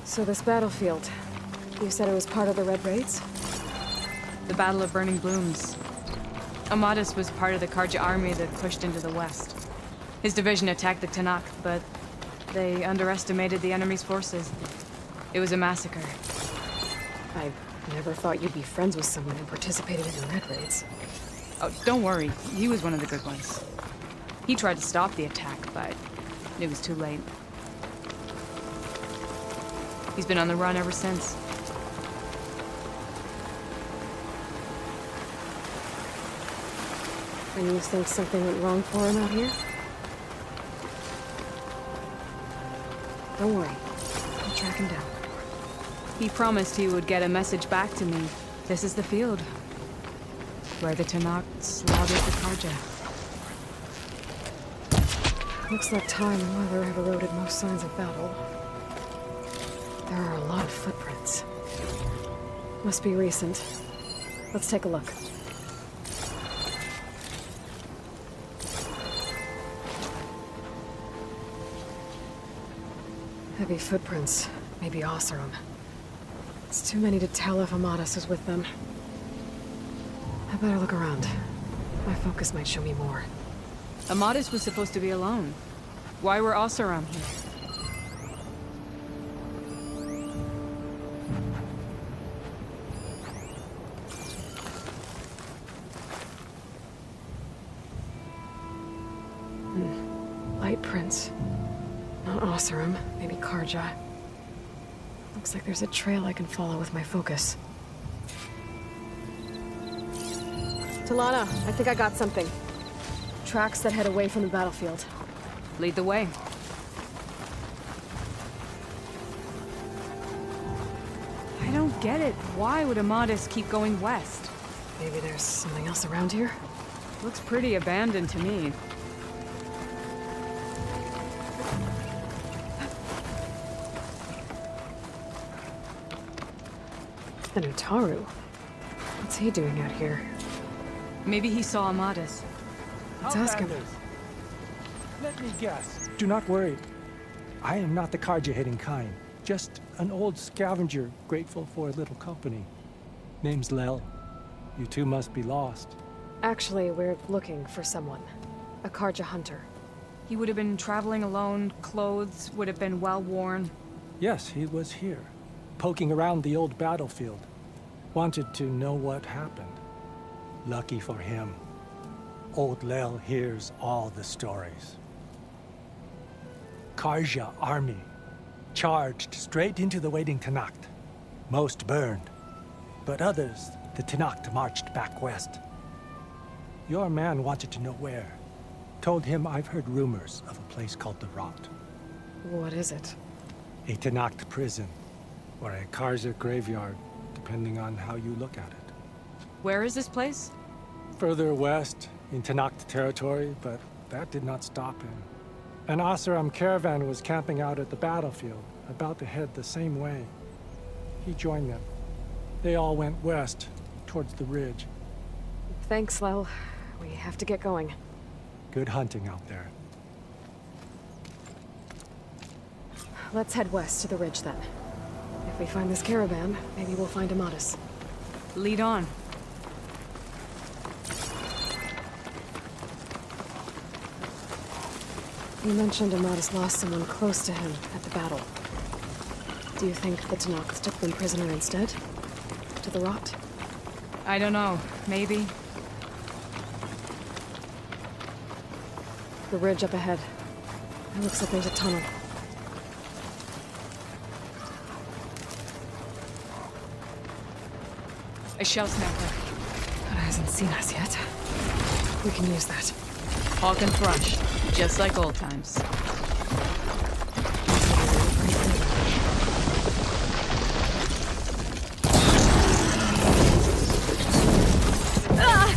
So this battlefield, you said it was part of the Red Raids? The Battle of Burning Blooms. Amadis was part of the Karja army that pushed into the west. His division attacked the Tanakh, but they underestimated the enemy's forces. It was a massacre. I never thought you'd be friends with someone who participated in the Red Raids. Oh, don't worry. He was one of the good ones. He tried to stop the attack, but it was too late. He's been on the run ever since. And you think something went wrong for him out here? Don't worry. I'll track him down. He promised he would get a message back to me. This is the field. Where the Tanakh slaughtered the Karja. Looks like time and weather have eroded most signs of battle. There are a lot of footprints. Must be recent. Let's take a look. Heavy footprints. Maybe Oseram. It's too many to tell if Amadis is with them. I better look around. My focus might show me more. Amadis was supposed to be alone. Why were Oseram here? Light prints. Not Oseram, maybe Karja. Looks like there's a trail I can follow with my focus. Talana, I think I got something. Tracks that head away from the battlefield. Lead the way. I don't get it. Why would Amadis keep going west? Maybe there's something else around here? Looks pretty abandoned to me. The Utaru. What's he doing out here? Maybe he saw Amadis. Let's ask him. Let me guess. Do not worry. I am not the Karja-hating kind. Just an old scavenger grateful for a little company. Name's Lel. You two must be lost. Actually, we're looking for someone. A Karja hunter. He would have been traveling alone, clothes would have been well worn. Yes, he was here, poking around the old battlefield. Wanted to know what happened. Lucky for him, old Lel hears all the stories. Karja army charged straight into the waiting Tenakth. Most burned, but others, the Tenakth marched back west. Your man wanted to know where. Told him I've heard rumors of a place called the Rot. What is it? A Tenakth prison, or a Karja graveyard, depending on how you look at it. Where is this place? Further west, in Tenakth territory, but that did not stop him. An Oseram caravan was camping out at the battlefield, about to head the same way. He joined them. They all went west, towards the ridge. Thanks, Lel. We have to get going. Good hunting out there. Let's head west to the ridge then. If we find this caravan, maybe we'll find Amadis. Lead on. You mentioned Amadis lost someone close to him at the battle. Do you think the Tenakth took them prisoner instead? To the Rot? I don't know. Maybe. The ridge up ahead. It looks like there's a tunnel. A shell snapper. That hasn't seen us yet. We can use that. Hawk and thrush. Just like old times. No!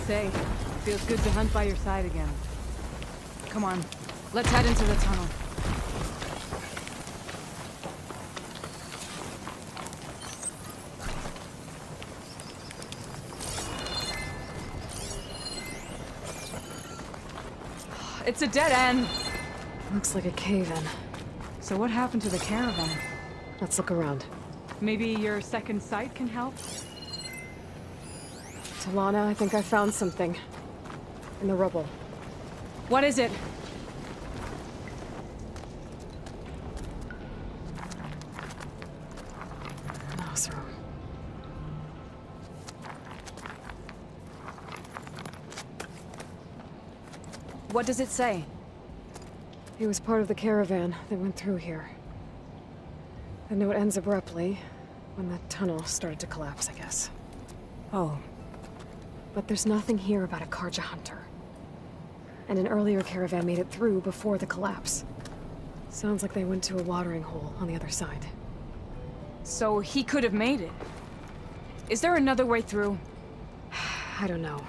say, feels good to hunt by your side again. Come on, let's head into the tunnel. It's a dead end. Looks like a cave-in. So what happened to the caravan? Let's look around. Maybe your second sight can help? Talana, I think I found something. In the rubble. What is it? Mouse room. What does it say? He was part of the caravan that went through here. I know it ends abruptly, when the tunnel started to collapse, I guess. Oh. But there's nothing here about a Karja hunter. And an earlier caravan made it through before the collapse. Sounds like they went to a watering hole on the other side. So he could have made it. Is there another way through? I don't know.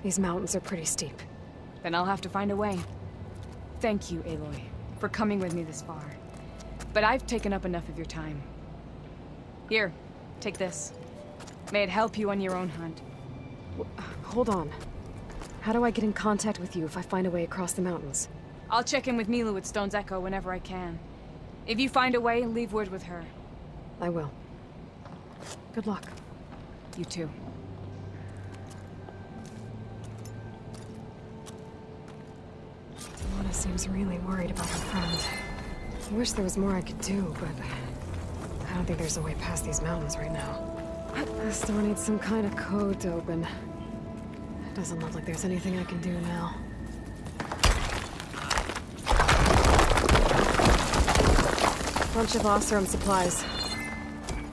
These mountains are pretty steep. Then I'll have to find a way. Thank you, Aloy, for coming with me this far. But I've taken up enough of your time. Here, take this. May it help you on your own hunt. Hold on. How do I get in contact with you if I find a way across the mountains? I'll check in with Milu at Stone's Echo whenever I can. If you find a way, leave word with her. I will. Good luck. You too. Talana seems really worried about her friend. I wish there was more I could do, but I don't think there's a way past these mountains right now. This door needs some kind of code to open. Doesn't look like there's anything I can do now. Bunch of Oseram supplies.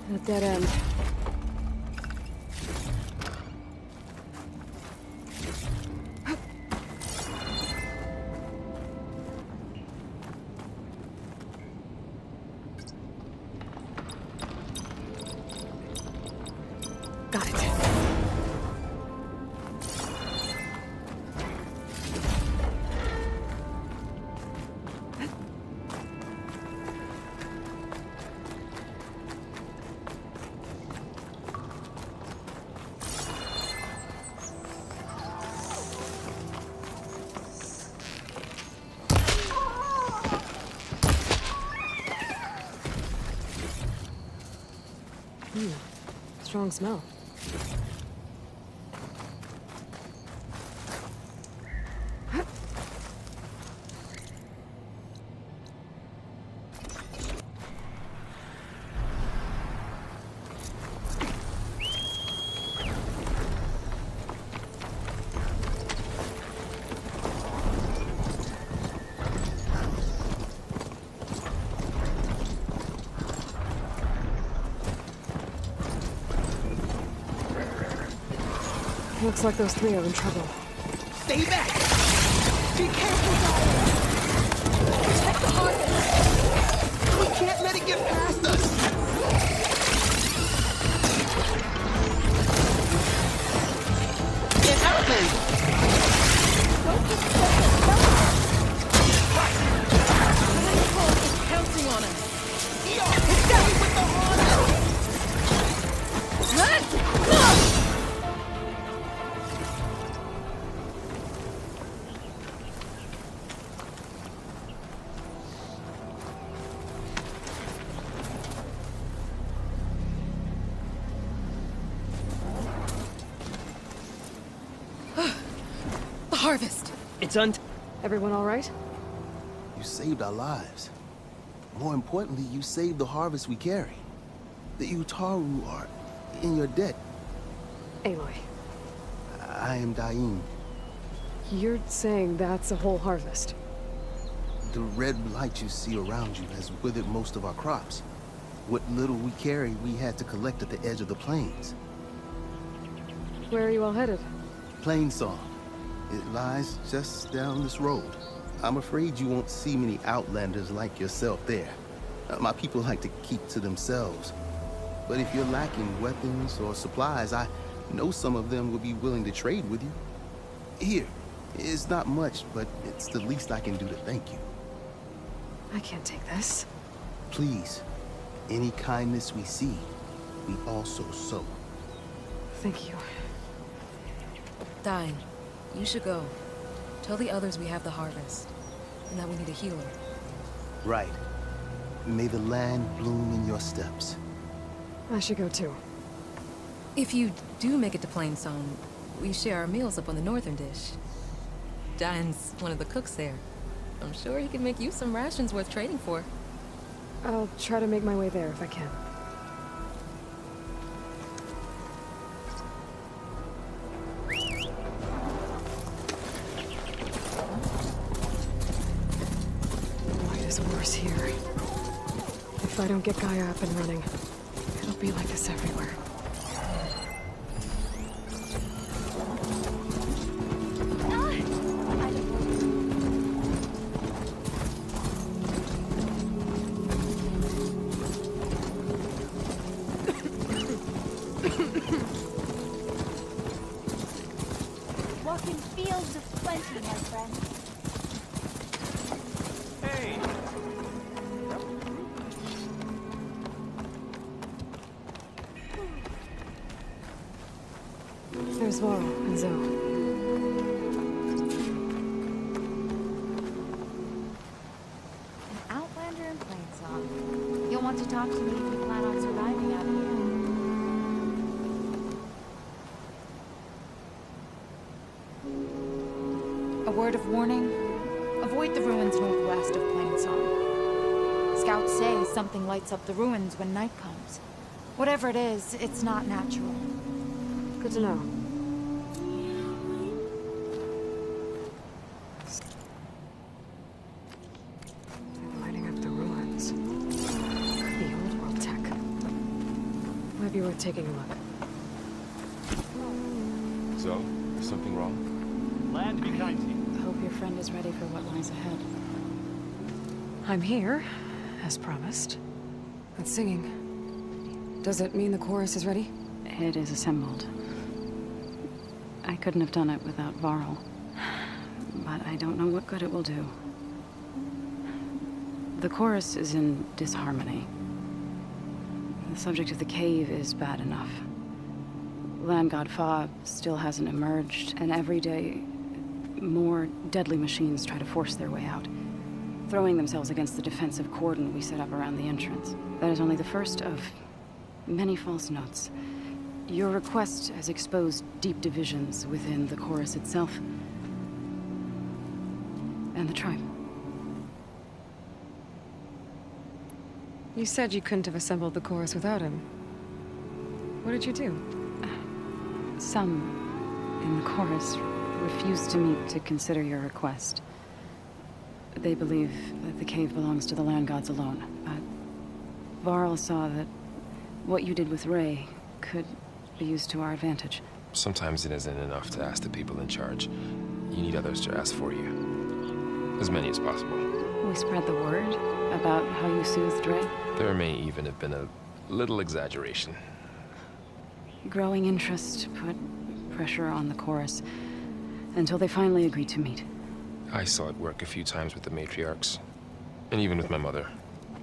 And a dead end. Got it. Strong smell. Looks like those three are in trouble. Stay back! Be careful, Dahlia! Protect the harvest! We can't let it get past us! Get out there! Don't just let us go! Is counting on us! Stay with the harvest! Run! Harvest! It's Everyone all right? You saved our lives. More importantly, you saved the harvest we carry. The Utaru are in your debt. Aloy. I am Dain. You're saying that's a whole harvest? The red light you see around you has withered most of our crops. What little we carry, we had to collect at the edge of the plains. Where are you all headed? Plainsong. It lies just down this road. I'm afraid you won't see many outlanders like yourself there. My people like to keep to themselves. But if you're lacking weapons or supplies, I know some of them will be willing to trade with you. Here, it's not much, but it's the least I can do to thank you. I can't take this. Please, any kindness we see, we also sow. Thank you. Dyne, you should go. Tell the others we have the harvest, and that we need a healer. Right. May the land bloom in your steps. I should go too. If you do make it to Plainsong, we share our meals up on the northern dish. Dyne's one of the cooks there. I'm sure he can make you some rations worth trading for. I'll try to make my way there if I can. Light is worse here. If I don't get Gaia up and running, it'll be like this everywhere. Walking fields of plenty, my friend. Hey! There's Varl and Zoe. An outlander in Plainsong. You'll want to talk to me if you plan on surviving out here. A word of warning. Avoid the ruins northwest of Plainsong. Scouts say something lights up the ruins when night comes. Whatever it is, it's not natural. Good to know. They're lighting up the ruins. Could be old world tech. Might be worth taking a look. So, is something wrong? Land be kind to you. I hope your friend is ready for what lies ahead. I'm here, as promised. But singing. Does it mean the chorus is ready? It is assembled. I couldn't have done it without Varl. But I don't know what good it will do. The chorus is in disharmony. The subject of the cave is bad enough. Land God Fa still hasn't emerged, and every day, more deadly machines try to force their way out, throwing themselves against the defensive cordon we set up around the entrance. That is only the first of many false notes. Your request has exposed deep divisions within the chorus itself and the tribe. You said you couldn't have assembled the chorus without him. What did you do? Some in the chorus refused to meet to consider your request. They believe that the cave belongs to the land gods alone, but Varl saw that what you did with Ray could be used to our advantage. Sometimes it isn't enough to ask the people in charge. You need others to ask for you. As many as possible. We spread the word about how you soothed Ray. There may even have been a little exaggeration. Growing interest put pressure on the chorus until they finally agreed to meet. I saw it work a few times with the matriarchs. And even with my mother.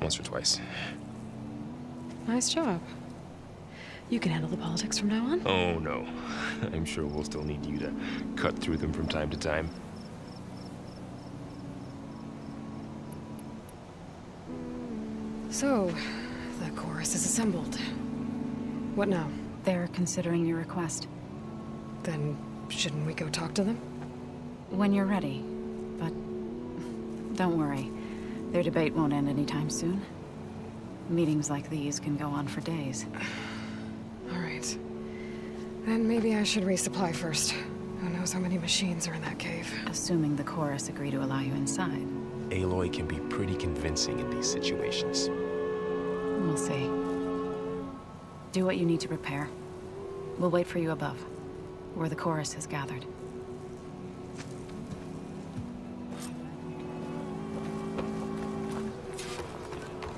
Once or twice. Nice job. You can handle the politics from now on? Oh, no. I'm sure we'll still need you to cut through them from time to time. So, the chorus is assembled. What now? They're considering your request. Then, shouldn't we go talk to them? When you're ready. But don't worry. Their debate won't end anytime soon. Meetings like these can go on for days. All right. Then maybe I should resupply first. Who knows how many machines are in that cave? Assuming the chorus agree to allow you inside. Aloy can be pretty convincing in these situations. We'll see. Do what you need to prepare. We'll wait for you above, where the chorus has gathered.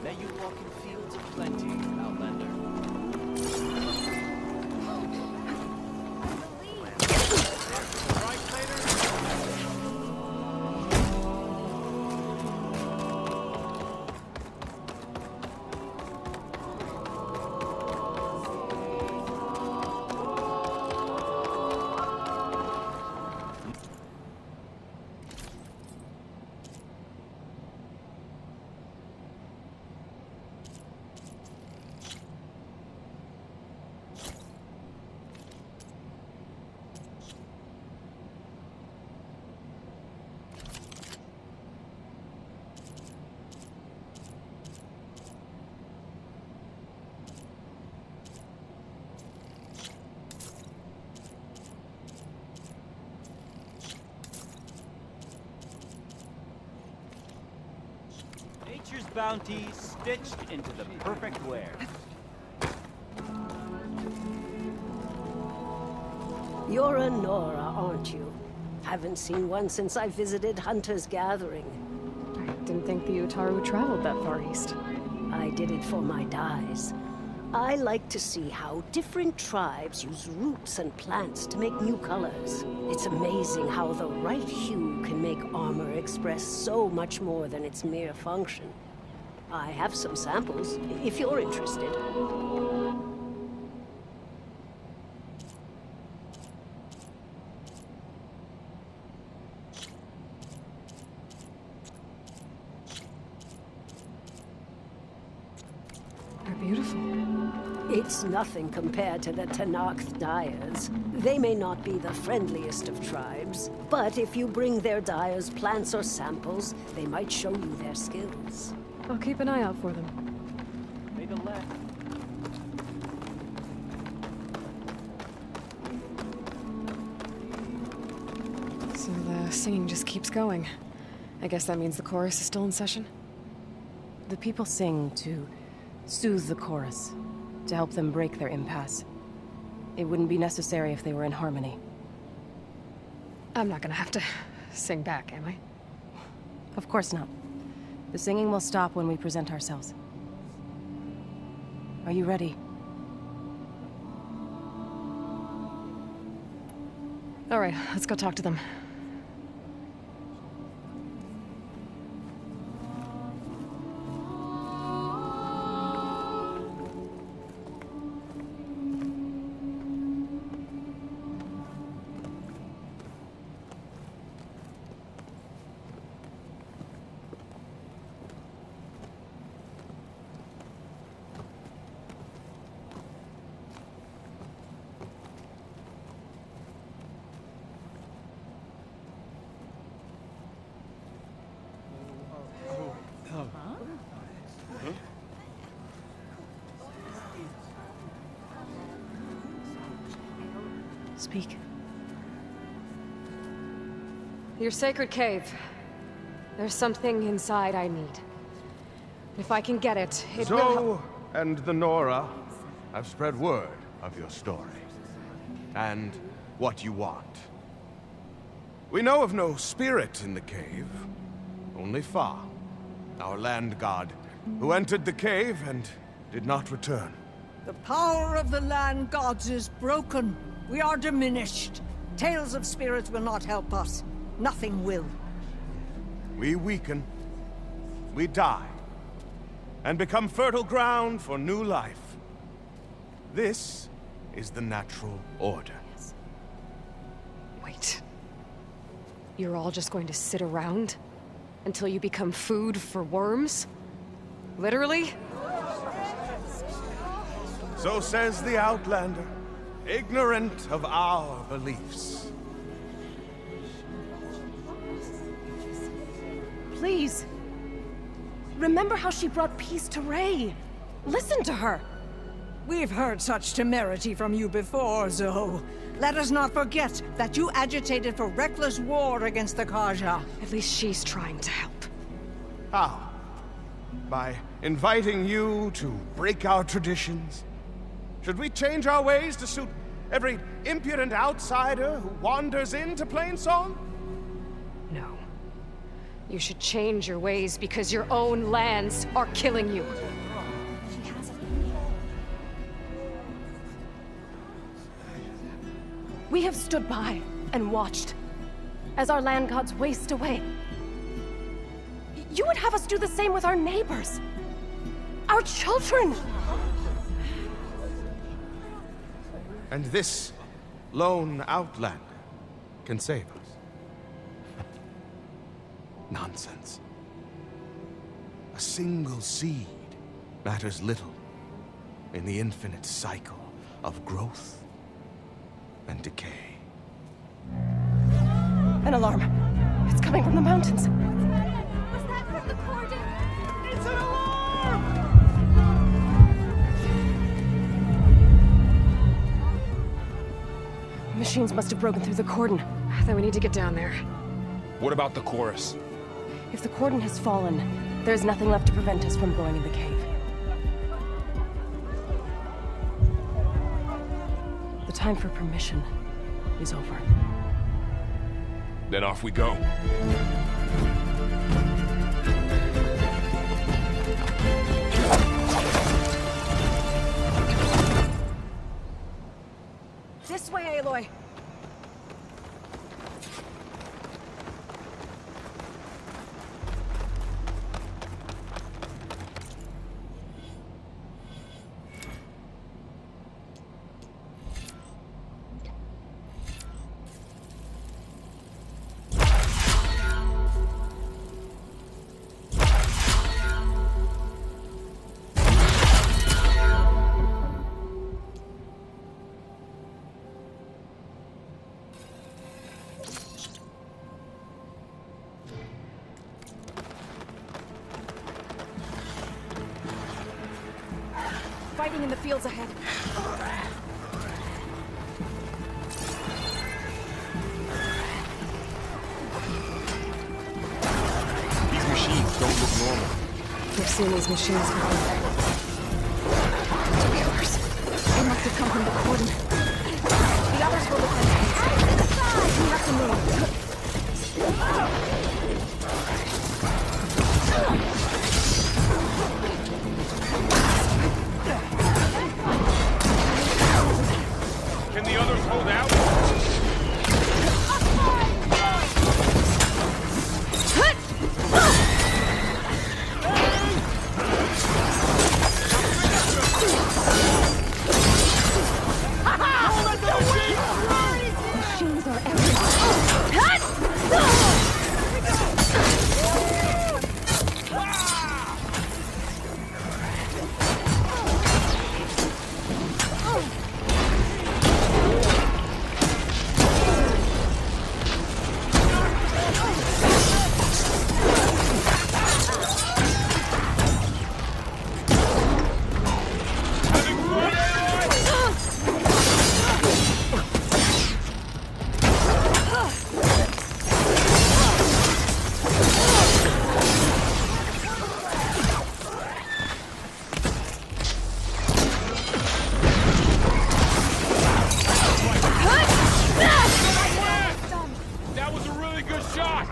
May you walk in fields of plenty, Outlander. nature's bounty stitched into the perfect wear. You're a Nora, aren't you? Haven't seen one since I visited Hunter's Gathering. I didn't think the Utaru traveled that far east. I did it for my dyes. I like to see how different tribes use roots and plants to make new colors. It's amazing how the right hue can make armor express so much more than its mere function. I have some samples, if you're interested. They're beautiful. It's nothing compared to the Tenakth dyers. They may not be the friendliest of tribes, but if you bring their dyers plants or samples, they might show you their skills. I'll keep an eye out for them. Make a left. So the singing just keeps going. I guess that means the chorus is still in session? The people sing to soothe the chorus, to help them break their impasse. It wouldn't be necessary if they were in harmony. I'm not gonna have to sing back, am I? Of course not. The singing will stop when we present ourselves. Are you ready? All right, let's go talk to them. Speak. Your sacred cave. There's something inside I need. If I can get it, it will help. Zoe and the Nora have spread word of your story. And what you want. We know of no spirit in the cave. Only Fa, our land god, who entered the cave and did not return. The power of the land gods is broken. We are diminished. Tales of spirits will not help us. Nothing will. We weaken. We die. And become fertile ground for new life. This is the natural order. Wait. You're all just going to sit around? Until you become food for worms? Literally? So says the Outlander, ignorant of our beliefs. Please. Remember how she brought peace to Ray. Listen to her. We've heard such temerity from you before, Zoe. Let us not forget that you agitated for reckless war against the Carja. At least she's trying to help. How? By inviting you to break our traditions? Should we change our ways to suit every impudent outsider who wanders into Plainsong? No. You should change your ways because your own lands are killing you. We have stood by and watched as our land gods waste away. You would have us do the same with our neighbors, our children. And this lone Outlander can save us. Nonsense. A single seed matters little in the infinite cycle of growth and decay. An alarm. It's coming from the mountains. Was that from the Cordon? It's an alarm! Machines must have broken through the cordon. Then we need to get down there. What about the chorus? If the cordon has fallen, there's nothing left to prevent us from going in the cave. The time for permission is over. Then off we go. This way, Aloy! Fighting in the fields ahead. These machines don't look normal. We've seen these machines before. Killers. They must have come from the cordon. The others will defend. We have to move. Can the others hold out? Machines are everywhere. That was a really good shot!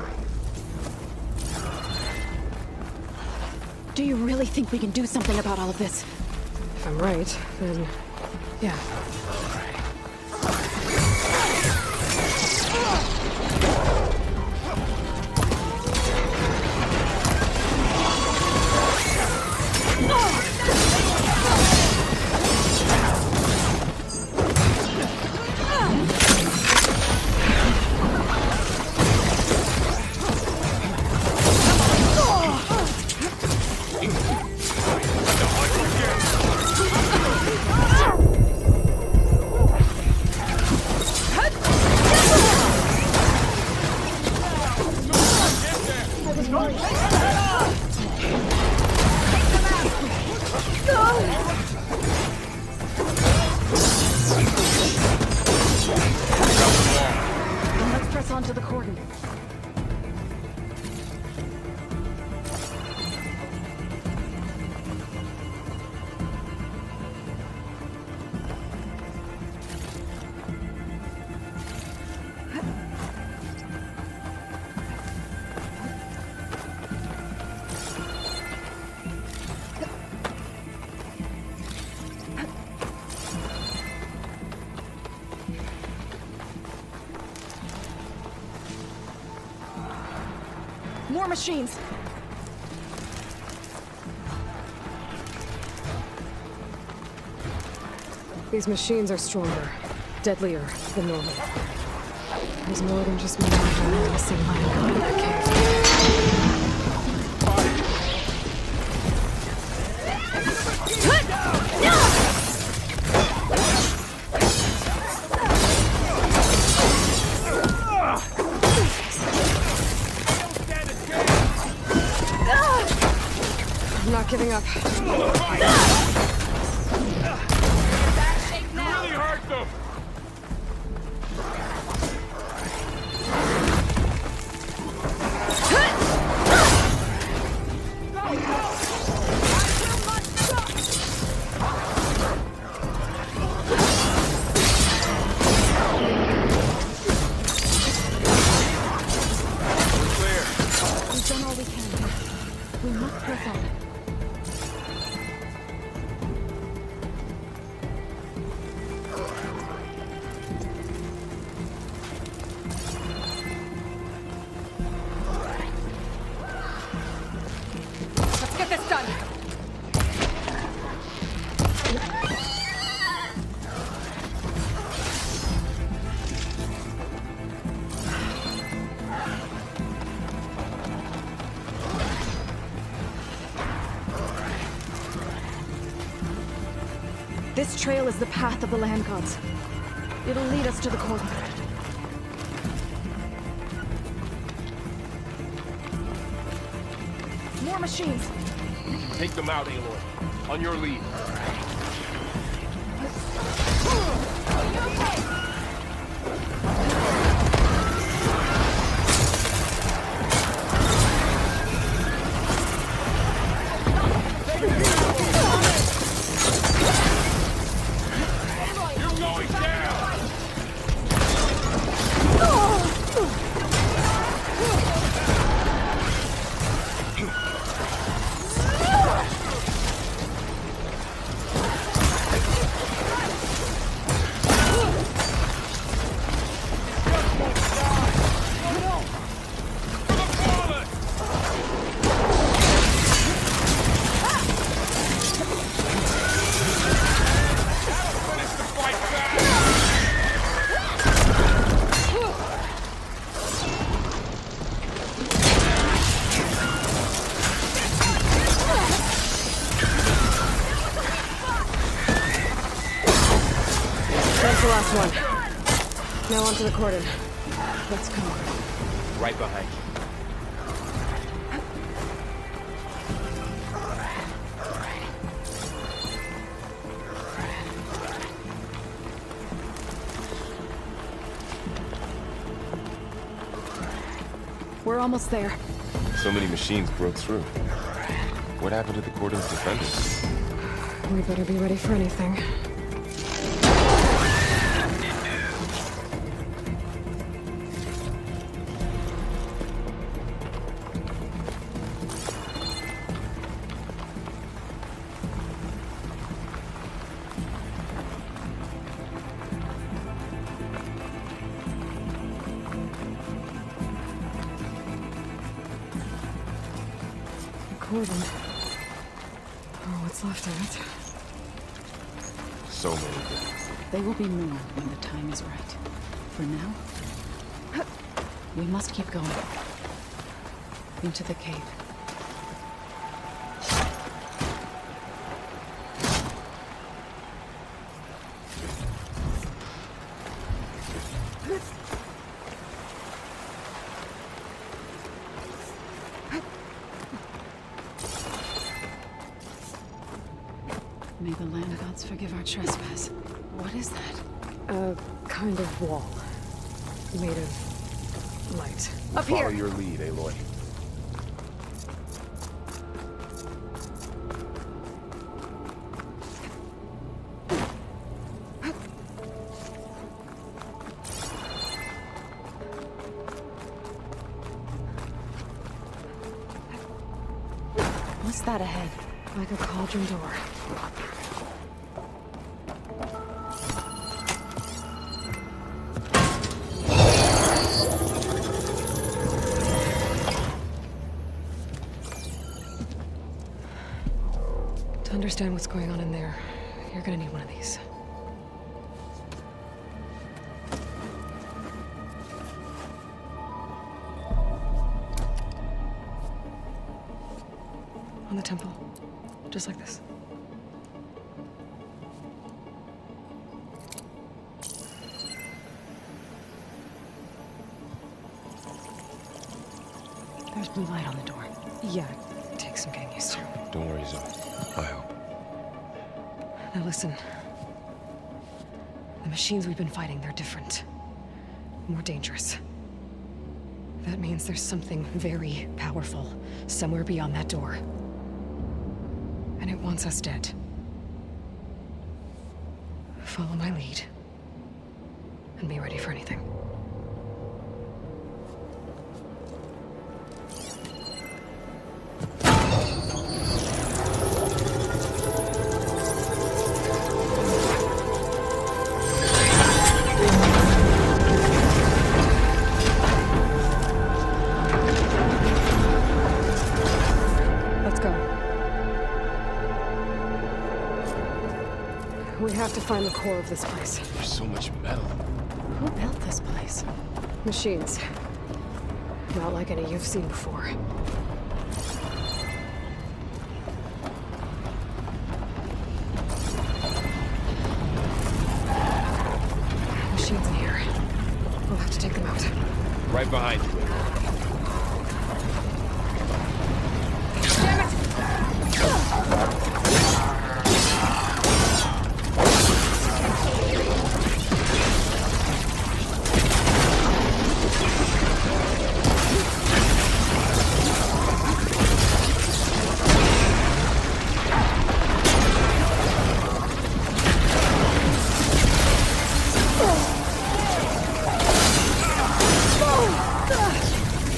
Do you really think we can do something about all of this? If I'm right, then yeah. Let's press on to the cordon. More machines! These machines are stronger, deadlier than normal. There's more than just one menacing line in the cave. I'm not giving up. Really hurt them! microphone. Let's get this done! This trail is the path of the land gods. It'll lead us to the cordon. More machines. You can take them out, Aloy. On your lead. That's the last one. Now onto the cordon. Let's go. Right behind you. We're almost there. So many machines broke through. What happened to the cordon's defenders? We better be ready for anything. Cordon. Oh, what's left of it? So many things. They will be more when the time is right. For now, we must keep going. Into the cave. May the land gods forgive our trespass. What is that? A kind of wall. Made of light. We'll follow your lead, Aloy. What's that ahead? Like a cauldron door. To understand what's going on in there, you're gonna need one of these. On the temple. Just like this. There's blue light on the door. Yeah, it takes some getting used to. Don't worry, Zoe. I help. Now listen. The machines we've been fighting, they're different. More dangerous. That means there's something very powerful somewhere beyond that door. And it wants us dead. Follow my lead. And be ready for anything. We have to find the core of this place. There's so much metal. Who built this place? Machines. Not like any you've seen before. Machines in here. We'll have to take them out. Right behind you.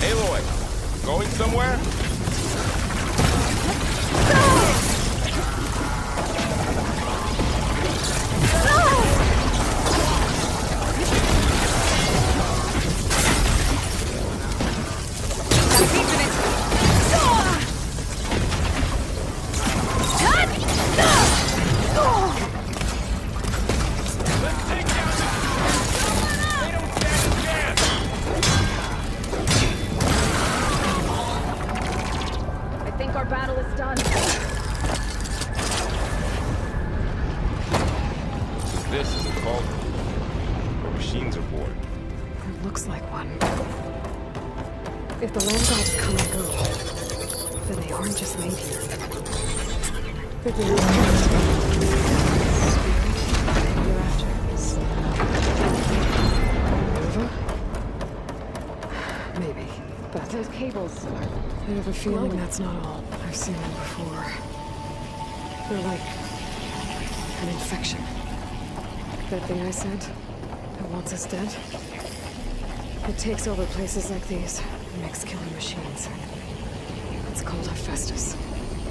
Aloy, going somewhere? I think our battle is done. This is a cauldron. Or machines aboard. It looks like one. If the land gods come and go, then they aren't just made here. They've been maybe, but those cables are... I have a feeling that's not all. I've seen them before. They're like an infection. That thing I said, that wants us dead, it takes over places like these and makes killing machines. It's called Hephaestus.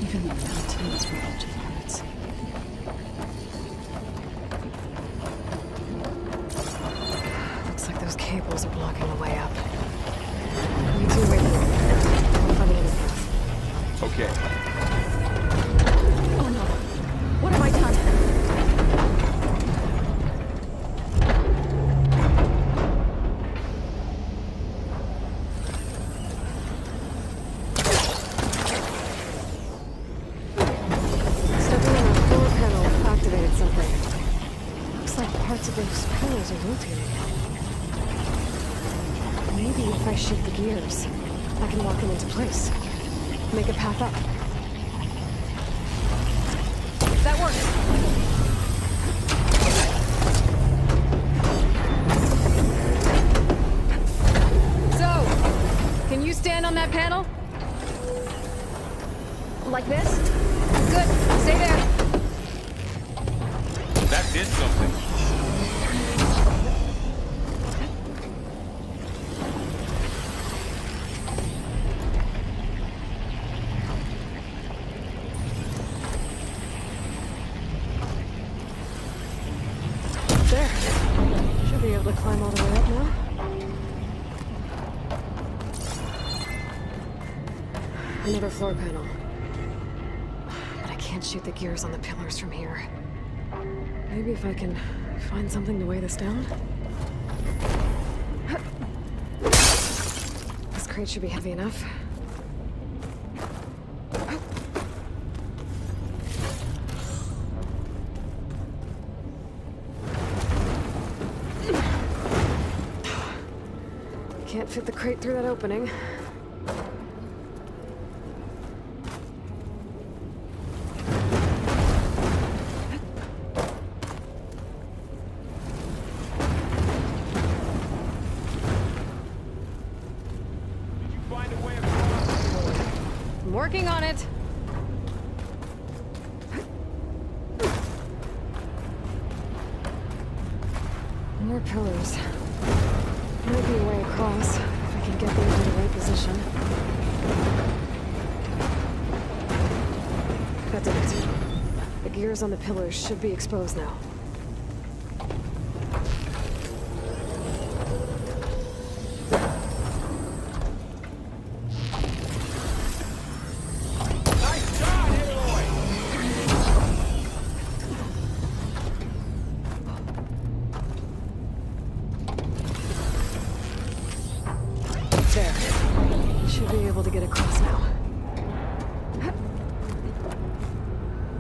Even the mountains were built of hearts. Looks like those cables are blocking the way up. You two wait for me. I'll find another path. Okay. Oh no. What have I done? Stepping on a floor panel activated something. Looks like parts of those panels are rotating. Maybe if I shift the gears, I can lock them into place. Make a path up. That works. So, can you stand on that panel? Like this? Good. Stay there. That did something. There. Should be able to climb all the way up now. Another floor panel. But I can't shoot the gears on the pillars from here. Maybe if I can find something to weigh this down? This crate should be heavy enough. Can't fit the crate through that opening. I'm working on it. More pillars. Might be a way across, if I can get them into the right position. That did it. The gears on the pillars should be exposed now.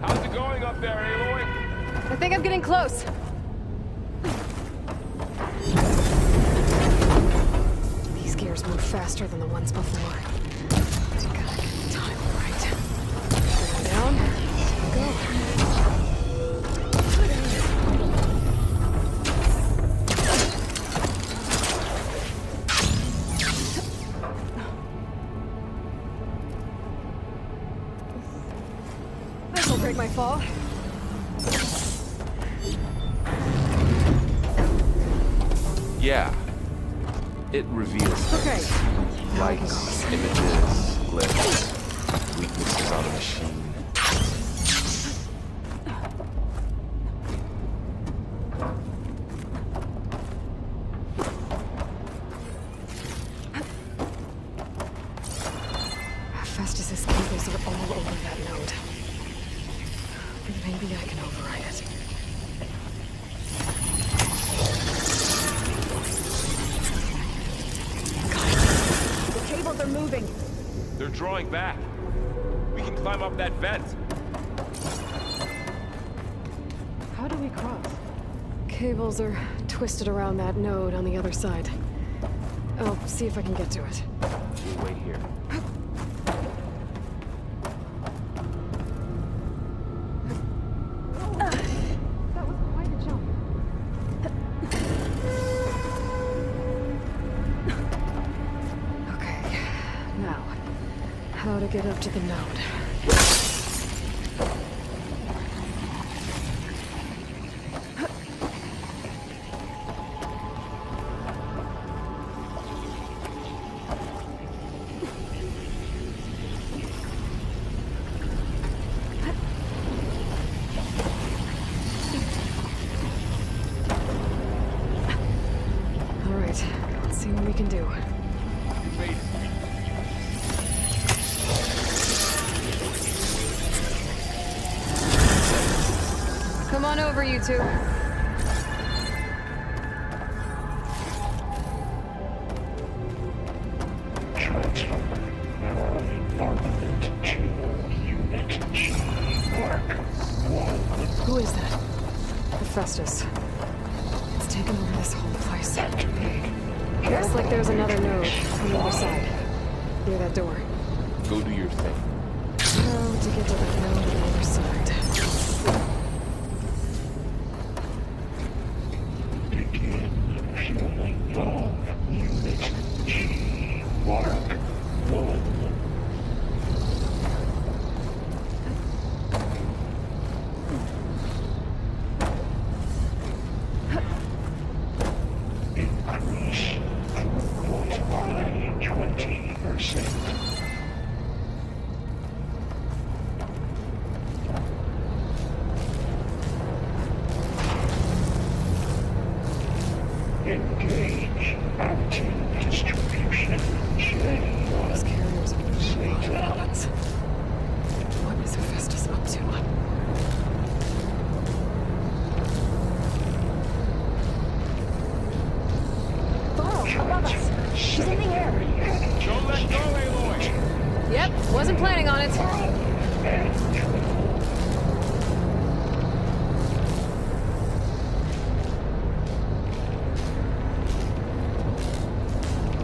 How's it going up there, Aloy? I think I'm getting close. These gears move faster than the ones before. I gotta get the timing right. Down, go. This'll break my fall. Yeah. It reveals Okay. lights, images, glyphs, weaknesses on the machine. Festus's cables are all over that node. Maybe I can override it. The cables are moving. They're drawing back. We can climb up that vent. How do we cross? Cables are twisted around that node on the other side. I'll see if I can get to it. We'll wait here. That was quite a jump. Okay, now, how to get up to the node. All right, let's see what we can do. Come on over, you two. Who is that? Hephaestus. It's taken over this whole place. Looks like there's another node on the other side. Near that door. Go do your thing. How to get to that node on the other side? Engage anti-distribution chain. Those carriers are really nuts. What is Hephaestus up to? Below, above us. She's in the air. Don't let go, Aloy! Yep, wasn't planning on it.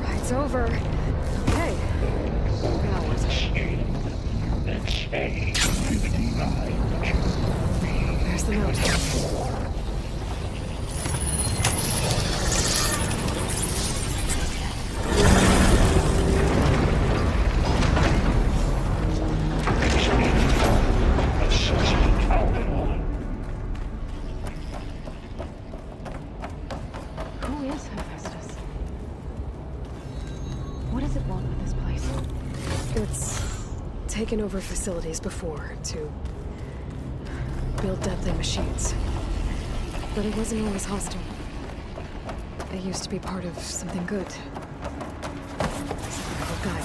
Ride's over. Okay. Now what? There's the note. Who is Hephaestus? What does it want with this place? It's taken over facilities before to build deadly machines. But it wasn't always hostile. It used to be part of something good. Something called Gaia.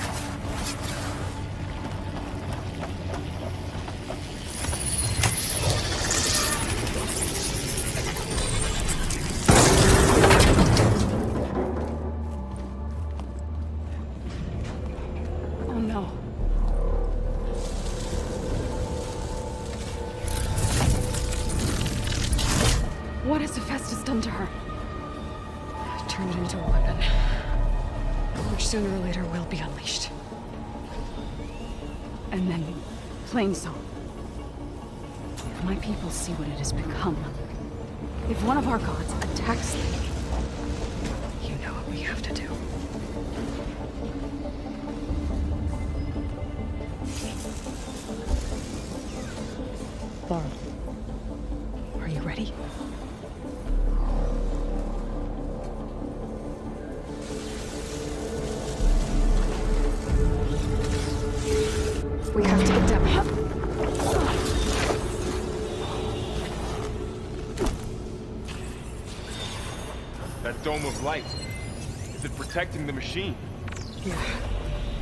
Oh no. What has Hephaestus done to her? Turned it into a weapon, which sooner or later will be unleashed. And then Plainsong. If my people see what it has become, if one of our gods attacks them, you know what we have to do. Laurel, are you ready? We have to get down. That dome of light. Is it protecting the machine? Yeah.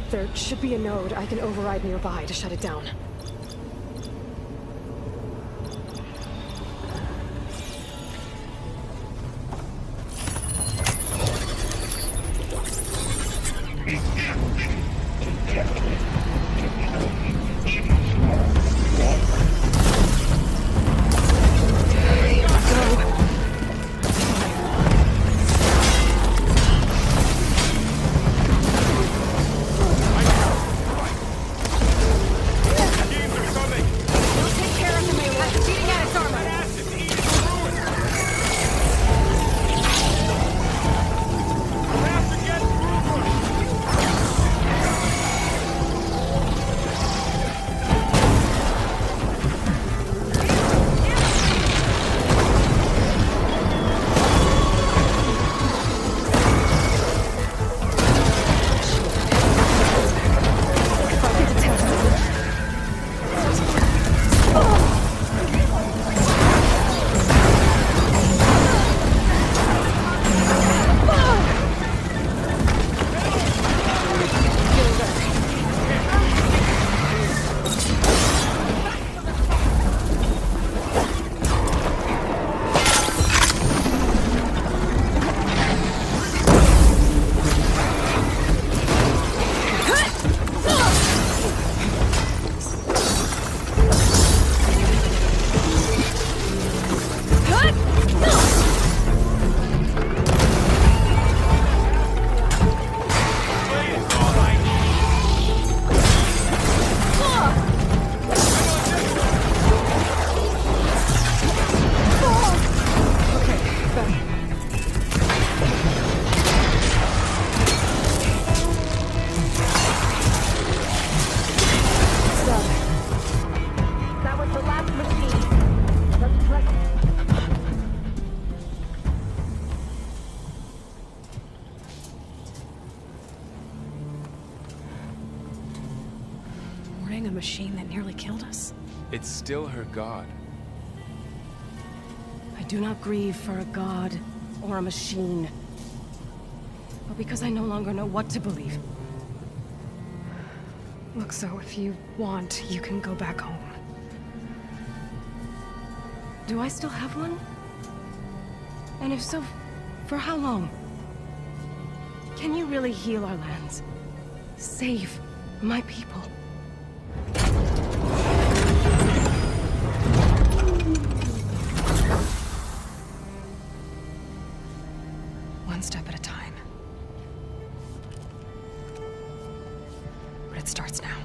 There should be a node I can override nearby to shut it down. A machine that nearly killed us. It's still her god. I do not grieve for a god or a machine, but because I no longer know what to believe. Look, so if you want, you can go back home. Do I still have one? And if so, for how long? Can you really heal our lands? Save my people? One step at a time. But it starts now.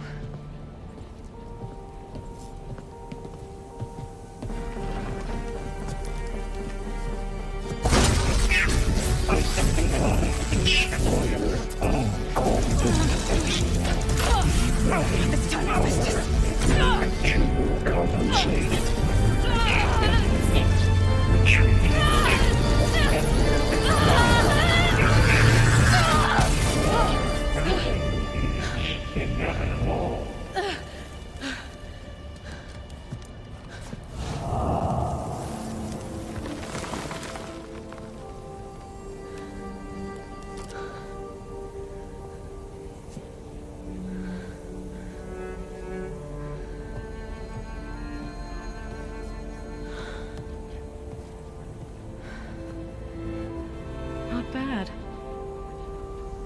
It's time to twist it. Compensate.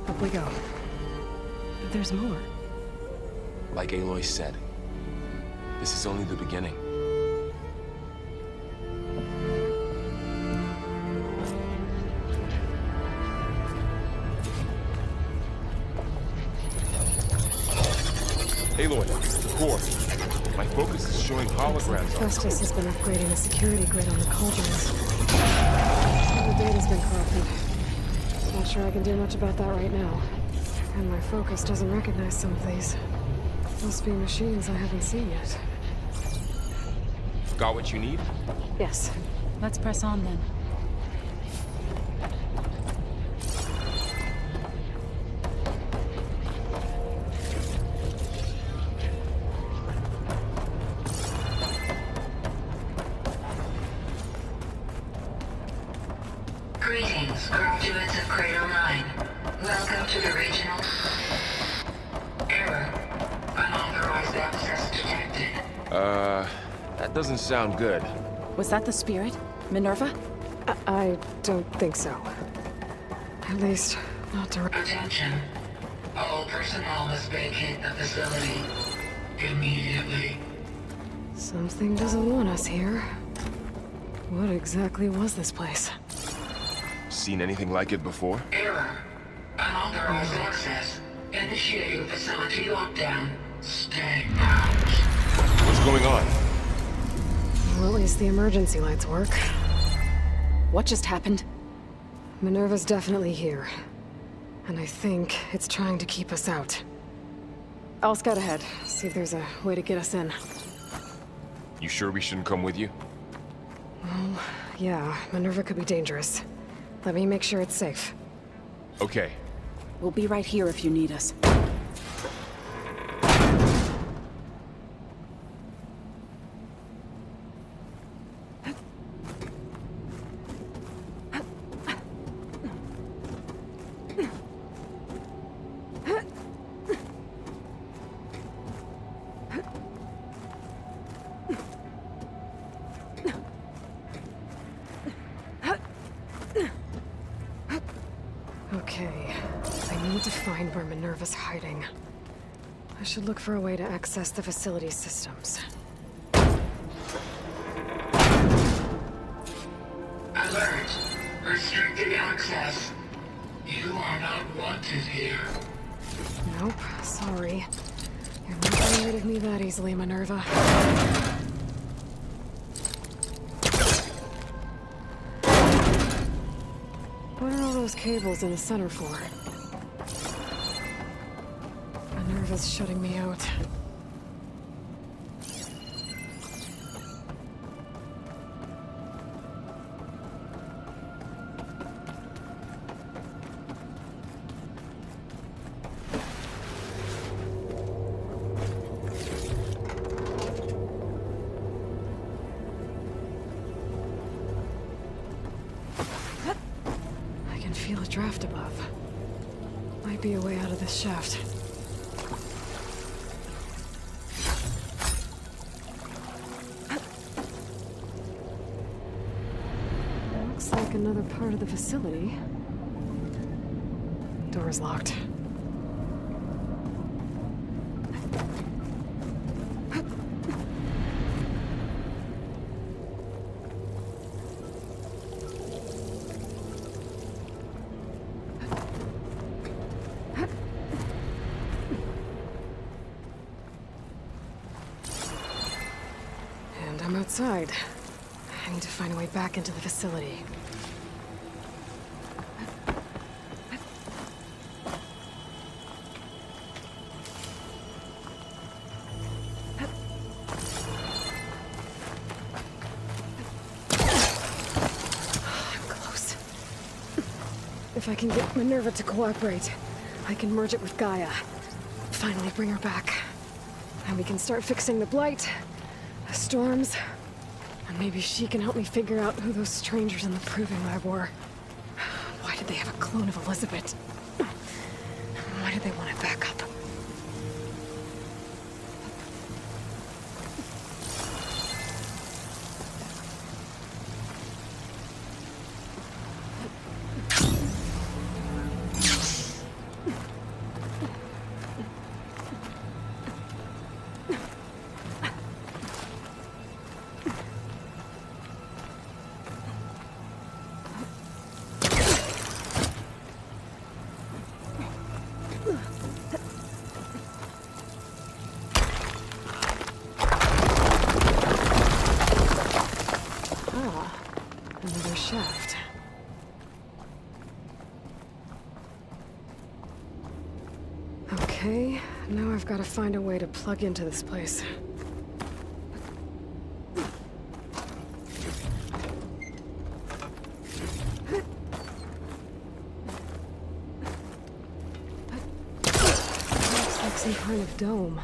Up we go. There's more. Like Aloy said, this is only the beginning. core. My focus is showing holograms. Festus has been upgrading the security grid on the cauldrons. Some of the data's been corrupted. Not sure I can do much about that right now. And my focus doesn't recognize some of these. Must be machines I haven't seen yet. Got what you need? Yes. Let's press on then. Greetings, graduates of Cradle 9. Welcome to the regional... Error. Unauthorized access detected. That doesn't sound good. Was that the spirit? Minerva? I don't think so. At least, not directly. Attention. All personnel must vacate the facility. Immediately. Something doesn't want us here. What exactly was this place? Seen anything like it before? Error. Unauthorized access. Initiating facility lockdown. Stay out. What's going on? Well, at least the emergency lights work. What just happened? Minerva's definitely here. And I think it's trying to keep us out. I'll scout ahead, see if there's a way to get us in. You sure we shouldn't come with you? Well, yeah, Minerva could be dangerous. Let me make sure it's safe. Okay. We'll be right here if you need us. Okay, I need to find where Minerva's hiding. I should look for a way to access the facility systems. Alert. Restricted access. You are not wanted here. Nope, sorry. You're not getting rid of me that easily, Minerva. What are all those cables in the center for? Minerva's shutting me out. I can feel a draft above. Might be a way out of this shaft. Looks like another part of the facility. Door's locked. And I'm outside. I need to find a way back into the facility. I'm close. If I can get Minerva to cooperate, I can merge it with Gaia. Finally bring her back. And we can start fixing the Blight, the storms, and maybe she can help me figure out who those strangers in the Proving Lab were. Why did they have a clone of Elizabeth? Why did they want it back up? shaft. Okay, now I've got to find a way to plug into this place. Looks like some kind of dome.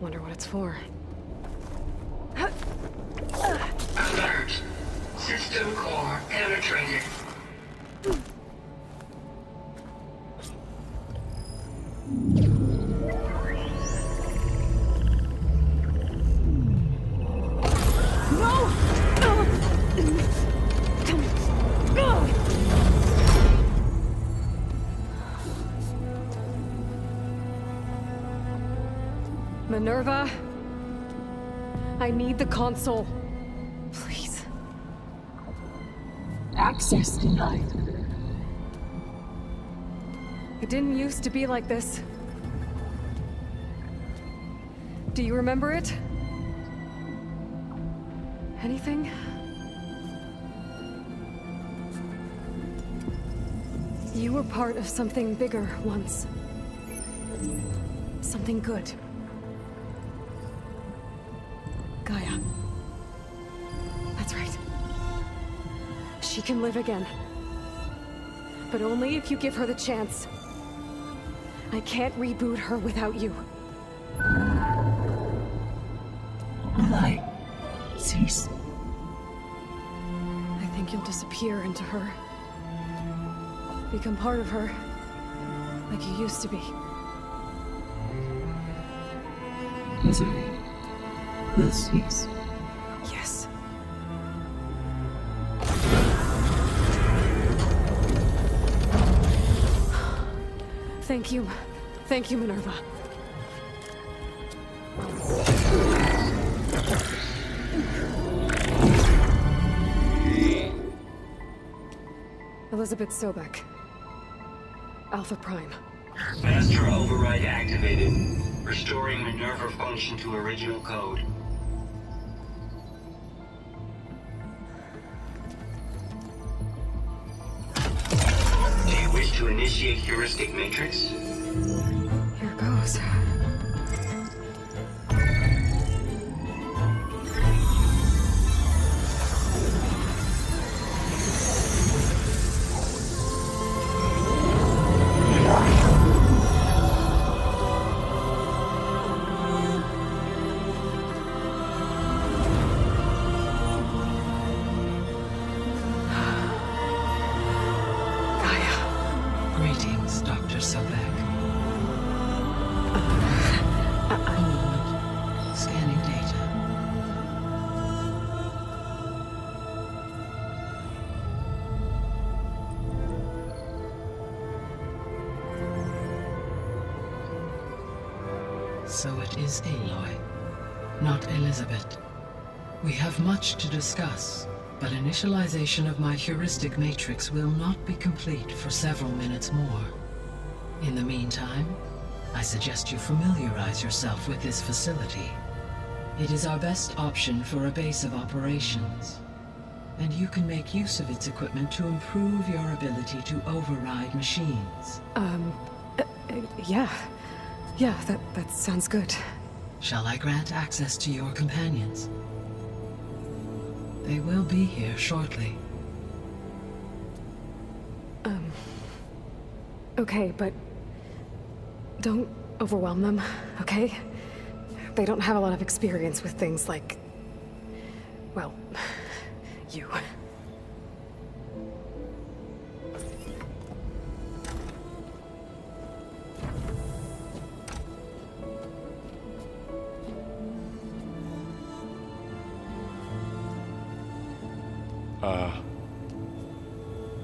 Wonder what it's for. Alert! System core penetrated. Minerva, I need the console. Please. Access denied. It didn't used to be like this. Do you remember it? Anything? You were part of something bigger once. Something good. Gaia. That's right. She can live again. But only if you give her the chance. I can't reboot her without you. Light. Cease. I think you'll disappear into her. Become part of her. Like you used to be. Misery. Will cease. Yes. Thank you. Thank you, Minerva. Elizabeth Sobek. Alpha Prime. Master override activated. Restoring Minerva function to original code. Do you wish to initiate heuristic matrix? Here goes. Greetings, Dr. Sobek. Scanning data. So it is Aloy, not Elizabeth. We have much to discuss, but initialization of my heuristic matrix will not be complete for several minutes more. In the meantime, I suggest you familiarize yourself with this facility. It is our best option for a base of operations, and you can make use of its equipment to improve your ability to override machines. Yeah. Yeah, that sounds good. Shall I grant access to your companions? They will be here shortly. Okay, but don't overwhelm them, okay? They don't have a lot of experience with things like, well, you.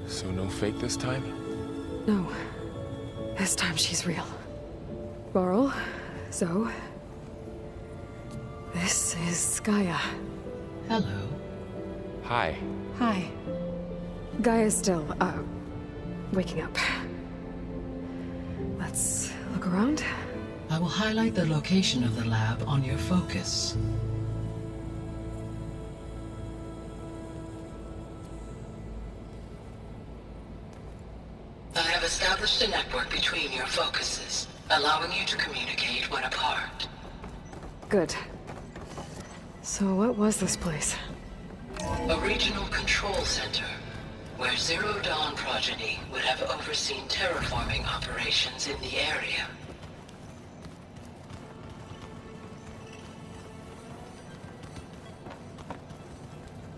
So no fake this time? No. This time she's real. Varl, Zoe. This is Gaia. Hello. Hi. Hi. Gaia's still, waking up. Let's look around. I will highlight the location of the lab on your focus. established a network between your focuses, allowing you to communicate when apart. Good. So what was this place? A regional control center, where Zero Dawn progeny would have overseen terraforming operations in the area.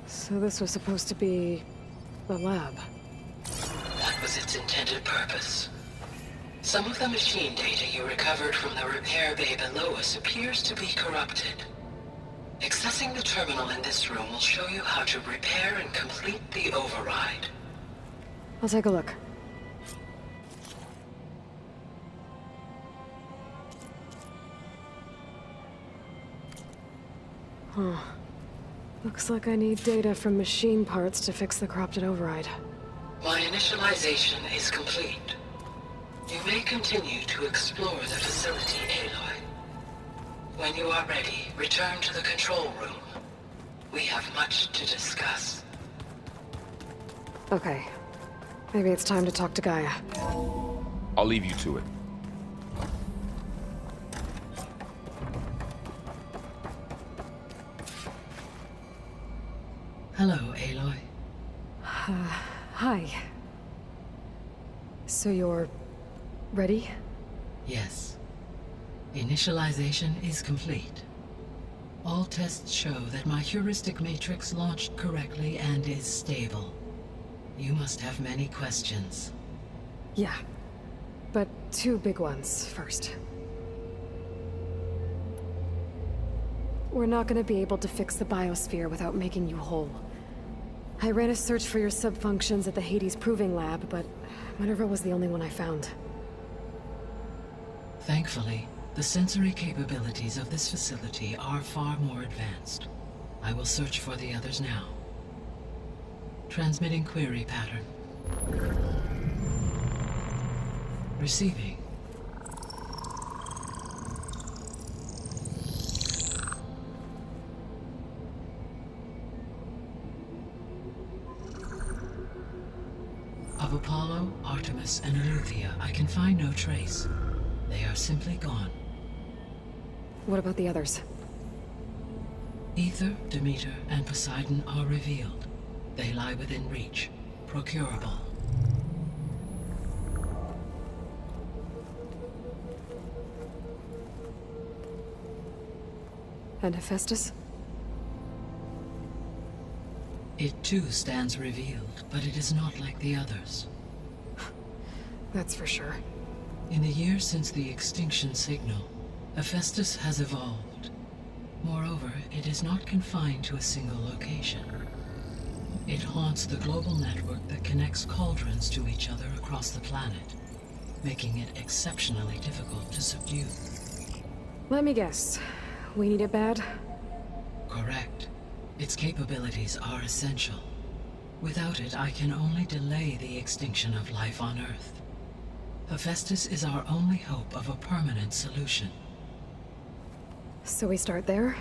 So this was supposed to be a lab. That was its intended purpose. Some of the machine data you recovered from the repair bay below us appears to be corrupted. Accessing the terminal in this room will show you how to repair and complete the override. I'll take a look. Huh. Looks like I need data from machine parts to fix the corrupted override. My initialization is complete. You may continue to explore the facility, Aloy. When you are ready, return to the control room. We have much to discuss. Okay. Maybe it's time to talk to Gaia. I'll leave you to it. Hello, Aloy. Hi. So you're... ready? Yes. Initialization is complete. All tests show that my heuristic matrix launched correctly and is stable. You must have many questions. Yeah. But two big ones first. We're not gonna be able to fix the biosphere without making you whole. I ran a search for your subfunctions at the Hades Proving Lab, but Minerva was the only one I found. Thankfully, the sensory capabilities of this facility are far more advanced. I will search for the others now. Transmitting query pattern. Receiving. Of Apollo, Artemis, and Eleuthia, I can find no trace. They are simply gone. What about the others? Ether, Demeter, and Poseidon are revealed. They lie within reach. Procurable. And Hephaestus? It too stands revealed, but it is not like the others. That's for sure. In the years since the extinction signal, Hephaestus has evolved. Moreover, it is not confined to a single location. It haunts the global network that connects cauldrons to each other across the planet, making it exceptionally difficult to subdue. Let me guess. We need it bad? Correct. Its capabilities are essential. Without it, I can only delay the extinction of life on Earth. Hephaestus is our only hope of a permanent solution. So we start there?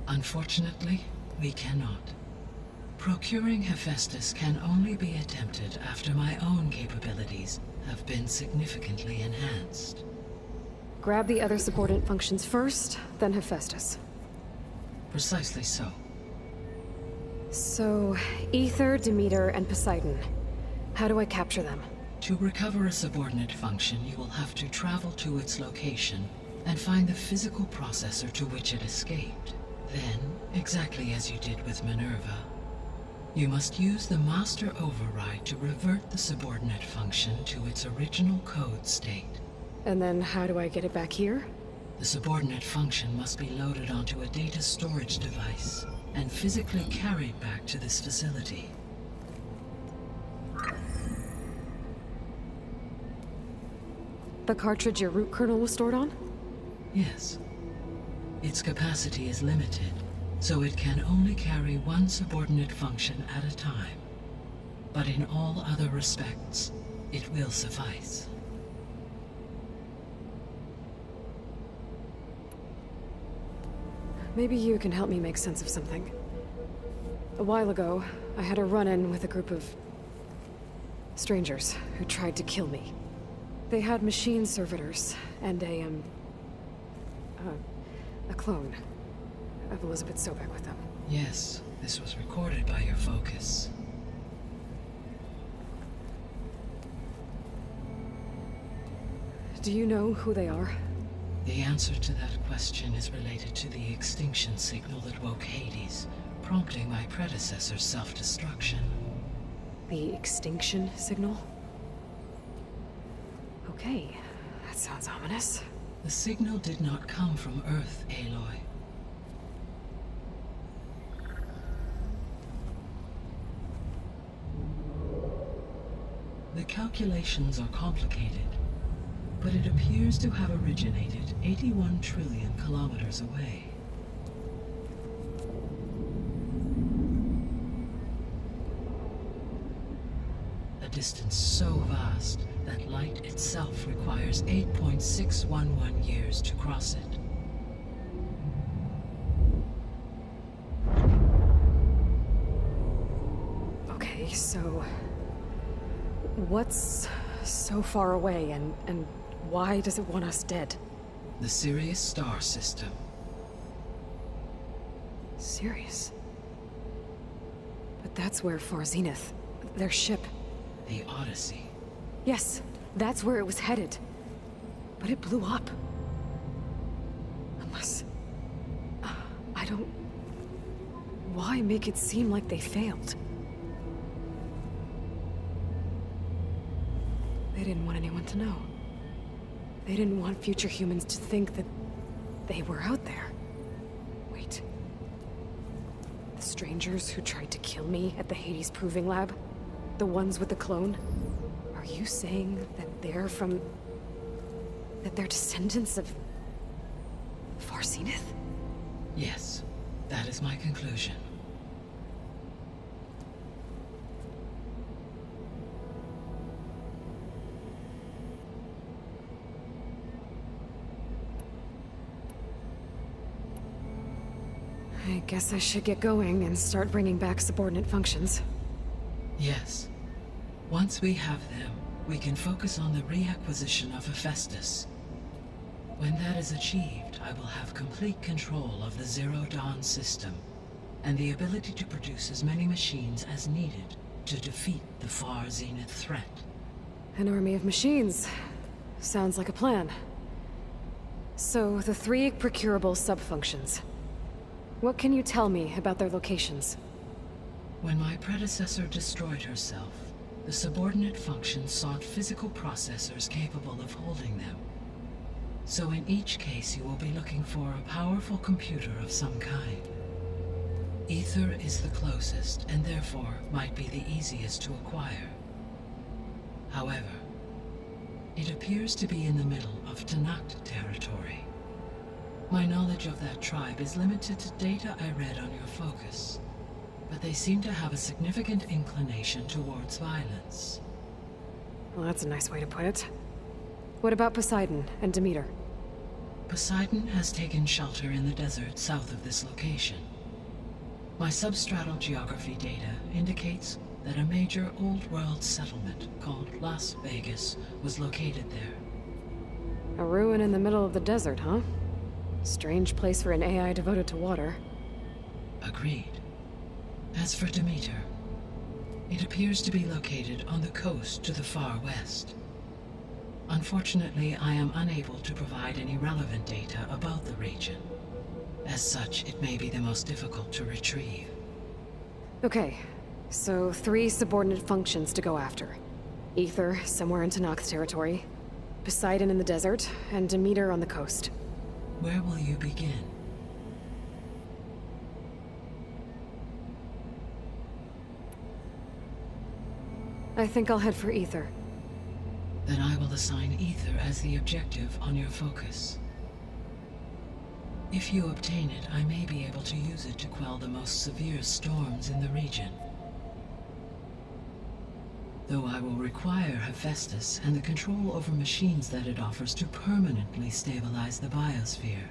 Unfortunately, we cannot. Procuring Hephaestus can only be attempted after my own capabilities have been significantly enhanced. Grab the other subordinate functions first, then Hephaestus. Precisely so. So, Ether, Demeter, and Poseidon. How do I capture them? To recover a subordinate function, you will have to travel to its location and find the physical processor to which it escaped. Then, exactly as you did with Minerva, you must use the master override to revert the subordinate function to its original code state. And then how do I get it back here? The subordinate function must be loaded onto a data storage device and physically carried back to this facility. The cartridge your root kernel was stored on? Yes. Its capacity is limited, so it can only carry one subordinate function at a time. But in all other respects, it will suffice. Maybe you can help me make sense of something. A while ago, I had a run-in with a group of Strangers who tried to kill me. They had machine servitors and a clone of Elizabeth Sobek with them. Yes, this was recorded by your focus. Do you know who they are? The answer to that question is related to the extinction signal that woke Hades, prompting my predecessor's self-destruction. The extinction signal? Okay, that sounds ominous. The signal did not come from Earth, Aloy. The calculations are complicated, but it appears to have originated 81 trillion kilometers away. A distance so vast that light itself requires 8.611 years to cross it. Okay, so... what's so far away, and why does it want us dead? The Sirius star system. Sirius? But that's where Far Zenith, their ship... The Odyssey. Yes, that's where it was headed. But it blew up. Unless... I don't... Why make it seem like they failed? They didn't want anyone to know. They didn't want future humans to think that they were out there. Wait. The strangers who tried to kill me at the Hades Proving Lab? The ones with the clone? Are you saying that they're from... that they're descendants of... Far Zenith? Yes, that is my conclusion. I guess I should get going and start bringing back subordinate functions. Yes. Once we have them, we can focus on the reacquisition of Hephaestus. When that is achieved, I will have complete control of the Zero Dawn system, and the ability to produce as many machines as needed to defeat the Far Zenith threat. An army of machines. Sounds like a plan. So, the 3 procurable sub-functions. What can you tell me about their locations? When my predecessor destroyed herself, the subordinate functions sought physical processors capable of holding them. So in each case you will be looking for a powerful computer of some kind. Ether is the closest, and therefore might be the easiest to acquire. However, it appears to be in the middle of Tenakth territory. My knowledge of that tribe is limited to data I read on your focus, but they seem to have a significant inclination towards violence. Well, that's a nice way to put it. What about Poseidon and Demeter? Poseidon has taken shelter in the desert south of this location. My substratal geography data indicates that a major old world settlement called Las Vegas was located there. A ruin in the middle of the desert, huh? Strange place for an AI devoted to water. Agreed. As for Demeter, it appears to be located on the coast to the far west. Unfortunately, I am unable to provide any relevant data about the region. As such, it may be the most difficult to retrieve. Okay, so 3 subordinate functions to go after. Ether, somewhere in Tenakth territory. Poseidon in the desert, and Demeter on the coast. Where will you begin? I think I'll head for Ether. Then I will assign Ether as the objective on your focus. If you obtain it, I may be able to use it to quell the most severe storms in the region. Though I will require Hephaestus and the control over machines that it offers to permanently stabilize the biosphere.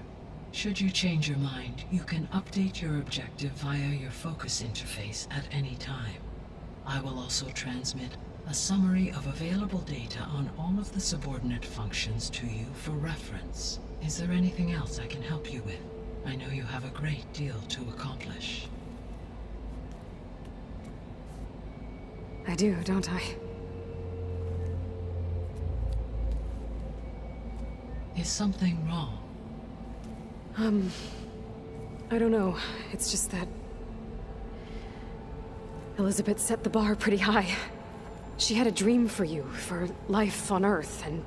Should you change your mind, you can update your objective via your focus interface at any time. I will also transmit A summary of available data on all of the subordinate functions to you for reference. Is there anything else I can help you with? I know you have a great deal to accomplish. I do, don't I? Is something wrong? I don't know. It's just that Elizabeth set the bar pretty high. She had a dream for you, for life on Earth, and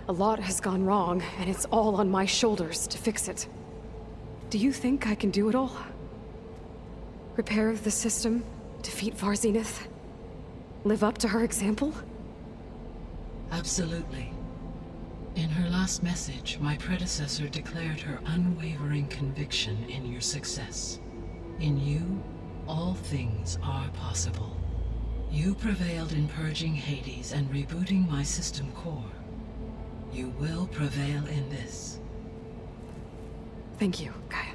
a lot has gone wrong, and it's all on my shoulders to fix it. Do you think I can do it all? Repair the system, defeat Varzenith, live up to her example? Absolutely. In her last message, my predecessor declared her unwavering conviction in your success. In you, all things are possible. You prevailed in purging Hades and rebooting my system core. You will prevail in this. Thank you, Gaia.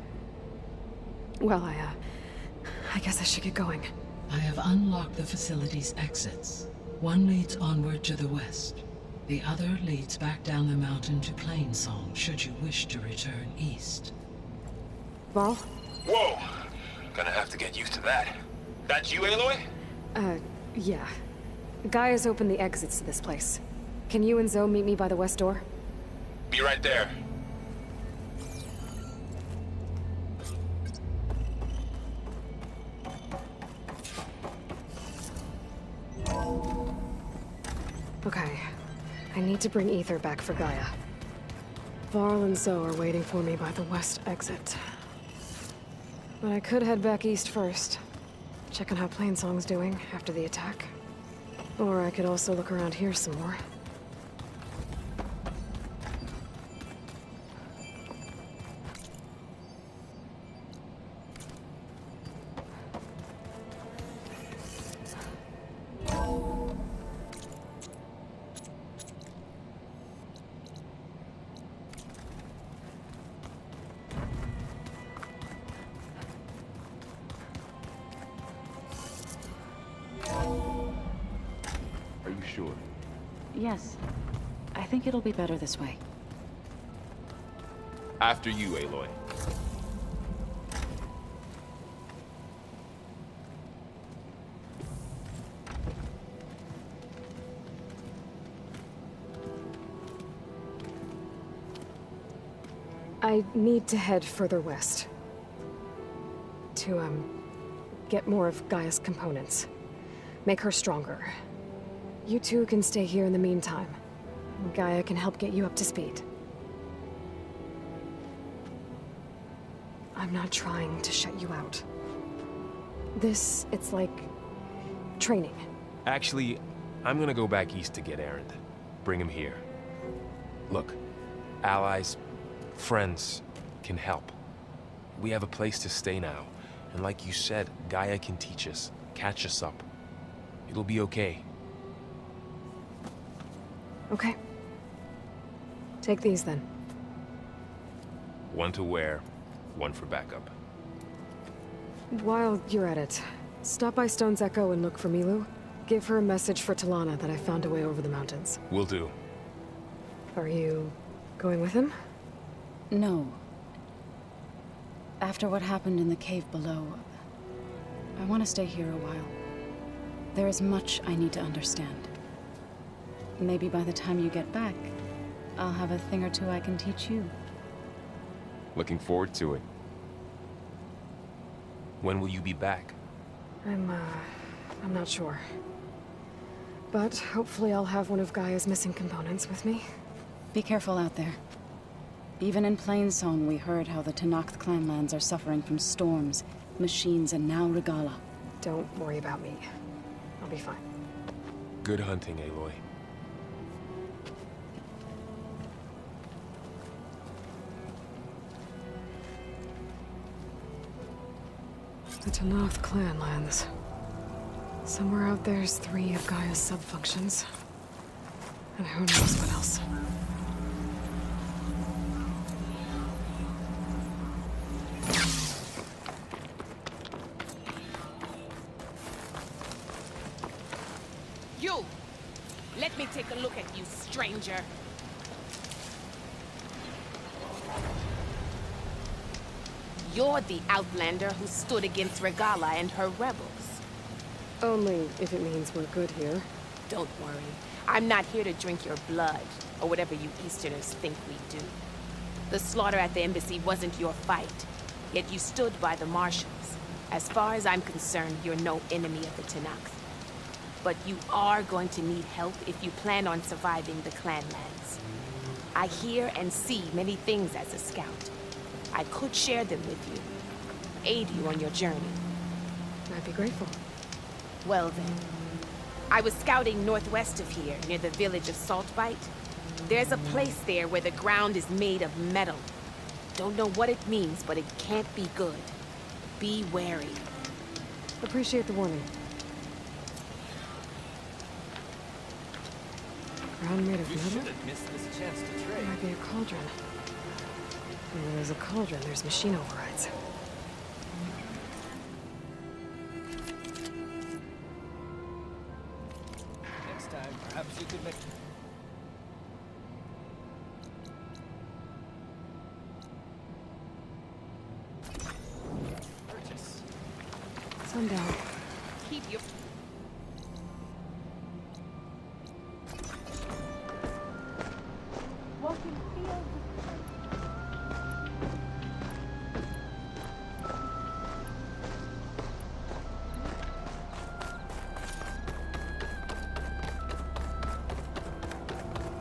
Well, I guess I should get going. I have unlocked the facility's exits. One leads onward to the west. The other leads back down the mountain to Plainsong, should you wish to return east. Varl? Whoa! Gonna have to get used to that. That's you, Aloy? Yeah. Gaia's opened the exits to this place. Can you and Zoe meet me by the west door? Be right there. Okay. I need to bring Ether back for Gaia. Varl and Zoe are waiting for me by the west exit. But I could head back east first. Check on how Plainsong's doing after the attack. Or I could also look around here some more. Are you sure? Yes. I think it'll be better this way. After you, Aloy. I need to head further west. To, get more of Gaia's components. Make her stronger. You two can stay here in the meantime. Gaia can help get you up to speed. I'm not trying to shut you out. It's like training. Actually, I'm gonna go back east to get Erend. Bring him here. Look, allies, friends can help. We have a place to stay now. And like you said, Gaia can teach us, catch us up. It'll be okay. Okay. Take these then. One to wear, one for backup. While you're at it, stop by Stone's Echo and look for Milu. Give her a message for Talana that I found a way over the mountains. Will do. Are you going with him? No. After what happened in the cave below, I want to stay here a while. There is much I need to understand. Maybe by the time you get back, I'll have a thing or two I can teach you. Looking forward to it. When will you be back? I'm not sure. But hopefully I'll have one of Gaia's missing components with me. Be careful out there. Even in Plainsong, we heard how the Tenakth clanlands are suffering from storms, machines, and now Regalla. Don't worry about me. I'll be fine. Good hunting, Aloy. The Tenakth clanlands. Somewhere out there's 3 of Gaia's sub-functions. And who knows what else. You! Let me take a look at you, stranger. You're the Outlander who stood against Regala and her rebels. Only if it means we're good here. Don't worry. I'm not here to drink your blood, or whatever you Easterners think we do. The slaughter at the embassy wasn't your fight, yet you stood by the Marshals. As far as I'm concerned, you're no enemy of the Tenakth. But you are going to need help if you plan on surviving the Clanlands. I hear and see many things as a scout. I could share them with you, aid you on your journey. I'd be grateful. Well then, I was scouting northwest of here, near the village of Saltbite. There's a place there where the ground is made of metal. Don't know what it means, but it can't be good. Be wary. Appreciate the warning. Ground made of metal? Shouldn't miss this chance to There trade. might be a cauldron. And where there's a cauldron, there's machine overrides. Next time, perhaps you could make... Purchase. Sundown. Keep your... Walking field.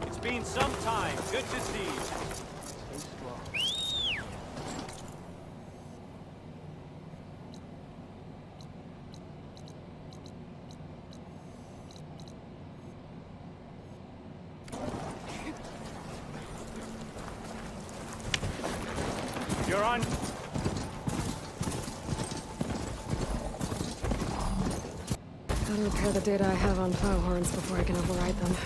It's been some time. Good to see you. You're on. Gotta repair the data I have on plow horns before I can override them.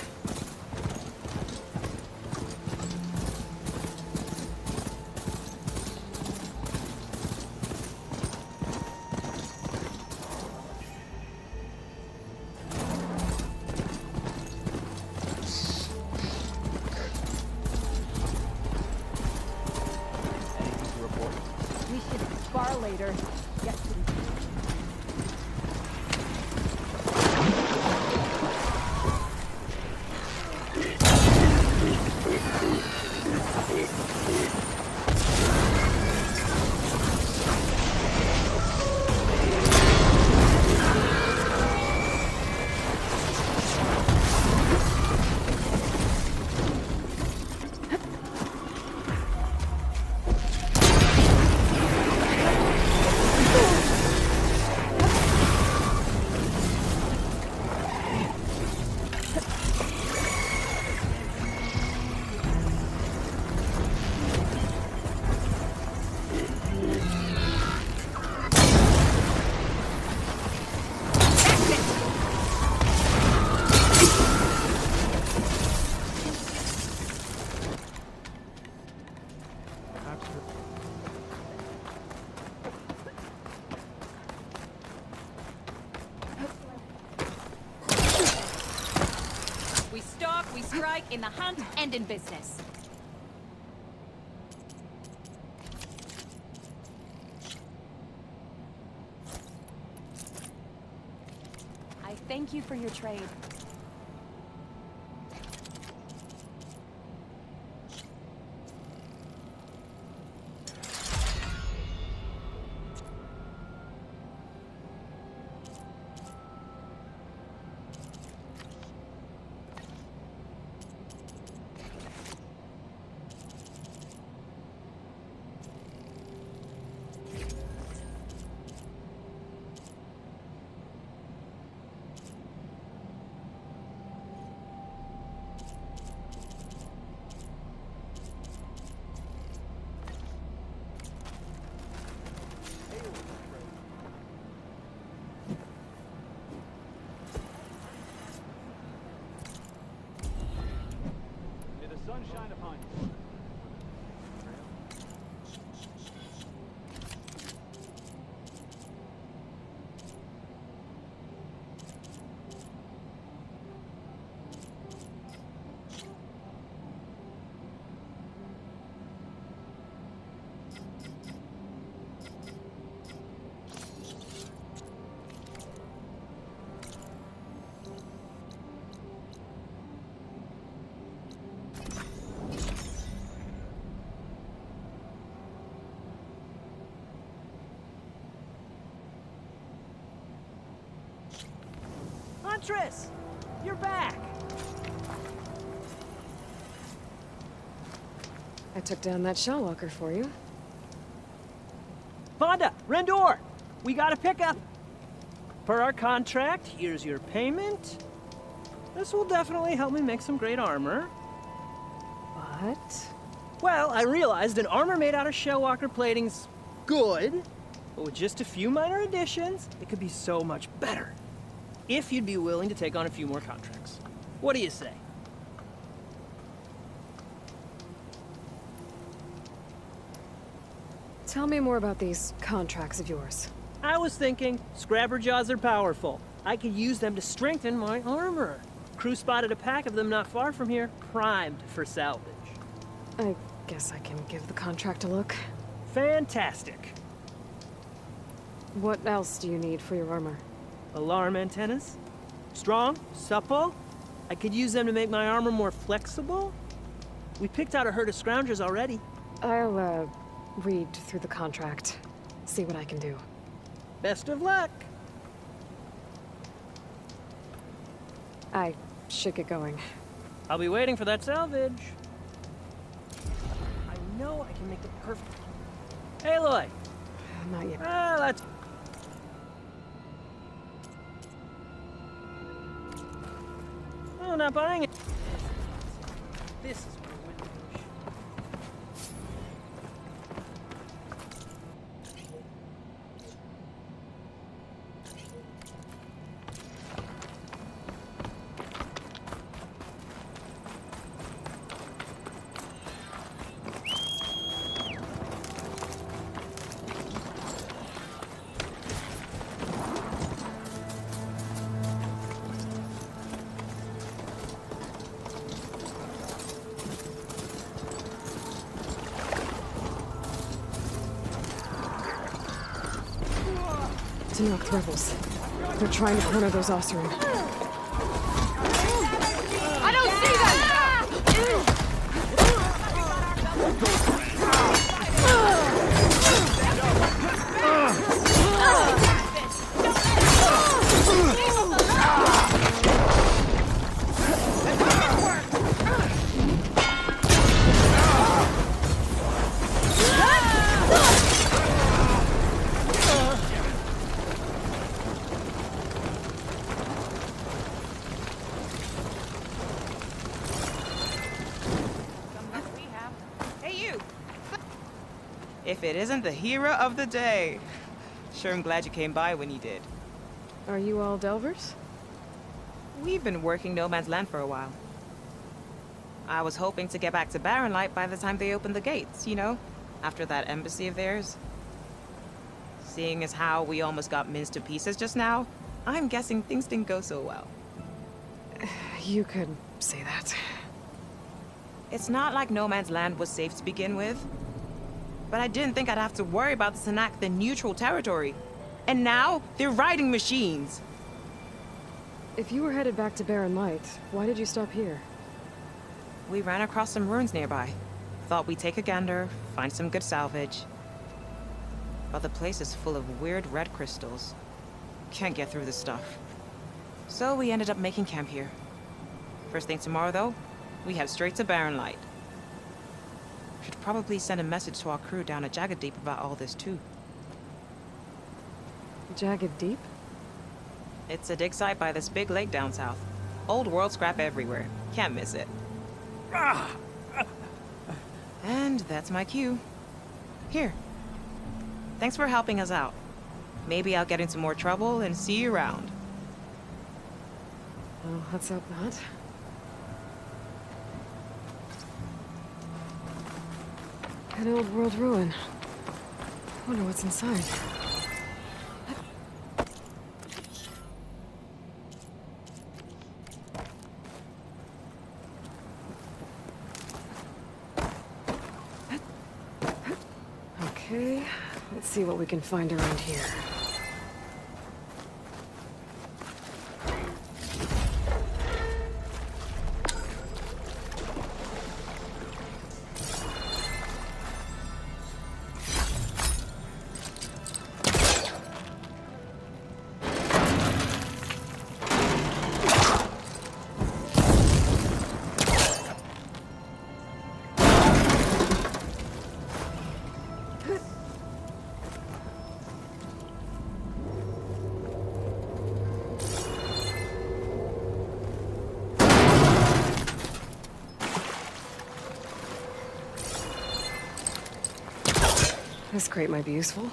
We should spar later. Get to the... We stalk, we strike, in the hunt, and in business. I thank you for your trade. May the sun shine upon you. Huntress! You're back! I took down that Shellwalker for you. Vonda! Rendor! We got a pickup! Per our contract, here's your payment. This will definitely help me make some great armor. What? Well, I realized an armor made out of Shellwalker plating's good, but with just a few minor additions, it could be so much better. If you'd be willing to take on a few more contracts. What do you say? Tell me more about these contracts of yours. I was thinking, Scrabberjaws are powerful. I could use them to strengthen my armor. Crew spotted a pack of them not far from here, primed for salvage. I guess I can give the contract a look. Fantastic. What else do you need for your armor? Alarm antennas? Strong, supple. I could use them to make my armor more flexible. We picked out a herd of scroungers already. I'll, read through the contract. See what I can do. Best of luck. I should get going. I'll be waiting for that salvage. I know I can make the perfect... Aloy! Not yet. Ah, that's... Oh, not buying it. This is what I went Tenakth rebels. They're trying to corner those Oseram. I don't see If it isn't the hero of the day. Sure am glad you came by when you did. Are you all Delvers? We've been working No Man's Land for a while. I was hoping to get back to Barren Light by the time they opened the gates, you know? After that embassy of theirs. Seeing as how we almost got minced to pieces just now, I'm guessing things didn't go so well. You could say that. It's not like No Man's Land was safe to begin with. But I didn't think I'd have to worry about the Tenakth in neutral territory. And now, they're riding machines. If you were headed back to Barren Light, why did you stop here? We ran across some ruins nearby. Thought we'd take a gander, find some good salvage. But the place is full of weird red crystals. Can't get through this stuff. So we ended up making camp here. First thing tomorrow, though, we head straight to Barren Light. Should probably send a message to our crew down at Jagged Deep about all this, too. Jagged Deep? It's a dig site by this big lake down south. Old world scrap everywhere. Can't miss it. And that's my cue. Here. Thanks for helping us out. Maybe I'll get into more trouble and see you around. Well, let's hope not. An old world ruin. Wonder what's inside. Okay, let's see what we can find around here. This crate might be useful.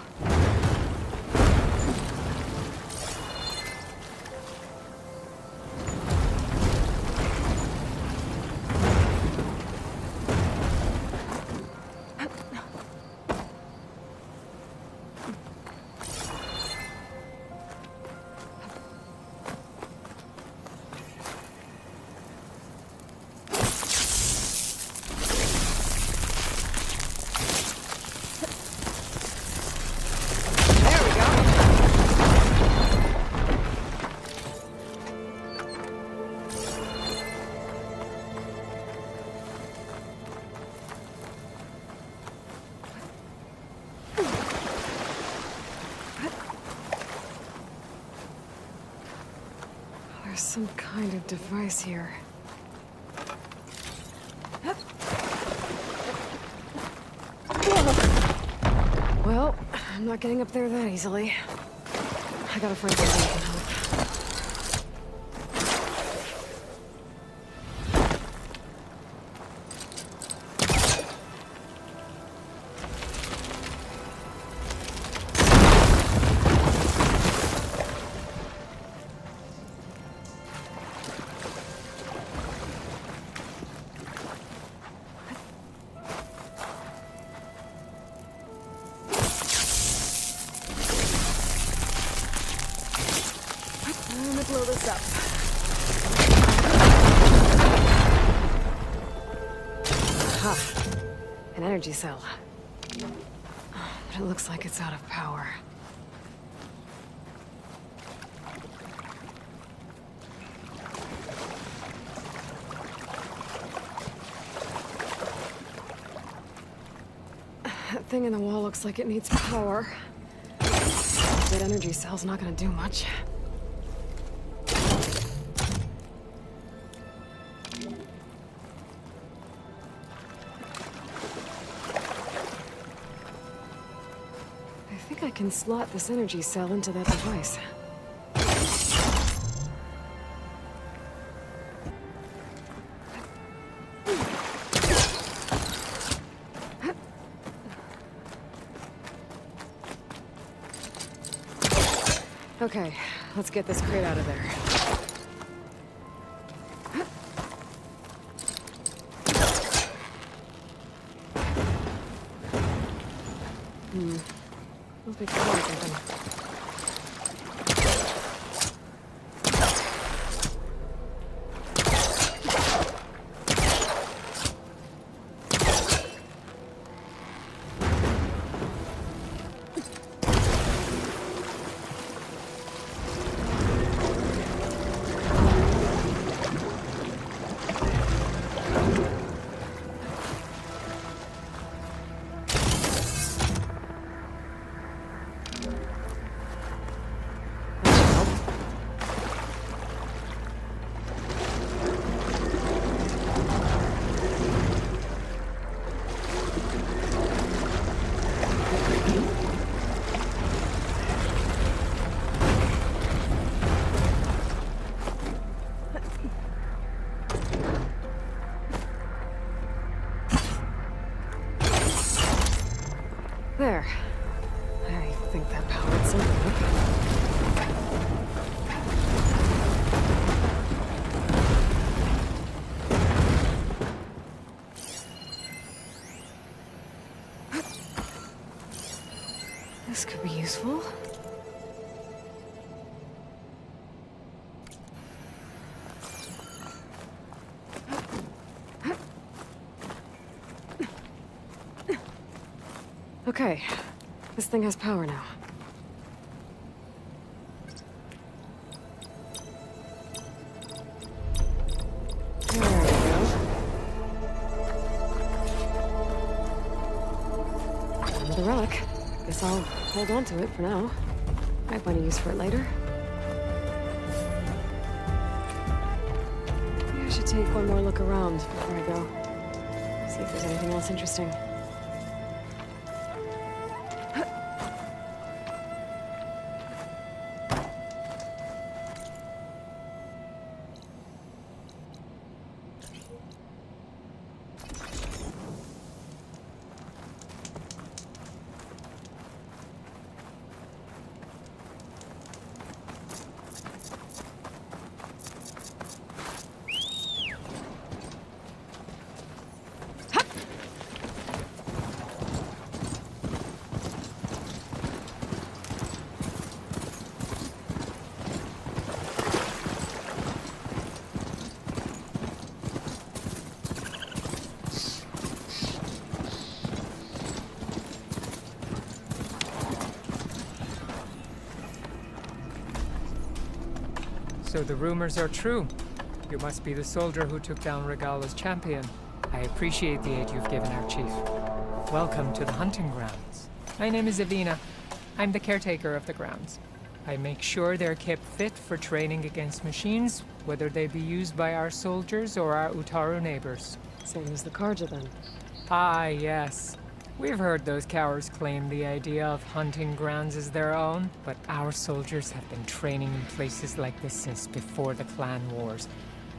There's some kind of device here. Well, I'm not getting up there that easily. I gotta find something that can help. I'm gonna blow this up. Ha! An energy cell. But it looks like it's out of power. That thing in the wall looks like it needs power. That energy cell's not gonna do much. I think I can slot this energy cell into that device. Okay, let's get this crate out of there. We'll be cool, I think. There. I think that powered something. This could be useful. Okay, this thing has power now. There we go. Another relic. Guess I'll hold on to it for now. Might find a use for it later. Maybe I should take one more look around before I go. See if there's anything else interesting. So the rumors are true. You must be the soldier who took down Regala's champion. I appreciate the aid you've given our chief. Welcome to the hunting grounds. My name is Evina. I'm the caretaker of the grounds. I make sure they're kept fit for training against machines, whether they be used by our soldiers or our Utaru neighbors. Same as the Karja, then. Ah, yes. We've heard those cowards claim the idea of hunting grounds as their own, but our soldiers have been training in places like this since before the clan wars.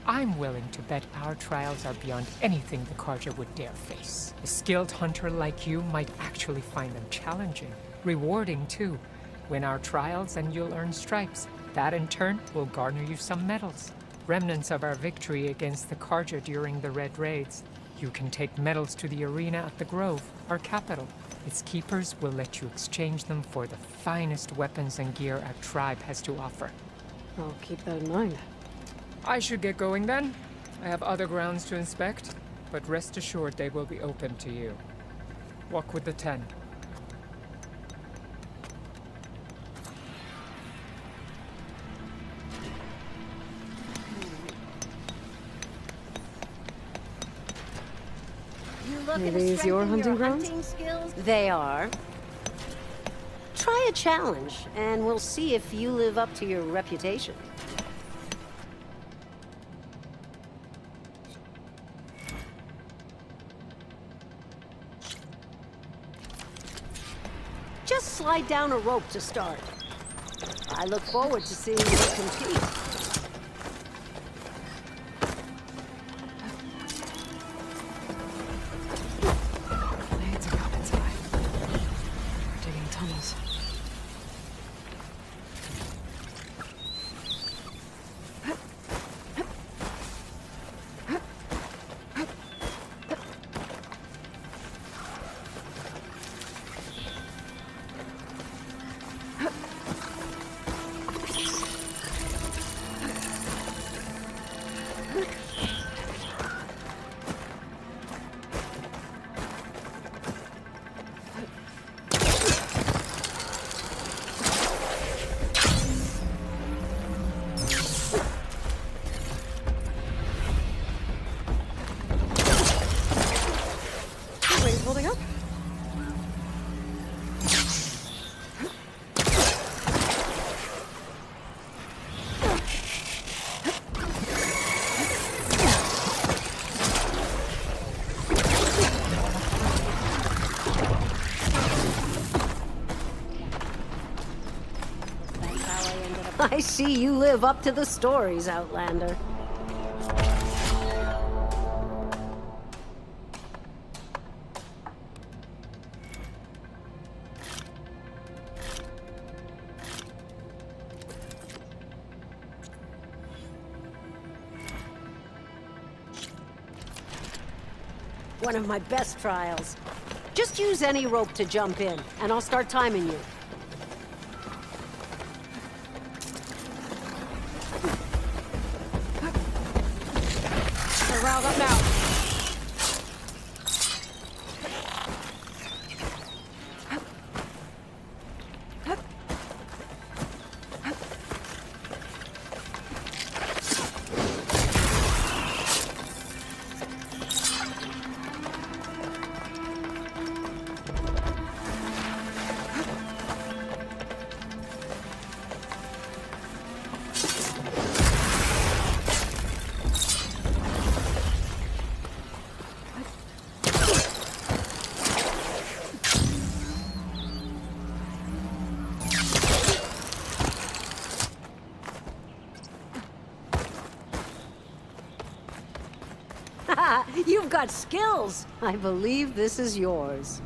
I'm willing to bet our trials are beyond anything the Karja would dare face. A skilled hunter like you might actually find them challenging. Rewarding, too. Win our trials and you'll earn stripes. That, in turn, will garner you some medals. Remnants of our victory against the Karja during the Red Raids. You can take medals to the arena at the Grove, our capital. Its keepers will let you exchange them for the finest weapons and gear our tribe has to offer. I'll keep that in mind. I should get going then. I have other grounds to inspect, but rest assured they will be open to you. Walk with the 10. Are these your hunting grounds? They are. Try a challenge, and we'll see if you live up to your reputation. Just slide down a rope to start. I look forward to seeing you compete. Holding up? I see you live up to the stories, Outlander. One of my best trials. Just use any rope to jump in, and I'll start timing you. They're riled up now. You've got skills. I believe this is yours.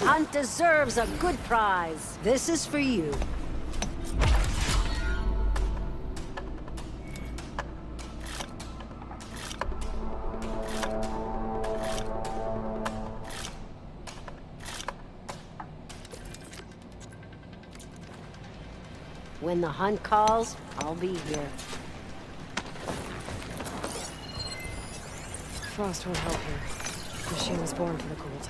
hunt deserves a good prize. This is for you. When the hunt calls, I'll be here. Frost won't help here. The machine was born for the cold.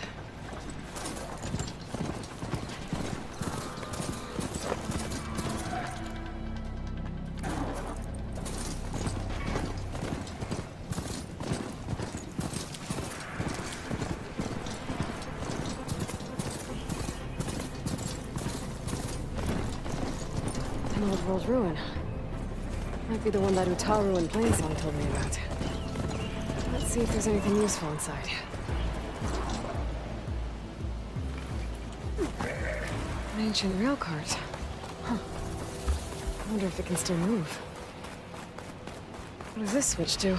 An old world ruin. Might be the one that Utaru and Plainsong told me about. Let's see if there's anything useful inside. An ancient rail cart. Huh. I wonder if it can still move. What does this switch do?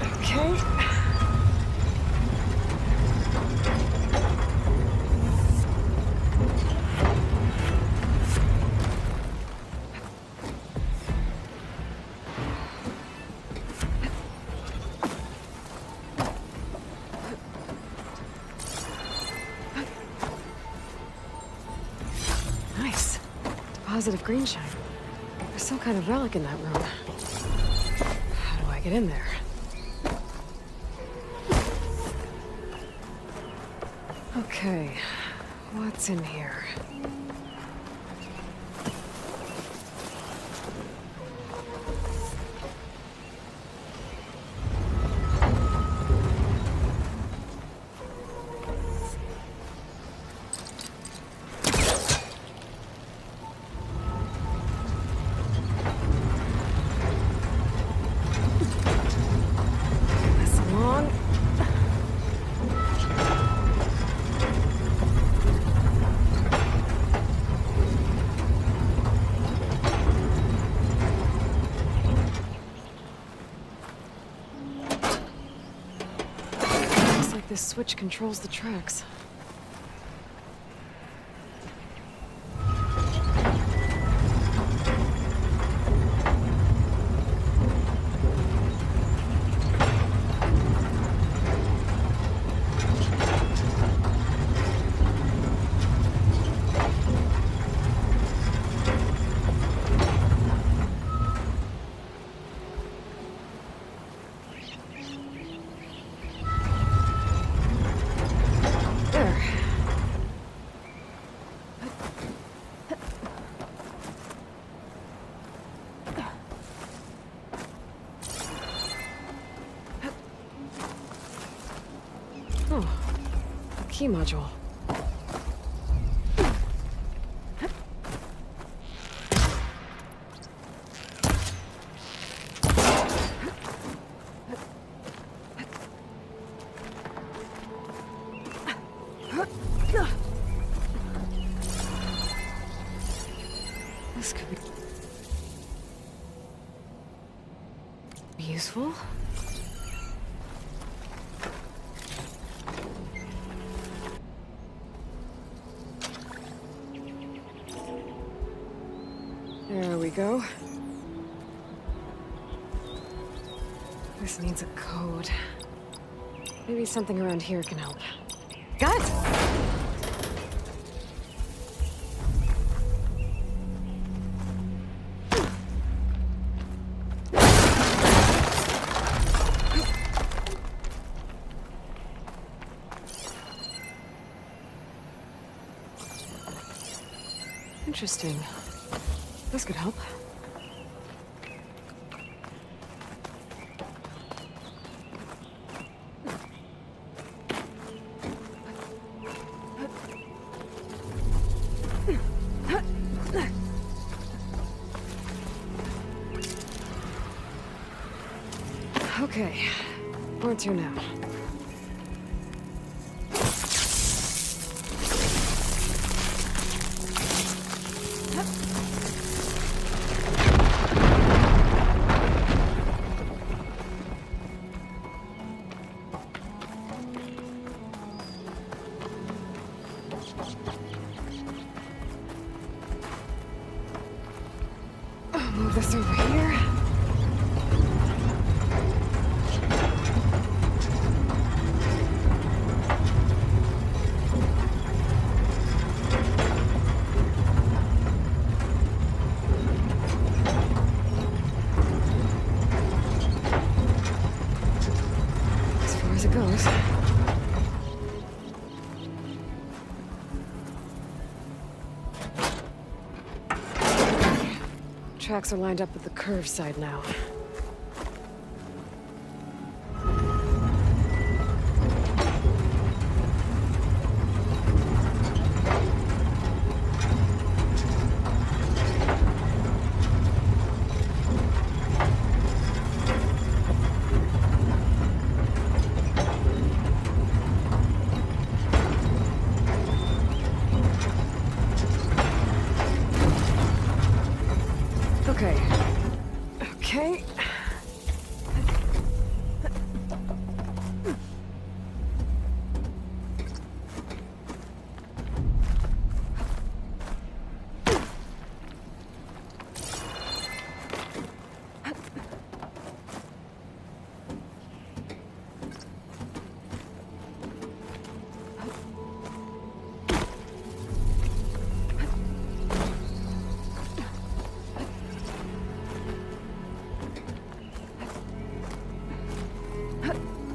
Okay. Nice. Deposit of green shine. There's some kind of relic in that room. How do I get in there? Okay, what's in here? This switch controls the tracks. Oh, a key module. This could be useful. There we go. This needs a code. Maybe something around here can help. Got it! Interesting. This could help. Okay, where to now? Move this over here. As far as it goes. Tracks are lined up with the curved side now. Okay. Okay.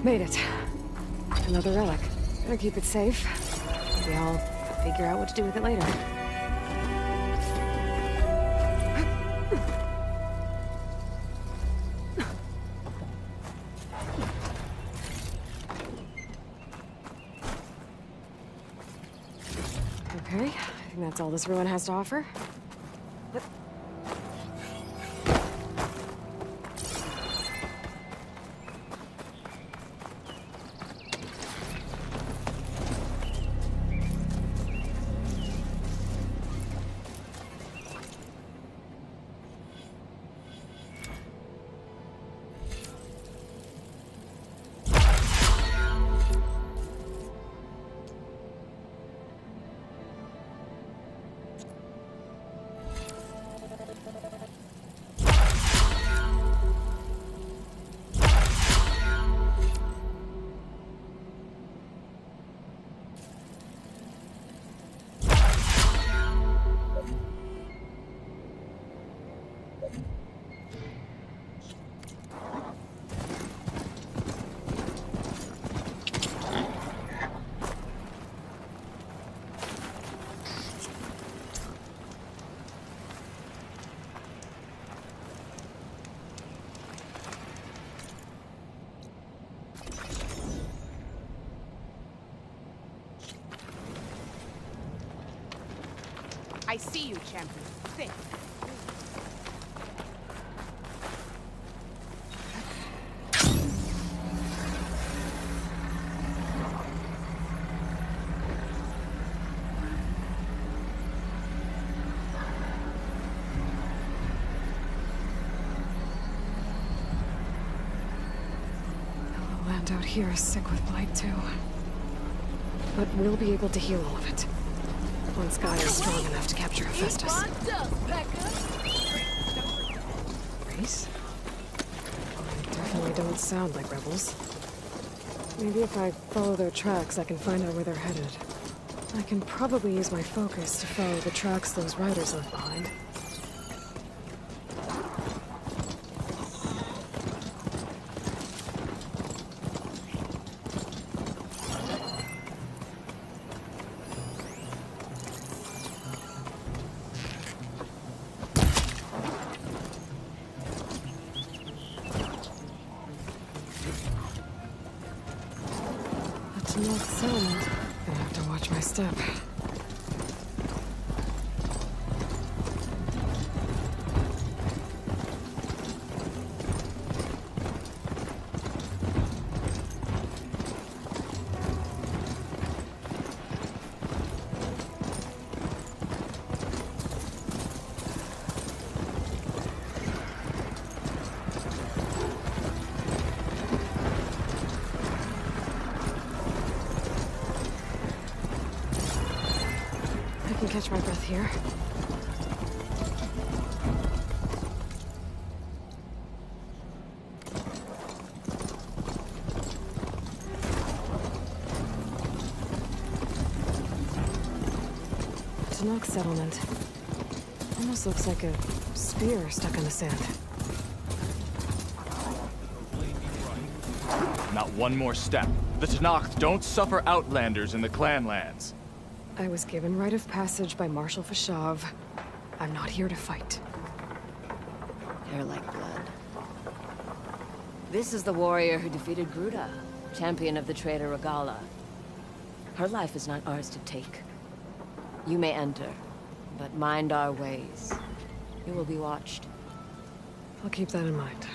Made it. Another relic. Better keep it safe. Maybe I'll figure out what to do with it later. Okay, I think that's all this ruin has to offer. I see you, champion. Think. The land out here is sick with blight too. But we'll be able to heal all of it. Once Gaia is strong enough to capture Hephaestus. Race? They definitely don't sound like rebels. Maybe if I follow their tracks, I can find out where they're headed. I can probably use my focus to follow the tracks those riders left behind. North Sound. Gonna have to watch my step. I can catch my breath here. Tenakth settlement. Almost looks like a spear stuck in the sand. Not one more step. The Tenakth don't suffer outlanders in the Clanlands. I was given rite of passage by Marshal Fashav. I'm not here to fight. Hair like blood. This is the warrior who defeated Gruda, champion of the traitor Regala. Her life is not ours to take. You may enter, but mind our ways. You will be watched. I'll keep that in mind.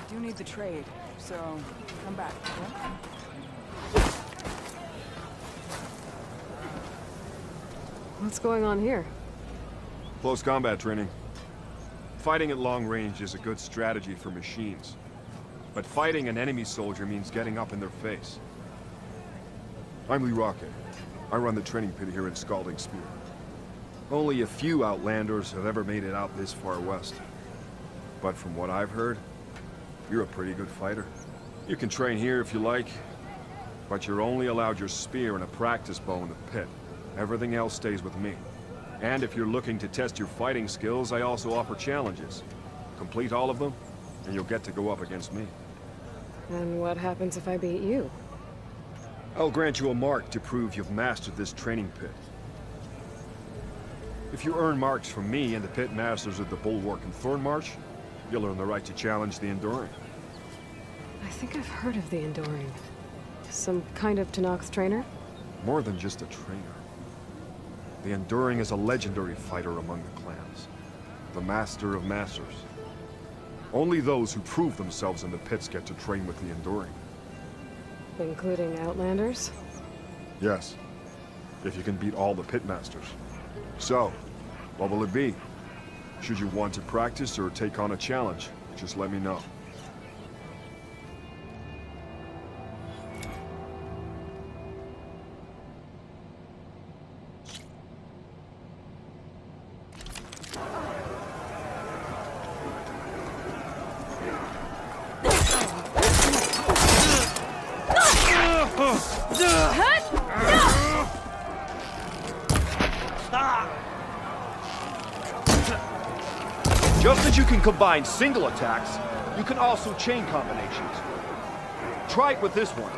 Do need the trade, so come back. What's going on here? Close combat training. Fighting at long range is a good strategy for machines. But fighting an enemy soldier means getting up in their face. I'm Lee Rocket. I run the training pit here in Scalding Spear. Only a few Outlanders have ever made it out this far west. But from what I've heard, you're a pretty good fighter. You can train here if you like, but you're only allowed your spear and a practice bow in the pit. Everything else stays with me. And if you're looking to test your fighting skills, I also offer challenges. Complete all of them, and you'll get to go up against me. And what happens if I beat you? I'll grant you a mark to prove you've mastered this training pit. If you earn marks from me and the pit masters of the Bulwark and Thornmarsh, you'll earn the right to challenge the Enduring. I think I've heard of the Enduring. Some kind of Tenakth trainer? More than just a trainer. The Enduring is a legendary fighter among the clans. The Master of Masters. Only those who prove themselves in the pits get to train with the Enduring. Including Outlanders? Yes. If you can beat all the pit masters. So, what will it be? Should you want to practice or take on a challenge, just let me know. Just as you can combine single attacks, you can also chain combinations. Try it with this one.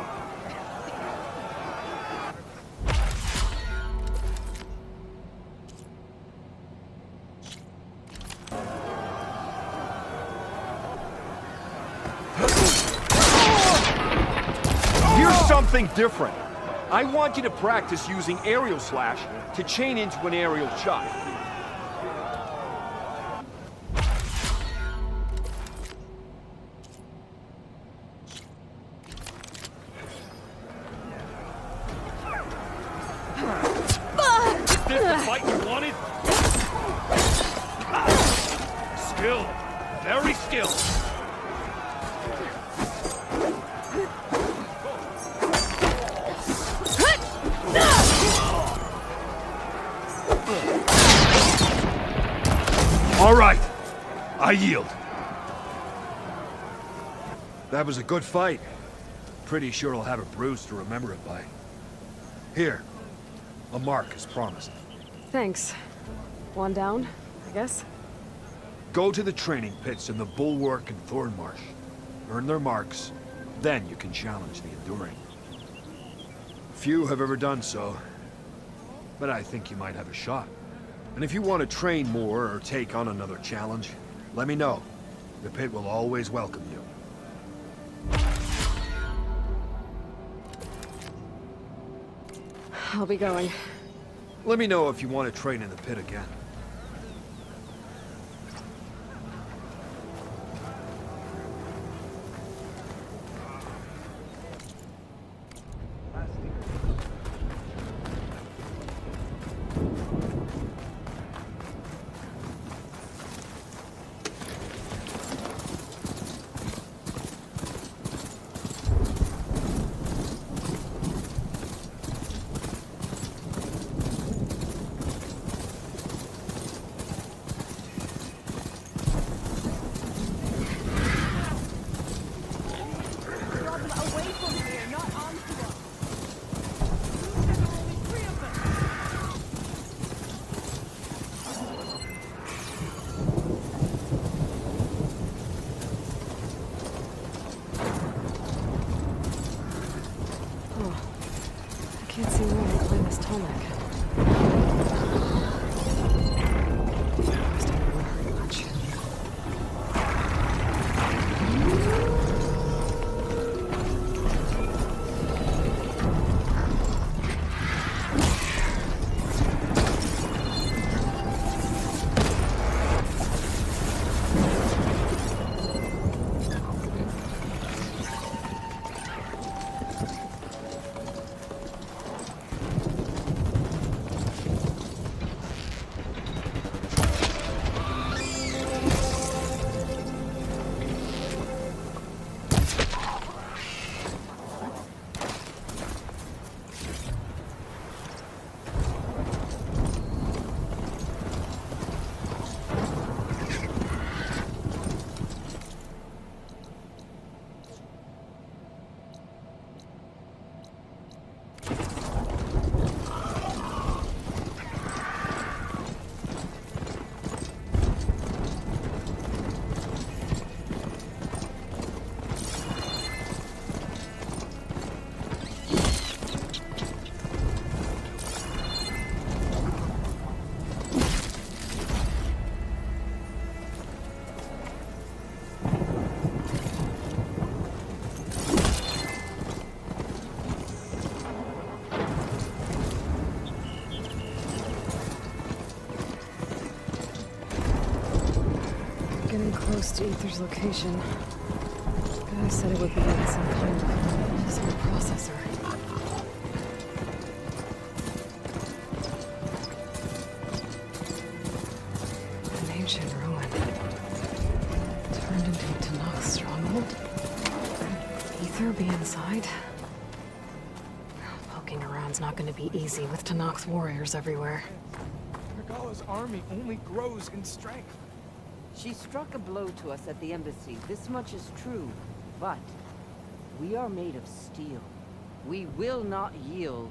Here's something different. I want you to practice using aerial slash to chain into an aerial shot. Is this the fight you wanted? Skilled. Very skilled. All right. I yield. That was a good fight. Pretty sure I'll have a bruise to remember it by. Here. A mark as promised. Thanks. One down, I guess? Go to the training pits in the Bulwark and Thornmarsh. Earn their marks, then you can challenge the Enduring. Few have ever done so, but I think you might have a shot. And if you want to train more or take on another challenge, let me know. The pit will always welcome you. I'll be going. Let me know if you want to train in the pit again. Can't see where to climb this tall neck. Must have been very much. Close to Aether's location. The guy said it would be in some kind of physical processor. An ancient ruin. Turned into a Tenakth stronghold? Could Aether be inside? Poking around's not going to be easy with Tenakth warriors everywhere. Regala's army only grows in strength. She struck a blow to us at the embassy. This much is true. But we are made of steel. We will not yield.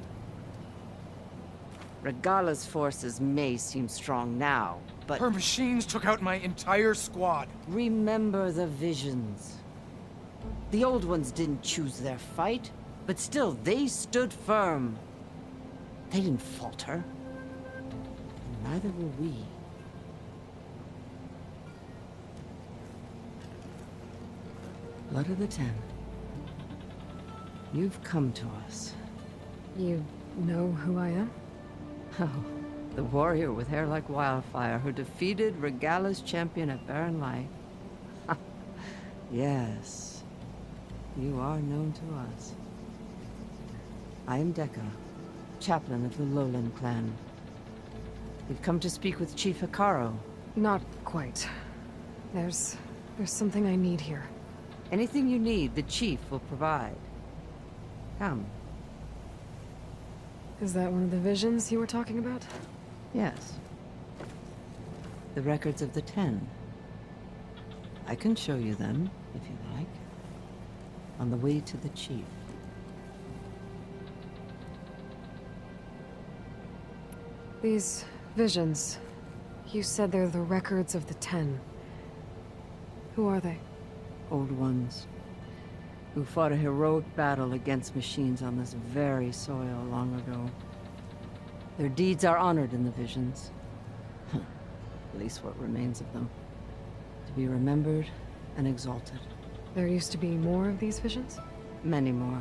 Regala's forces may seem strong now, but... Her machines took out my entire squad. Remember the visions. The old ones didn't choose their fight, but still, they stood firm. They didn't falter. And neither will we. Blood of the Ten. You've come to us. You know who I am? Oh, the warrior with hair like wildfire who defeated Regala's champion at Barren Light. Yes, you are known to us. I am Dekka, chaplain of the Lowland clan. You've come to speak with Chief Hekarro. Not quite. There's something I need here. Anything you need, the chief will provide. Come. Is that one of the visions you were talking about? Yes. The records of the Ten. I can show you them, if you like. On the way to the chief. These visions, you said they're the records of the Ten. Who are they? Old ones, who fought a heroic battle against machines on this very soil long ago. Their deeds are honored in the visions. At least what remains of them. To be remembered and exalted. There used to be more of these visions? Many more.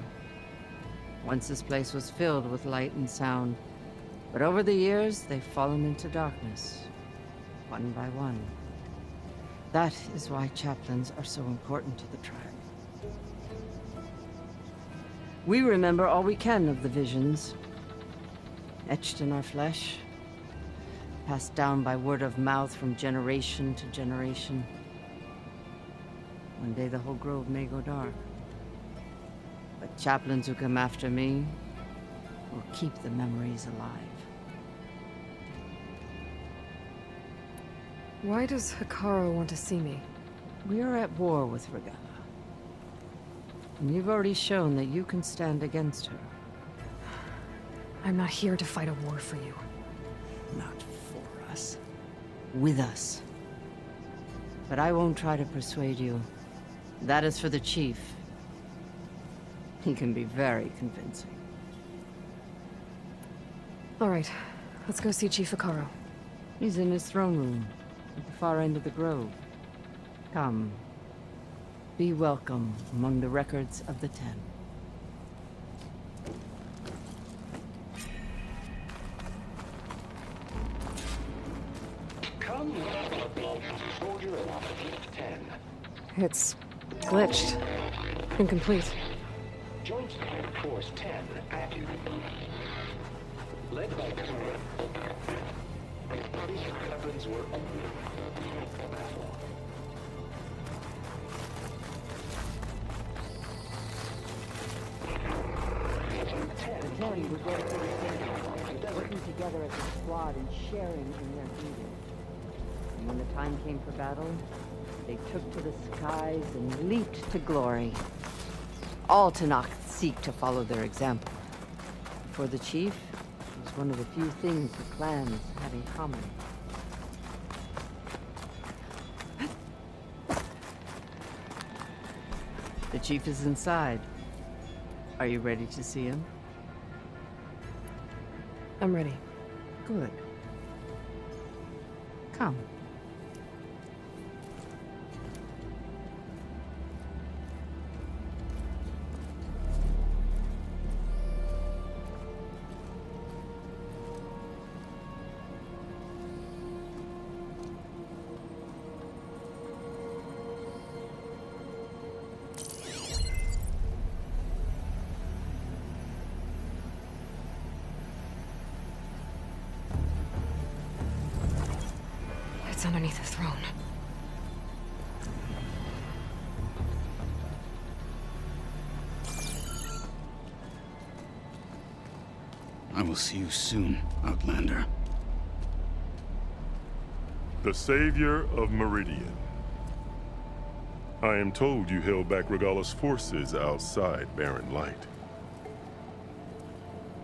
Once this place was filled with light and sound. But over the years, they've fallen into darkness. One by one. That is why chaplains are so important to the tribe. We remember all we can of the visions. Etched in our flesh. Passed down by word of mouth from generation to generation. One day the whole grove may go dark. But chaplains who come after me will keep the memories alive. Why does Hekarro want to see me? We are at war with Regalla. And you've already shown that you can stand against her. I'm not here to fight a war for you. Not for us. With us. But I won't try to persuade you. That is for the chief. He can be very convincing. All right, let's go see Chief Hekarro. He's in his throne room, at the far end of the grove. Come. Be welcome among the records of the Ten. Come, soldier of Fleet 10. It's glitched. Incomplete. Joint Strike Force 10 active. Led by Kura. These weapons were The Ten were dedicated, working together as a squad and sharing in their duty. And when the time came for battle, they took to the skies and leaped to glory. All Tenakth seek to follow their example. For the chief, it was one of the few things the clans had in common. The chief is inside. Are you ready to see him? I'm ready. Good. Come. It's underneath the throne. I will see you soon, Outlander. The savior of Meridian. I am told you held back Regalla's forces outside Barren Light.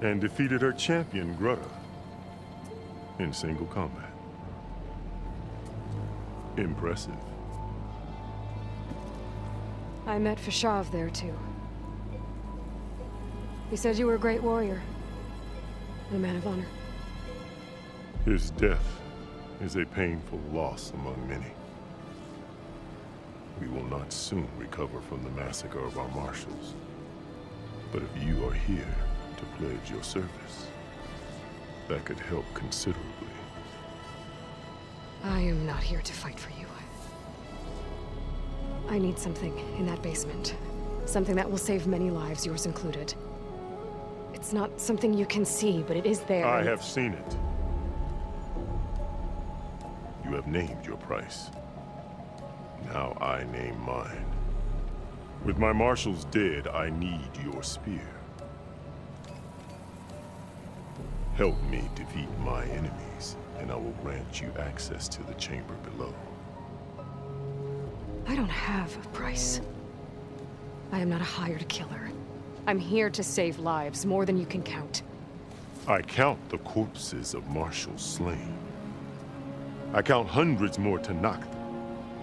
And defeated her champion, Grudda, in single combat. Impressive. I met Fashav there, too. He said you were a great warrior. And a man of honor. His death is a painful loss among many. We will not soon recover from the massacre of our marshals. But if you are here to pledge your service, that could help considerably. I am not here to fight for you. I need something in that basement. Something that will save many lives, yours included. It's not something you can see, but it is there. I have seen it. You have named your price. Now I name mine. With my marshals dead, I need your spear. Help me defeat my enemies, and I will grant you access to the chamber below. I don't have a price. I am not a hired killer. I'm here to save lives, more than you can count. I count the corpses of marshals slain. I count hundreds more Tenakth,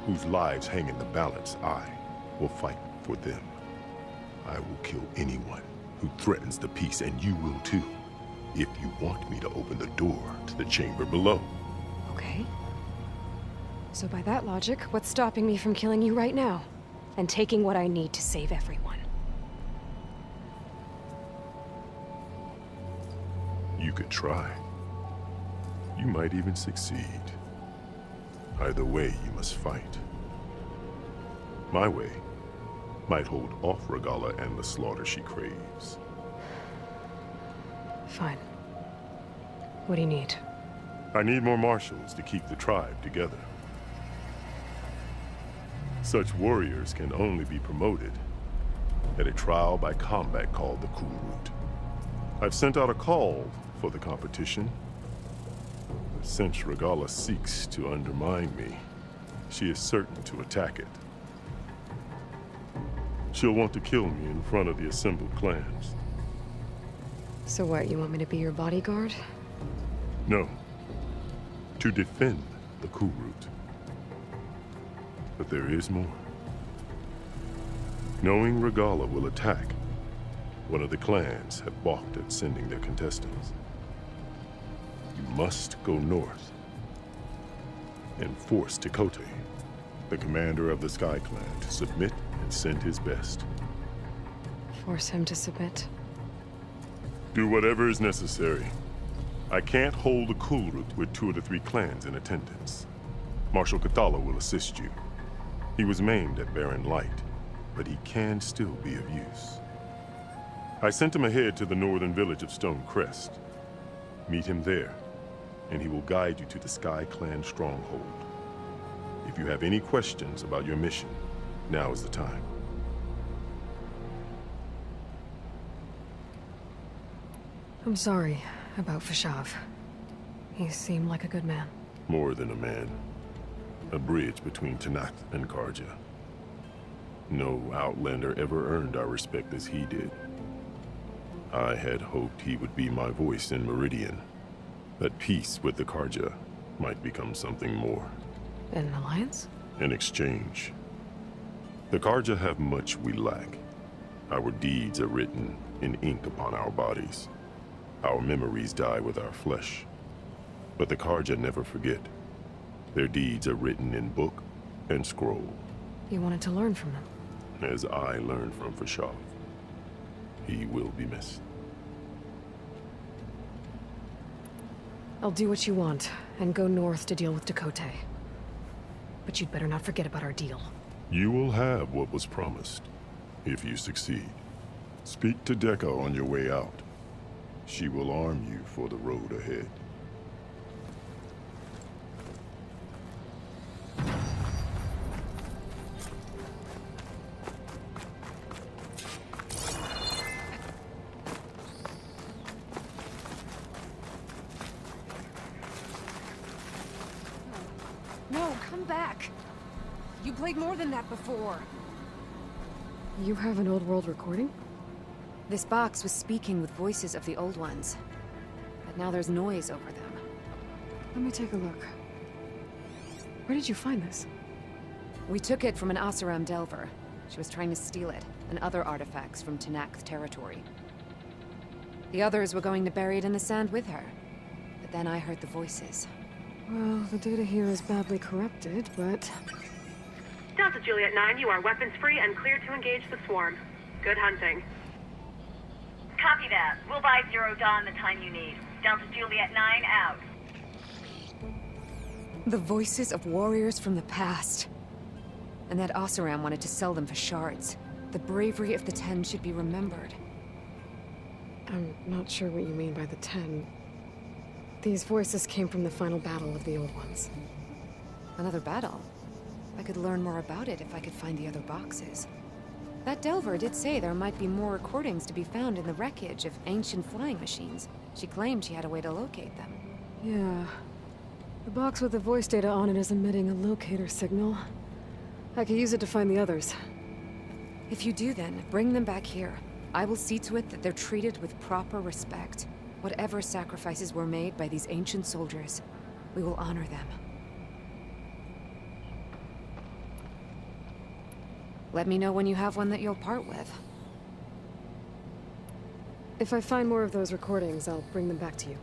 whose lives hang in the balance. I will fight for them. I will kill anyone who threatens the peace, and you will too, if you want me to open the door to the chamber below. Okay. So by that logic, what's stopping me from killing you right now? And taking what I need to save everyone? You could try. You might even succeed. Either way, you must fight. My way might hold off Regalla and the slaughter she craves. Fine. What do you need? I need more marshals to keep the tribe together. Such warriors can only be promoted at a trial by combat called the Kulrut. I've sent out a call for the competition. But since Regalla seeks to undermine me, she is certain to attack it. She'll want to kill me in front of the assembled clans. So what, you want me to be your bodyguard? No. To defend the Kulrut. But there is more. Knowing Regalla will attack, one of the clans have balked at sending their contestants. You must go north and force Tekote, the commander of the Sky Clan, to submit and send his best. Force him to submit? Do whatever is necessary. I can't hold the Kulrut with 2 of the 3 clans in attendance. Marshal Kathala will assist you. He was maimed at Barren Light, but he can still be of use. I sent him ahead to the northern village of Stone Crest. Meet him there, and he will guide you to the Sky Clan stronghold. If you have any questions about your mission, now is the time. I'm sorry about Fashav. He seemed like a good man. More than a man. A bridge between Tenakth and Carja. No Outlander ever earned our respect as he did. I had hoped he would be my voice in Meridian. That peace with the Carja might become something more. An alliance? An exchange. The Carja have much we lack. Our deeds are written in ink upon our bodies. Our memories die with our flesh. But the Carja never forget. Their deeds are written in book and scroll. You wanted to learn from them? As I learned from Fashav. He will be missed. I'll do what you want, and go north to deal with Tekote. But you'd better not forget about our deal. You will have what was promised, if you succeed. Speak to Dekka on your way out. She will arm you for the road ahead. No, come back. You played more than that before. You have an old world recording? This box was speaking with voices of the Old Ones. But now there's noise over them. Let me take a look. Where did you find this? We took it from an Oseram Delver. She was trying to steal it, and other artifacts from Tenakth territory. The others were going to bury it in the sand with her. But then I heard the voices. Well, the data here is badly corrupted, but... Delta Juliet 9, you are weapons-free and cleared to engage the swarm. Good hunting. Copy that. We'll buy Zero Dawn the time you need. Delta Juliet 9 out. The voices of warriors from the past. And that Oseram wanted to sell them for shards. The bravery of the Ten should be remembered. I'm not sure what you mean by the Ten. These voices came from the final battle of the Old Ones. Another battle? I could learn more about it if I could find the other boxes. That Delver did say there might be more recordings to be found in the wreckage of ancient flying machines. She claimed she had a way to locate them. Yeah. The box with the voice data on it is emitting a locator signal. I could use it to find the others. If you do then, bring them back here. I will see to it that they're treated with proper respect. Whatever sacrifices were made by these ancient soldiers, we will honor them. Let me know when you have one that you'll part with. If I find more of those recordings, I'll bring them back to you.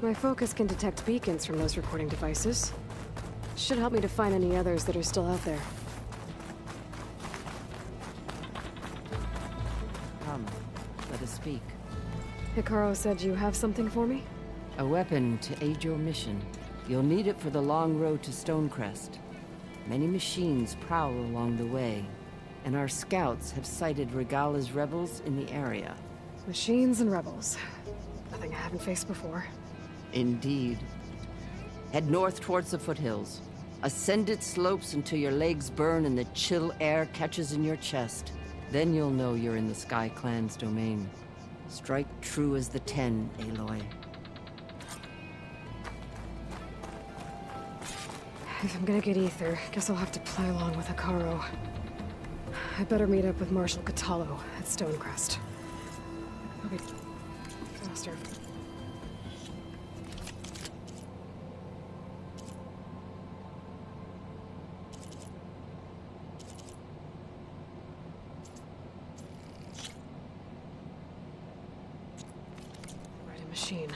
My focus can detect beacons from those recording devices. Should help me to find any others that are still out there. Come, let us speak. Hikaru said you have something for me? A weapon to aid your mission. You'll need it for the long road to Stonecrest. Many machines prowl along the way, and our scouts have sighted Regala's rebels in the area. Machines and rebels. Nothing I haven't faced before. Indeed. Head north towards the foothills. Ascend its slopes until your legs burn and the chill air catches in your chest. Then you'll know you're in the Sky Clan's domain. Strike true as the 10, Aloy. If I'm gonna get ether, guess I'll have to play along with Hikaru. I better meet up with Marshal Kotallo at Stonecrest. Okay, faster. Ready machine.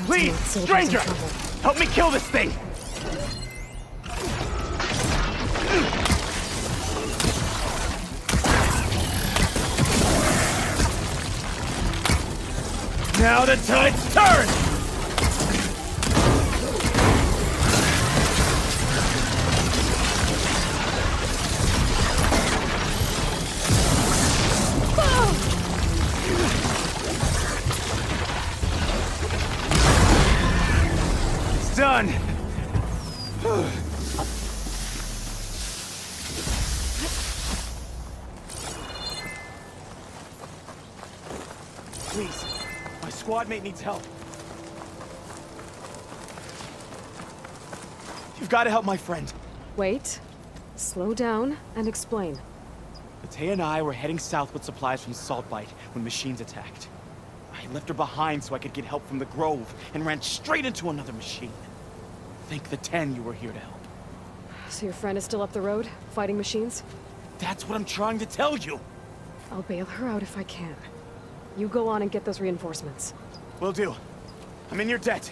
Please, stranger! Help me kill this thing! Now the tide's turned! Done! Please, my squad mate needs help. You've got to help my friend. Wait. Slow down and explain. Matea and I were heading south with supplies from Saltbite when machines attacked. I left her behind so I could get help from the Grove and ran straight into another machine. Thank the 10 you were here to help. So your friend is still up the road, fighting machines? That's what I'm trying to tell you! I'll bail her out if I can. You go on and get those reinforcements. Will do. I'm in your debt.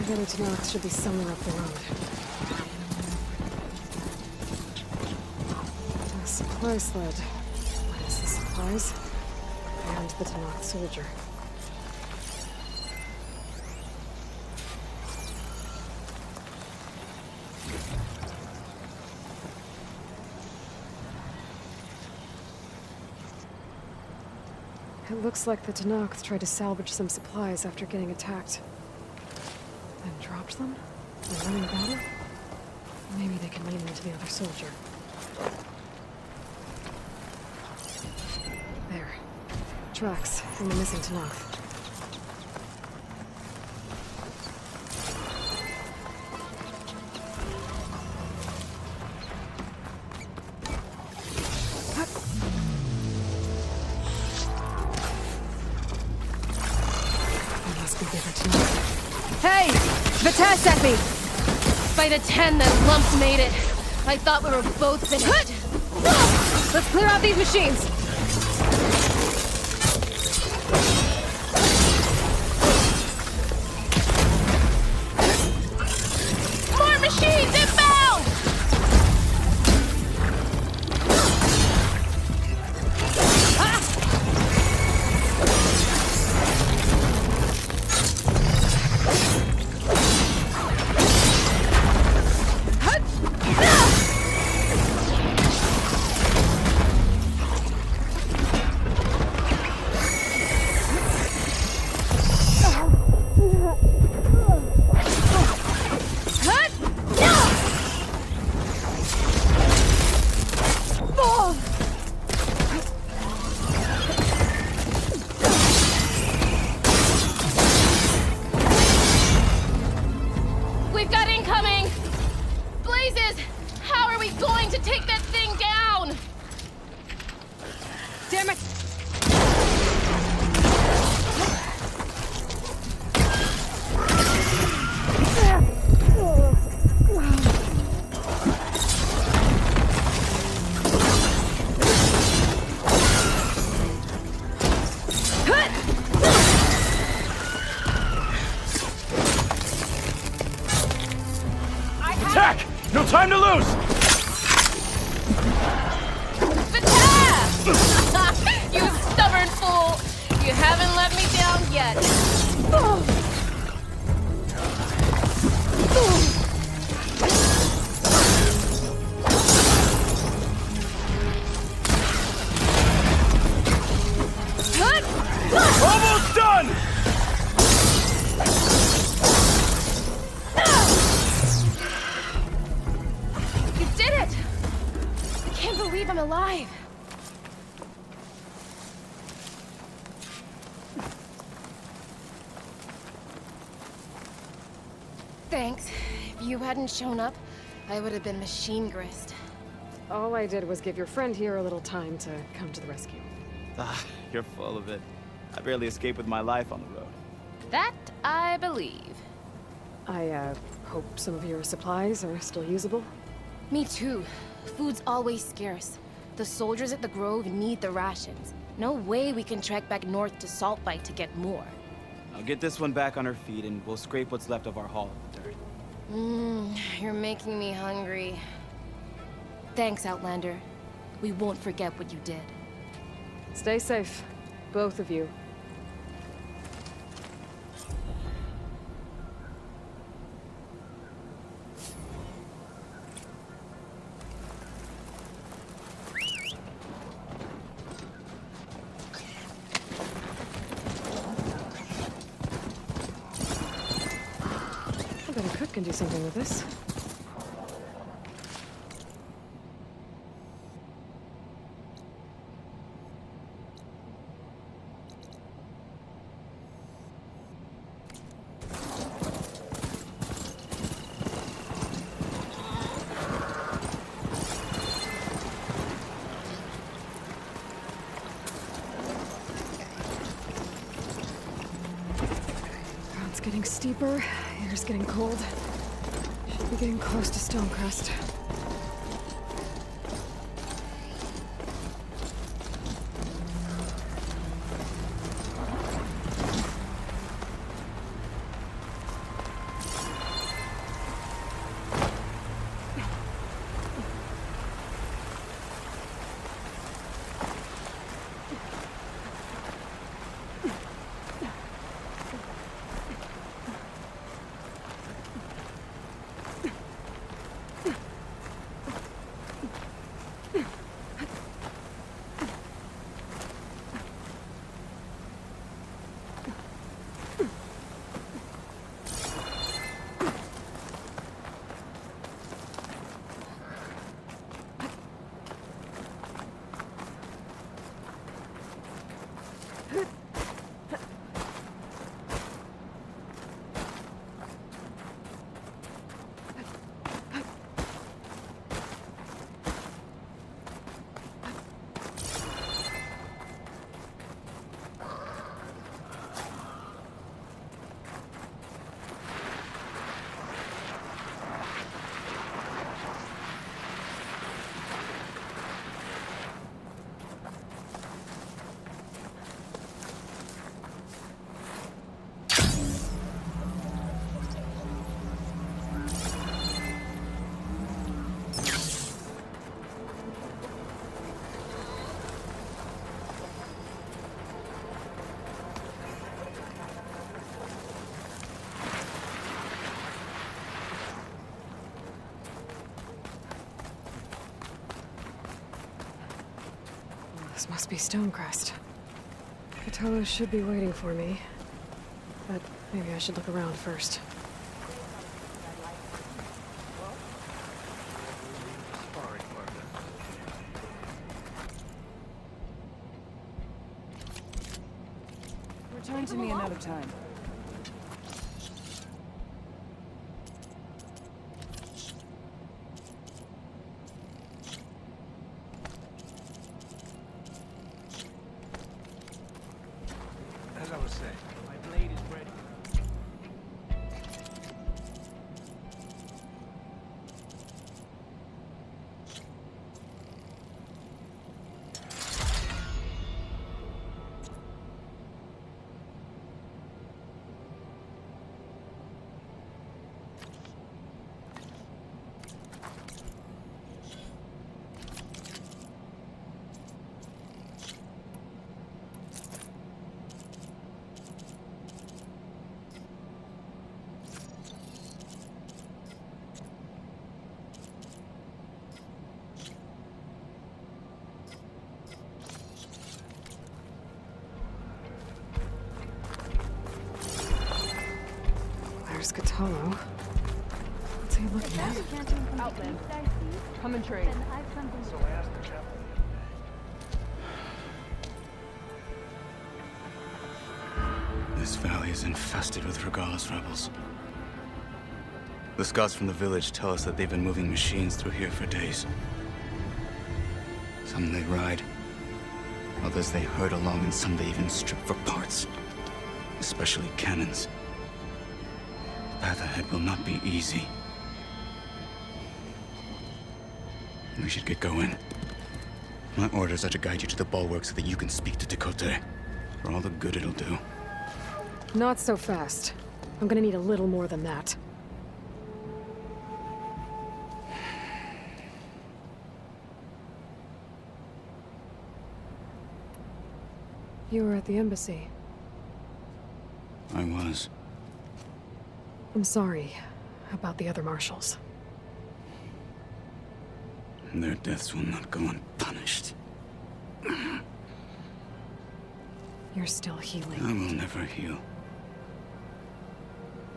The other Tanox should be somewhere up the road. A supply sled. Minus the supplies. And the Tanox soldier. It looks like the Tenakth tried to salvage some supplies after getting attacked. Then dropped them? And running about it? Maybe they can lead me to the other soldier. There. Tracks from the missing Tenakth. Hey! Vita sent me! By the 10 that Lumps made it. I thought we were both finished. Let's clear out these machines! More machines inbound! We've got incoming! Blazes! How are we going to take that thing down? Damn it! Attack! No time to lose! You stubborn fool! You haven't let me down yet. Almost done! You did it! I can't believe I'm alive. Thanks. If you hadn't shown up, I would have been machine grist. All I did was give your friend here a little time to come to the rescue. Ah, you're full of it. I barely escaped with my life on the road. That I believe. I, hope some of your supplies are still usable. Me too. Food's always scarce. The soldiers at the Grove need the rations. No way we can trek back north to Saltbite to get more. I'll get this one back on her feet and we'll scrape what's left of our haul of dirt. You're making me hungry. Thanks, Outlander. We won't forget what you did. Stay safe, both of you. I bet a cook can do something with this. Ground's getting steeper, air's getting cold. Should be getting close to Stonecrest. This must be Stonecrest. Kotallo should be waiting for me. But maybe I should look around first. Return to me another time. As I was saying, my blade is ready. There's Kotallo. What's he looking at? Outland. Come and trade. So I asked the chaplain. This valley is infested with Regalla's rebels. The scouts from the village tell us that they've been moving machines through here for days. Some they ride, others they herd along, and some they even strip for parts. Especially cannons. The path ahead will not be easy. We should get going. My orders are to guide you to the bulwark so that you can speak to Tekotteh. For all the good it'll do. Not so fast. I'm gonna need a little more than that. You were at the embassy. I was. I'm sorry about the other marshals. Their deaths will not go unpunished. You're still healing. I will never heal.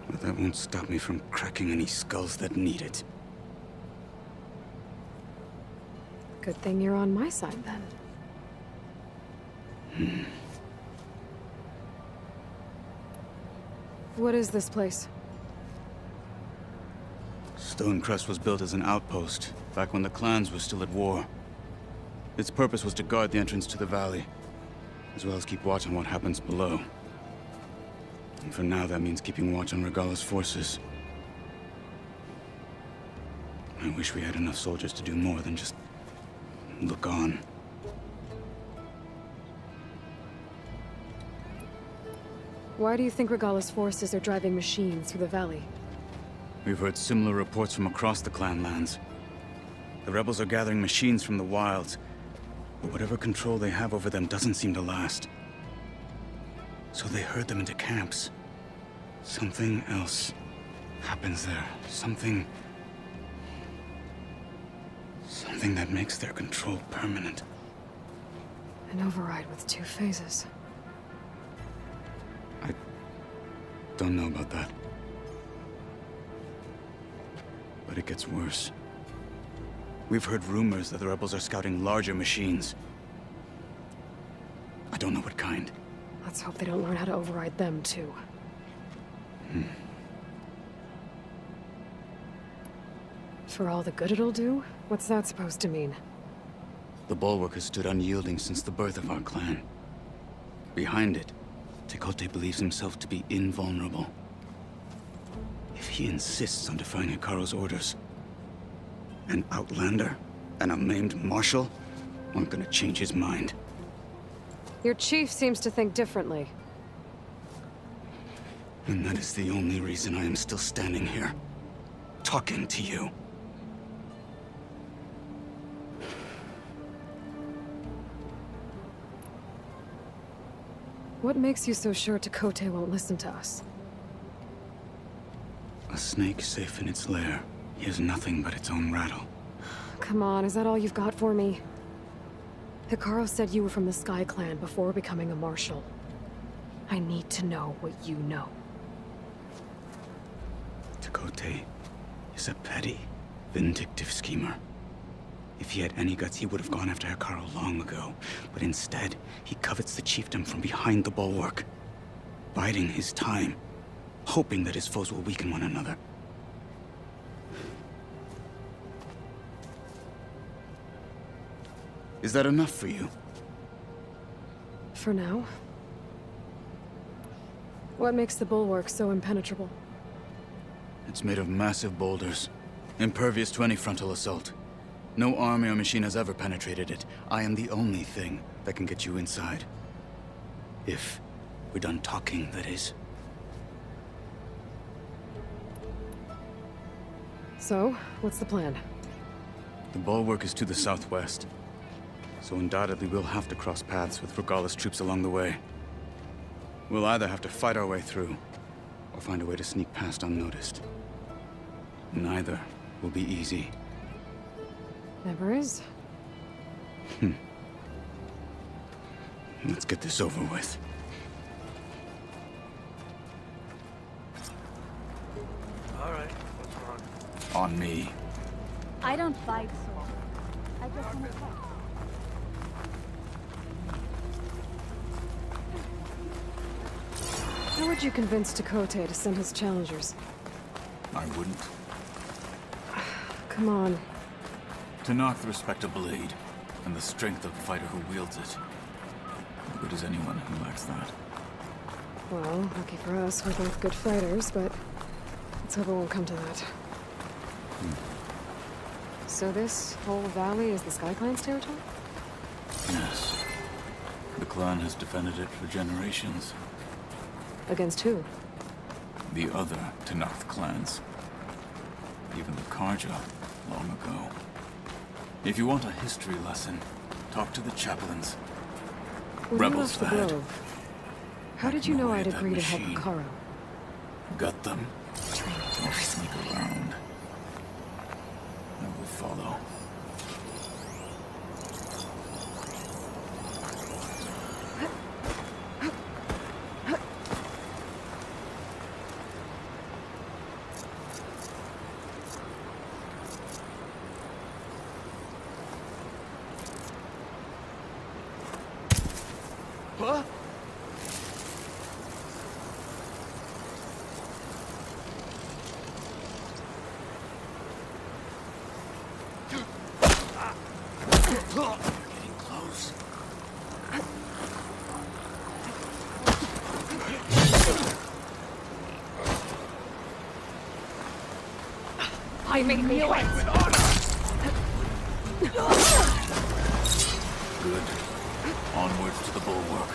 But that won't stop me from cracking any skulls that need it. Good thing you're on my side, then. What is this place? Stonecrest was built as an outpost, back when the clans were still at war. Its purpose was to guard the entrance to the valley, as well as keep watch on what happens below. And for now, that means keeping watch on Regalla's forces. I wish we had enough soldiers to do more than just look on. Why do you think Regalla's forces are driving machines through the valley? We've heard similar reports from across the clan lands. The rebels are gathering machines from the wilds, but whatever control they have over them doesn't seem to last. So they herd them into camps. Something else happens there. Something that makes their control permanent. An override with 2 phases. Don't know about that. But it gets worse. We've heard rumors that the rebels are scouting larger machines. I don't know what kind. Let's hope they don't learn how to override them, too. For all the good it'll do? What's that supposed to mean? The Bulwark has stood unyielding since the birth of our clan. Behind it, Tekote believes himself to be invulnerable. If he insists on defying Hikaru's orders, an outlander and a maimed marshal aren't gonna change his mind. Your chief seems to think differently. And that is the only reason I am still standing here, talking to you. What makes you so sure Tekote won't listen to us? A snake safe in its lair hears nothing but its own rattle. Come on, is that all you've got for me? Hikaru said you were from the Sky Clan before becoming a marshal. I need to know what you know. Tekote is a petty, vindictive schemer. If he had any guts, he would have gone after Hikaru long ago. But instead, he covets the chiefdom from behind the Bulwark, biding his time, hoping that his foes will weaken one another. Is that enough for you? For now. What makes the Bulwark so impenetrable? It's made of massive boulders, impervious to any frontal assault. No army or machine has ever penetrated it. I am the only thing that can get you inside. If we're done talking, that is. So, what's the plan? The Bulwark is to the southwest, so undoubtedly we'll have to cross paths with Regalla's troops along the way. We'll either have to fight our way through, or find a way to sneak past unnoticed. Neither will be easy. Never is. Let's get this over with. All right, what's wrong? On me. I don't fight, so I just want to talk. How would you convince Tekote to send his challengers? I wouldn't. Come on. To knock the respect of blade, and the strength of the fighter who wields it. How good is anyone who lacks that? Well, lucky for us, we're both good fighters, but let's hope it won't come to that. So this whole valley is the Sky Clan's territory? Yes. The clan has defended it for generations. Against who? The other Tenakth clans. Even the Karja, long ago. If you want a history lesson, talk to the chaplains. When Rebels, you left the lad. Grove, how did you know I'd agree to help Hikaru? Gut them. Or sneak around. I will follow. Huh? Getting close. I made me wait. Good. Onwards to the Bulwark.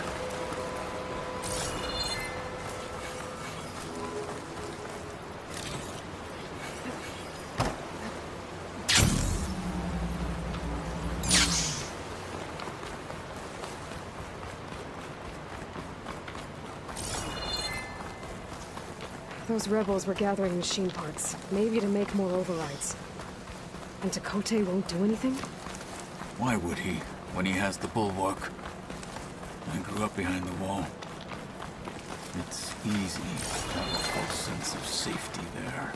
Those rebels were gathering machine parts, maybe to make more overrides. And Tekote won't do anything? Why would he, when he has the Bulwark? I grew up behind the wall. It's easy to have a false sense of safety there.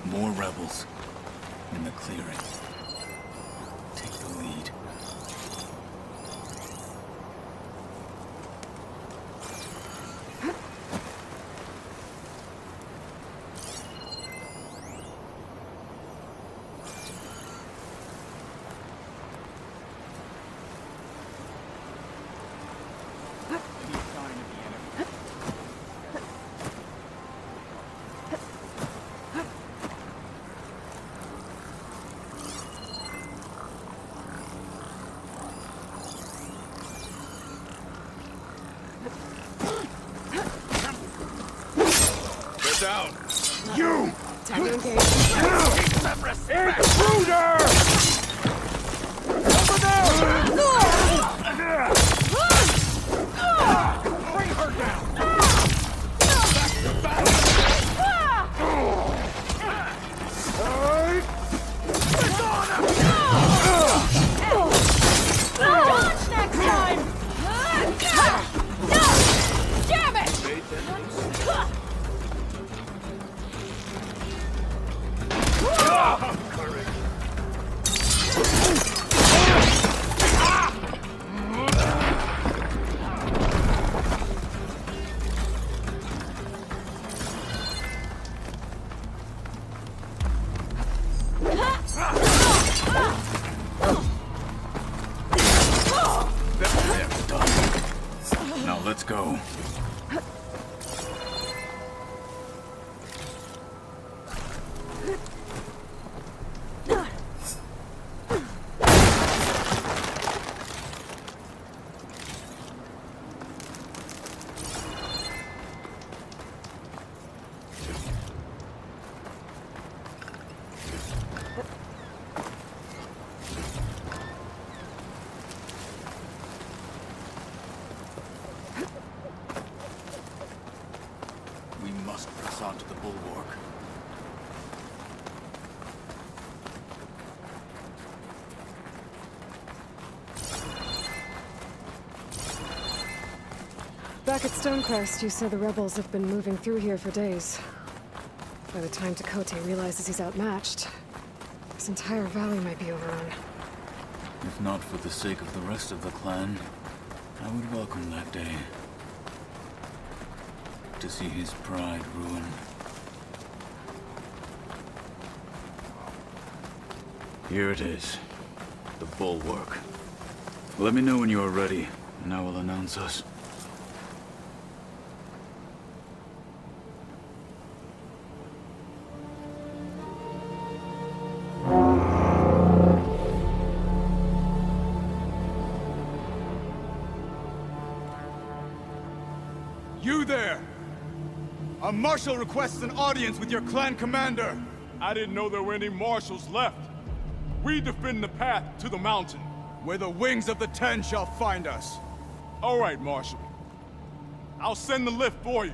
More rebels in the clearing. Take the lead. Get down! You! Time to engage. Intruder! Over there! Bring her down! Back to Dodge next time! Damn it! Now let's go. We must press on to the bulwark. Back at Stonecrest, you said the rebels have been moving through here for days. By the time Tekotteh realizes he's outmatched, this entire valley might be overrun. If not for the sake of the rest of the clan, I would welcome that day. To see his pride ruined. Here it is. The bulwark. Let me know when you are ready, and I will announce us. You there! A marshal requests an audience with your clan commander. I didn't know there were any marshals left. We defend the path to the mountain. Where the wings of the Ten shall find us. All right, Marshal. I'll send the lift for you.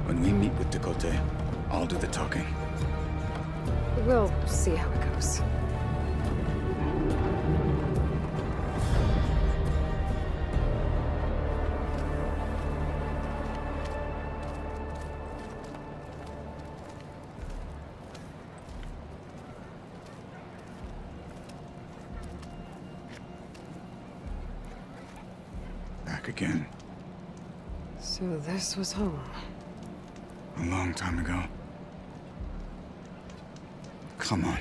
When we meet with Tekotteh, I'll do the talking. We'll see how it goes. Back again. So this was home. A long time ago. Come on.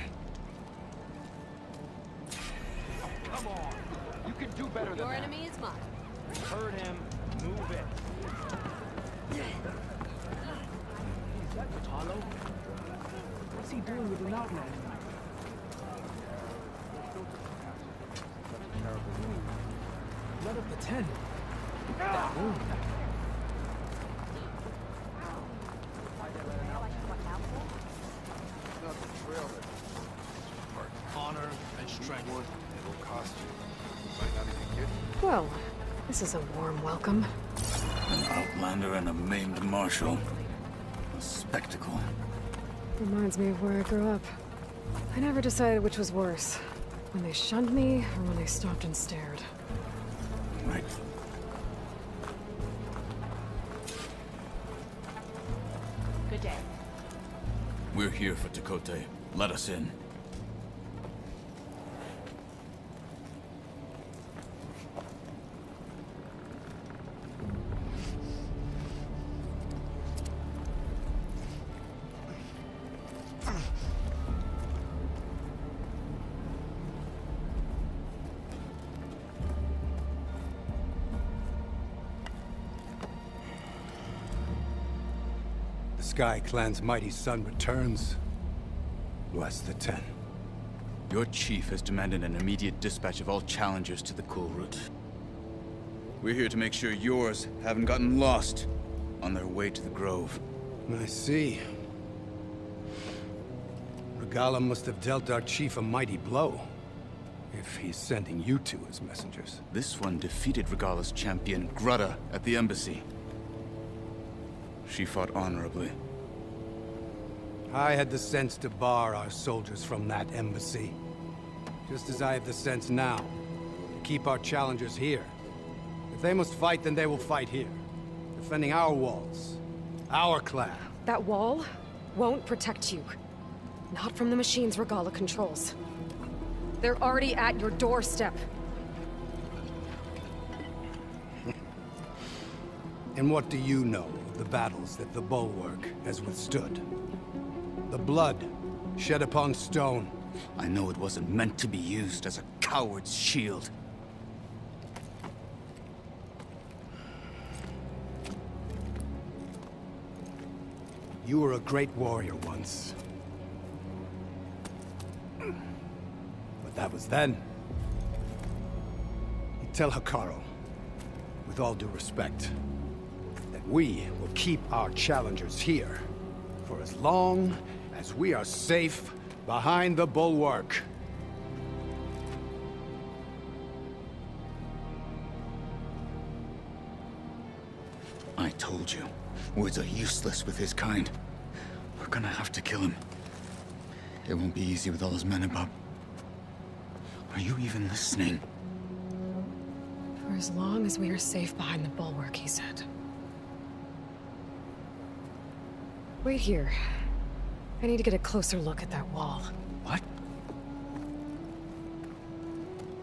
Come on. You can do better than that. Your enemy is mine. Hurt him. Move it. Is that Patalo? What's he doing with an outlaw? Let up the 10. That wound. Honor and strength. It will cost you. You might not even get it. Well, this is a warm welcome. An outlander and a maimed marshal. A spectacle. Reminds me of where I grew up. I never decided which was worse. When they shunned me, or when they stopped and stared. Right. We're here for Tekote. Let us in. Sky Clan's mighty son returns. Bless the Ten. Your chief has demanded an immediate dispatch of all challengers to the Kulrut. We're here to make sure yours haven't gotten lost on their way to the Grove. I see. Regalla must have dealt our chief a mighty blow, if he's sending you two as messengers. This one defeated Regalla's champion, Grudda, at the embassy. She fought honorably. I had the sense to bar our soldiers from that embassy. Just as I have the sense now to keep our challengers here. If they must fight, then they will fight here. Defending our walls. Our clan. That wall won't protect you. Not from the machines Regalla controls. They're already at your doorstep. And what do you know of the battles that the Bulwark has withstood? The blood shed upon stone. I know it wasn't meant to be used as a coward's shield. You were a great warrior once. But that was then. You tell Hekarro, with all due respect, that we will keep our challengers here for as long as we are safe behind the Bulwark. I told you, words are useless with his kind. We're gonna have to kill him. It won't be easy with all his men about. Are you even listening? For as long as we are safe behind the Bulwark, he said. Wait here. I need to get a closer look at that wall. What?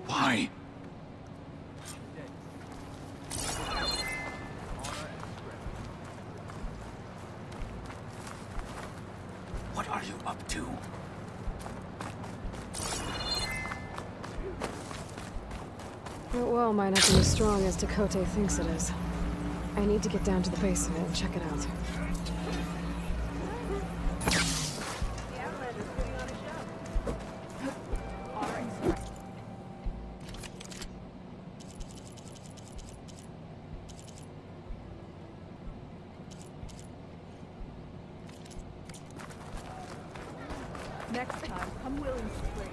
Why? What are you up to? That wall might not be as strong as Tekote thinks it is. I need to get down to the base of it and check it out. Next time, come willing to play.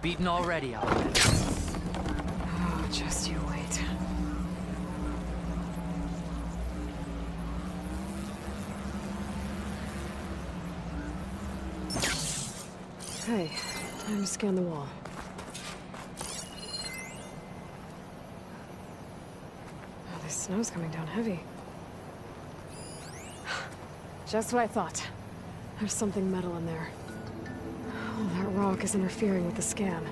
Beaten already, I'll bet. Oh, just you wait. Okay, time to scan the wall. Oh, this snow's coming down heavy. Just what I thought. There's something metal in there. Oh, that rock is interfering with the scan.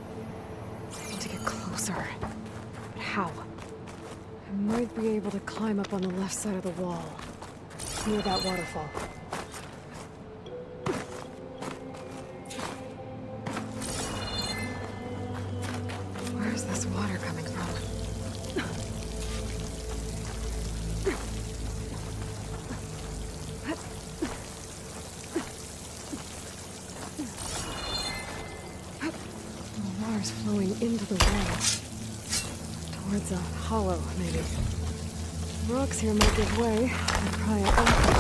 I need to get closer. But how? I might be able to climb up on the left side of the wall, near that waterfall. Where's this water coming from? The water's flowing into the wall. Towards a hollow, maybe. Rocks here might give way. I'd pry it open.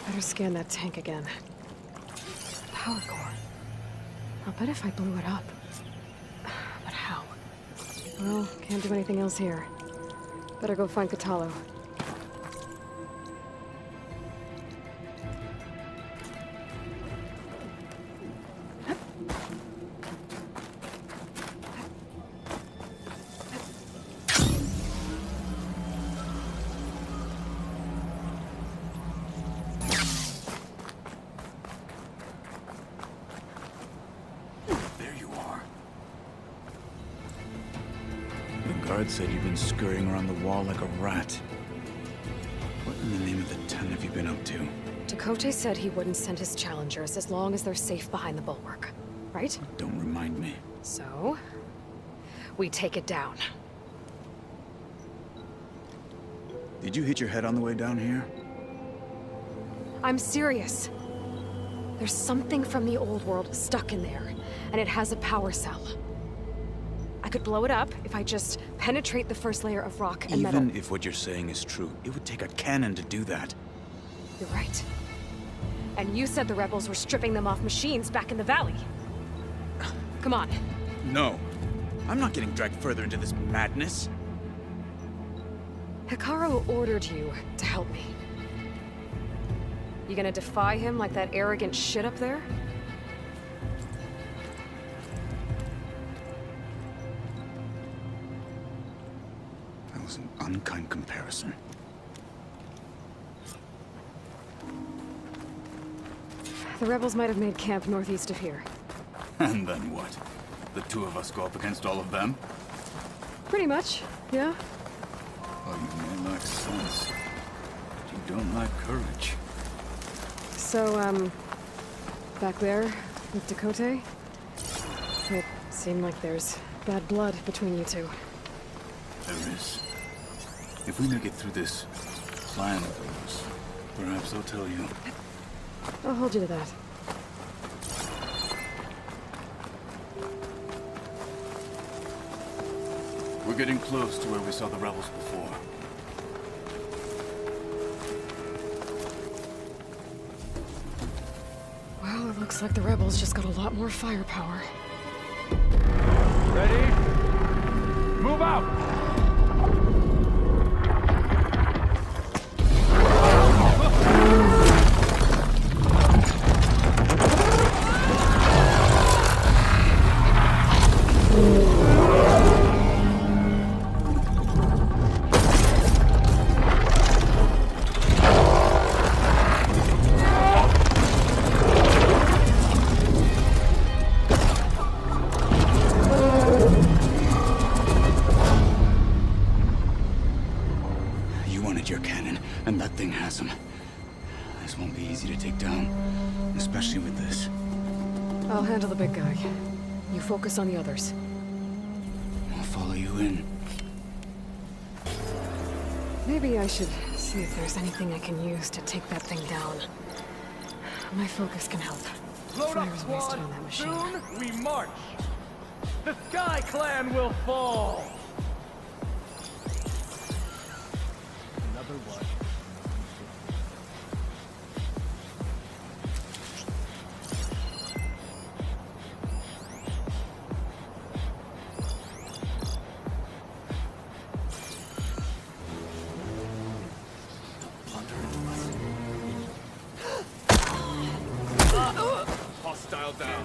Better scan that tank again. Power core. I'll bet if I blew it up. But how? Well, can't do anything else here. Better go find Kotallo. guard said you've been scurrying around the wall like a rat. What in the name of the Ten have you been up to? Dakota said he wouldn't send his challengers as long as they're safe behind the bulwark, right? Don't remind me. So, we take it down. Did you hit your head on the way down here? I'm serious. There's something from the old world stuck in there, and it has a power cell. I could blow it up if I just penetrate the first layer of rock and metal. Even if what you're saying is true, it would take a cannon to do that. You're right. And you said the rebels were stripping them off machines back in the valley. Come on. No. I'm not getting dragged further into this madness. Hekarro ordered you to help me. You gonna defy him like that arrogant shit up there? That was an unkind comparison. The rebels might have made camp northeast of here. And then what? The two of us go up against all of them? Pretty much, yeah. Oh, you may lack sense, but you don't lack courage. So, back there with Dakota, it seemed like there's bad blood between you two. There is. If we make it through this plan of yours, perhaps I'll tell you. I'll hold you to that. We're getting close to where we saw the rebels before. Well, it looks like the rebels just got a lot more firepower. Ready? Move out! Your cannon, and that thing has him. This won't be easy to take down, especially with this. I'll handle the big guy. You focus on the others. I'll follow you in. Maybe I should see if there's anything I can use to take that thing down. My focus can help. Load up, Fire's squad! wasted on that machine. Soon we march! The Sky Clan will fall! Another one. Hostile down.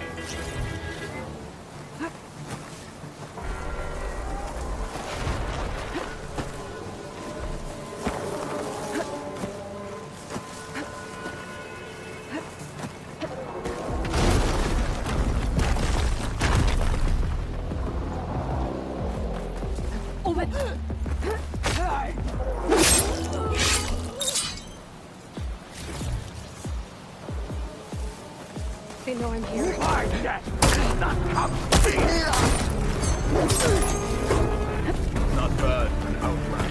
They know I'm here. Not bad for an outlander.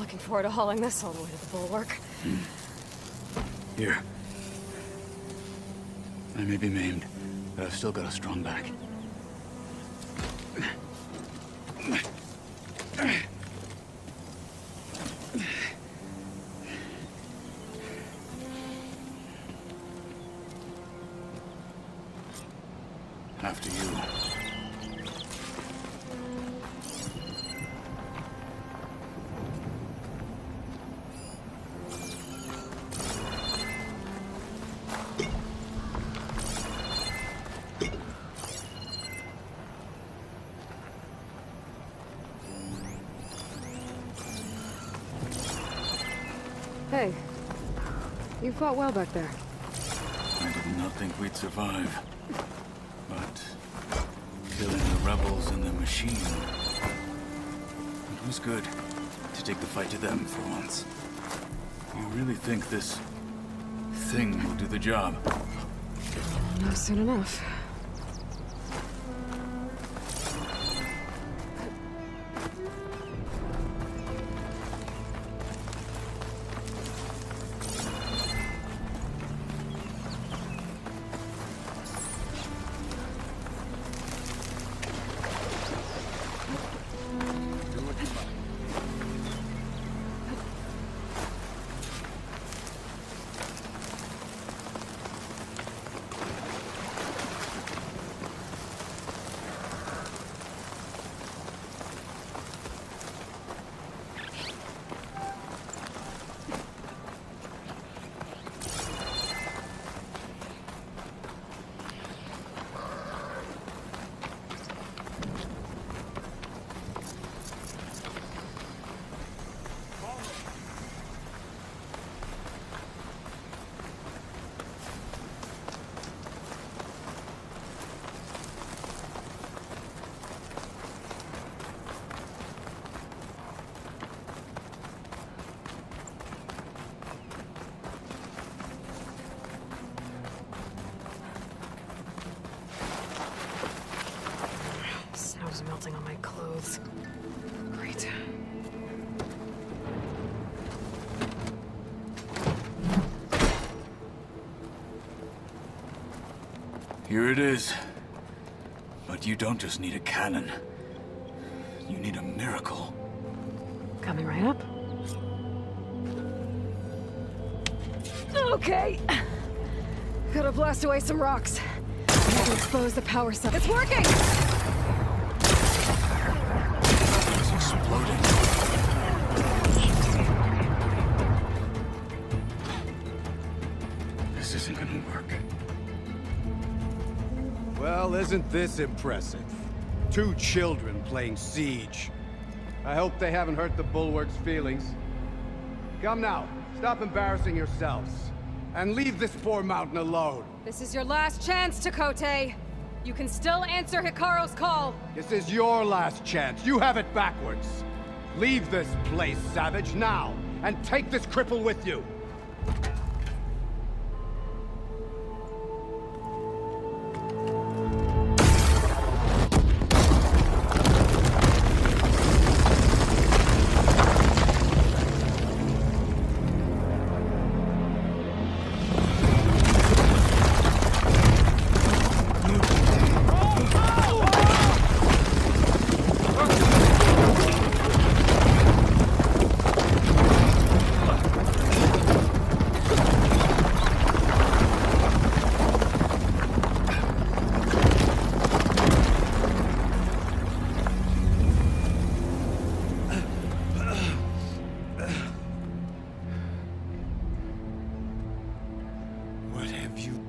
looking forward to hauling this all the way to the bulwark. Here. I may be maimed, but I've still got a strong back. After you. Hey, you fought well back there. I did not think we'd survive. But killing the rebels and the machine, it was good to take the fight to them for once. You really think this thing will do the job? Not soon enough. Snow's melting on my clothes. Great. Here it is. But you don't just need a cannon. You need a miracle. Coming right up. Okay. Gotta blast away some rocks. I can expose the power cell. It's working! It's exploding. This isn't gonna work. Well, isn't this impressive? 2 children playing siege. I hope they haven't hurt the Bulwark's feelings. Come now, stop embarrassing yourselves. And leave this poor mountain alone. This is your last chance, Tekotteh. You can still answer Hikaro's call. This is your last chance. You have it backwards. Leave this place, Savage, now. And take this cripple with you.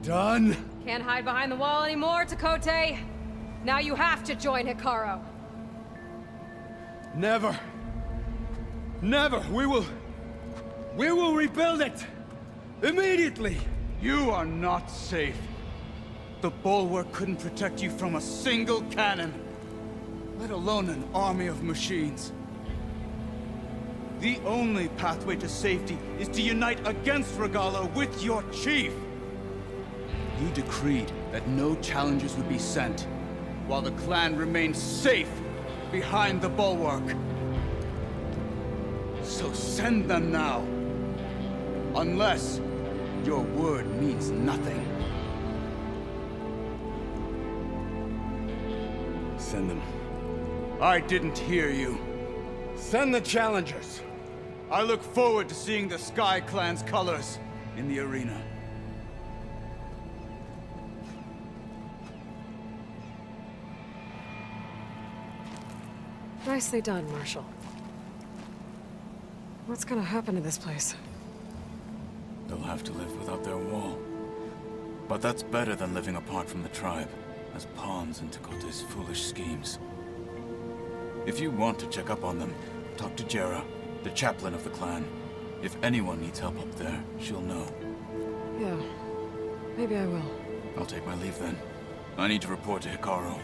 Done? Can't hide behind the wall anymore, Tekotteh. Now you have to join Hikaro. Never. Never. We will rebuild it. Immediately. You are not safe. The Bulwark couldn't protect you from a single cannon, let alone an army of machines. The only pathway to safety is to unite against Regalla with your chief. You decreed that no challengers would be sent, while the clan remained safe behind the Bulwark. So send them now. Unless your word means nothing. Send them. I didn't hear you. Send the challengers. I look forward to seeing the Sky Clan's colors in the arena. Nicely done, Marshal. What's gonna happen to this place? They'll have to live without their wall. But that's better than living apart from the tribe, as pawns in Tekote's foolish schemes. If you want to check up on them, talk to Jera, the chaplain of the clan. If anyone needs help up there, she'll know. Yeah, maybe I will. I'll take my leave then. I need to report to Hikaru.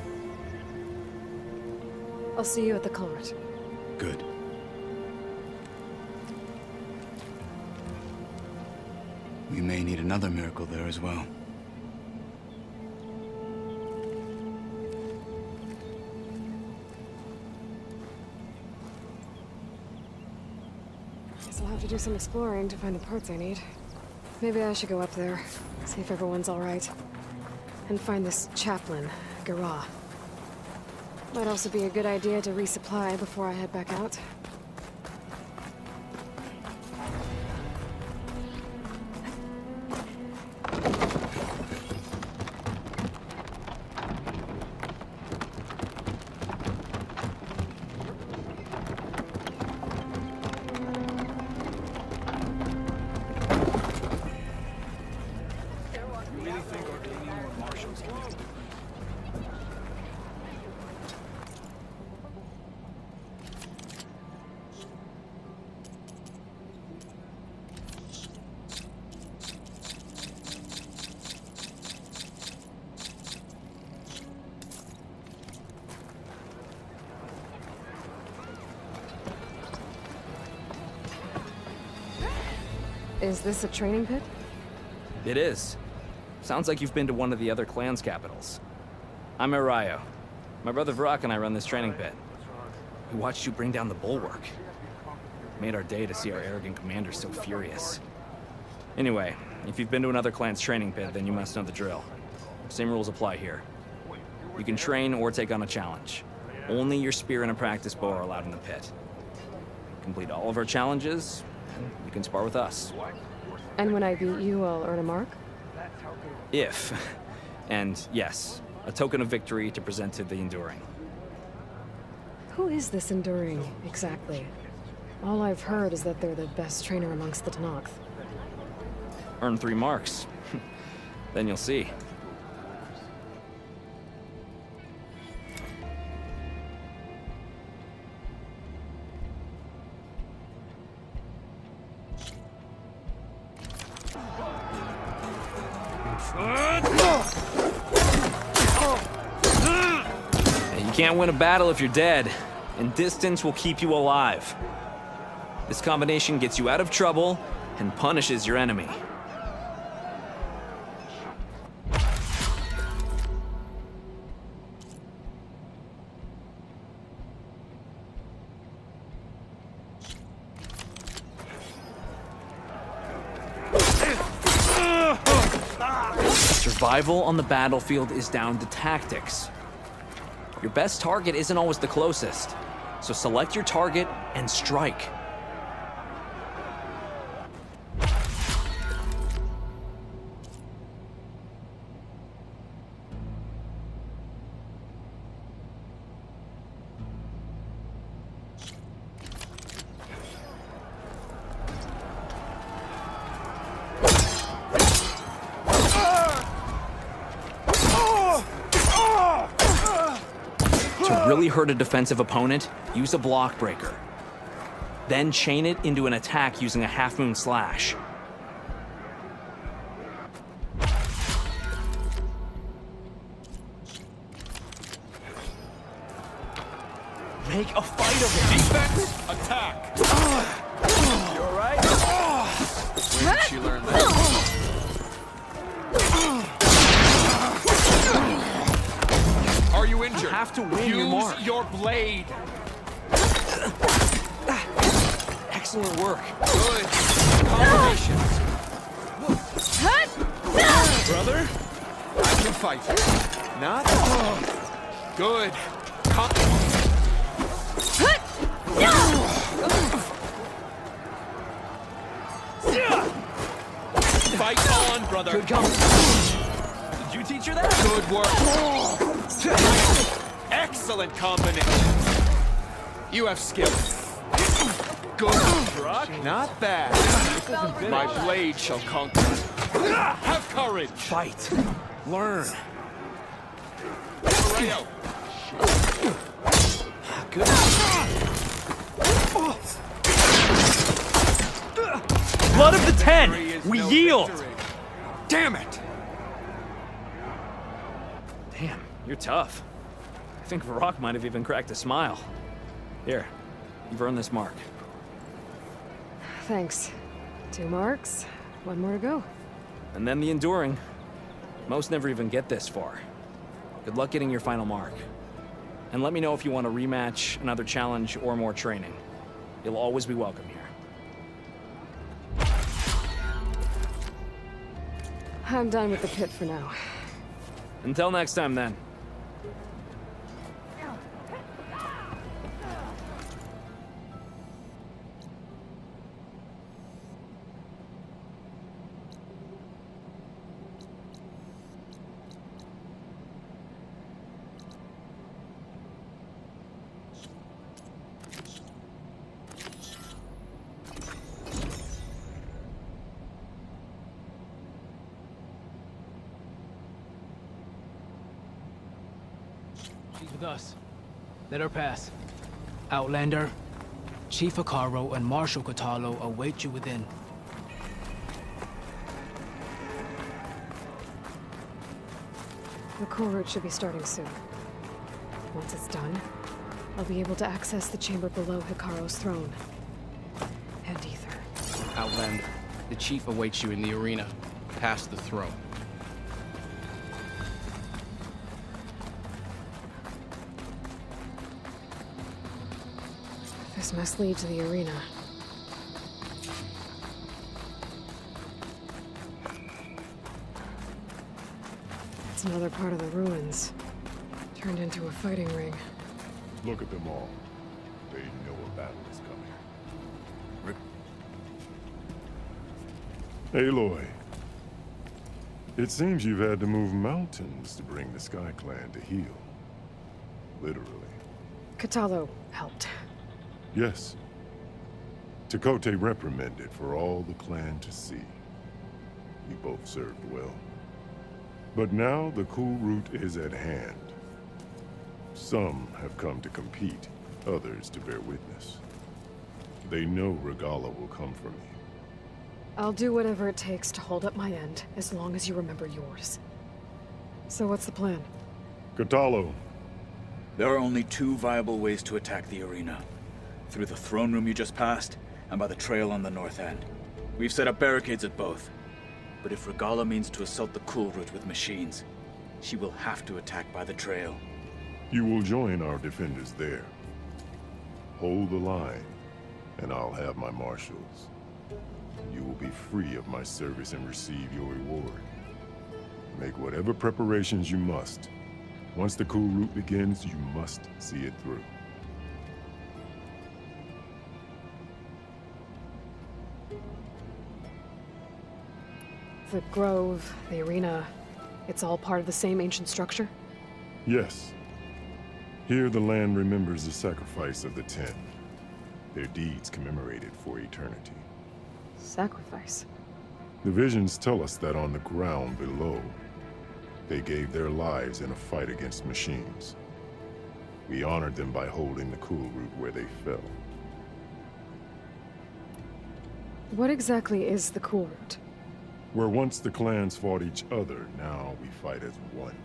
I'll see you at the culvert. Good. We may need another miracle there as well. Guess I'll have to do some exploring to find the parts I need. Maybe I should go up there, see if everyone's all right. And find this chaplain, Garah. Might also be a good idea to resupply before I head back out. Is this a training pit? It is. Sounds like you've been to one of the other clan's capitals. I'm Arayo. My brother Vrak and I run this training pit. We watched you bring down the bulwark. Made our day to see our arrogant commander so furious. Anyway, if you've been to another clan's training pit, then you must know the drill. Same rules apply here. You can train or take on a challenge. Only your spear and a practice bow are allowed in the pit. Complete all of our challenges, and you can spar with us. And when I beat you, I'll earn a mark? If. And yes, a token of victory to present to the Enduring. Who is this Enduring, exactly? All I've heard is that they're the best trainer amongst the Tenakth. Earn 3 marks. Then you'll see. You can't win a battle if you're dead, and distance will keep you alive. This combination gets you out of trouble and punishes your enemy. Survival on the battlefield is down to tactics. Your best target isn't always the closest, so select your target and strike. To really hurt a defensive opponent, use a block breaker. Then chain it into an attack using a half-moon slash. Make a fight of it! Defense, attack! You alright? Where did she learn that? Are you injured? You have to win Use your mark. your blade. Excellent work. Good. Combinations. Brother, I can fight. Not? Good. Fight on, brother. Good combination. Did you teach her that? Good work. Excellent combination. You have skill. Good, Brock. Not bad. My blade shall conquer. Have courage. Fight. Learn. Rayo. Good. Blood of the Ten! We yield! Damn it! Damn, you're tough. I think Varrock might have even cracked a smile. Here, you've earned this mark. Thanks. 2 marks, 1 more to go. And then the enduring. Most never even get this far. Good luck getting your final mark. And let me know if you want a rematch, another challenge, or more training. You'll always be welcome here. I'm done with the pit for now. Until next time, then. She's with us. Let her pass. Outlander, Chief Hekarro and Marshal Kotallo await you within. The core route should be starting soon. Once it's done, I'll be able to access the chamber below Hekarro's throne. And Ether. Outlander, the Chief awaits you in the arena, past the throne. This must lead to the arena. It's another part of the ruins. Turned into a fighting ring. Look at them all. They know a battle is coming. Aloy. It seems you've had to move mountains to bring the Sky Clan to heel. Literally. Kotallo helped. Yes. Tekotteh reprimanded for all the clan to see. You both served well. But now the cool route is at hand. Some have come to compete, others to bear witness. They know Regalla will come for me. I'll do whatever it takes to hold up my end, as long as you remember yours. So what's the plan? Kotallo. There are only 2 viable ways to attack the arena. Through the throne room you just passed, and by the trail on the north end. We've set up barricades at both. But if Regalla means to assault the cool route with machines, she will have to attack by the trail. You will join our defenders there. Hold the line, and I'll have my marshals. You will be free of my service and receive your reward. Make whatever preparations you must. Once the cool route begins, you must see it through. The grove, the arena, it's all part of the same ancient structure? Yes. Here the land remembers the sacrifice of the 10. Their deeds commemorated for eternity. Sacrifice? The visions tell us that on the ground below, they gave their lives in a fight against machines. We honored them by holding the cool route where they fell. What exactly is the cool route? Where once the clans fought each other, now we fight as one,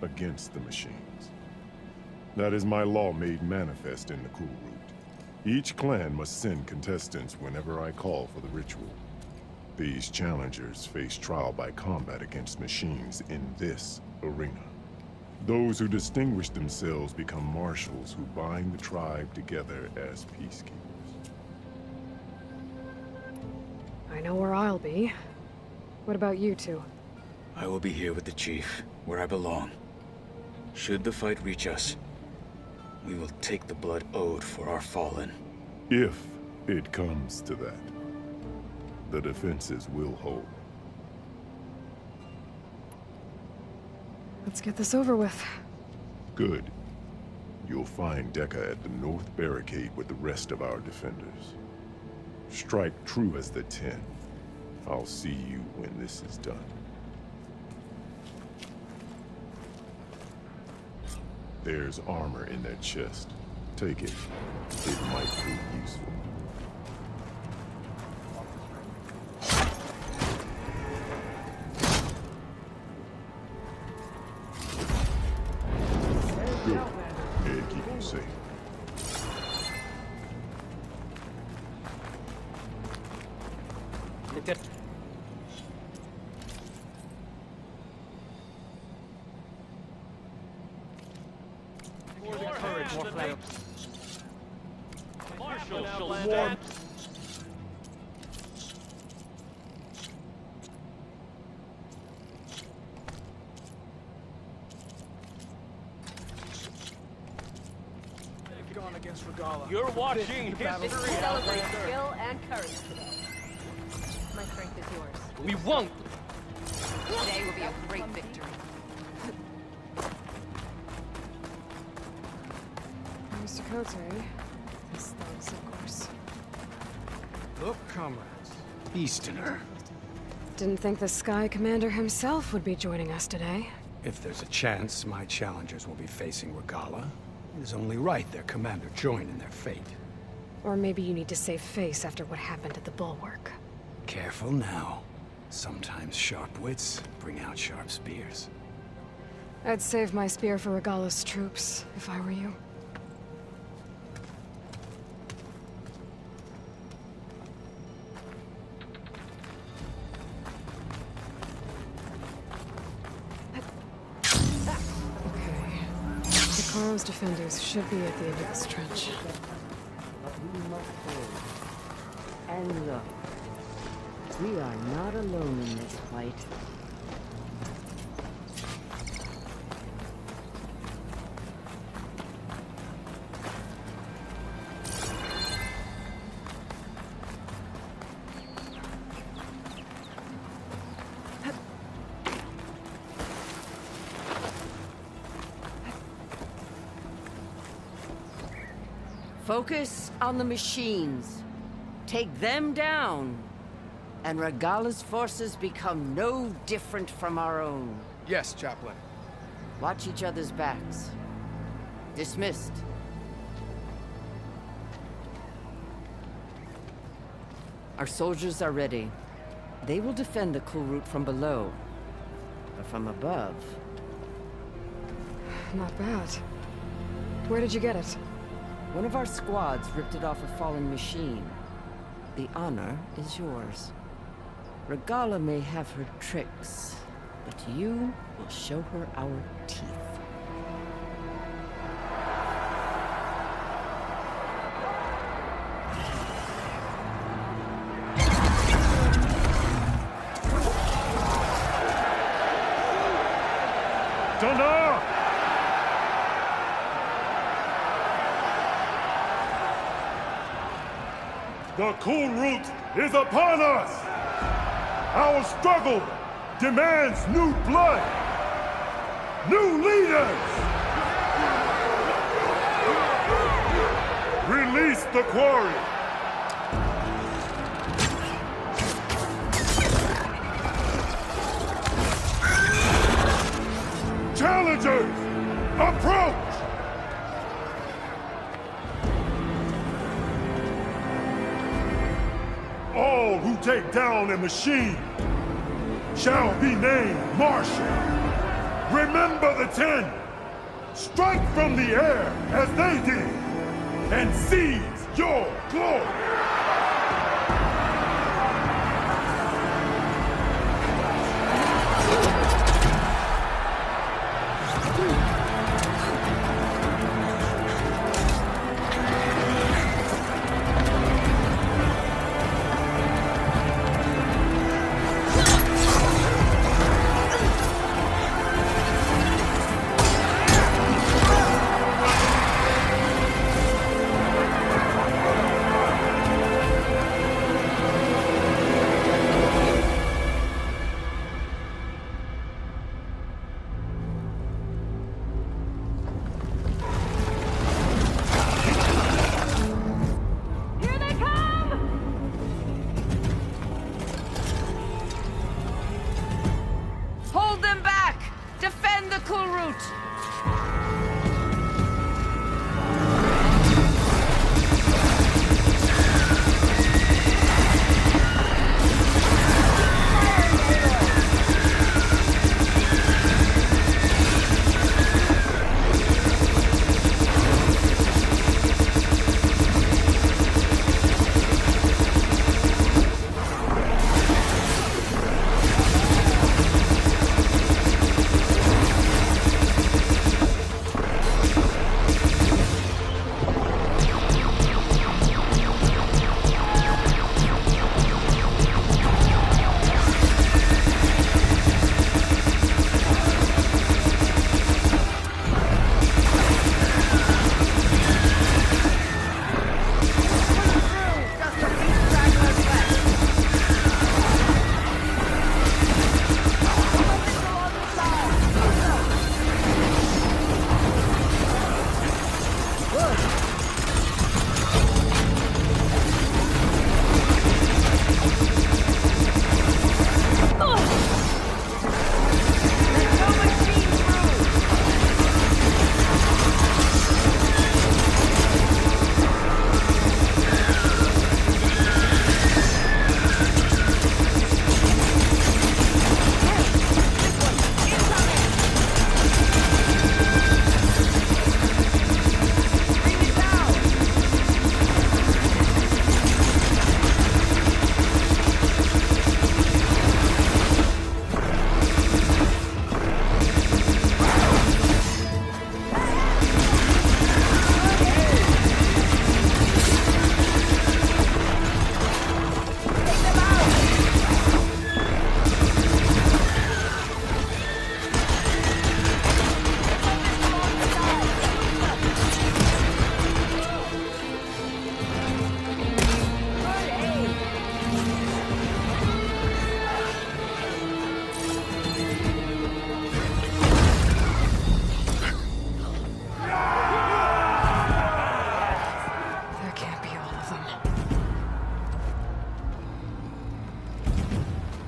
against the machines. That is my law made manifest in the cool route. Each clan must send contestants whenever I call for the ritual. These challengers face trial by combat against machines in this arena. Those who distinguish themselves become marshals who bind the tribe together as peacekeepers. I know where I'll be. What about you two? I will be here with the Chief, where I belong. Should the fight reach us, we will take the blood owed for our fallen. If it comes to that, the defenses will hold. Let's get this over with. Good. You'll find Dekka at the north barricade with the rest of our defenders. Strike true as the 10. I'll see you when this is done. There's armor in that chest. Take it. It might prove useful. Good. And keep you safe. You're watching history. Celebrate skill and courage today. My strength is yours. We won't. Today will be a great victory. Mr. Cote, his thugs, of course. Look, comrades. Easterner. Didn't think the Sky Commander himself would be joining us today. If there's a chance my challengers will be facing Regalla, it is only right their commander join in their fate. Or maybe you need to save face after what happened at the Bulwark. Careful now. Sometimes sharp wits bring out sharp spears. I'd save my spear for Regalla's troops, if I were you. Karo's defenders should be at the end of this trench. But we must hold. And look, we are not alone in this fight. Focus on the machines. Take them down. And Regalla's forces become no different from our own. Yes, Chaplain. Watch each other's backs. Dismissed. Our soldiers are ready. They will defend the Kulrut from below. But from above... Not bad. Where did you get it? One of our squads ripped it off a fallen machine. The honor is yours. Regalla may have her tricks, but you will show her our teeth. Dana! The Kulrut is upon us! Our struggle demands new blood! New leaders! Release the quarry! Challengers, approach! All who take down a machine shall be named Marshal. Remember the 10. Strike from the air as they did, and seize your glory. Defend the Kulrut!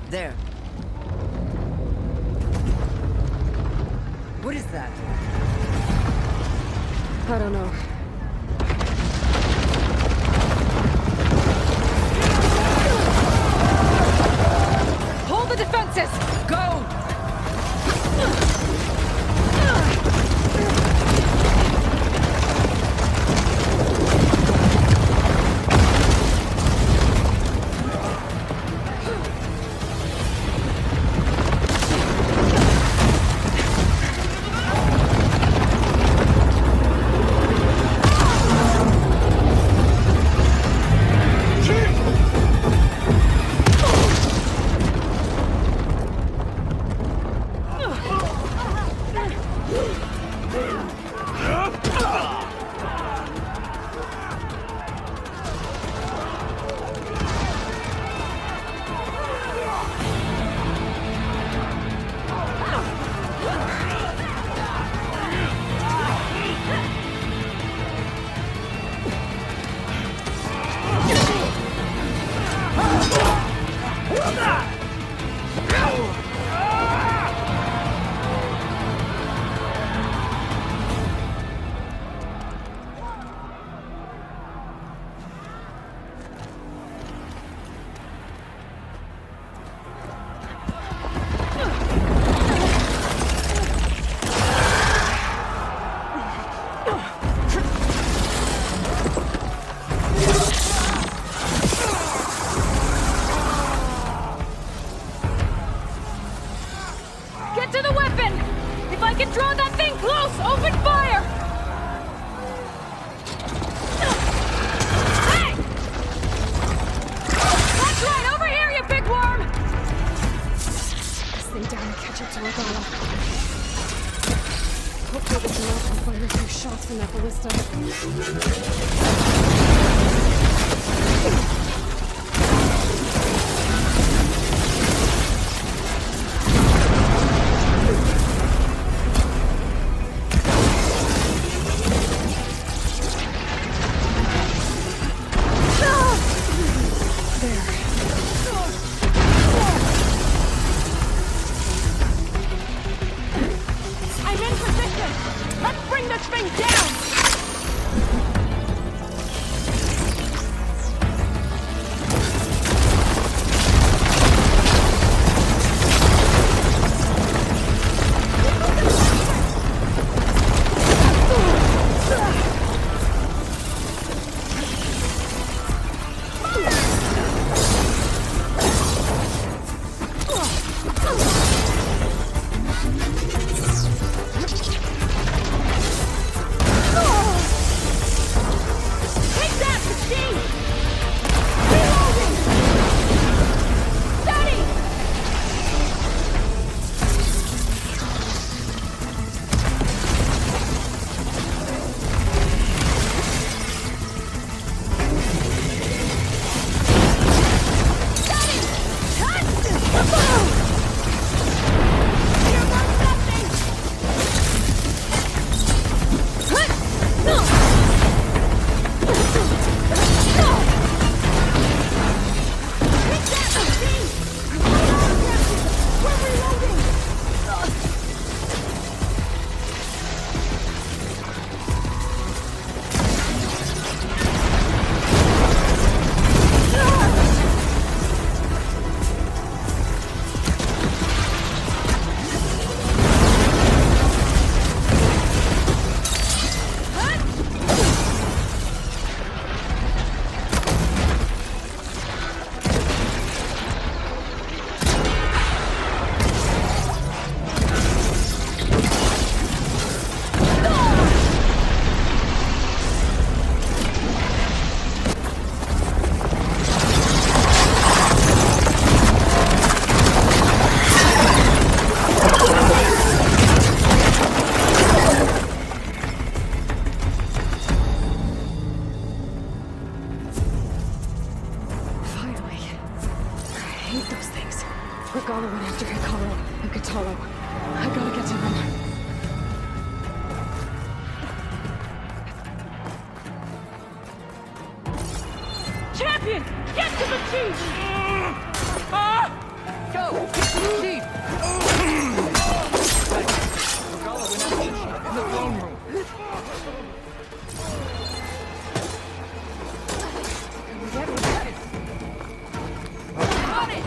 There. What is that? I don't know. Hold the defenses! Go! Get to the weapon! If I can draw that thing close, open fire! Hey! That's right, over here, you big worm! Stay down and catch up to Regala. Hopefully this mouse will fire a few shots from that ballista. Bring down! Regalla went after Hikaru and Kotallo. I gotta get to them. Champion! Get to the chief! Go! Get to the chief! Regalla went after the chief in the throne room. Got it!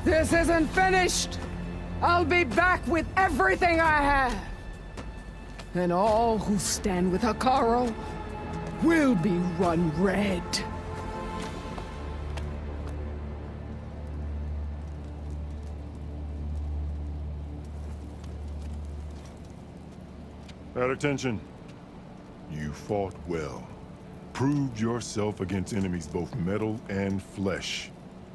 This isn't finished! I'll be back with everything I have! And all who stand with Hekarro will be run red. At attention. You fought well. Proved yourself against enemies both metal and flesh.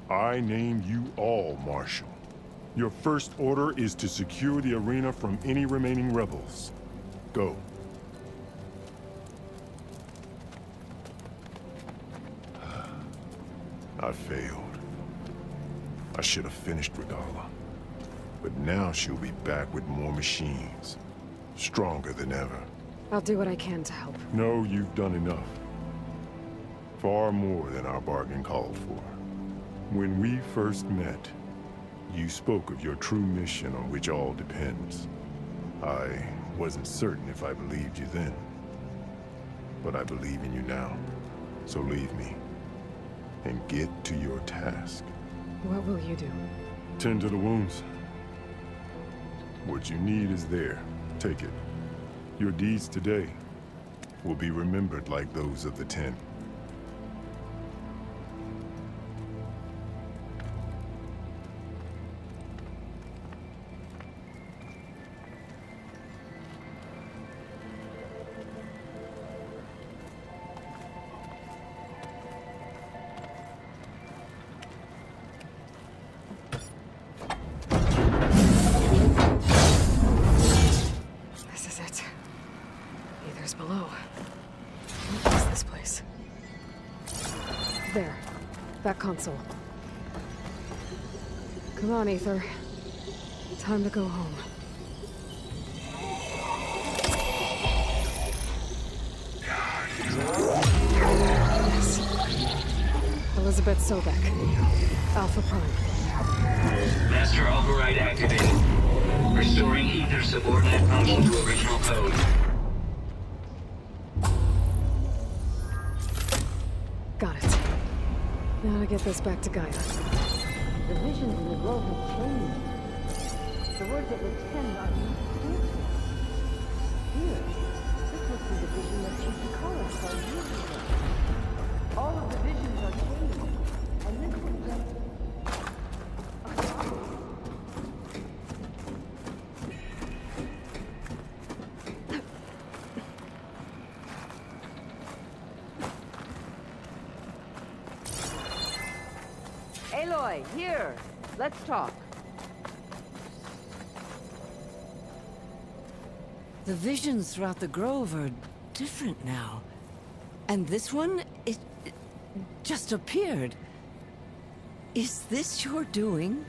I name you all Marshal. Your first order is to secure the arena from any remaining rebels. Go. I failed. I should have finished Regalla. But now she'll be back with more machines. Stronger than ever. I'll do what I can to help. No, you've done enough. Far more than our bargain called for. When we first met, you spoke of your true mission on which all depends. I wasn't certain if I believed you then. But I believe in you now. So leave me. And get to your task. What will you do? Tend to the wounds. What you need is there. Take it. Your deeds today will be remembered like those of the 10. This is it. Aether's below. What is this place? There. That console. Come on, Aether. Time to go home. Yes. Elizabeth Sobek. Alpha Prime. Master override activated. Restoring Aether's subordinate function to original code. Got it. Now to get this back to Gaia. The visions in the grove have changed. The words of the 10 are not clear to us. Here, this must be the vision that Chief Hekarro saw years ago. All of the visions are changed, and this is just... Aloy, here! Let's talk. The visions throughout the grove are different now. And this one, it just appeared. Is this your doing?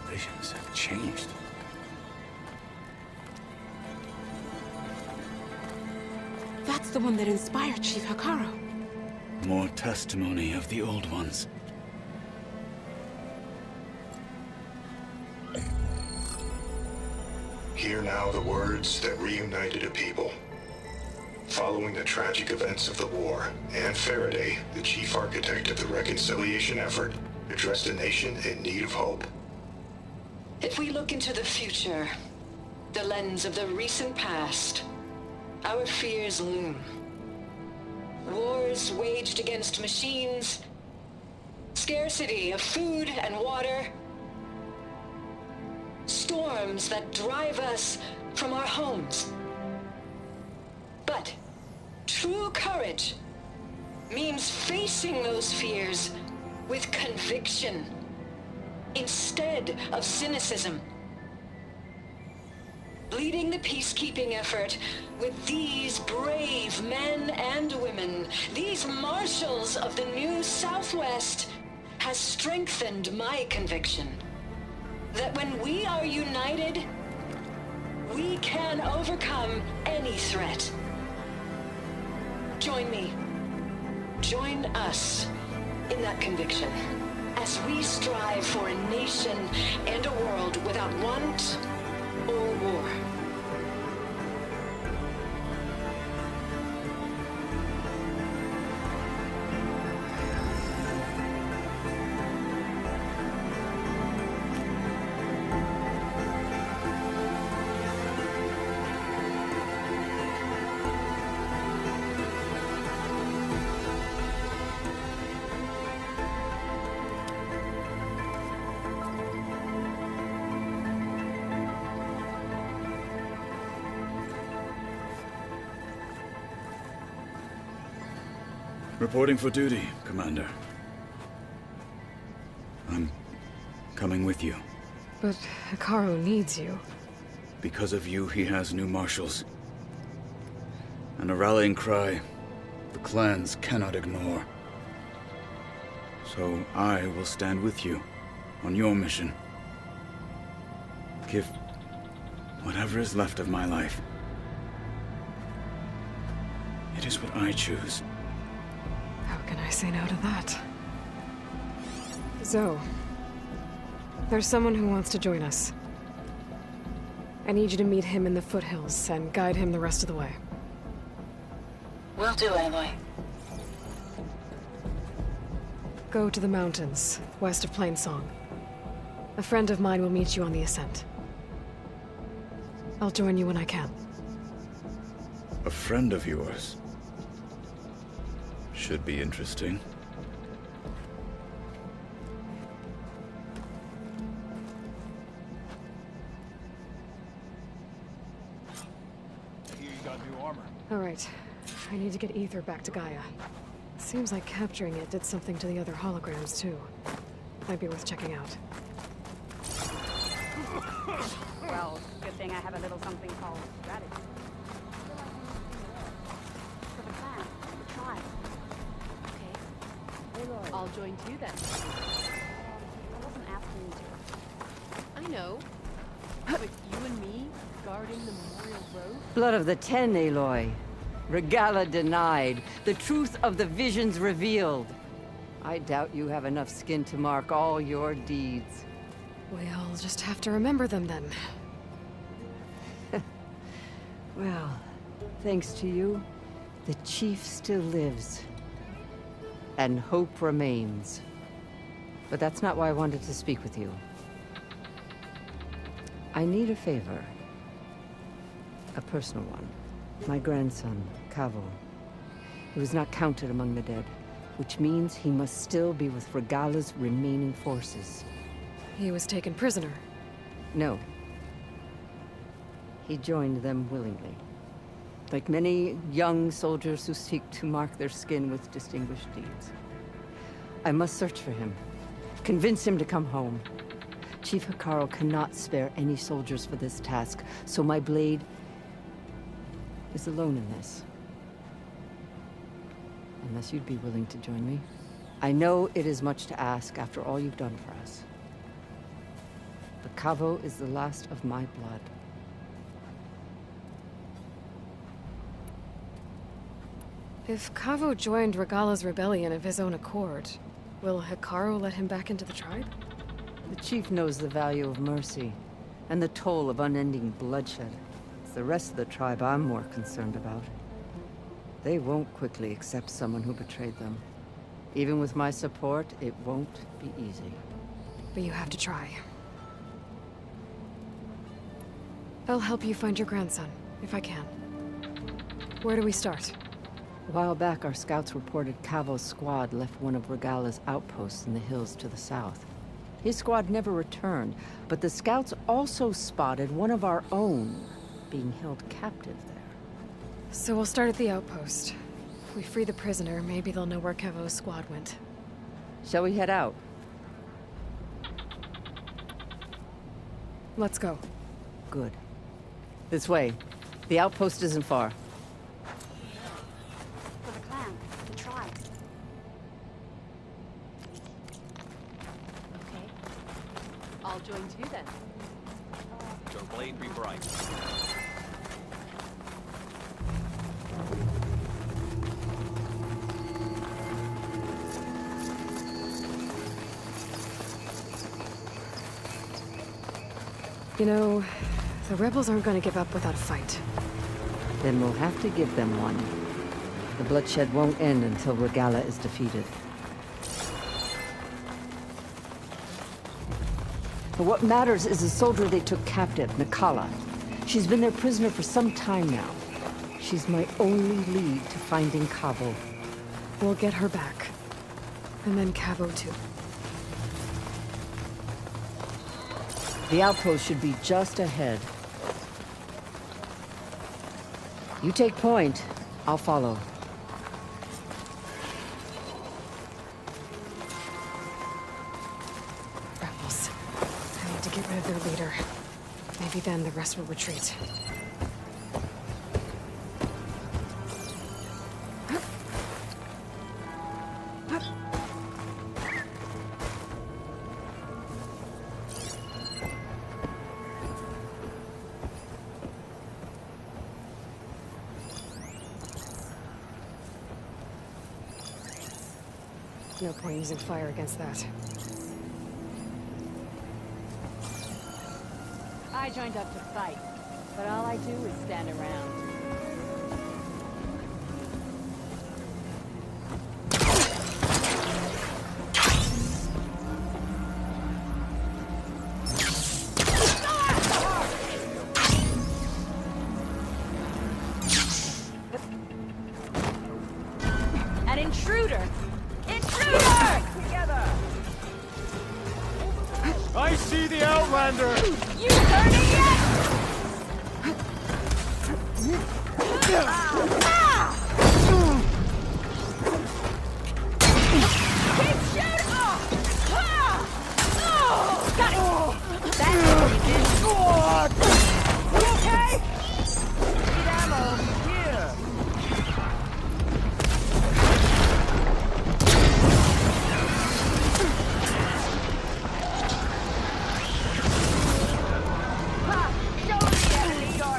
Visions have changed. That's the one that inspired Chief Hekarro. More testimony of the old ones. Hear now the words that reunited a people. Following the tragic events of the war, Anne Faraday, the chief architect of the reconciliation effort, addressed a nation in need of hope. If we look into the future, the lens of the recent past, our fears loom. Wars waged against machines, scarcity of food and water, storms that drive us from our homes. But true courage means facing those fears with conviction instead of cynicism. Leading the peacekeeping effort with these brave men and women, these marshals of the new Southwest, has strengthened my conviction that when we are united, we can overcome any threat. Join me. Join us in that conviction as we strive for a nation and a world without want or war. Reporting for duty, Commander. I'm coming with you. But Hekarro needs you. Because of you, he has new marshals. And a rallying cry the clans cannot ignore. So I will stand with you on your mission. Give whatever is left of my life. It is what I choose. How can I say no to that? Zoe, there's someone who wants to join us. I need you to meet him in the foothills and guide him the rest of the way. Will do, Aloy. Go to the mountains, west of Plainsong. A friend of mine will meet you on the ascent. I'll join you when I can. A friend of yours? Should be interesting. Here you got new armor. All right. I need to get Ether back to Gaia. Seems like capturing it did something to the other holograms, too. Might be worth checking out. Well, good thing I have a little something called strategy. For the clan, the tribe. Okay. I'll join you then. I wasn't asking you to. I know. But you and me guarding the Memorial Road? Blood of the Ten, Aloy. Regalla denied. The truth of the visions revealed. I doubt you have enough skin to mark all your deeds. We'll just have to remember them then. Well, thanks to you, the Chief still lives. And hope remains. But that's not why I wanted to speak with you. I need a favor. A personal one. My grandson, Kavo. He was not counted among the dead, which means he must still be with Regalla's remaining forces. He was taken prisoner. No. He joined them willingly. Like many young soldiers who seek to mark their skin with distinguished deeds. I must search for him. Convince him to come home. Chief Hekarro cannot spare any soldiers for this task, so my blade is alone in this. Unless you'd be willing to join me. I know it is much to ask after all you've done for us. But Kavo is the last of my blood. If Kavo joined Regalla's rebellion of his own accord, will Hekarro let him back into the tribe? The Chief knows the value of mercy, and the toll of unending bloodshed. It's the rest of the tribe I'm more concerned about. They won't quickly accept someone who betrayed them. Even with my support, it won't be easy. But you have to try. I'll help you find your grandson, if I can. Where do we start? A while back, our scouts reported Kavo's squad left one of Regalla's outposts in the hills to the south. His squad never returned, but the scouts also spotted one of our own being held captive there. So we'll start at the outpost. If we free the prisoner, maybe they'll know where Kavo's squad went. Shall we head out? Let's go. Good. This way. The outpost isn't far. For the clan, the tribe. Okay. I'll join too then. Your blade be bright. You know, the rebels aren't going to give up without a fight. Then we'll have to give them one. The bloodshed won't end until Regalla is defeated. But what matters is the soldier they took captive, Nikala. She's been their prisoner for some time now. She's my only lead to finding Kavo. We'll get her back. And then Kavo too. The outpost should be just ahead. You take point. I'll follow. Rebels. I need to get rid of their leader. Maybe then the rest will retreat. No point using fire against that. I joined up to fight, but all I do is stand around. Intruder! Intruder! Together! I see the Outlander! You learning yet? Keep shooting! Got it! That's what you did. You okay? Need ammo. Here. Show the enemy your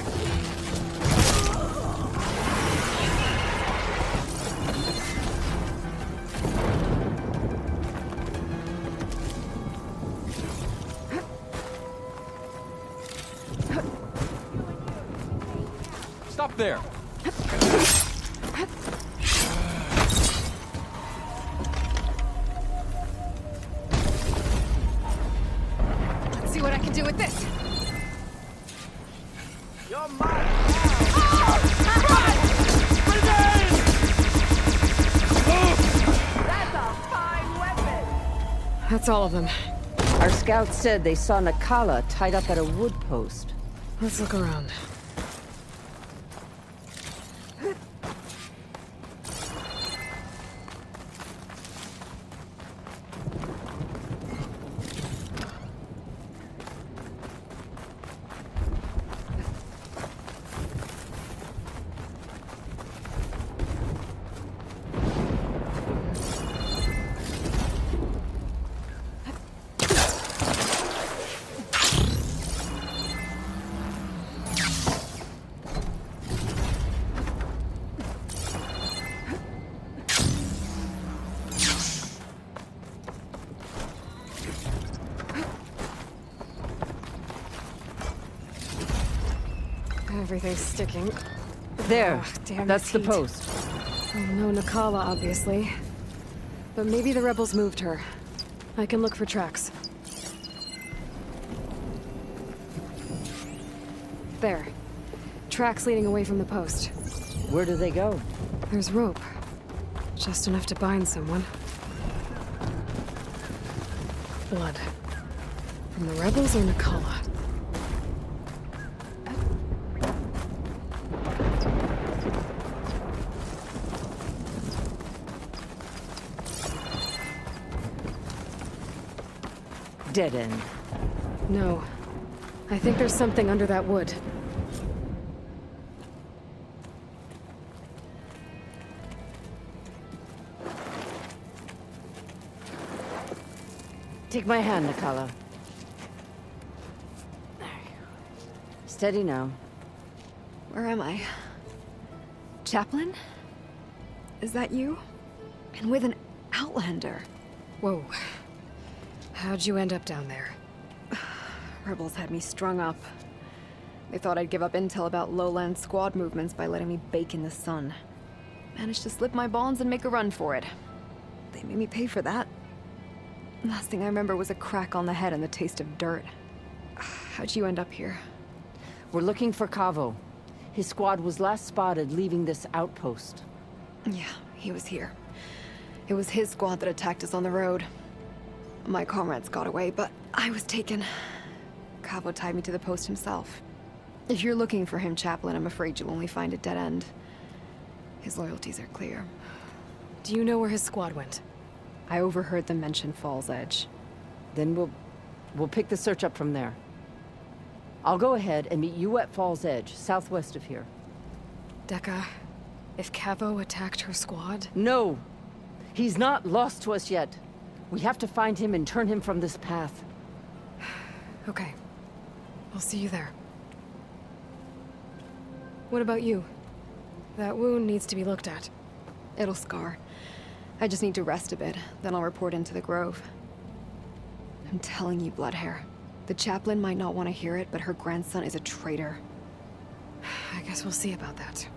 Stop there! Let's see what I can do with this. You're mine. That's a fine weapon. That's all of them. Our scouts said they saw Nakala tied up at a wood post. Let's look around. Everything's sticking. There. Oh, damn That's this the heat. post. Oh, no Nakala, obviously. But maybe the rebels moved her. I can look for tracks. There. Tracks leading away from the post. Where do they go? There's rope. Just enough to bind someone. Blood. From the rebels or Nakala? Dead end. No. I think there's something under that wood. Take my hand, Nakala. Steady now. Where am I? Chaplain? Is that you? And with an Outlander. Whoa. How'd you end up down there? Rebels had me strung up. They thought I'd give up intel about lowland squad movements by letting me bake in the sun. Managed to slip my bonds and make a run for it. They made me pay for that. Last thing I remember was a crack on the head and the taste of dirt. How'd you end up here? We're looking for Kavo. His squad was last spotted leaving this outpost. Yeah, he was here. It was his squad that attacked us on the road. My comrades got away, but I was taken. Kavo tied me to the post himself. If you're looking for him, Chaplain, I'm afraid you'll only find a dead end. His loyalties are clear. Do you know where his squad went? I overheard them mention Fall's Edge. Then we'll pick the search up from there. I'll go ahead and meet you at Fall's Edge, southwest of here. Dekka, if Kavo attacked her squad? No! He's not lost to us yet. We have to find him and turn him from this path. Okay. I'll see you there. What about you? That wound needs to be looked at. It'll scar. I just need to rest a bit, then I'll report into the Grove. I'm telling you, Bloodhair. The chaplain might not want to hear it, but her grandson is a traitor. I guess we'll see about that.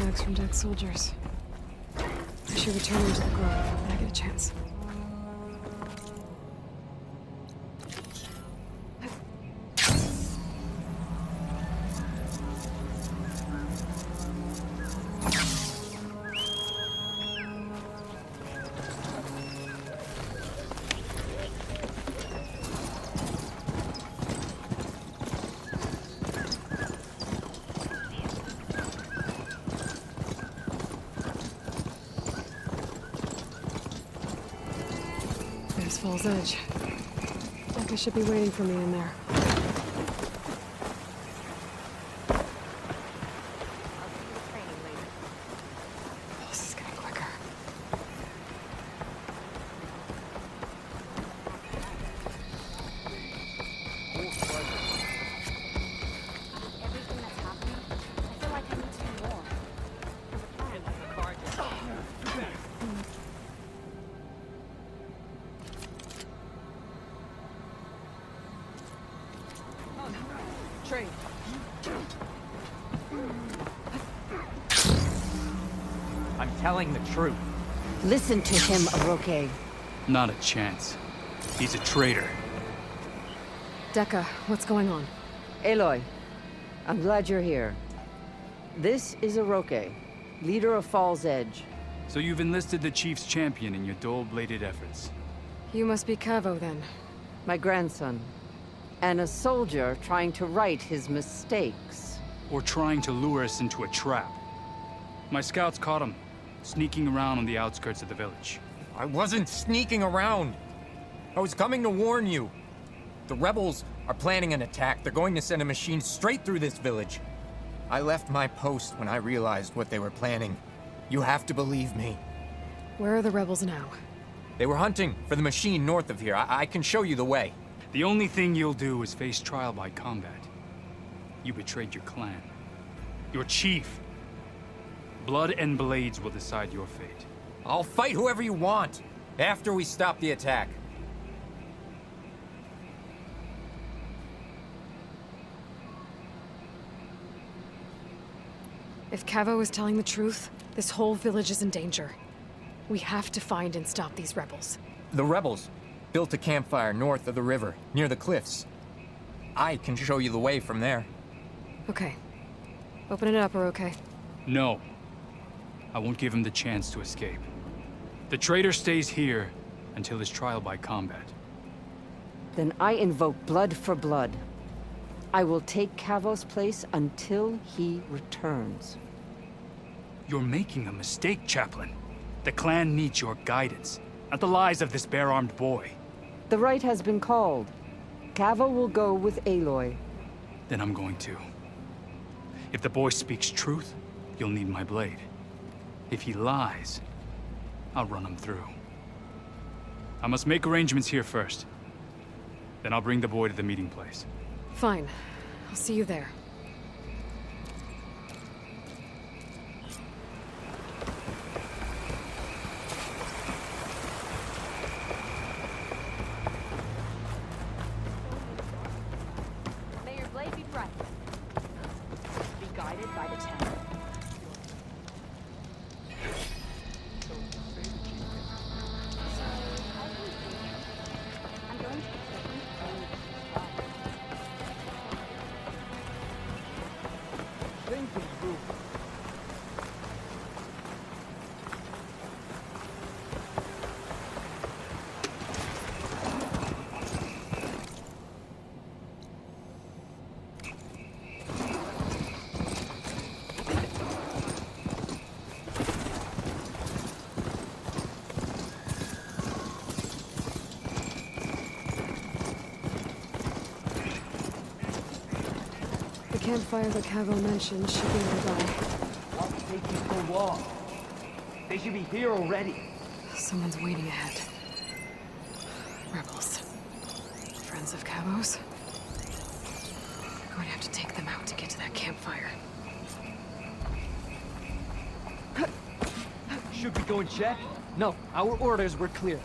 artifacts from dead soldiers. I should return them to the Grove when I get a chance. There's Fall's Edge. Becca should be waiting for me in there. This is getting quicker. Everything that's happening, I feel like I need to do more. Trade. I'm telling the truth. Listen to him, Aroke. Not a chance. He's a traitor. Dekka, what's going on? Aloy, I'm glad you're here. This is Aroke, leader of Fall's Edge. So you've enlisted the Chief's champion in your dull-bladed efforts. You must be Cavo, then. My grandson. And a soldier trying to right his mistakes. Or trying to lure us into a trap. My scouts caught him, sneaking around on the outskirts of the village. I wasn't sneaking around. I was coming to warn you. The rebels are planning an attack. They're going to send a machine straight through this village. I left my post when I realized what they were planning. You have to believe me. Where are the rebels now? They were hunting for the machine north of here. I can show you the way. The only thing you'll do is face trial by combat. You betrayed your clan. Your chief. Blood and blades will decide your fate. I'll fight whoever you want, after we stop the attack. If Cavo is telling the truth, this whole village is in danger. We have to find and stop these rebels. The rebels built a campfire north of the river, near the cliffs. I can show you the way from there. Okay. Open it up, or okay? No. I won't give him the chance to escape. The traitor stays here until his trial by combat. Then I invoke blood for blood. I will take Cavo's place until he returns. You're making a mistake, Chaplain. The clan needs your guidance, not the lies of this bare-armed boy. The right has been called. Cavo will go with Aloy. Then I'm going to. If the boy speaks truth, you'll need my blade. If he lies, I'll run him through. I must make arrangements here first. Then I'll bring the boy to the meeting place. Fine. I'll see you there. May your blade be bright. Be guided by the tower. I'm going to The campfire that Cavo mentioned should be nearby. What's taking so long? They should be here already. Someone's waiting ahead. Rebels. Friends of Cavo's. I'm going to have to take them out to get to that campfire. Should we go and check? No, our orders were clear.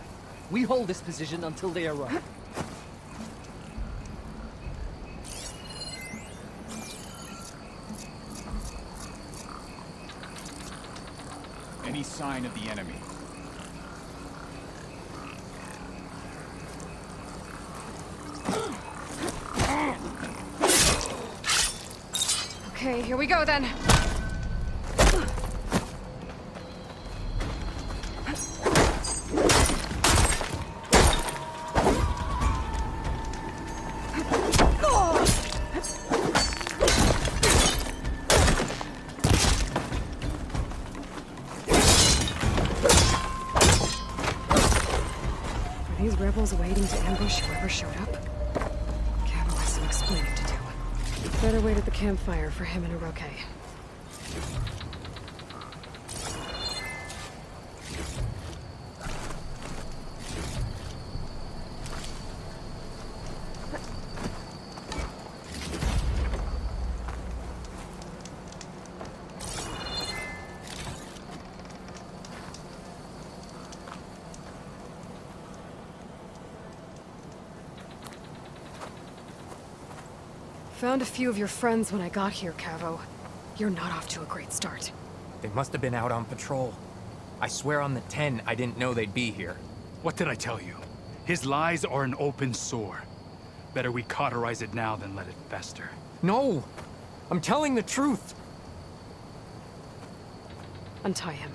We hold this position until they arrive. any sign of the enemy. Okay, here we go then. Were these rebels waiting to ambush whoever showed up? Cabo has some explaining to do. Better wait at the campfire for him and Oroke. Found a few of your friends when I got here, Cavo. You're not off to a great start. They must have been out on patrol. I swear on the 10, I didn't know they'd be here. What did I tell you? His lies are an open sore. Better we cauterize it now than let it fester. No! I'm telling the truth! Untie him.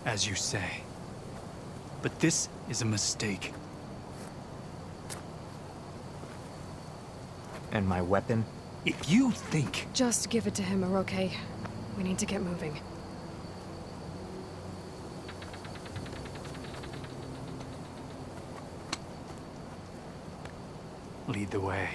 As you say. But this is a mistake. And my weapon? If you think... Just give it to him, Oroke. We need to get moving. Lead the way.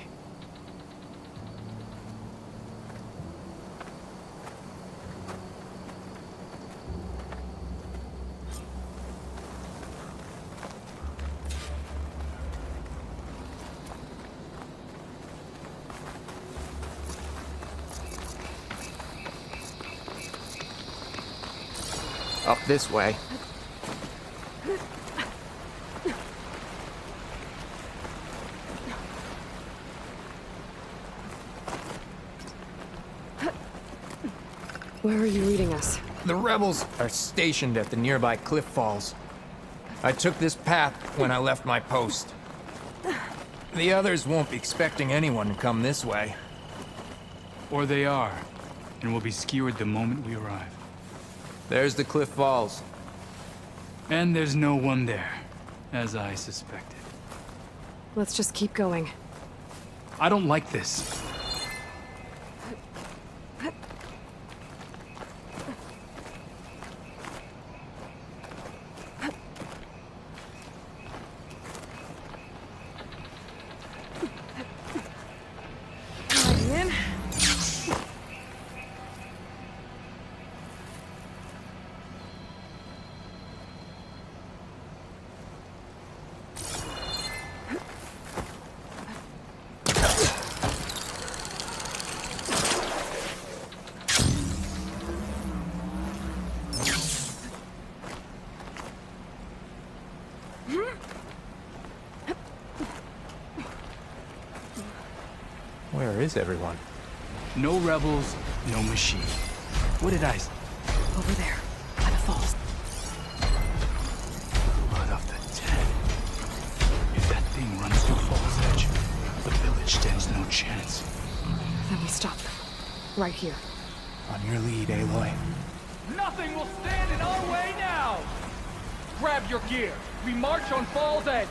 Up this way. Where are you leading us? The rebels are stationed at the nearby cliff falls. I took this path when I left my post. The others won't be expecting anyone to come this way. Or they are, and will be skewered the moment we arrive. There's the cliff falls. And there's no one there, as I suspected. Let's just keep going. I don't like this. Where is everyone? No rebels, no machine. What did I say? Over there, by the falls. Blood of the dead. If that thing runs through Fall's Edge, the village stands no chance. Then we stop them. Right here. On your lead, Aloy. Nothing will stand in our way now! Grab your gear. We march on Fall's Edge.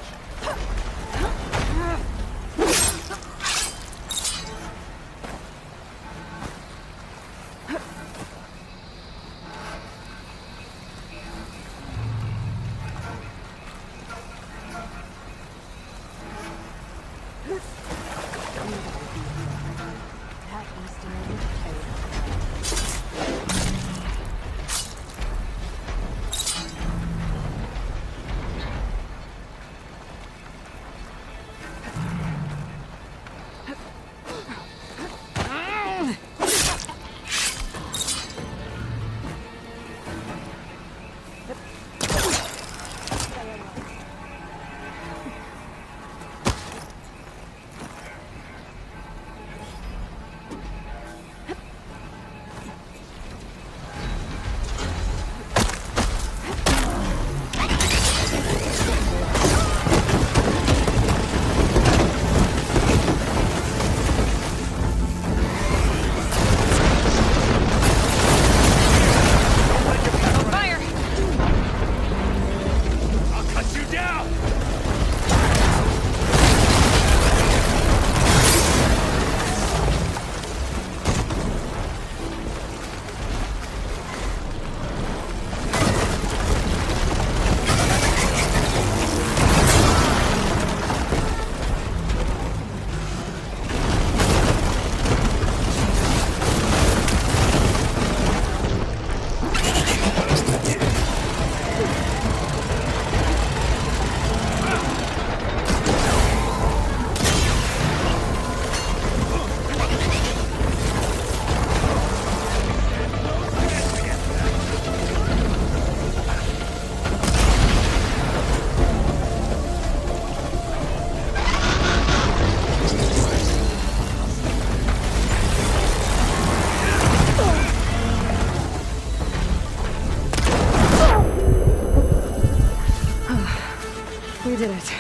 did it.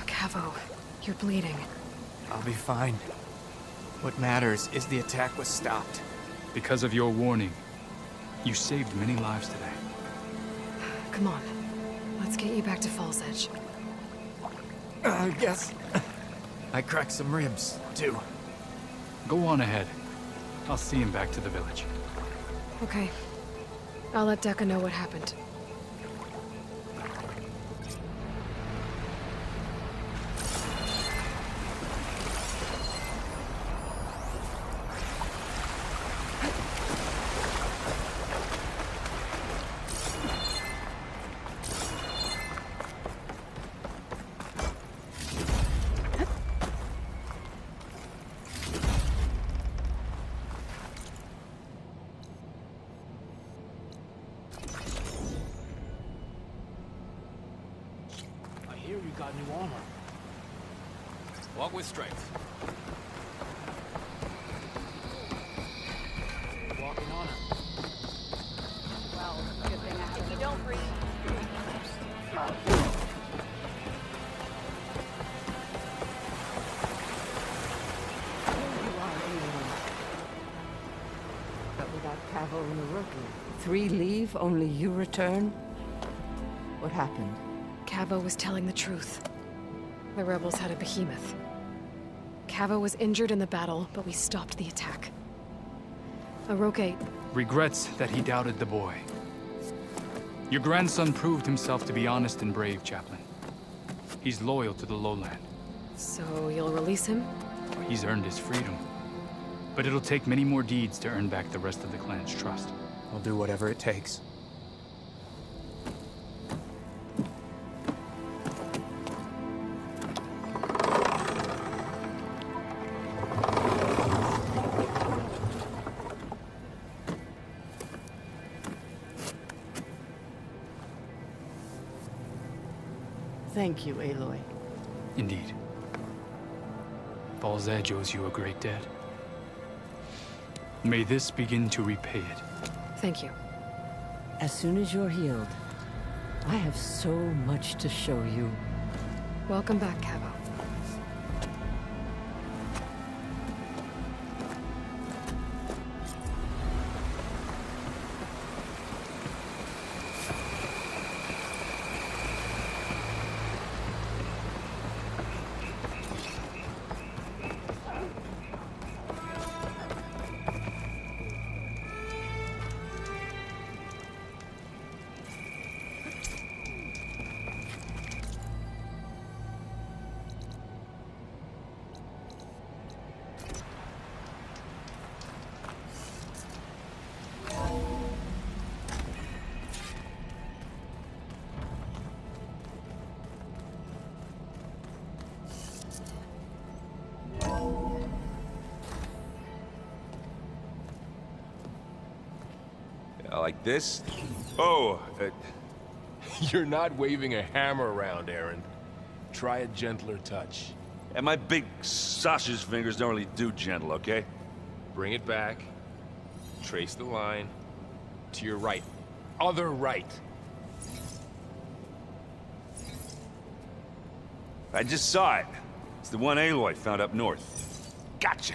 Cavo, you're bleeding. I'll be fine. What matters is the attack was stopped. Because of your warning, you saved many lives today. Come on. Let's get you back to Falls Edge. I guess I cracked some ribs, too. Go on ahead. I'll see him back to the village. Okay. I'll let Dekka know what happened. Here you got new armor. Walk with strength. Walking on it. Well, good thing if you don't breathe. But without Cavo and the rookie, 3 leave, only you return? What happened? Cavo was telling the truth. The rebels had a behemoth. Cavo was injured in the battle, but we stopped the attack. Aroke... Regrets that he doubted the boy. Your grandson proved himself to be honest and brave, Chaplain. He's loyal to the lowland. So you'll release him? He's earned his freedom. But it'll take many more deeds to earn back the rest of the clan's trust. I'll do whatever it takes. Thank you, Aloy. Indeed. Falls Edge owes you a great debt. May this begin to repay it. Thank you. As soon as you're healed, I have so much to show you. Welcome back, Cavo. Like this? Oh, You're not waving a hammer around, Aaron. Try a gentler touch. and my big sausage fingers don't really do gentle, okay? Bring it back. Trace the line. To your right. Other right. I just saw it. It's the one Aloy found up north. Gotcha!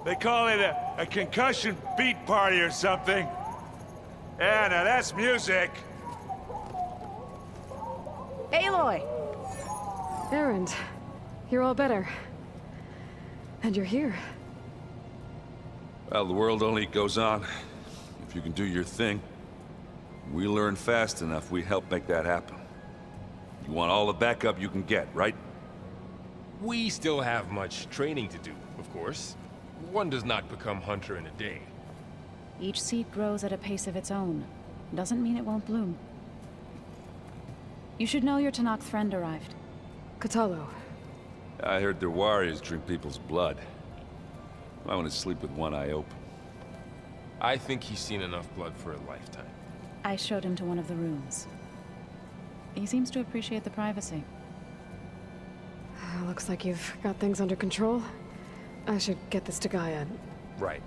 They call it a concussion beat party or something. Yeah, now that's music. Aloy! Erend, you're all better. And you're here. Well, the world only goes on if you can do your thing. We learn fast enough, we help make that happen. You want all the backup you can get, right? We still have much training to do, of course. One does not become hunter in a day. Each seed grows at a pace of its own. doesn't mean it won't bloom. You should know your Tanakh friend arrived. Kotallo. I heard their warriors drink people's blood. I want to sleep with one eye open. I think he's seen enough blood for a lifetime. I showed him to one of the rooms. He seems to appreciate the privacy. Looks like you've got things under control. I should get this to Gaia. Right.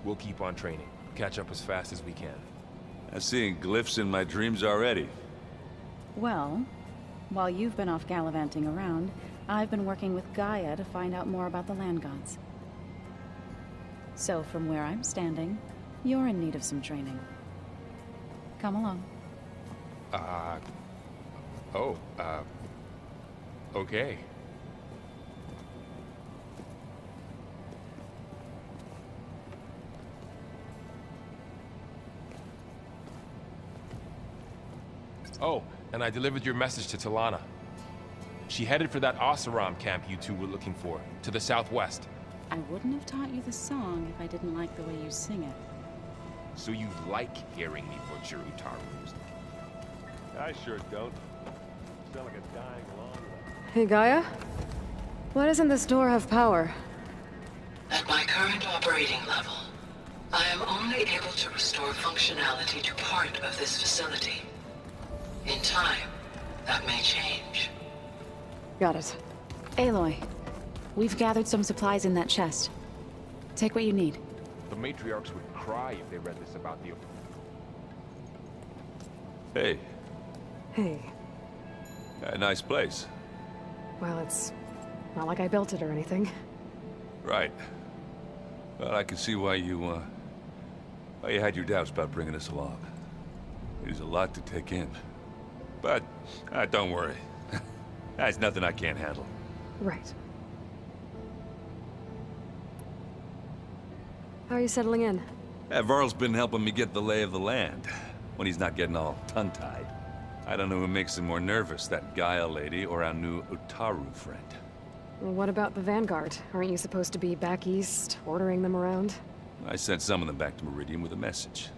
We'll keep on training. Catch up as fast as we can. I'm seeing glyphs in my dreams already. Well, while you've been off gallivanting around, I've been working with Gaia to find out more about the land gods. So from where I'm standing, you're in need of some training. Come along. Okay. Oh, and I delivered your message to Talana. She headed for that Oseram camp you two were looking for, to the southwest. I wouldn't have taught you the song if I didn't like the way you sing it. So you like hearing me butcher Utaru's? I sure don't. You sound like a dying long. Hey, Gaia? Why doesn't this door have power? At my current operating level, I am only able to restore functionality to part of this facility. In time, that may change. Got it. Aloy, we've gathered some supplies in that chest. Take what you need. The matriarchs would cry if they read this about the... Hey. Hey. A nice place. Well, it's not like I built it or anything. Right. Well, I can see why you had your doubts about bringing us along. It is a lot to take in. But, don't worry. That's nothing I can't handle. Right. How are you settling in? Varl's been helping me get the lay of the land, when he's not getting all tongue-tied. I don't know who makes him more nervous, that Gaia lady or our new Utaru friend. Well, what about the Vanguard? Aren't you supposed to be back east, ordering them around? I sent some of them back to Meridian with a message.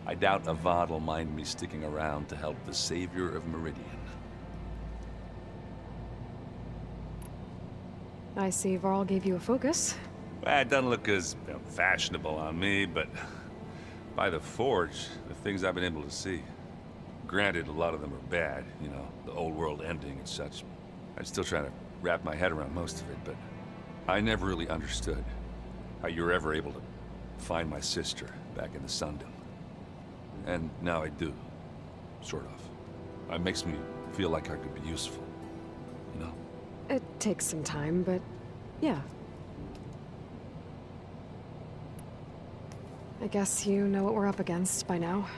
I doubt Avad will mind me sticking around to help the savior of Meridian. I see Varl gave you a focus. Well, it doesn't look as fashionable on me, but by the Forge, the things I've been able to see. Granted, a lot of them are bad, you know, the old world ending and such. I'm still trying to wrap my head around most of it, but I never really understood how you were ever able to find my sister back in the Sundom. And now I do, sort of. It makes me feel like I could be useful, you know? It takes some time, but yeah. I guess you know what we're up against by now.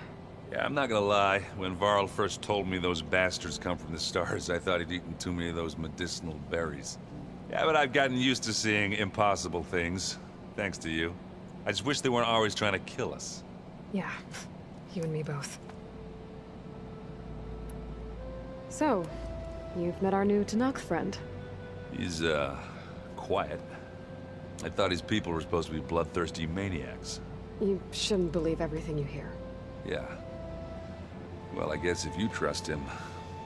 Yeah, I'm not gonna lie. When Varl first told me those bastards come from the stars, I thought he'd eaten too many of those medicinal berries. Yeah, but I've gotten used to seeing impossible things, thanks to you. I just wish they weren't always trying to kill us. Yeah, you and me both. So, you've met our new Tanakh friend. He's, quiet. I thought his people were supposed to be bloodthirsty maniacs. You shouldn't believe everything you hear. Yeah. Well, I guess if you trust him,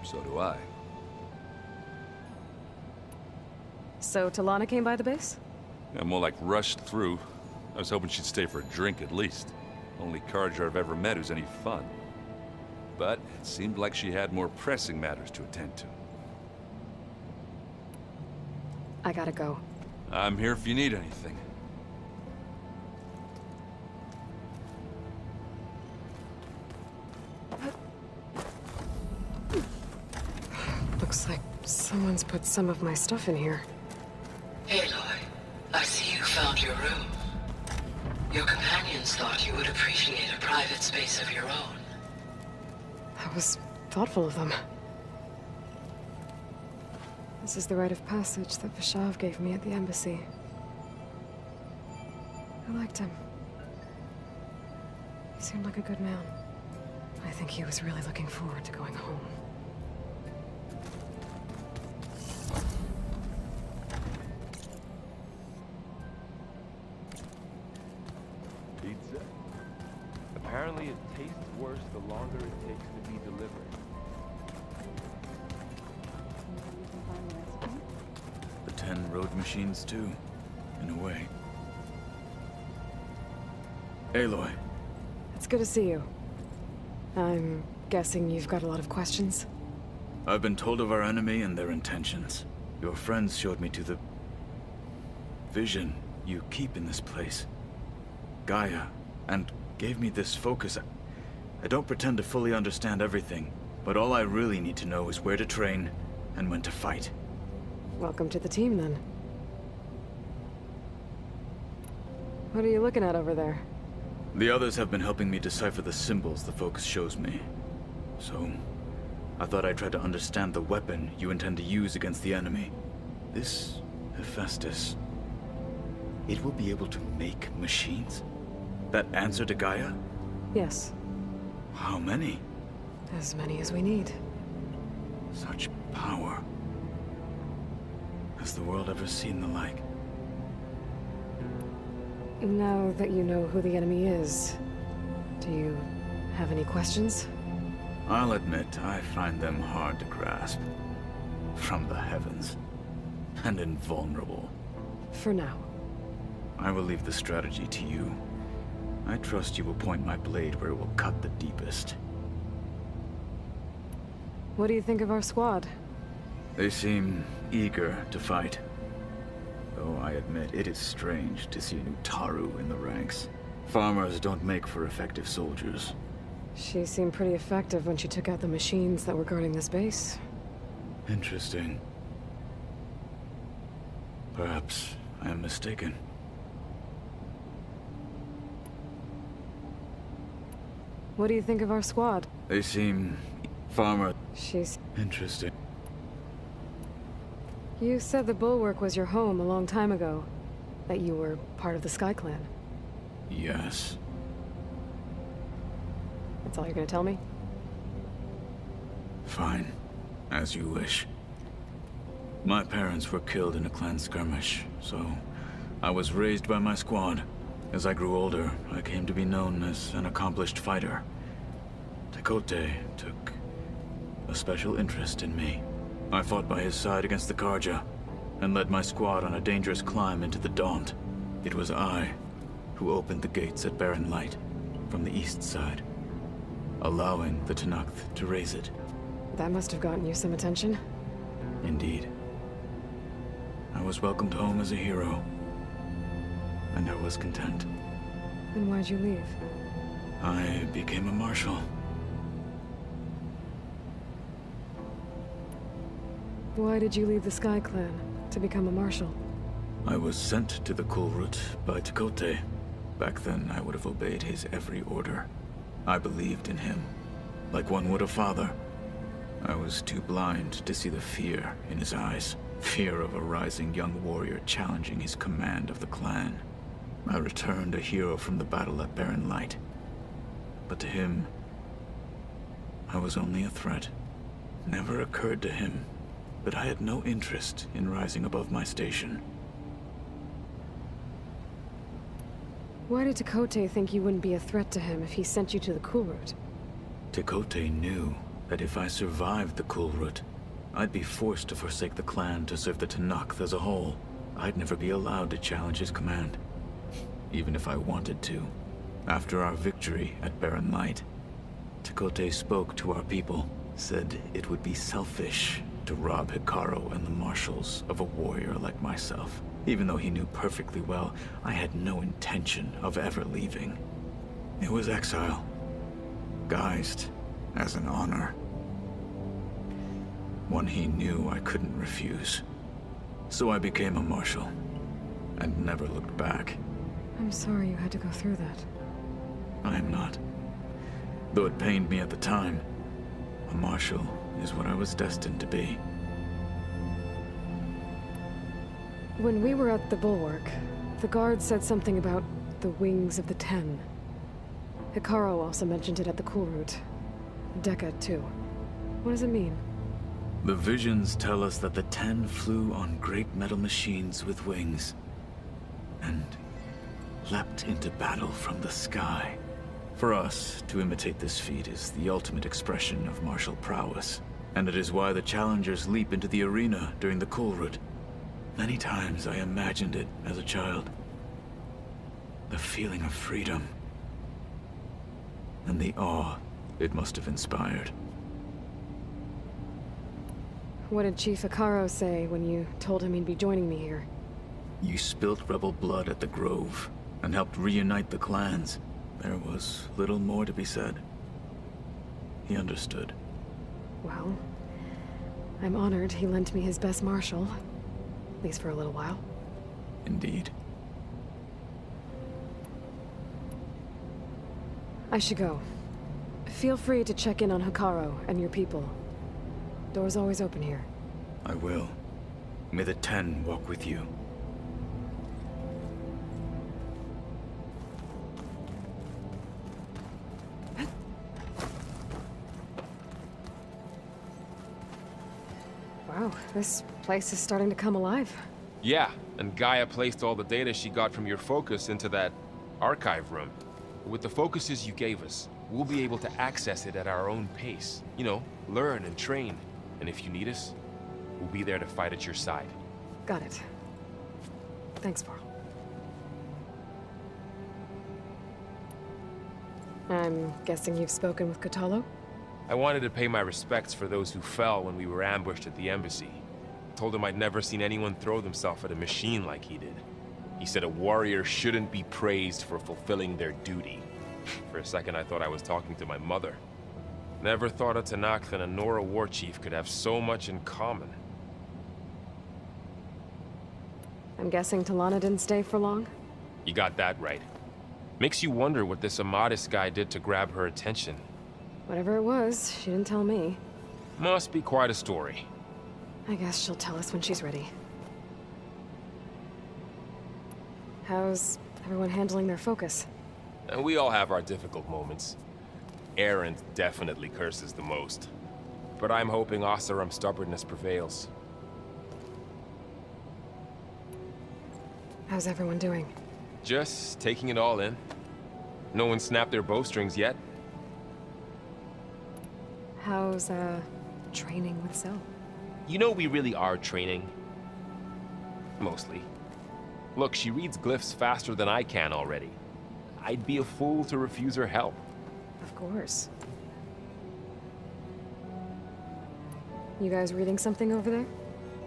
so do I. So Talana came by the base? Yeah, more like rushed through. I was hoping she'd stay for a drink at least. Only Carja I've ever met who's any fun. But it seemed like she had more pressing matters to attend to. I gotta go. I'm here if you need anything. Looks like someone's put some of my stuff in here. Aloy, I see you found your room. Your companions thought you would appreciate a private space of your own. That was thoughtful of them. This is the rite of passage that Vishav gave me at the embassy. I liked him. He seemed like a good man. I think he was really looking forward to going home. Pizza? Apparently it tastes worse yours, the longer it takes to be delivered. The 10 road machines too, in a way. Aloy. It's good to see you. I'm guessing you've got a lot of questions? I've been told of our enemy and their intentions. Your friends showed me to the vision you keep in this place. Gaia, and gave me this focus. I don't pretend to fully understand everything, but all I really need to know is where to train and when to fight. Welcome to the team, then. What are you looking at over there? The others have been helping me decipher the symbols the focus shows me. So, I thought I'd try to understand the weapon you intend to use against the enemy. This Hephaestus, it will be able to make machines? That answer to Gaia? Yes. How many? As many as we need. Such power. Has the world ever seen the like? Now that you know who the enemy is, do you have any questions? I'll admit, I find them hard to grasp. From the heavens. And invulnerable. For now. I will leave the strategy to you. I trust you will point my blade where it will cut the deepest. What do you think of our squad? They seem eager to fight. Though I admit it is strange to see a new Taru in the ranks. Farmers don't make for effective soldiers. She seemed pretty effective when she took out the machines that were guarding this base. Interesting. Perhaps I am mistaken. What do you think of our squad? They seem... farmer... She's... interesting. You said the Bulwark was your home a long time ago. That you were part of the Sky Clan. Yes. That's all you're gonna tell me? Fine. As you wish. My parents were killed in a clan skirmish, so I was raised by my squad. As I grew older, I came to be known as an accomplished fighter. Tekote took a special interest in me. I fought by his side against the Karja, and led my squad on a dangerous climb into the Daunt. It was I who opened the gates at Barren Light, from the east side, allowing the Tenakth to raise it. That must have gotten you some attention. Indeed. I was welcomed home as a hero, and I was content. Then why'd you leave? I became a marshal. Why did you leave the Sky Clan to become a marshal? I was sent to the Kulrut by Tekote. Back then, I would have obeyed his every order. I believed in him, like one would a father. I was too blind to see the fear in his eyes. Fear of a rising young warrior challenging his command of the clan. I returned a hero from the battle at Barren Light. But to him, I was only a threat. Never occurred to him that I had no interest in rising above my station. Why did Tekote think you wouldn't be a threat to him if he sent you to the Kulrut? Tekote knew that if I survived the Kulrut, I'd be forced to forsake the clan to serve the Tenakth as a whole. I'd never be allowed to challenge his command, even if I wanted to. After our victory at Barren Light, Tekote spoke to our people, said it would be selfish to rob Hekarro and the marshals of a warrior like myself. Even though he knew perfectly well, I had no intention of ever leaving. It was exile, guised as an honor. One he knew I couldn't refuse. So I became a marshal, and never looked back. I'm sorry you had to go through that. I am not. Though it pained me at the time, a marshal is what I was destined to be. When we were at the Bulwark, the guard said something about the Wings of the Ten. Hekarro also mentioned it at the Kulrut. Dekka, too. What does it mean? The visions tell us that the Ten flew on great metal machines with wings, and leapt into battle from the sky. For us, to imitate this feat is the ultimate expression of martial prowess. And it is why the challengers leap into the arena during the Kulrut. Many times I imagined it as a child. The feeling of freedom. And the awe it must have inspired. What did Chief Hekarro say when you told him he'd be joining me here? You spilt rebel blood at the Grove, and helped reunite the clans. There was little more to be said. He understood. Well, I'm honored he lent me his best martial. At least for a little while. Indeed. I should go. Feel free to check in on Hekarro and your people. Door's always open here. I will. May the Ten walk with you. Wow, this place is starting to come alive. Yeah, and Gaia placed all the data she got from your focus into that archive room. With the focuses you gave us, we'll be able to access it at our own pace. You know, learn and train. And if you need us, we'll be there to fight at your side. Got it. Thanks, Varl. I'm guessing you've spoken with Kotallo? I wanted to pay my respects for those who fell when we were ambushed at the embassy. Told him I'd never seen anyone throw themselves at a machine like he did. He said a warrior shouldn't be praised for fulfilling their duty. For a second I thought I was talking to my mother. Never thought a Tenakth and a Nora war chief could have so much in common. I'm guessing Talana didn't stay for long? You got that right. Makes you wonder what this Amadis guy did to grab her attention. Whatever it was, she didn't tell me. Must be quite a story. I guess she'll tell us when she's ready. How's everyone handling their focus? And we all have our difficult moments. Erend definitely curses the most. But I'm hoping Oseram's stubbornness prevails. How's everyone doing? Just taking it all in. No one snapped their bowstrings yet. How's, training with Cell? You know we really are training. Mostly. Look, she reads glyphs faster than I can already. I'd be a fool to refuse her help. Of course. You guys reading something over there?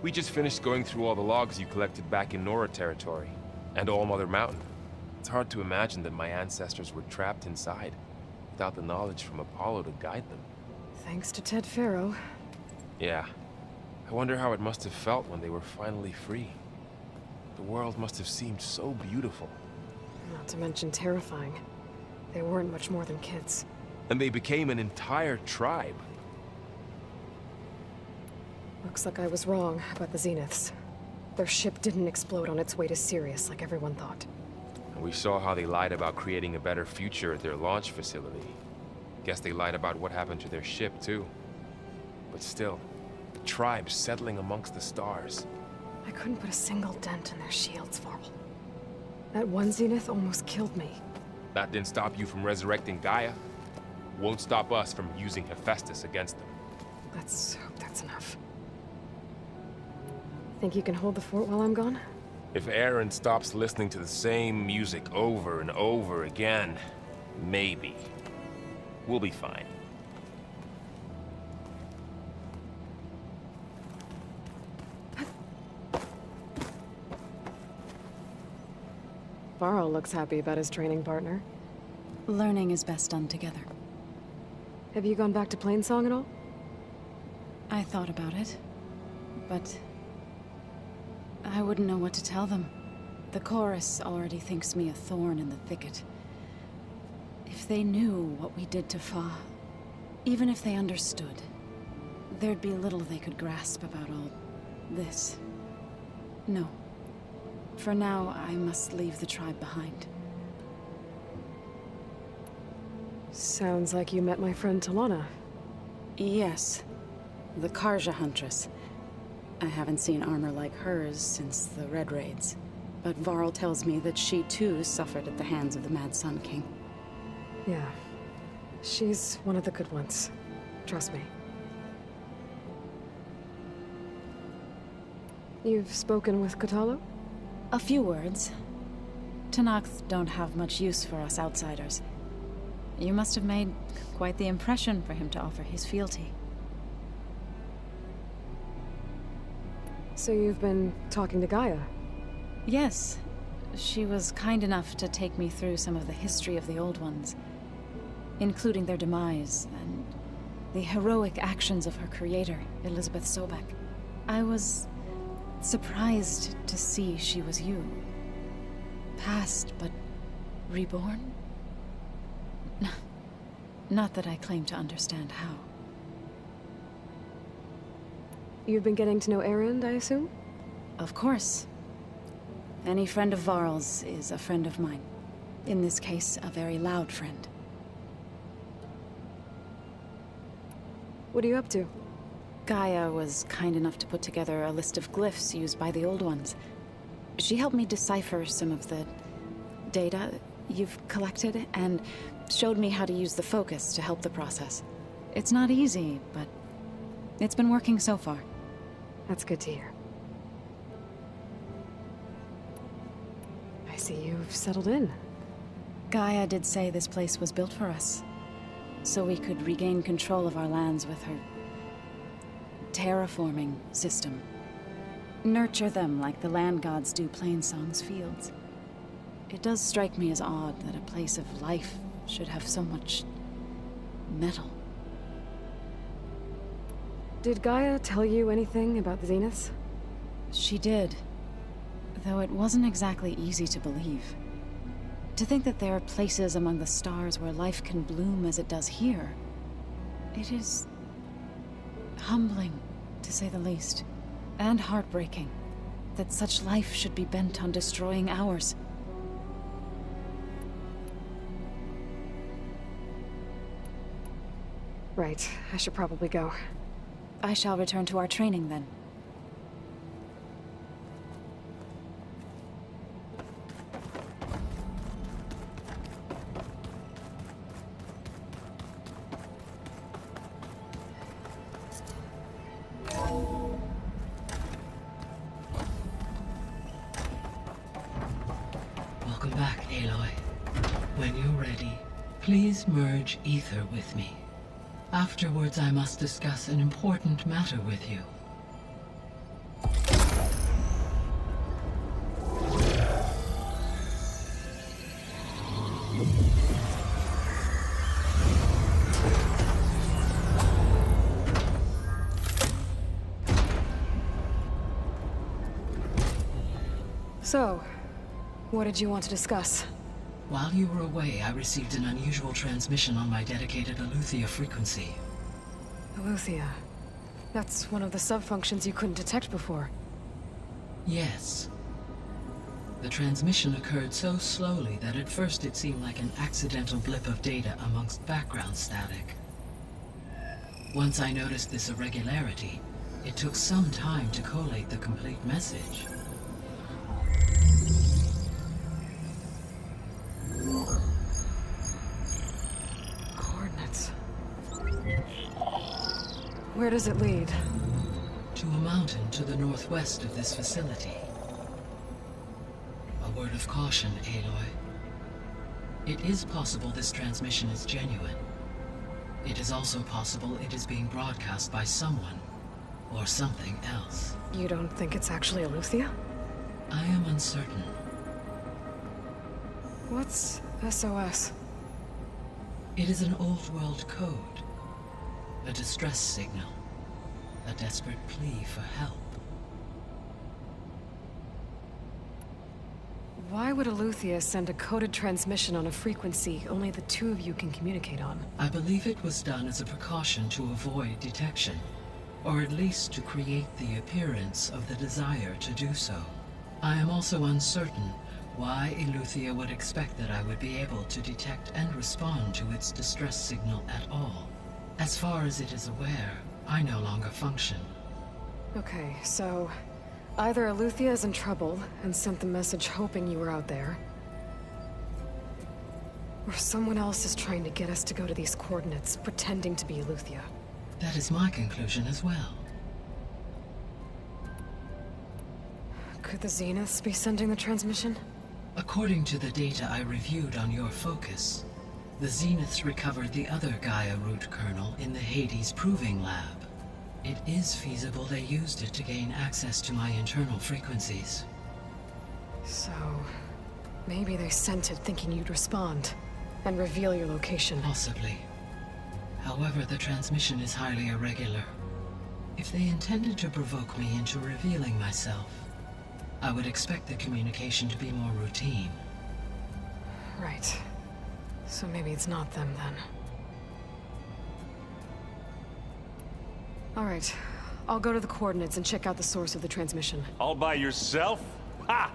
We just finished going through all the logs you collected back in Nora territory, and All Mother Mountain. It's hard to imagine that my ancestors were trapped inside, without the knowledge from Apollo to guide them. Thanks to Ted Faro. Yeah. I wonder how it must have felt when they were finally free. The world must have seemed so beautiful. Not to mention terrifying. They weren't much more than kids. And they became an entire tribe. Looks like I was wrong about the Zeniths. Their ship didn't explode on its way to Sirius like everyone thought. And we saw how they lied about creating a better future at their launch facility. Guess they lied about what happened to their ship, too. But still, the tribe settling amongst the stars. I couldn't put a single dent in their shields, Varl. That one Zenith almost killed me. That didn't stop you from resurrecting Gaia. Won't stop us from using Hephaestus against them. Let's hope that's enough. Think you can hold the fort while I'm gone? If Erend stops listening to the same music over and over again, maybe. We'll be fine. Varl looks happy about his training partner. Learning is best done together. Have you gone back to Plainsong at all? I thought about it, but I wouldn't know what to tell them. The chorus already thinks me a thorn in the thicket. If they knew what we did to Fa, even if they understood, there'd be little they could grasp about all this. No. For now, I must leave the tribe behind. Sounds like you met my friend Talana. Yes. The Karja Huntress. I haven't seen armor like hers since the Red Raids. But Varl tells me that she too suffered at the hands of the Mad Sun King. Yeah. She's one of the good ones. Trust me. You've spoken with Kotallo? A few words. Tenakth don't have much use for us outsiders. You must have made quite the impression for him to offer his fealty. So you've been talking to Gaia? Yes. She was kind enough to take me through some of the history of the Old Ones, including their demise and the heroic actions of her creator, Elizabeth Sobek. I was surprised to see she was you. Past, but reborn? Not that I claim to understand how. You've been getting to know Erend, I assume? Of course. Any friend of Varl's is a friend of mine. In this case, a very loud friend. What are you up to? Gaia was kind enough to put together a list of glyphs used by the Old Ones. She helped me decipher some of the data you've collected, and showed me how to use the focus to help the process. It's not easy, but it's been working so far. That's good to hear. I see you've settled in. Gaia did say this place was built for us, so we could regain control of our lands with her terraforming system. Nurture them like the land gods do Plainsong's fields. It does strike me as odd that a place of life should have so much metal. Did Gaia tell you anything about the Zeniths? She did, though it wasn't exactly easy to believe. To think that there are places among the stars where life can bloom as it does here, it is humbling, to say the least, and heartbreaking that such life should be bent on destroying ours. Right, I should probably go. I shall return to our training then. Welcome back, Aloy. When you're ready, please merge ether with me. Afterwards, I must discuss an important matter with you. So, what did you want to discuss? While you were away, I received an unusual transmission on my dedicated Eleuthia frequency. Eleuthia. That's one of the sub-functions you couldn't detect before. Yes. The transmission occurred so slowly that at first it seemed like an accidental blip of data amongst background static. Once I noticed this irregularity, it took some time to collate the complete message. Coordinates. Where does it lead? To a mountain to the northwest of this facility. A word of caution, Aloy. It is possible this transmission is genuine. It is also possible it is being broadcast by someone, or something else. You don't think it's actually Eleuthia? I am uncertain. What's SOS? It is an old-world code. A distress signal. A desperate plea for help. Why would Eleuthia send a coded transmission on a frequency only the two of you can communicate on? I believe it was done as a precaution to avoid detection, or at least to create the appearance of the desire to do so. I am also uncertain why Eleuthia would expect that I would be able to detect and respond to its distress signal at all. As far as it is aware, I no longer function. Okay, so either Eleuthia is in trouble and sent the message hoping you were out there, Or someone else is trying to get us to go to these coordinates, pretending to be Eleuthia. That is my conclusion as well. Could the Zeniths be sending the transmission? According to the data I reviewed on your focus, the Zeniths recovered the other Gaia root kernel in the Hades Proving Lab. It is feasible they used it to gain access to my internal frequencies. So, maybe they sent it thinking you'd respond and reveal your location. Possibly. However, the transmission is highly irregular. If they intended to provoke me into revealing myself, I would expect the communication to be more routine. Right. So maybe it's not them then. All right. I'll go to the coordinates and check out the source of the transmission. All by yourself? Ha!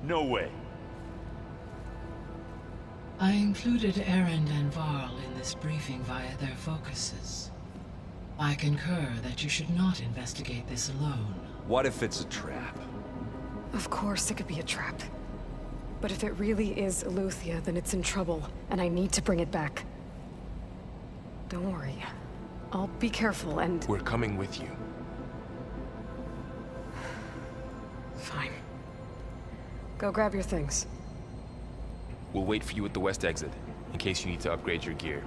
No way. I included Erend and Varl in this briefing via their focuses. I concur that you should not investigate this alone. What if it's a trap? Of course it could be a trap. But if it really is Eleuthia, then it's in trouble, and I need to bring it back. Don't worry. I'll be careful and... We're coming with you. Fine. Go grab your things. We'll wait for you at the west exit, in case you need to upgrade your gear.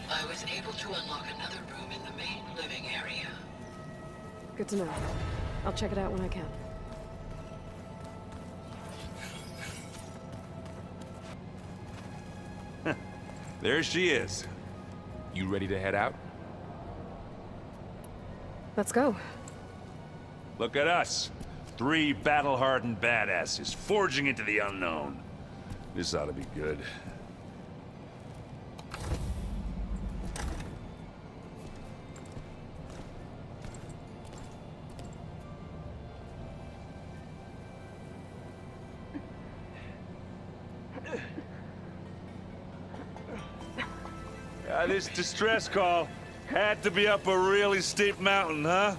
I was able to unlock another room in the main living area. Good to know. I'll check it out when I can. There she is. You ready to head out? Let's go. Look at us. 3 battle-hardened badasses forging into the unknown. This ought to be good. This distress call had to be up a really steep mountain, huh?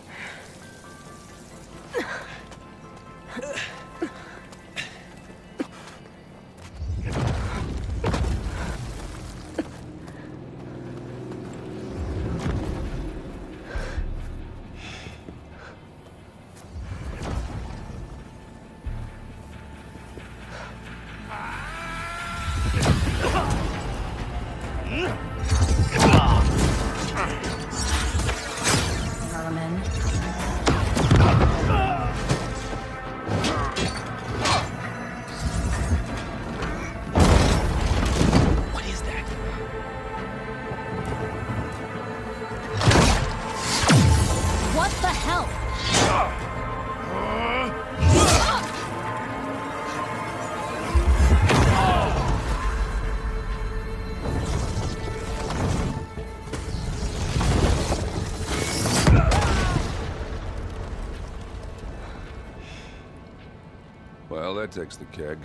What the hell? Well, that takes the keg.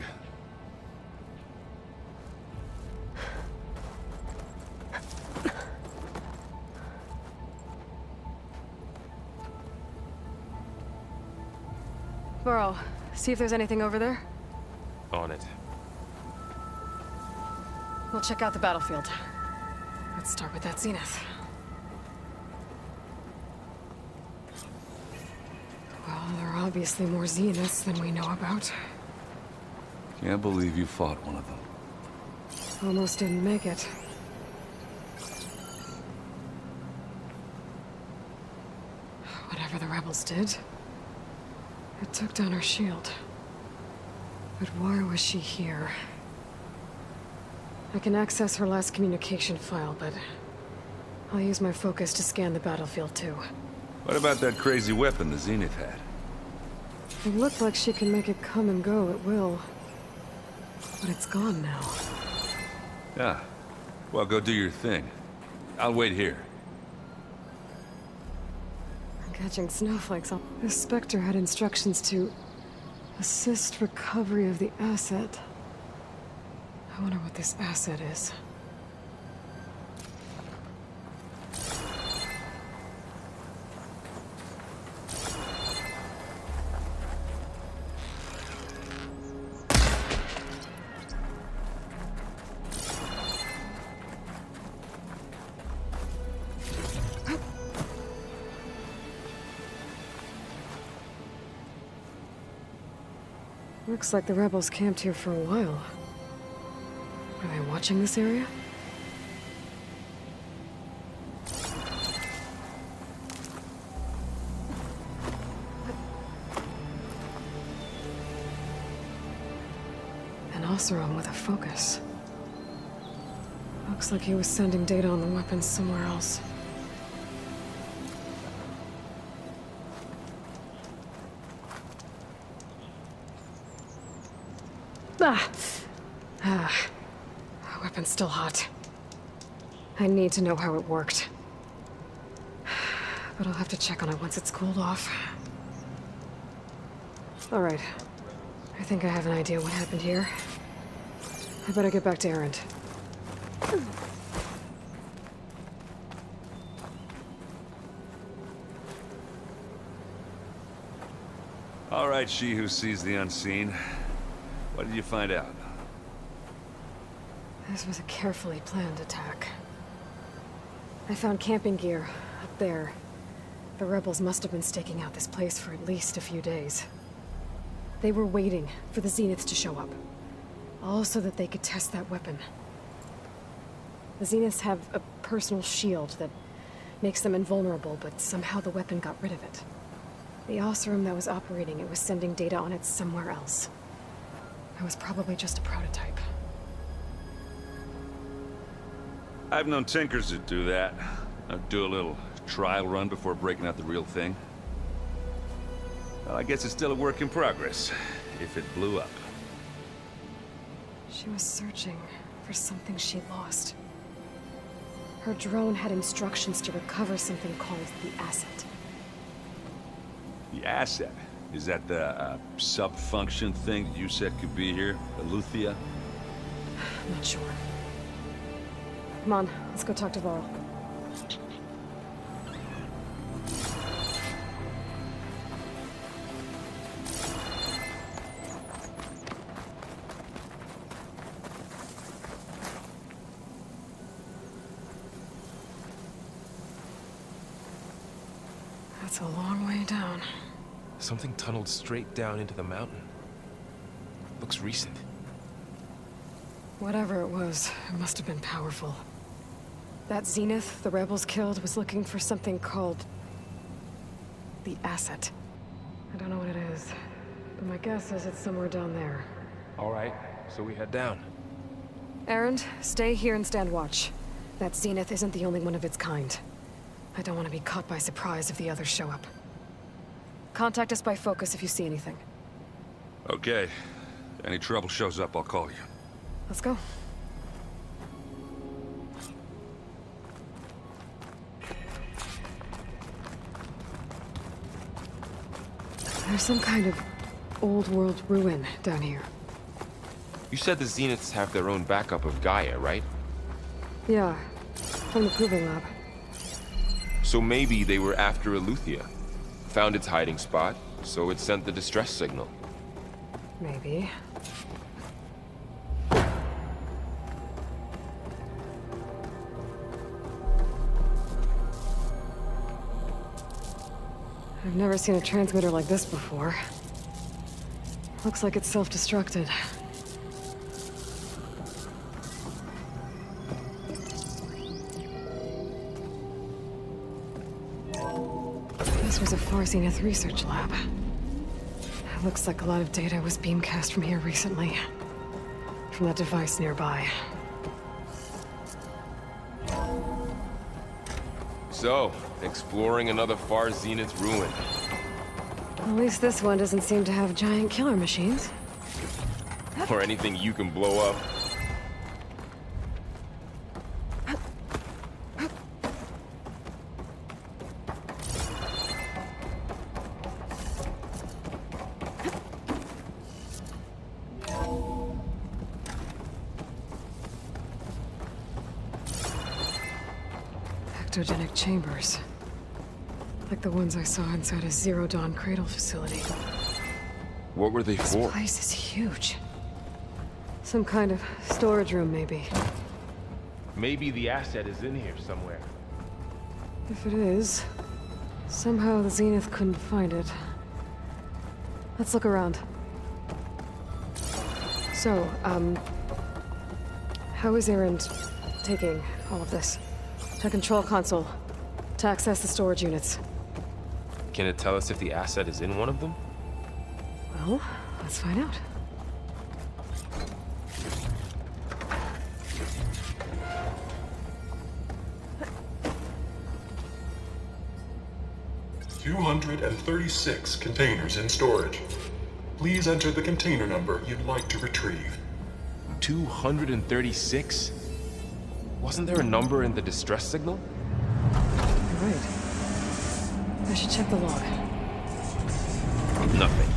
Varl, see if there's anything over there. On it. We'll check out the battlefield. Let's start with that Zenith. Well, there are obviously more Zeniths than we know about. Can't believe you fought one of them. Almost didn't make it. Whatever the rebels did, it took down her shield. But why was she here? I can access her last communication file, but I'll use my focus to scan the battlefield too. What about that crazy weapon the Zenith had? It looked like she can make it come and go at will. But it's gone now. Yeah. Well, go do your thing. I'll wait here. I'm catching snowflakes on. This Spectre had instructions to Assist recovery of the asset. I wonder what this asset is. Looks like the rebels camped here for a while. Are they watching this area? An Oseram with a focus. Looks like he was sending data on the weapons somewhere else. Weapon's still hot. I need to know how it worked. But I'll have to check on it once it's cooled off. Alright. I think I have an idea what happened here. I better get back to Erend. All right, she who sees the unseen. What did you find out? This was a carefully planned attack. I found camping gear up there. The rebels must have been staking out this place for at least a few days. They were waiting for the Zeniths to show up. All so that they could test that weapon. The Zeniths have a personal shield that makes them invulnerable, but somehow the weapon got rid of it. The Oseram that was operating it was sending data on it somewhere else. It was probably just a prototype. I've known tinkers that do that. Do a little trial run before breaking out the real thing. Well, I guess it's still a work in progress, if it blew up. She was searching for something she lost. Her drone had instructions to recover something called the asset. The asset? Is that the sub-function thing that you said could be here? Eleuthia? I'm not sure. Come on, let's go talk to Varl. That's a long way down. Something tunneled straight down into the mountain. Looks recent. Whatever it was, it must have been powerful. That Zenith the rebels killed was looking for something called the asset. I don't know what it is, but my guess is it's somewhere down there. All right, so we head down. Erend, stay here and stand watch. That Zenith isn't the only one of its kind. I don't want to be caught by surprise if the others show up. Contact us by focus if you see anything. Okay. Any trouble shows up, I'll call you. Let's go. There's some kind of old world ruin down here. You said the Zeniths have their own backup of Gaia, right? Yeah, from the proving lab. So maybe they were after Eleuthia. Found its hiding spot, so it sent the distress signal. Maybe. I've never seen a transmitter like this before. Looks like it's self-destructed. This was a Far Zenith research lab. It looks like a lot of data was beamcast from here recently. From that device nearby. So, exploring another Far Zenith ruin. At least this one doesn't seem to have giant killer machines. Or anything you can blow up. Cryptogenic chambers. Like the ones I saw inside a Zero Dawn cradle facility. What were they This for? place is huge. Some kind of storage room, maybe. Maybe the asset is in here somewhere. If it is, somehow the Zenith couldn't find it. Let's look around. So, how is Erend taking all of this? To control console. To access the storage units. Can it tell us if the asset is in one of them? Well, let's find out. $236 containers in storage. Please enter the container number you'd like to retrieve. 236? Wasn't there a number in the distress signal? You're right. I should check the log. Nothing.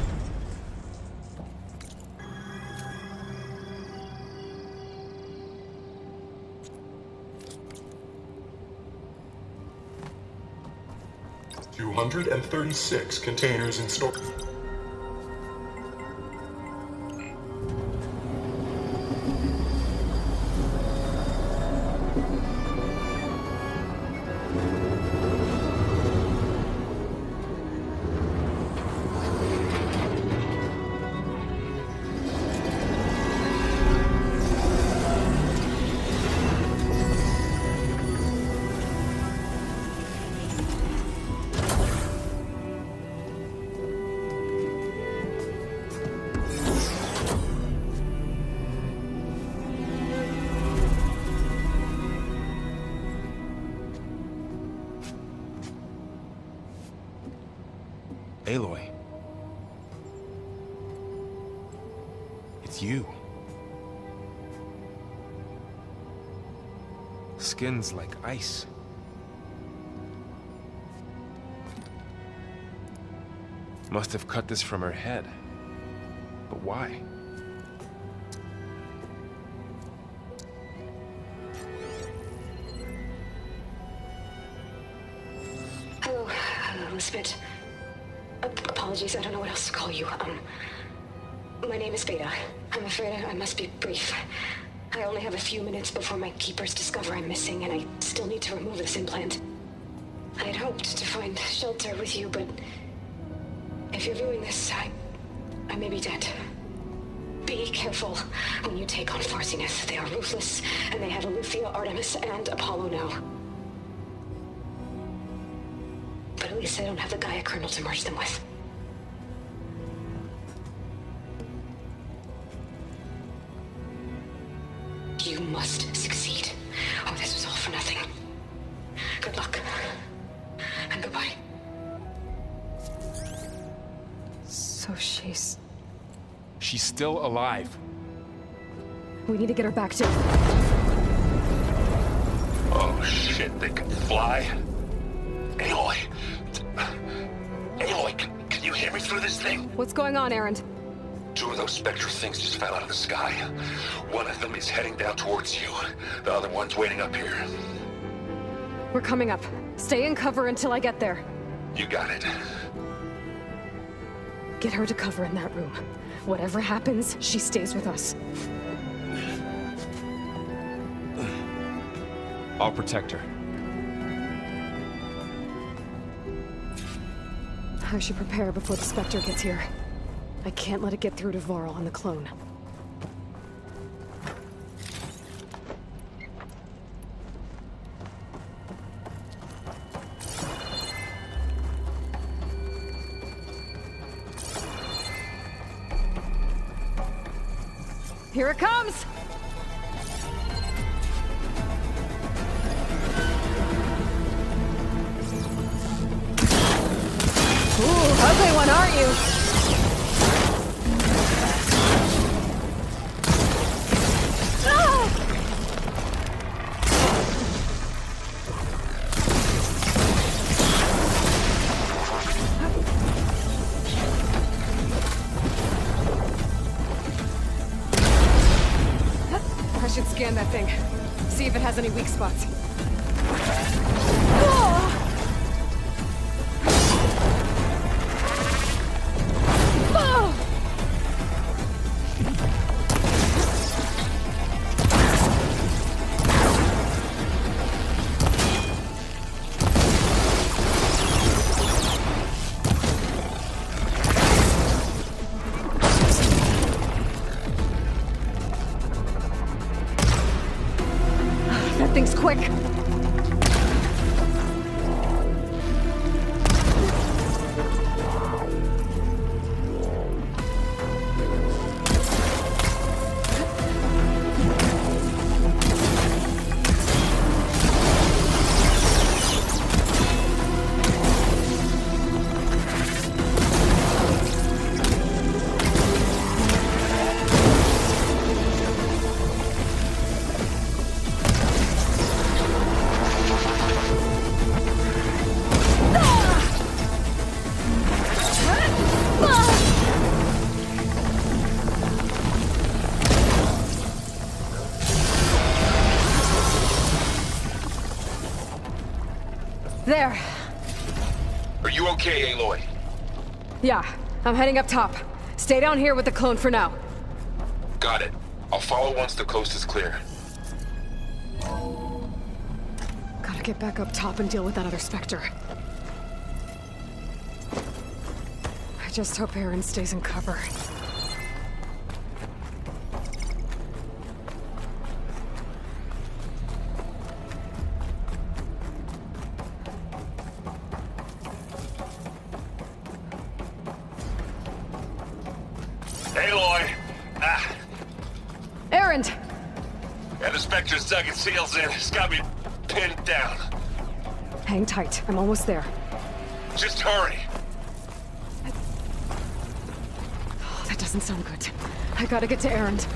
$236 containers in storage. Aloy. It's you. Skin's like ice. Must have cut this from her head. But why? Hello, Elizabeth. Apologies, I don't know what else to call you. My name is Beta. I'm afraid I must be brief. I only have a few minutes before my keepers discover I'm missing, and I still need to remove this implant. I had hoped to find shelter with you, but if you're viewing this, I may be dead. Be careful when you take on Far Zenith. They are ruthless, and they have Eleuthia, Artemis, and Apollo now. But at least I don't have the Gaia kernel to merge them with. You must succeed, or this was all for nothing. Good luck. And goodbye. So she's... She's still alive. We need to get her back to... Oh shit, they can fly? Aloy! Aloy, can you hear me through this thing? What's going on, Erend? Two of those spectral things just fell out of the sky. One of them is heading down towards you. The other one's waiting up here. We're coming up. Stay in cover until I get there. You got it. Get her to cover in that room. Whatever happens, she stays with us. I'll protect her. I should prepare before the Spectre gets here. I can't let it get through to Varl and the clone. Here it comes! Ooh, ugly one, aren't you? I should scan that thing. See if it has any weak spots. There. Are you okay, Aloy? Yeah, I'm heading up top. Stay down here with the clone for now. Got it. I'll follow once the coast is clear. Gotta get back up top and deal with that other Spectre. I just hope Aaron stays in cover. Aloy! Ah, Erend! yeah, the Spectre's dug its heels in. It's got me pinned down. Hang tight. I'm almost there. Just hurry. Oh, that doesn't sound good. I gotta get to Erend.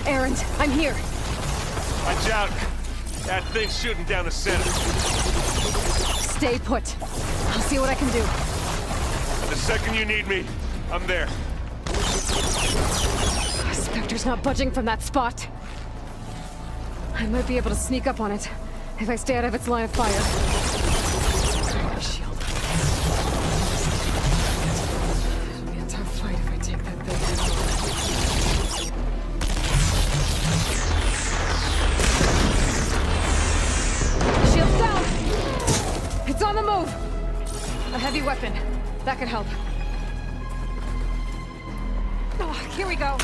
Erend, I'm here. Watch out. That thing's shooting down the center. Stay put. I'll see what I can do. The second you need me, I'm there. Spectre's not budging from that spot. I might be able to sneak up on it if I stay out of its line of fire. Shield. It'll be a tough fight if I take that big hit. Shield's down! It's on the move! A heavy weapon. That could help. Oh, here we go.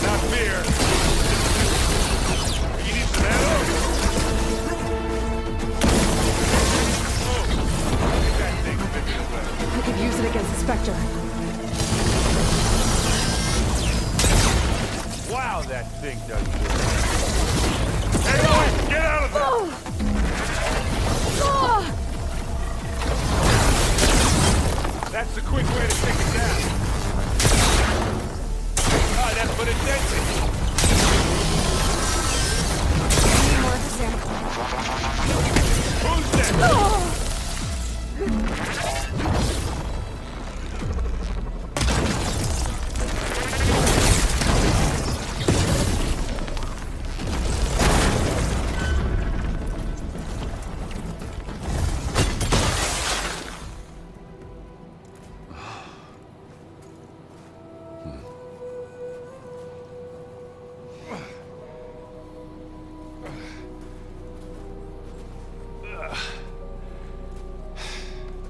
Not fear. You need some ammo? Oh, that thing's been away. I could use it against the Spectre. Wow, that thing does good. Hey, boy, get out of there! That's the quick way to take it down. Ah, that's what it did. Need more of this ammo. Who's that?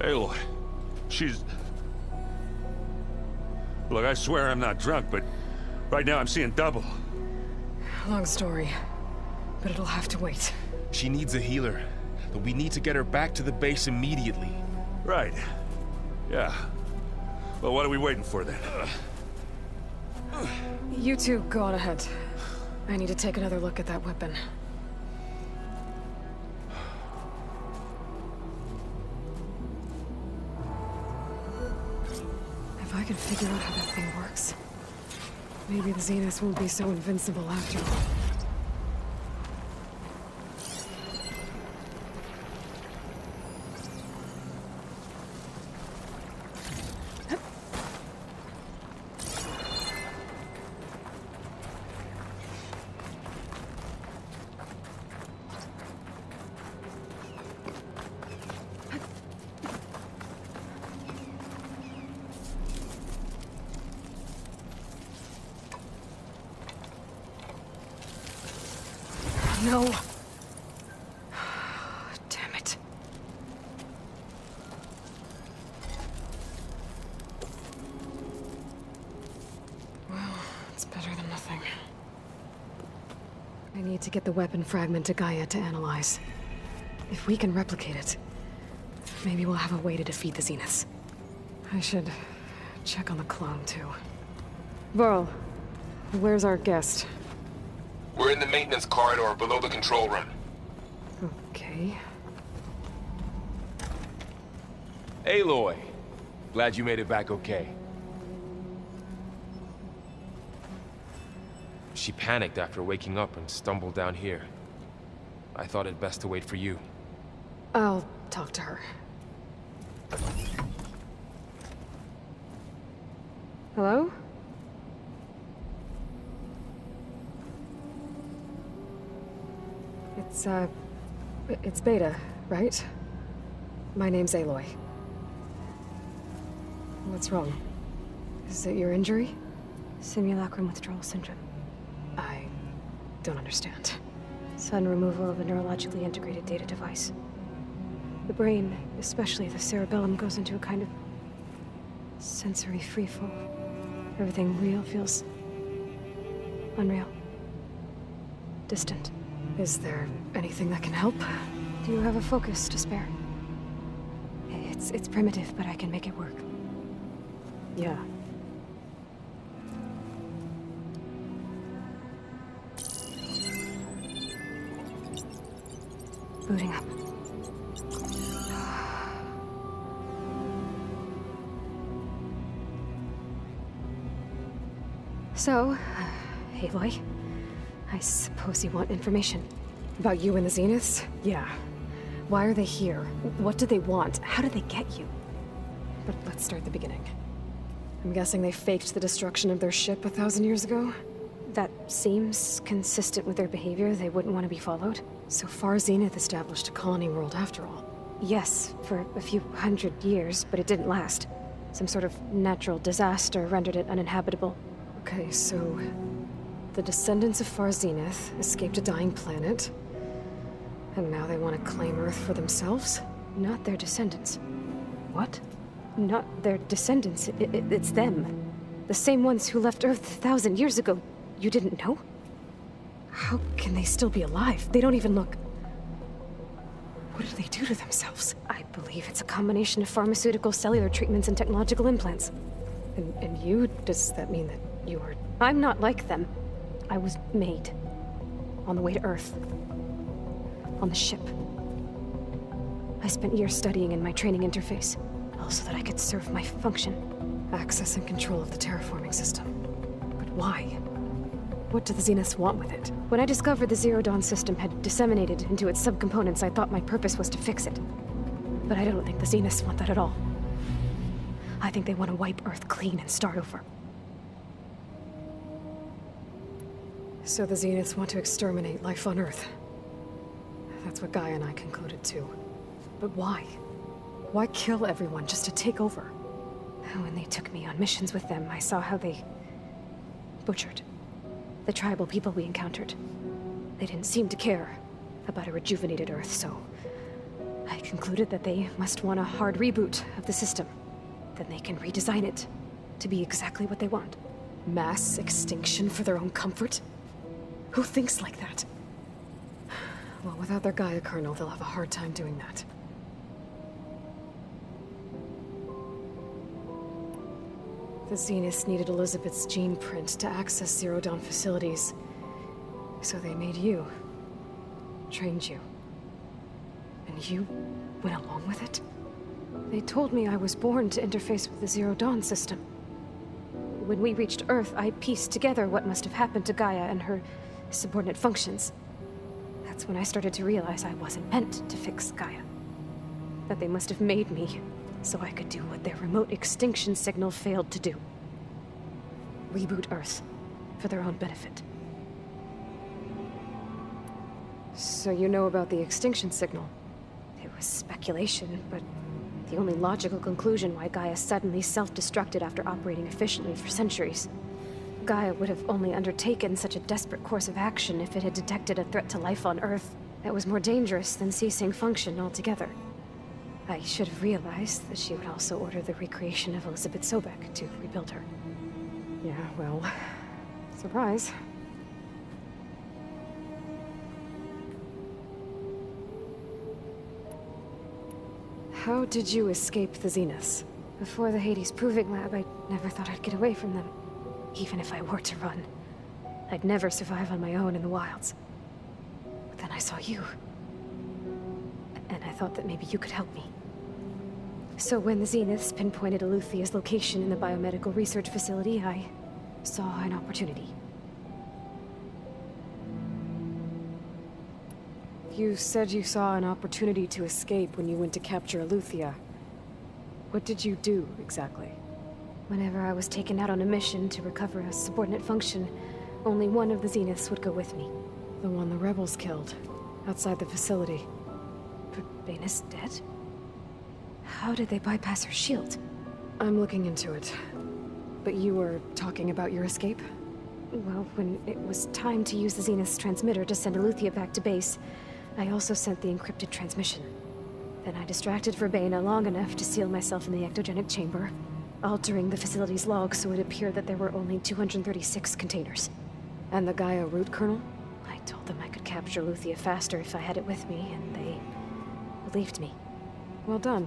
Aloy, she's... Look, I swear I'm not drunk, but right now I'm seeing double. Long story, but it'll have to wait. She needs a healer, but we need to get her back to the base immediately. Right. Yeah. Well, what are we waiting for then? You two go on ahead. I need to take another look at that weapon. If I can figure out how that thing works, maybe the Zeniths won't be so invincible after all. No. Damn it. Well, it's better than nothing. I need to get the weapon fragment to Gaia to analyze. If we can replicate it, maybe we'll have a way to defeat the Zeniths. I should check on the clone, too. Varl, where's our guest? We're in the maintenance corridor below the control room. Okay. Aloy, glad you made it back okay. She panicked after waking up and stumbled down here. I thought it best to wait for you. I'll talk to her. Hello? It's Beta, right? My name's Aloy. What's wrong? Is it your injury? Simulacrum withdrawal syndrome. I don't understand. Sudden removal of a neurologically integrated data device. The brain, especially the cerebellum, goes into a kind of sensory freefall. Everything real feels unreal. Distant. Is there anything that can help? Do you have a focus to spare? It's primitive, but I can make it work. Yeah. Booting up. So, Aloy, I suppose you want information. About you and the Zeniths? Yeah. Why are they here? What do they want? How did they get you? But let's start at the beginning. I'm guessing they faked the destruction of their ship 1,000 years ago? That seems consistent with their behavior. They wouldn't want to be followed. So far, Zenith established a colony world after all. Yes, for a few hundred years, but it didn't last. Some sort of natural disaster rendered it uninhabitable. Okay, so the descendants of Far Zenith escaped a dying planet, and now they want to claim Earth for themselves? Not their descendants. What? Not their descendants. It's them. The same ones who left Earth 1,000 years ago. You didn't know? How can they still be alive? They don't even look... What did they do to themselves? I believe it's a combination of pharmaceutical, cellular treatments, and technological implants. And you? Does that mean that you were... I'm not like them. I was made. On the way to Earth. On the ship. I spent years studying in my training interface, all so that I could serve my function. Access and control of the terraforming system. But why? What do the Zeniths want with it? When I discovered the Zero Dawn system had disseminated into its subcomponents, I thought my purpose was to fix it. But I don't think the Zeniths want that at all. I think they want to wipe Earth clean and start over. So the Zeniths want to exterminate life on Earth. That's what Gaia and I concluded too. But why? Why kill everyone just to take over? When they took me on missions with them, I saw how they butchered the tribal people we encountered. They didn't seem to care about a rejuvenated Earth, so I concluded that they must want a hard reboot of the system. Then they can redesign it to be exactly what they want. Mass extinction for their own comfort? Who thinks like that? Well, without their Gaia kernel, they'll have a hard time doing that. The Zeniths needed Elizabeth's gene print to access Zero Dawn facilities. So they made you. Trained you. And you went along with it? They told me I was born to interface with the Zero Dawn system. When we reached Earth, I pieced together what must have happened to Gaia and her subordinate functions. That's when I started to realize I wasn't meant to fix Gaia. That they must have made me so I could do what their remote extinction signal failed to do. Reboot Earth for their own benefit. So you know about the extinction signal? It was speculation, but the only logical conclusion why Gaia suddenly self-destructed after operating efficiently for centuries. Gaia would have only undertaken such a desperate course of action if it had detected a threat to life on Earth that was more dangerous than ceasing function altogether. I should have realized that she would also order the recreation of Elizabeth Sobek to rebuild her. Yeah, well, surprise. How did you escape the Zeniths? Before the Hades Proving Lab, I never thought I'd get away from them. Even if I were to run, I'd never survive on my own in the wilds. But then I saw you. And I thought that maybe you could help me. So when the Zeniths pinpointed Eluthia's location in the biomedical research facility, I saw an opportunity. You said you saw an opportunity to escape when you went to capture Eleuthia. What did you do, exactly? Whenever I was taken out on a mission to recover a subordinate function, only one of the Zeniths would go with me. The one the rebels killed, outside the facility. But Baina's dead? How did they bypass her shield? I'm looking into it. But you were talking about your escape? Well, when it was time to use the Zenith's transmitter to send Eleuthia back to base, I also sent the encrypted transmission. Then I distracted Verbena long enough to seal myself in the ectogenic chamber, altering the facility's log so it appeared that there were only 236 containers. And the Gaia root kernel? I told them I could capture Eleuthia faster if I had it with me, and they believed me. Well done.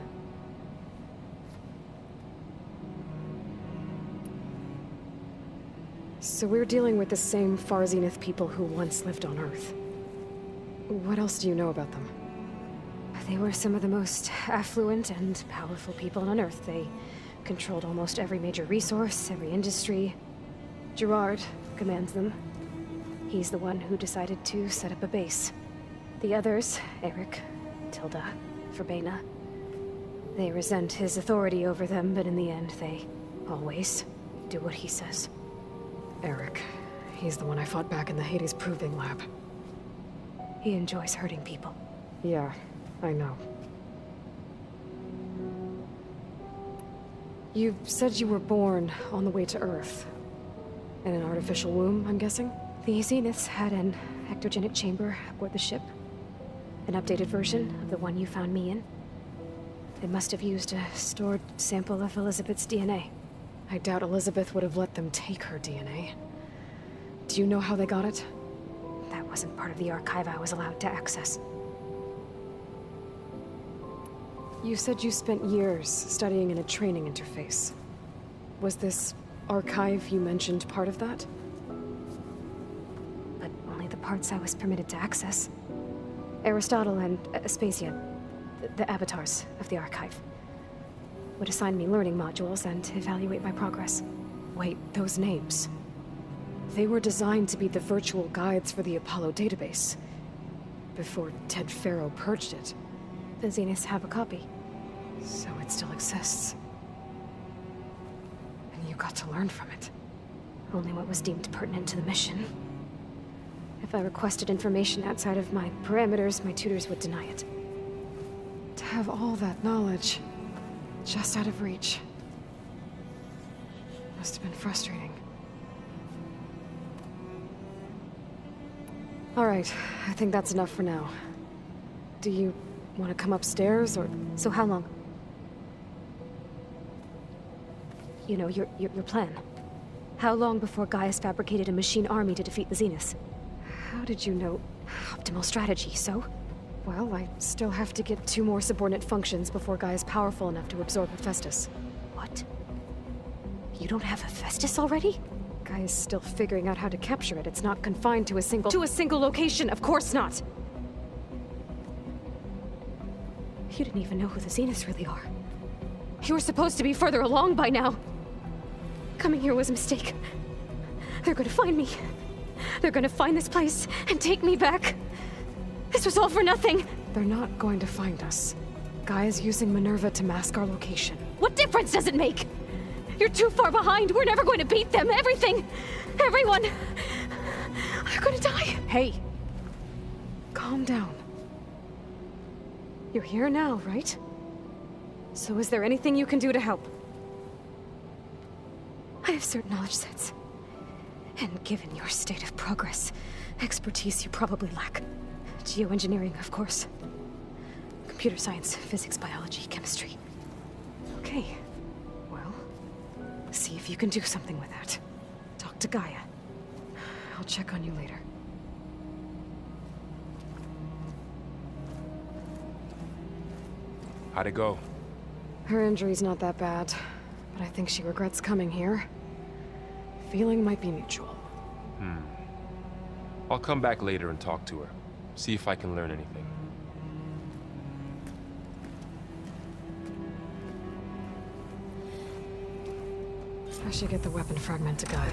So we're dealing with the same Far Zenith people who once lived on Earth. What else do you know about them? They were some of the most affluent and powerful people on Earth. They controlled almost every major resource, every industry. Gerard commands them. He's the one who decided to set up a base. The others, Eric, Tilda, Verbena, they resent his authority over them, but in the end, they always do what he says. Eric. He's the one I fought back in the Hades Proving Lab. He enjoys hurting people. Yeah, I know. You said you were born on the way to Earth. In an artificial womb, I'm guessing? The Zeniths had an ectogenic chamber aboard the ship. An updated version of the one you found me in. They must have used a stored sample of Elizabeth's DNA. I doubt Elizabeth would have let them take her DNA. Do you know how they got it? That wasn't part of the archive I was allowed to access. You said you spent years studying in a training interface. Was this archive you mentioned part of that? But only the parts I was permitted to access. Aristotle and Aspasia, the avatars of the archive, would assign me learning modules and evaluate my progress. Wait, those names. They were designed to be the virtual guides for the Apollo database. Before Ted Faro purged it. The Zeniths have a copy. So it still exists. And you got to learn from it. Only what was deemed pertinent to the mission. If I requested information outside of my parameters, my tutors would deny it. To have all that knowledge just out of reach. Must have been frustrating. All right, I think that's enough for now. Do you want to come upstairs, or... So how long? You know, your plan. How long before Gaius fabricated a machine army to defeat the Zeniths? How did you know? Optimal strategy, so? Well, I still have to get 2 more subordinate functions before Gaia's powerful enough to absorb Hephaestus. What? You don't have Hephaestus already? Gaia's still figuring out how to capture it. It's not confined to a single... To a single location, of course not! You didn't even know who the Zeniths really are. You were supposed to be further along by now. Coming here was a mistake. They're gonna find me. They're gonna find this place and take me back. This was all for nothing! They're not going to find us. Gaia's using Minerva to mask our location. What difference does it make? You're too far behind. We're never going to beat them. Everything, everyone, are gonna die. Hey, calm down. You're here now, right? So is there anything you can do to help? I have certain knowledge sets. And given your state of progress, expertise you probably lack. Geoengineering, of course. Computer science, physics, biology, chemistry. Okay. Well, see if you can do something with that. Talk to Gaia. I'll check on you later. How'd it go? Her injury's not that bad, but I think she regrets coming here. Feeling might be mutual. I'll come back later and talk to her. See if I can learn anything. I should get the weapon fragment to Gaia.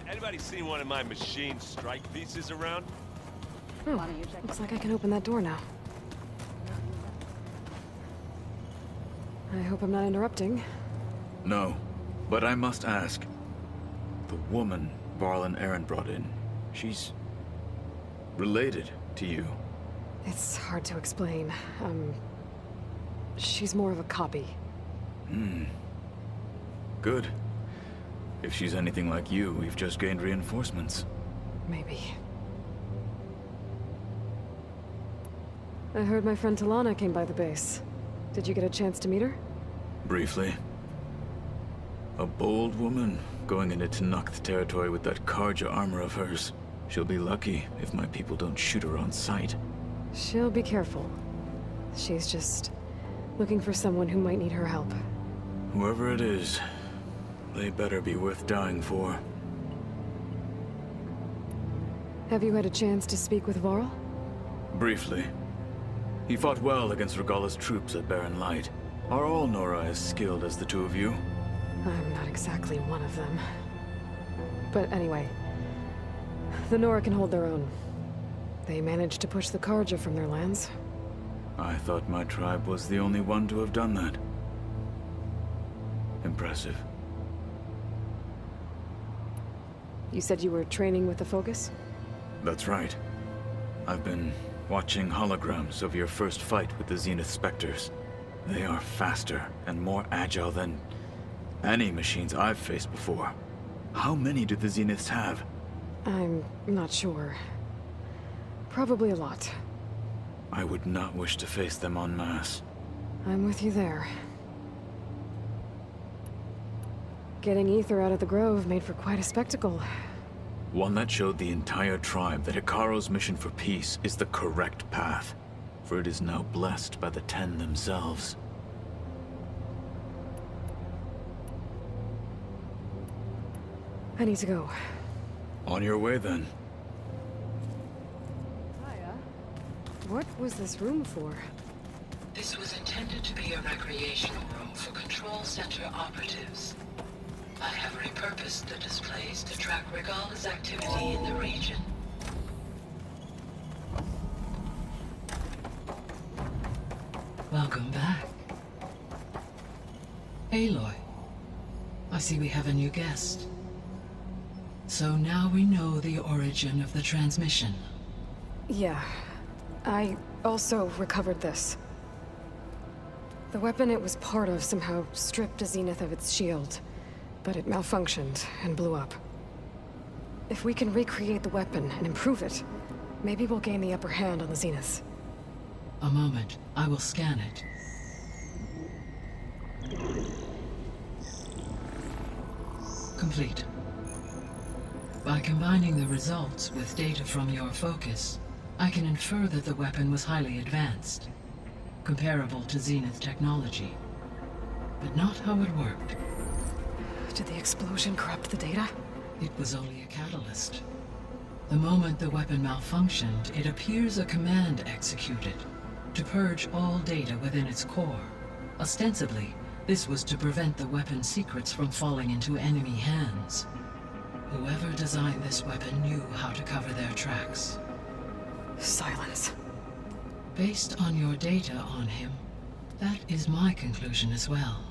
Anybody seen one of my machine strike pieces around? Oh, looks like I can open that door now. I hope I'm not interrupting. No, but I must ask. The woman Varl and Aaron brought in, she's related to you. It's hard to explain. She's more of a copy. Good. If she's anything like you, we've just gained reinforcements. Maybe. I heard my friend Talana came by the base. Did you get a chance to meet her? Briefly. A bold woman going into Tenakth territory with that Karja armor of hers. She'll be lucky if my people don't shoot her on sight. She'll be careful. She's just looking for someone who might need her help. Whoever it is, they better be worth dying for. Have you had a chance to speak with Varl? Briefly. He fought well against Regalla's troops at Barren Light. Are all Nora as skilled as the two of you? I'm not exactly one of them. But anyway, the Nora can hold their own. They managed to push the Karja from their lands. I thought my tribe was the only one to have done that. Impressive. You said you were training with the Focus? That's right. I've been watching holograms of your first fight with the Zenith Spectres. They are faster and more agile than any machines I've faced before. How many do the Zeniths have? I'm not sure. Probably a lot. I would not wish to face them en masse. I'm with you there. Getting Ether out of the Grove made for quite a spectacle. One that showed the entire tribe that Hekarro's mission for peace is the correct path, for it is now blessed by the Ten themselves. I need to go. On your way, then. What was this room for? This was intended to be a recreational room for Control Center operatives. I have repurposed the displays to track Regalla's activity in the region. Welcome back. Aloy, I see we have a new guest. So now we know the origin of the transmission. Yeah. I also recovered this. The weapon it was part of somehow stripped a Zenith of its shield, but it malfunctioned and blew up. If we can recreate the weapon and improve it, maybe we'll gain the upper hand on the Zeniths. A moment. I will scan it. Complete. By combining the results with data from your focus, I can infer that the weapon was highly advanced, comparable to Zenith technology, but not how it worked. Did the explosion corrupt the data? It was only a catalyst. The moment the weapon malfunctioned, it appears a command executed to purge all data within its core. Ostensibly, this was to prevent the weapon's secrets from falling into enemy hands. Whoever designed this weapon knew how to cover their tracks. Silence. Based on your data on him, that is my conclusion as well.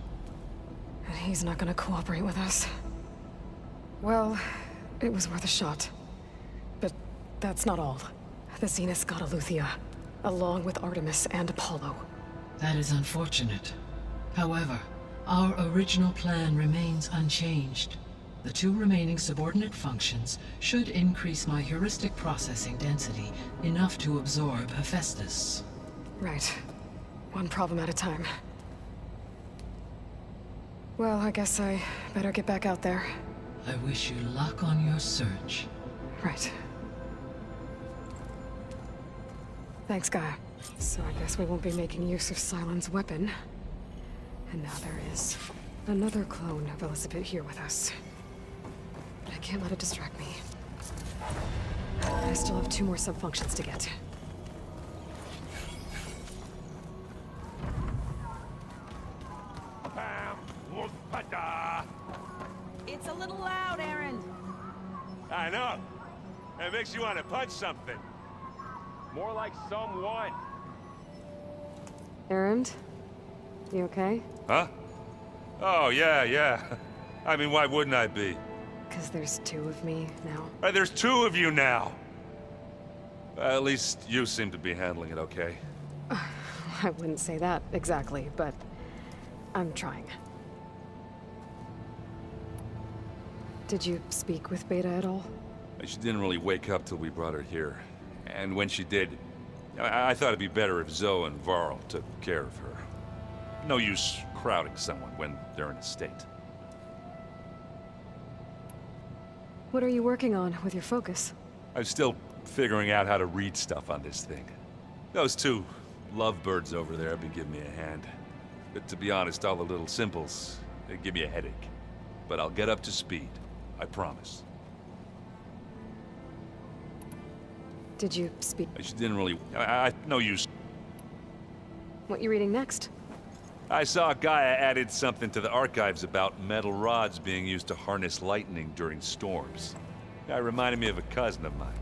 And he's not gonna cooperate with us. Well, it was worth a shot. But that's not all. The Zeniths got Eleuthia, along with Artemis and Apollo. That is unfortunate. However, our original plan remains unchanged. The two remaining subordinate functions should increase my heuristic processing density enough to absorb Hephaestus. Right. One problem at a time. Well, I guess I better get back out there. I wish you luck on your search. Right. Thanks, Gaia. So I guess we won't be making use of Sylens' weapon. And now there is another clone of Elizabeth here with us. But I can't let it distract me. I still have 2 more sub-functions to get. It's a little loud, Aaron. I know. It makes you want to punch something. More like someone. Erend? You okay? Huh? Oh, yeah. I mean, why wouldn't I be? Because there's two of me now. There's two of you now! At least you seem to be handling it okay. I wouldn't say that exactly, but I'm trying. Did you speak with Beta at all? She didn't really wake up till we brought her here. And when she did, I thought it'd be better if Zoe and Varl took care of her. No use crowding someone when they're in a state. What are you working on with your focus? I'm still figuring out how to read stuff on this thing. Those two lovebirds over there have been giving me a hand. But to be honest, all the little symbols, they give me a headache. But I'll get up to speed. I promise. Did you speak? She didn't really... no use. What you reading next? I saw Gaia added something to the archives about metal rods being used to harness lightning during storms. That reminded me of a cousin of mine.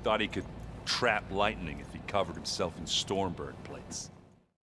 Thought he could trap lightning if he covered himself in Stormbird plates.